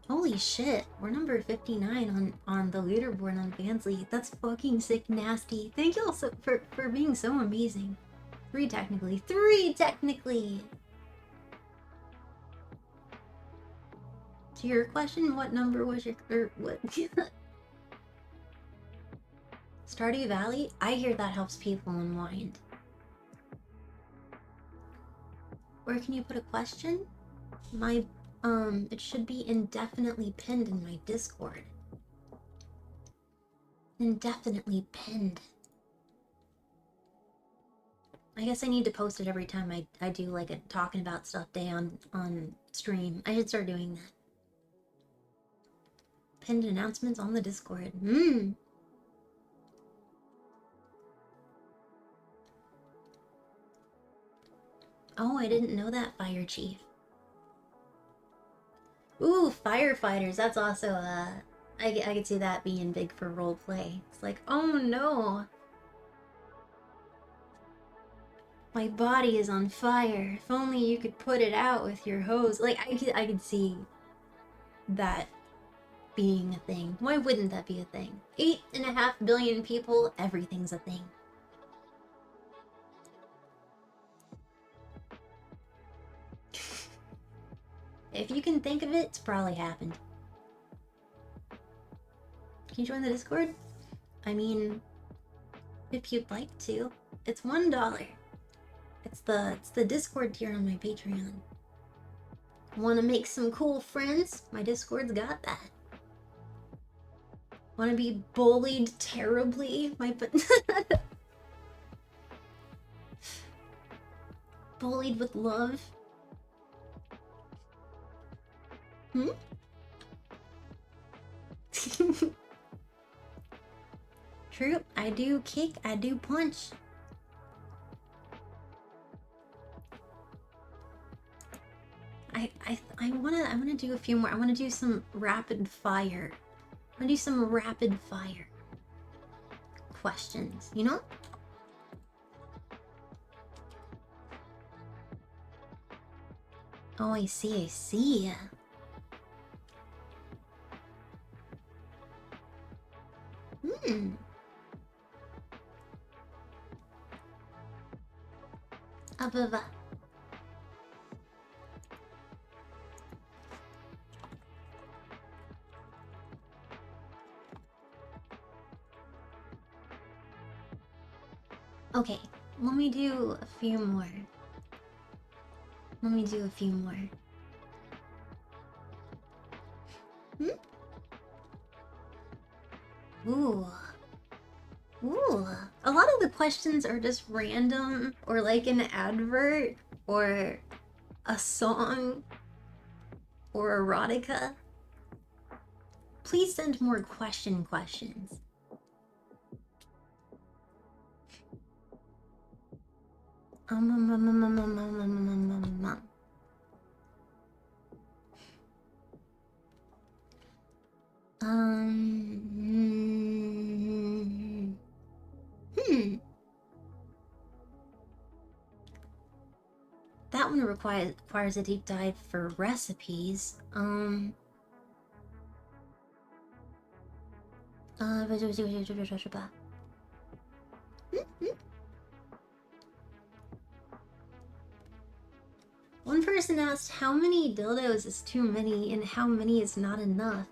[SPEAKER 1] Holy shit, we're number 59 on the leaderboard on Fansly. That's fucking sick nasty. Thank you all for being so amazing. 3 technically. 3 technically! To your question, what number was your... what? Stardew Valley? I hear that helps people unwind. Where can you put a question? My... it should be indefinitely pinned in my Discord. Indefinitely pinned. I guess I need to post it every time I do like a talking about stuff day on stream. I should start doing that. Pinned announcements on the Discord. Oh, I didn't know that, Fire Chief. Ooh, firefighters. That's also, I could see that being big for roleplay. It's like, oh no. My body is on fire. If only you could put it out with your hose. Like, I could see that being a thing. Why wouldn't that be a thing? 8.5 billion people, everything's a thing. If you can think of it, it's probably happened. Can you join the Discord? I mean, if you'd like to. It's $1. It's the Discord tier on my Patreon. Want to make some cool friends? My Discord's got that. Want to be bullied terribly? Bullied with love? True, I do kick, I do punch. I wanna do a few more. I wanna do some rapid fire. I wanna do some rapid fire questions, you know? Oh, I see, I see. Ababa. Okay, let me do a few more. Ooh. Ooh. A lot of the questions are just random, or like an advert, or a song, or erotica. Please send more questions. That one requires a deep dive for recipes. One person asked how many dildos is too many and how many is not enough.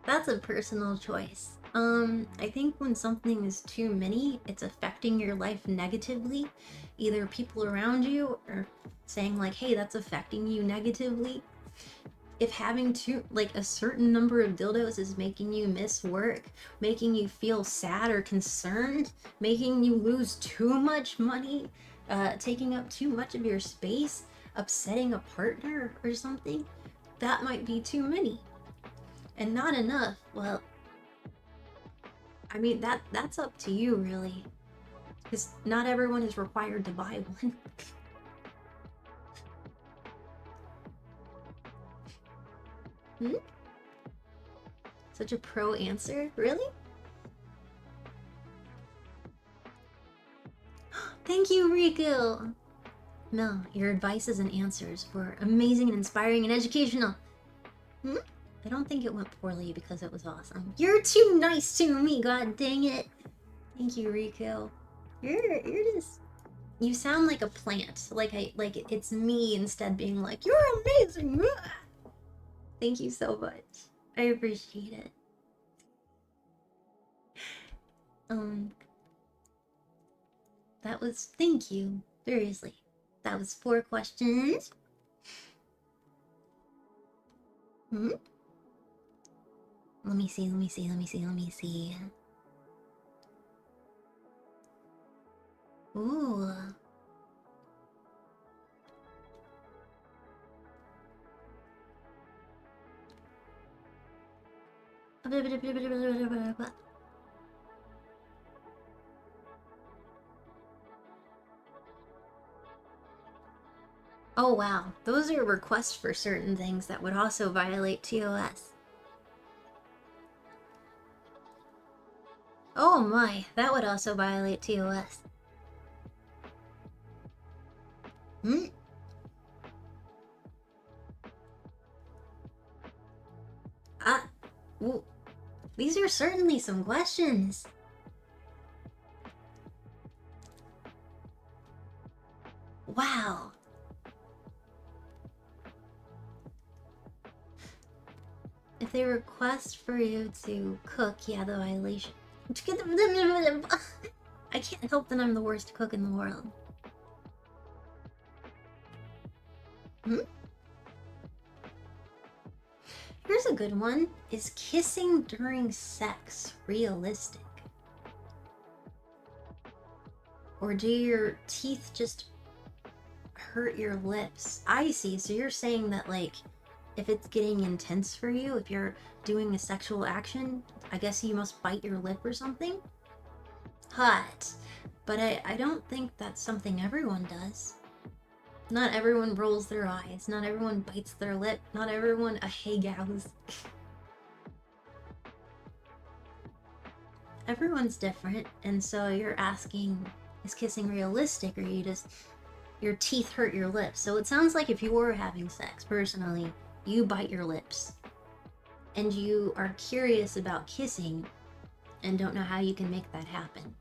[SPEAKER 1] That's a personal choice. I think when something is too many, it's affecting your life negatively. Either people around you are saying like, hey, that's affecting you negatively. If having a certain number of dildos is making you miss work, making you feel sad or concerned, making you lose too much money, taking up too much of your space, upsetting a partner or something, that might be too many. And not enough, well, I mean, that's up to you, really. Because not everyone is required to buy one. Such a pro answer? Really? Thank you, Riku! No, your advices and answers were amazing and inspiring and educational. I don't think it went poorly because it was awesome. You're too nice to me, god dang it. Thank you, Riku. You're just... You sound like a plant. Like it's me instead being like, you're amazing! Thank you so much. I appreciate it. That was... Thank you. Seriously. That was 4 questions. Let me see. Ooh. Oh wow, those are requests for certain things that would also violate TOS. Oh my, that would also violate TOS. Well, these are certainly some questions. Wow. If they request for you to cook, yeah, the violation. I can't help that I'm the worst cook in the world. Here's a good one. Is kissing during sex realistic? Or do your teeth just hurt your lips? I see, so you're saying that, like, if it's getting intense for you, if you're doing a sexual action, I guess you must bite your lip or something? Hot. But I don't think that's something everyone does. Not everyone rolls their eyes. Not everyone bites their lip. Not everyone hey-gows. Everyone's different, and so you're asking, is kissing realistic, or your teeth hurt your lips? So it sounds like if you were having sex, personally, you bite your lips, and you are curious about kissing, and don't know how you can make that happen.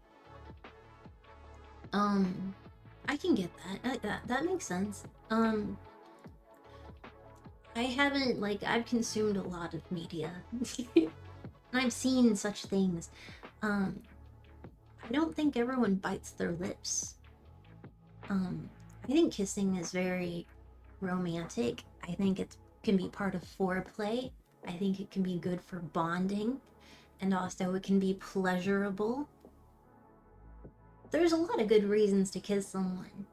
[SPEAKER 1] I can get that. That makes sense. I haven't, like, I've consumed a lot of media. And I've seen such things. I don't think everyone bites their lips. I think kissing is very romantic. I think it can be part of foreplay. I think it can be good for bonding. And also it can be pleasurable. There's a lot of good reasons to kiss someone.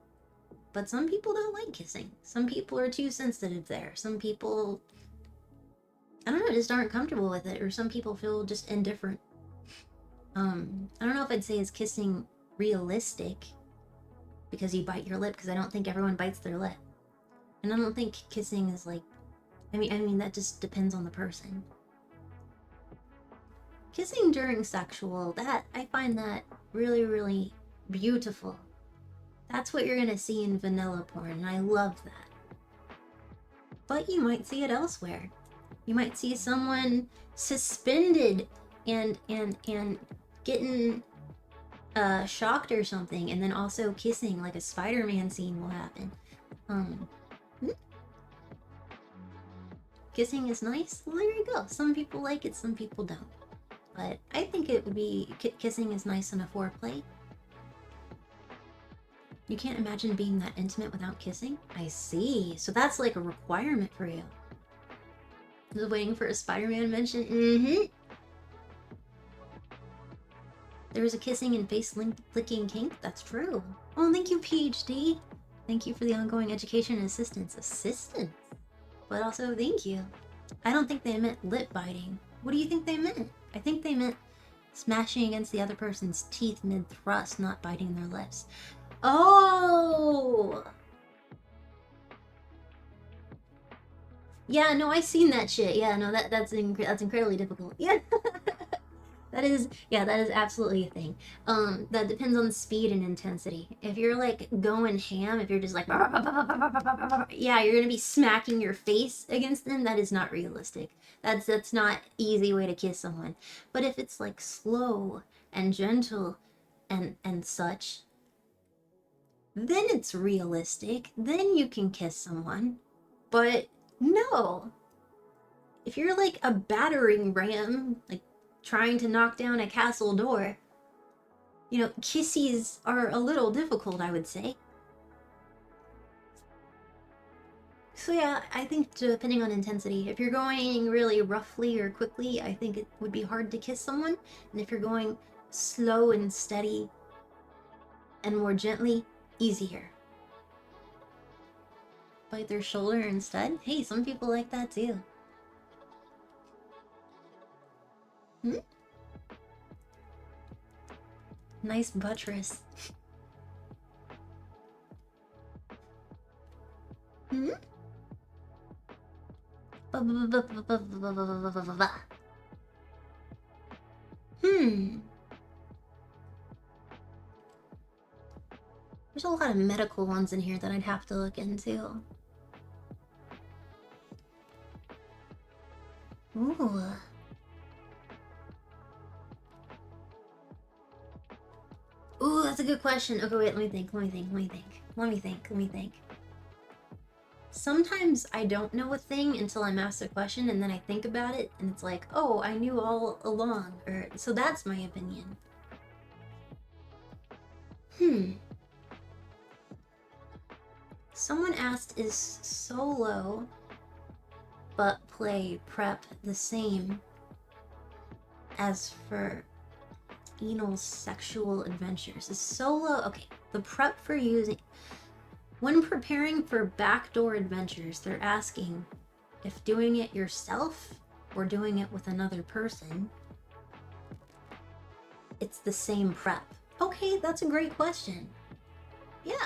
[SPEAKER 1] But some people don't like kissing. Some people are too sensitive there. Some people, I don't know, just aren't comfortable with it. Or some people feel just indifferent. I don't know if I'd say is kissing realistic because you bite your lip, because I don't think everyone bites their lip. And I don't think kissing is like, I mean that just depends on the person. Kissing during sexual, that, I find that really, really beautiful. That's what you're gonna see in vanilla porn, and I love that. But you might see it elsewhere. You might see someone suspended and getting shocked or something, and then also kissing, like a Spider-Man scene will happen. Kissing is nice? Well, there you go. Some people like it, some people don't. But I think it would be, kissing is nice in a foreplay. You can't imagine being that intimate without kissing? I see. So that's like a requirement for you. Just waiting for a Spider-Man mention? There was a kissing and face licking kink? That's true. Oh, thank you, PhD. Thank you for the ongoing education and assistance. Assistance? But also, thank you. I don't think they meant lip biting. What do you think they meant? I think they meant smashing against the other person's teeth mid-thrust, not biting their lips. Oh! Yeah, no, I've seen that shit. Yeah, no, that's incredibly difficult. Yeah. That is, yeah, that is absolutely a thing. That depends on speed and intensity. If you're like going ham, if you're just like, yeah, you're gonna be smacking your face against them. That is not realistic. That's not easy way to kiss someone. But if it's like slow and gentle and such, then it's realistic. Then you can kiss someone. But no, if you're like a battering ram, like trying to knock down a castle door, you know, kissies are a little difficult, I would say. So yeah, I think depending on intensity, if you're going really roughly or quickly, I think it would be hard to kiss someone. And if you're going slow and steady and more gently, easier. Bite their shoulder instead? Hey, some people like that too. Hmm? Nice buttress. Hmm? Hmm. There's a lot of medical ones in here that I'd have to look into. Ooh. Ooh, that's a good question. Okay, wait, let me think. Sometimes I don't know a thing until I'm asked a question and then I think about it and it's like, oh, I knew all along. Or so that's my opinion. Someone asked, is solo butt play prep the same as for anal sexual adventures? Is solo okay? The prep for using when preparing for backdoor adventures, they're asking if doing it yourself or doing it with another person, it's the same prep. Okay, that's a great question. Yeah,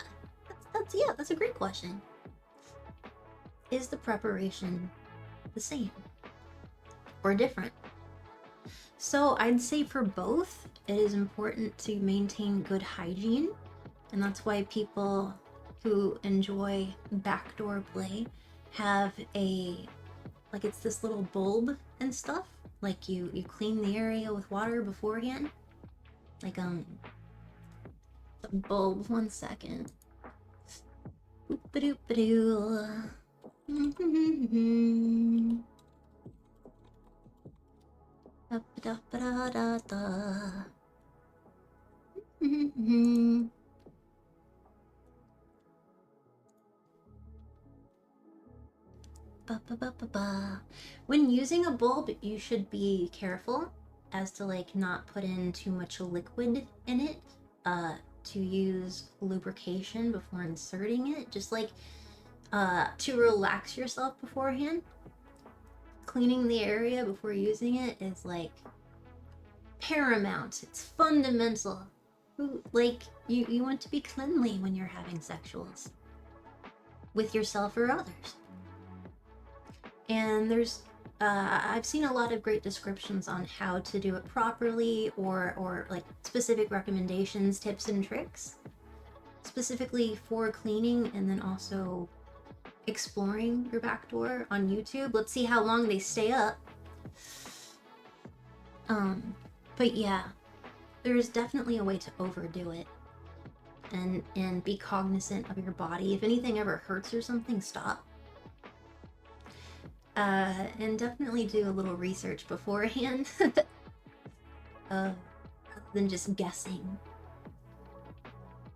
[SPEAKER 1] that's a great question. Is the preparation the same or different? So I'd say for both, it is important to maintain good hygiene, and that's why people who enjoy backdoor play have a, like, it's this little bulb and stuff. Like you clean the area with water beforehand. Like the bulb. 1 second. Oop-a-doop-a-doo. Da-da-da-da-da. Ba-ba-ba-ba-ba. When using a bulb, you should be careful as to like not put in too much liquid in it. To use lubrication before inserting it, just like to relax yourself beforehand. Cleaning the area before using it is like paramount. It's fundamental. Like you want to be cleanly when you're having sexuals with yourself or others. And there's I've seen a lot of great descriptions on how to do it properly, or like specific recommendations, tips and tricks specifically for cleaning, and then also exploring your backdoor on YouTube. Let's see how long they stay up. But yeah, there's definitely a way to overdo it and be cognizant of your body. If anything ever hurts or something, stop. And definitely do a little research beforehand rather than just guessing.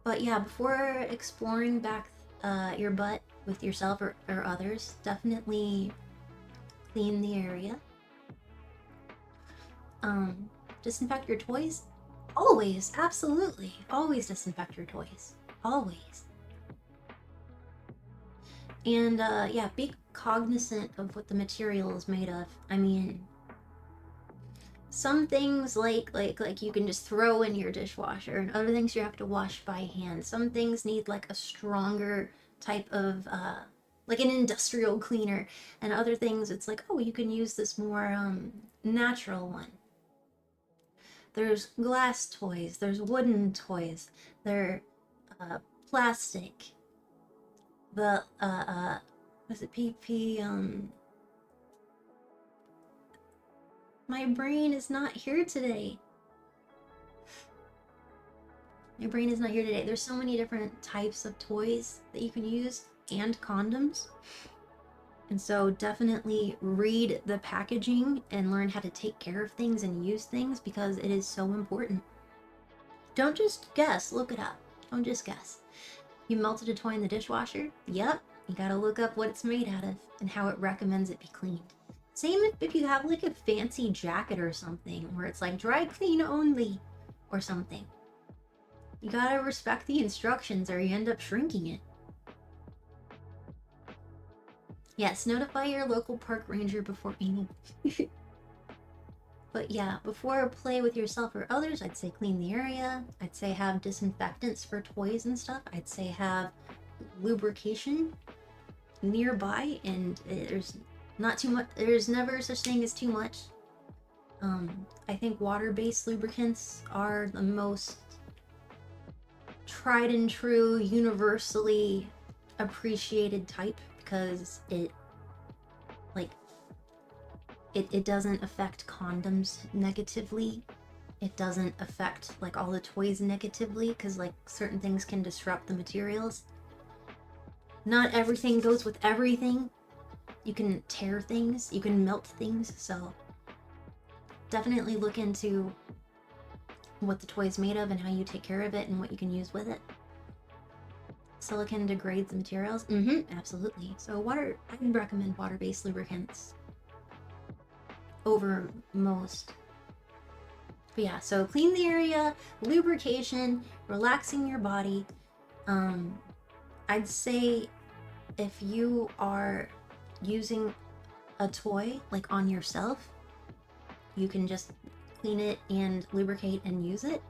[SPEAKER 1] But yeah, before exploring back your butt with yourself or others, definitely clean the area. Disinfect your toys. Always, absolutely. Always disinfect your toys. Always. And yeah, be cognizant of what the material is made of. I mean, some things like you can just throw in your dishwasher, and other things you have to wash by hand. Some things need like a stronger type of like an industrial cleaner, and other things it's like, oh, you can use this more natural one. There's glass toys, there's wooden toys, they're plastic. The was it PP? My brain is not here today. My brain is not here today. There's so many different types of toys that you can use and condoms. And so definitely read the packaging and learn how to take care of things and use things because it is so important. Don't just guess, look it up. Don't just guess. You melted a toy in the dishwasher? Yep. You gotta look up what it's made out of and how it recommends it be cleaned. Same if you have like a fancy jacket or something where it's like dry clean only or something. You gotta respect the instructions or you end up shrinking it. Yes, notify your local park ranger before anal. But yeah, before play with yourself or others, I'd say clean the area. I'd say have disinfectants for toys and stuff. I'd say have lubrication nearby, and there's not too much. There's never such thing as too much. I think water-based lubricants are the most tried and true, universally appreciated type because it doesn't affect condoms negatively. It doesn't affect like all the toys negatively because like certain things can disrupt the materials. Not everything goes with everything. You can tear things, you can melt things, so definitely look into what the toy is made of and how you take care of it and what you can use with it. Silicone degrades the materials? Absolutely. So I would recommend water-based lubricants over most. But yeah, so clean the area, lubrication, relaxing your body. I'd say if you are using a toy like on yourself, you can just clean it and lubricate and use it.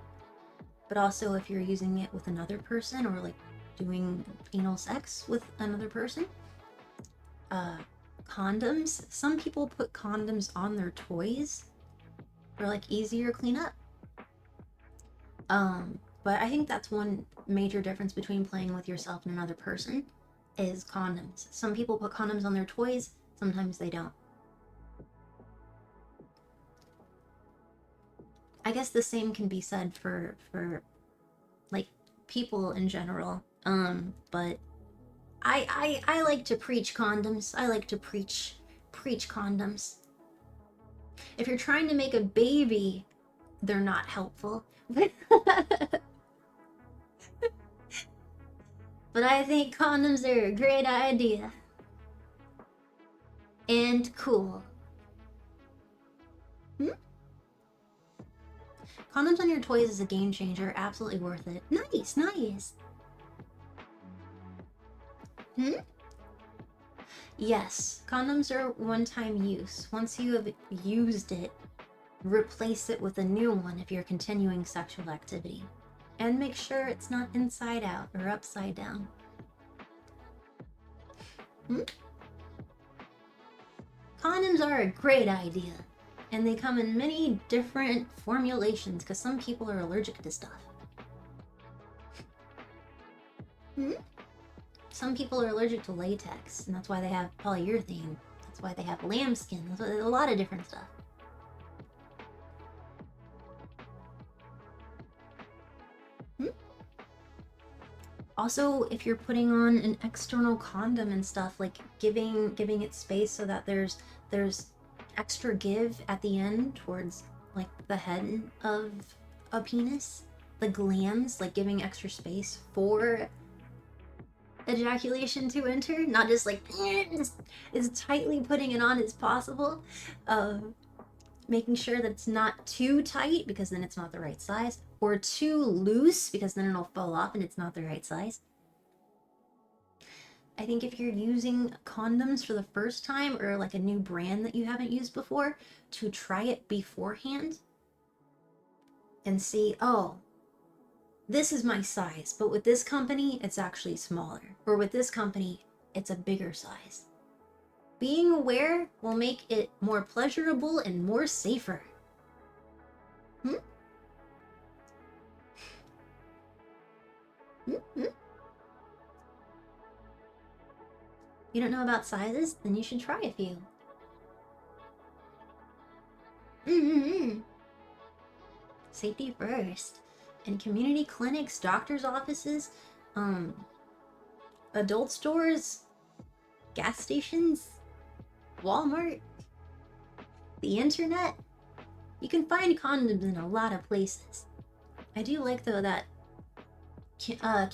[SPEAKER 1] But also if you're using it with another person or like doing anal sex with another person, condoms, some people put condoms on their toys for like easier cleanup. But I think that's one major difference between playing with yourself and another person is condoms. Some people put condoms on their toys, sometimes they don't. I guess the same can be said for like people in general. But I like to preach condoms. I like to preach condoms. If you're trying to make a baby, they're not helpful. But I think condoms are a great idea. And cool. Condoms on your toys is a game changer. Absolutely worth it. Nice, nice. Yes, condoms are one-time use. Once you have used it, replace it with a new one if you're continuing sexual activity. And make sure it's not inside out or upside down. Condoms are a great idea. And they come in many different formulations because some people are allergic to stuff. Some people are allergic to latex, and that's why they have polyurethane. That's why they have lambskin. That's why there's a lot of different stuff. Also, if you're putting on an external condom and stuff, like giving it space so that there's extra give at the end towards like the head of a penis, the glands, like giving extra space for ejaculation to enter, not just like as tightly putting it on as possible, making sure that it's not too tight because then it's not the right size, or too loose because then it'll fall off and it's not the right size. I think if you're using condoms for the first time or like a new brand that you haven't used before, to try it beforehand and see, oh, this is my size, but with this company, it's actually smaller. Or with this company, it's a bigger size. Being aware will make it more pleasurable and more safer. You don't know about sizes? Then you should try a few. Safety first. In community clinics, doctor's offices, adult stores, gas stations, Walmart, the internet. You can find condoms in a lot of places. I do like, though, that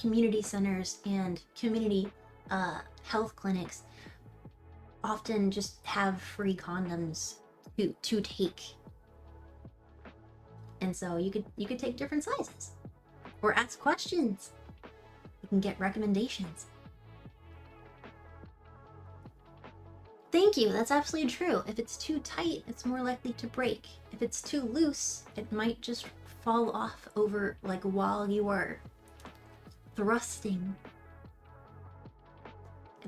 [SPEAKER 1] community centers and community health clinics often just have free condoms to take. And so you could take different sizes or ask questions. You can get recommendations. Thank you, that's absolutely true. If it's too tight, it's more likely to break. If it's too loose, it might just fall off over, like, while you are thrusting.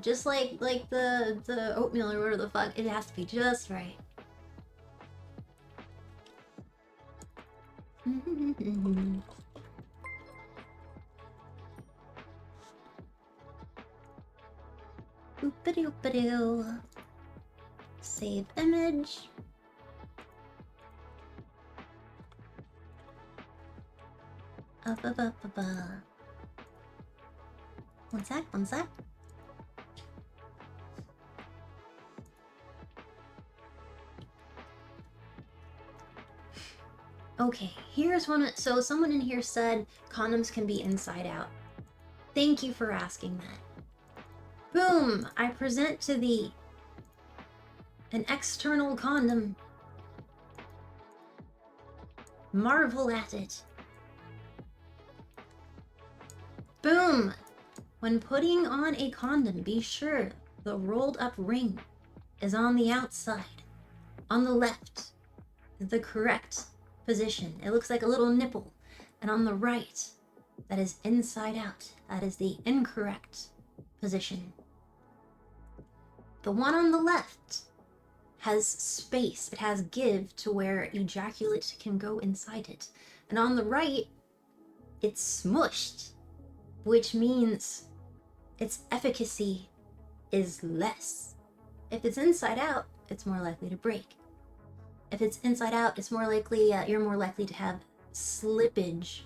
[SPEAKER 1] Just like the oatmeal or whatever the fuck, it has to be just right. Oop-a-doop-a-doo. Save image. Up. One sec. Okay, here's one. So someone in here said condoms can be inside out. Thank you for asking that. Boom! I present to thee an external condom. Marvel at it. Boom! When putting on a condom, be sure the rolled up ring is on the outside. On the left is the correct position. It looks like a little nipple. And on the right, that is inside out. That is the incorrect position. The one on the left has space. It has give to where ejaculate can go inside it. And on the right, it's smushed, which means its efficacy is less. If it's inside out, it's more likely to break. If it's inside out, it's more likely, you're more likely to have spillage.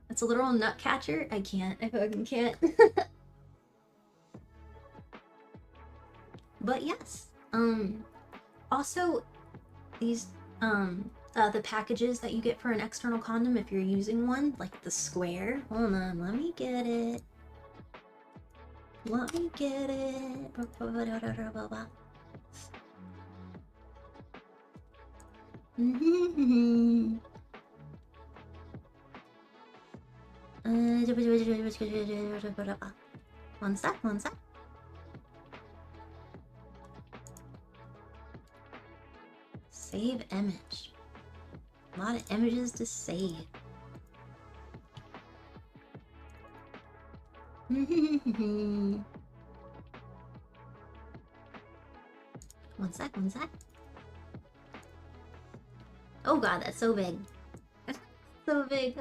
[SPEAKER 1] That's a literal nut catcher? I fucking can't. But yes, also, these, the packages that you get for an external condom, if you're using one, like the square. Hold on, let me get it. One sec. Save image. A lot of images to save. One sec. Oh god, that's so big. That's so big.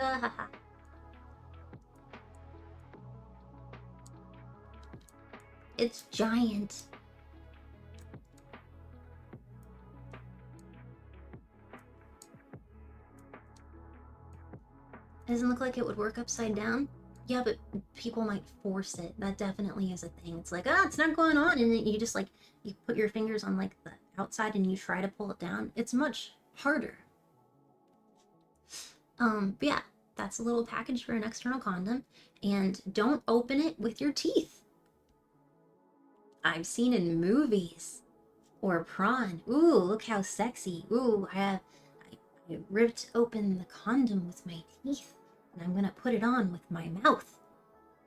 [SPEAKER 1] It's giant. It doesn't look like it would work upside down. Yeah, but people might force it. That definitely is a thing. It's like, it's not going on. And then you just, like, you put your fingers on, like, the outside and you try to pull it down. It's much harder. But yeah, that's a little package for an external condom. And don't open it with your teeth. I've seen in movies. Or prawn. Ooh, look how sexy. Ooh, I ripped open the condom with my teeth. And I'm gonna put it on with my mouth.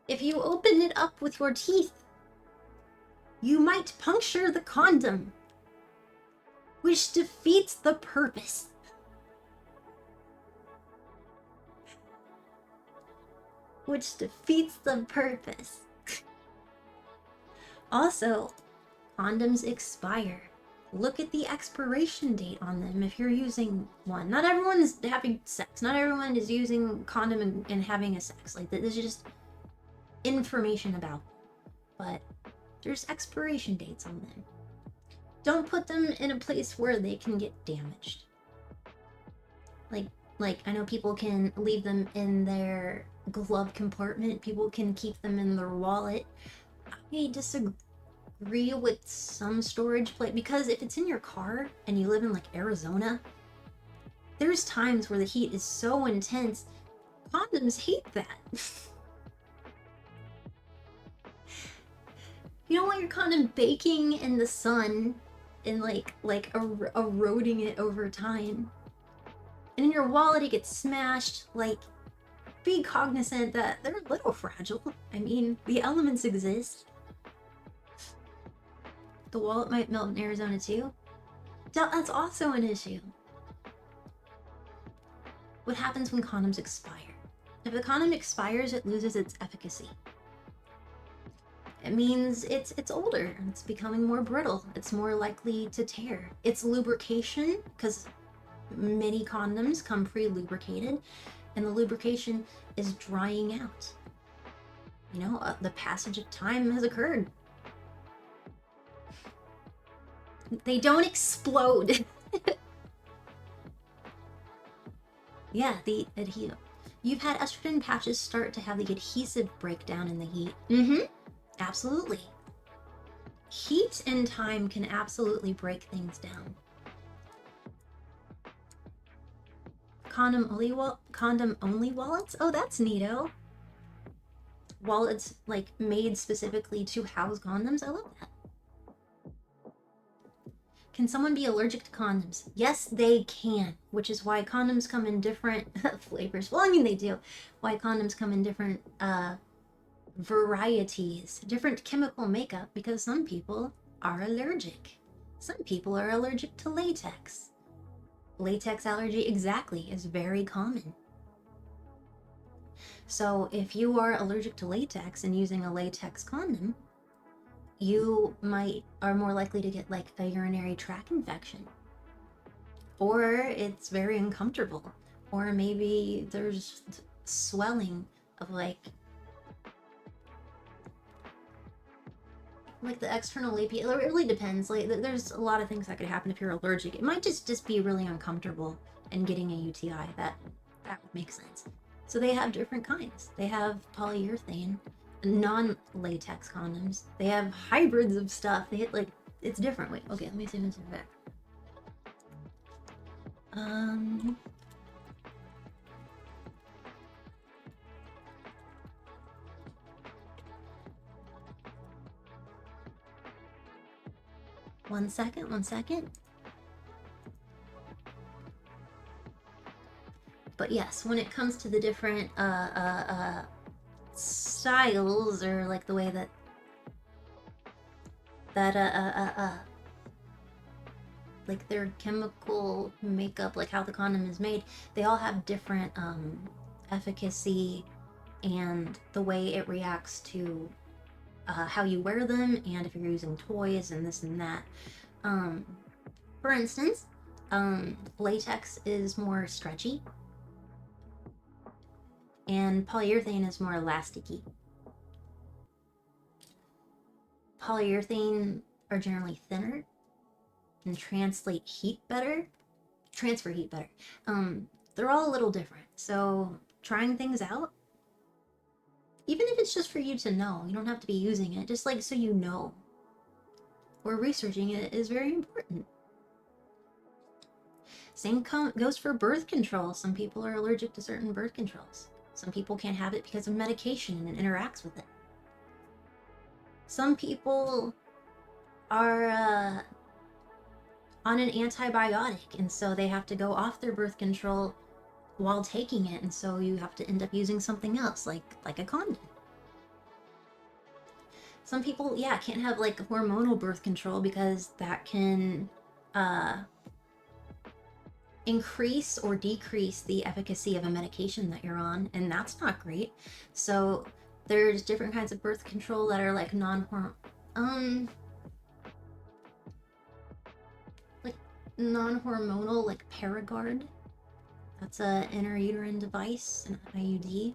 [SPEAKER 1] If you open it up with your teeth, you might puncture the condom, which defeats the purpose. Also, condoms expire. look at the expiration date on them if you're using one. Not everyone is having sex. Not everyone is using condom and having a sex. Like, this is just information about them. But there's expiration dates on them. Don't put them in a place where they can get damaged. Like I know people can leave them in their glove compartment. People can keep them in their wallet. I disagree with some storage place, because if it's in your car and you live in like Arizona, there's times where the heat is so intense. Condoms hate that. You don't want your condom baking in the sun and like eroding it over time. And in your wallet it gets smashed. Like, be cognizant that they're a little fragile. I mean, the elements exist. The wallet might melt in Arizona too. That's also an issue. What happens when condoms expire? If the condom expires, it loses its efficacy. It means it's older, it's becoming more brittle, it's more likely to tear. Its lubrication, because many condoms come pre-lubricated, and the lubrication is drying out. You know, the passage of time has occurred. They don't explode. Yeah, the adhesive. You've had estrogen patches start to have the adhesive breakdown in the heat. Mm-hmm. Absolutely. Heat and time can absolutely break things down. Condom only wallets? Oh, that's neato. Wallets like made specifically to house condoms. I love that. Can someone be allergic to condoms? Yes, they can, which is why condoms come in different flavors. Well, I mean, they do. Why condoms come in different varieties, different chemical makeup, because some people are allergic. Some people are allergic to latex. Latex allergy, exactly, is very common. So if you are allergic to latex and using a latex condom, you are more likely to get like a urinary tract infection, or it's very uncomfortable, or maybe there's swelling of like the external labia. It really depends. Like, there's a lot of things that could happen if you're allergic. It might just be really uncomfortable and getting a UTI. That would make sense. So they have different kinds. They have polyurethane, non-latex condoms. They have hybrids of stuff. They hit like, it's different. Wait, okay, let me see this back. 1 second, 1 second. But yes, when it comes to the different styles, or like the way that like their chemical makeup, like how the condom is made, they all have different efficacy and the way it reacts to how you wear them, and if you're using toys and this and that. For instance, latex is more stretchy, and polyurethane is more elasticy. Polyurethane are generally thinner and transfer heat better. They're all a little different, so trying things out, even if it's just for you to know, you don't have to be using it, just like so you know, or researching it is very important. Same goes for birth control. Some people are allergic to certain birth controls. Some people can't have it because of medication and it interacts with it. Some people are on an antibiotic, and so they have to go off their birth control while taking it, and so you have to end up using something else, like a condom. Some people, yeah, can't have like hormonal birth control because that can increase or decrease the efficacy of a medication that you're on, and that's not great. So there's different kinds of birth control that are like non-hormonal. non-hormonal, like Paragard. That's a intrauterine device, an IUD.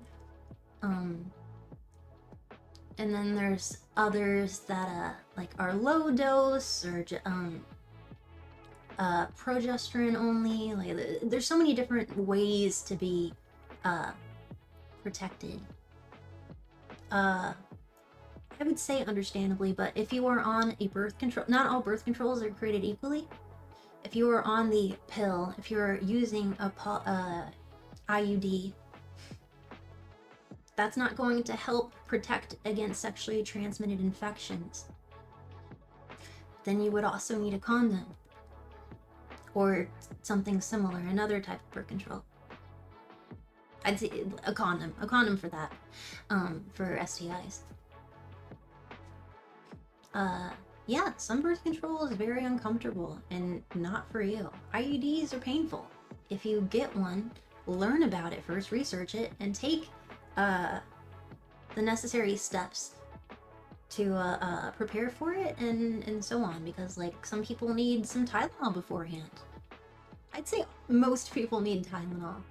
[SPEAKER 1] And then there's others that like are low dose or progesterone only. Like there's so many different ways to be protected. I would say understandably, but if you are on a birth control, not all birth controls are created equally. If you are on the pill, if you're using a IUD, that's not going to help protect against sexually transmitted infections. Then you would also need a condom or something similar, another type of birth control. I'd say a condom for that, for STIs. Yeah, some birth control is very uncomfortable and not for you. IUDs are painful. If you get one, learn about it first, research it, and take the necessary steps to prepare for it and so on, because like some people need some Tylenol beforehand. I'd say most people need Tylenol.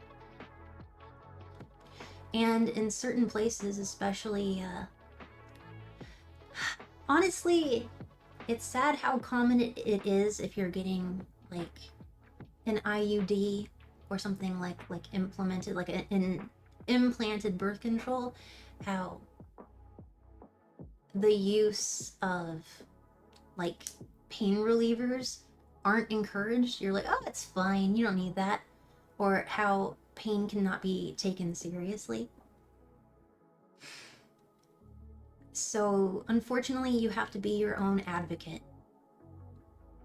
[SPEAKER 1] And in certain places, especially, honestly, it's sad how common it is if you're getting like an IUD or something like implemented, like an implanted birth control, how the use of like pain relievers aren't encouraged. You're like, oh, it's fine, you don't need that. Or how pain cannot be taken seriously. So unfortunately, you have to be your own advocate.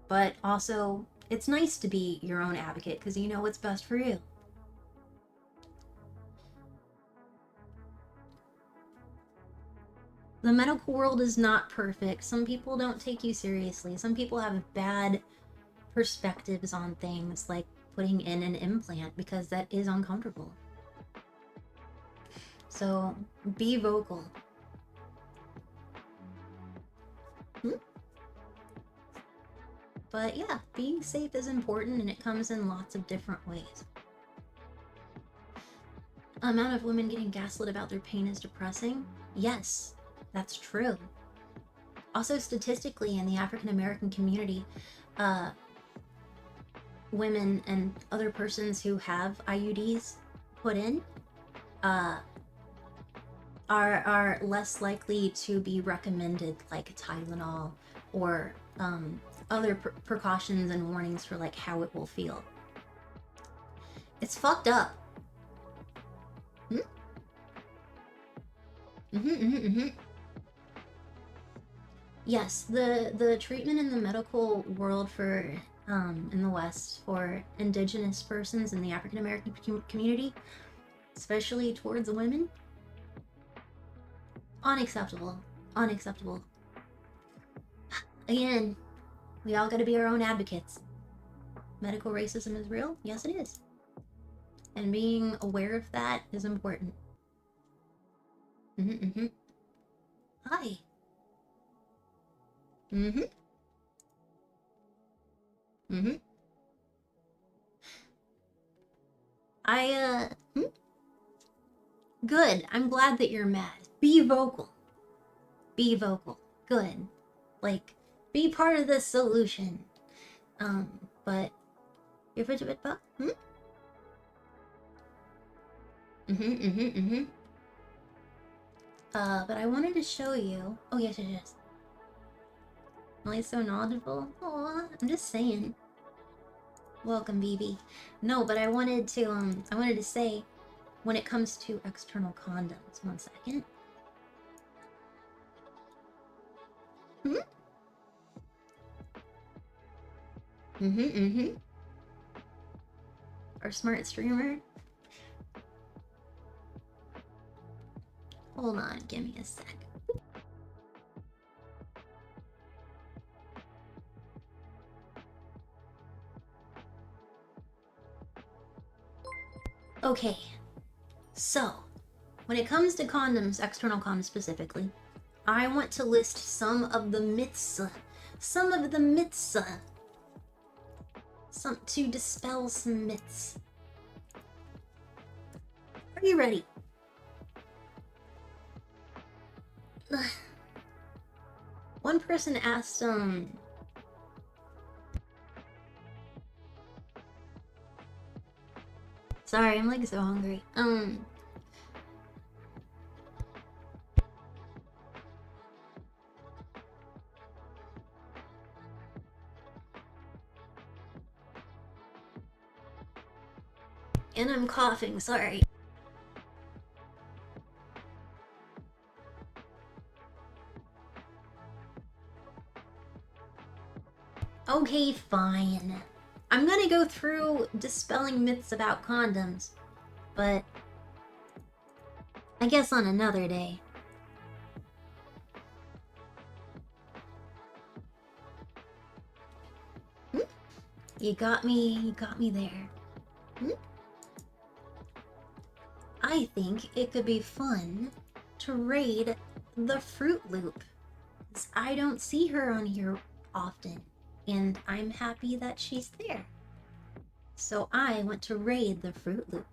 [SPEAKER 1] But also, it's nice to be your own advocate because you know what's best for you. The medical world is not perfect. Some people don't take you seriously. Some people have bad perspectives on things like putting in an implant because that is uncomfortable. So be vocal. But yeah, being safe is important and it comes in lots of different ways. Amount of women getting gaslit about their pain is depressing? Yes, that's true. Also, statistically, in the African American community, women and other persons who have IUDs put in are less likely to be recommended like Tylenol or other precautions and warnings for like how it will feel. It's fucked up. Yes, the treatment in the medical world for in the West for indigenous persons in the African American community, especially towards the women, unacceptable. Unacceptable. Again, we all gotta be our own advocates. Medical racism is real? Yes, it is. And being aware of that is important. Hi. Good. I'm glad that you're mad. Be vocal. Be vocal. Good. Like, be part of the solution. But you're a bit buck? But I wanted to show you. Oh, yes, yes. Am so knowledgeable? Aw, I'm just saying. Welcome, BB. No, but I wanted to say, when it comes to external condoms, 1 second. Our smart streamer. Hold on, give me a sec. Okay, so when it comes to condoms, external condoms specifically, I want to list some of the myths to dispel some myths. Are you ready? One person asked, sorry, I'm like so hungry. And I'm coughing, sorry. Okay, fine. I'm gonna go through dispelling myths about condoms, but I guess on another day. You got me there. I think it could be fun to raid the Fruit Loop. I don't see her on here often, and I'm happy that she's there. So I want to raid the Fruit Loop.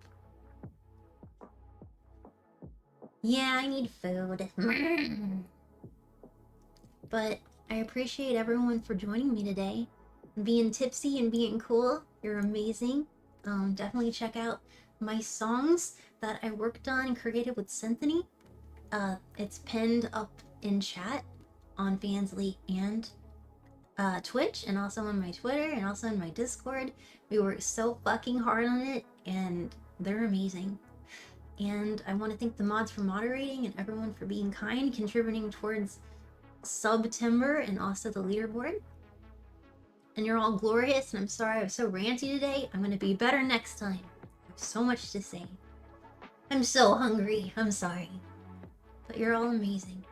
[SPEAKER 1] Yeah, I need food. But I appreciate everyone for joining me today. Being tipsy and being cool, you're amazing. Definitely check out my songs that I worked on and created with Symphony. It's pinned up in chat on Fansly and Twitch, and also on my Twitter, and also in my Discord. We worked so fucking hard on it, and they're amazing. And I want to thank the mods for moderating and everyone for being kind, contributing towards September and also the leaderboard. And you're all glorious, and I'm sorry I was so ranty today. I'm gonna be better next time. I have so much to say. I'm so hungry. I'm sorry. But you're all amazing.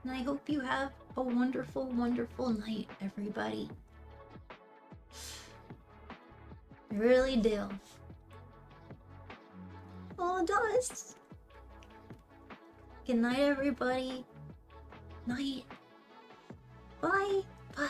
[SPEAKER 1] And I hope you have a wonderful, wonderful night, everybody. I really do. Oh, dust. Good night, everybody. Night. Bye. Bye.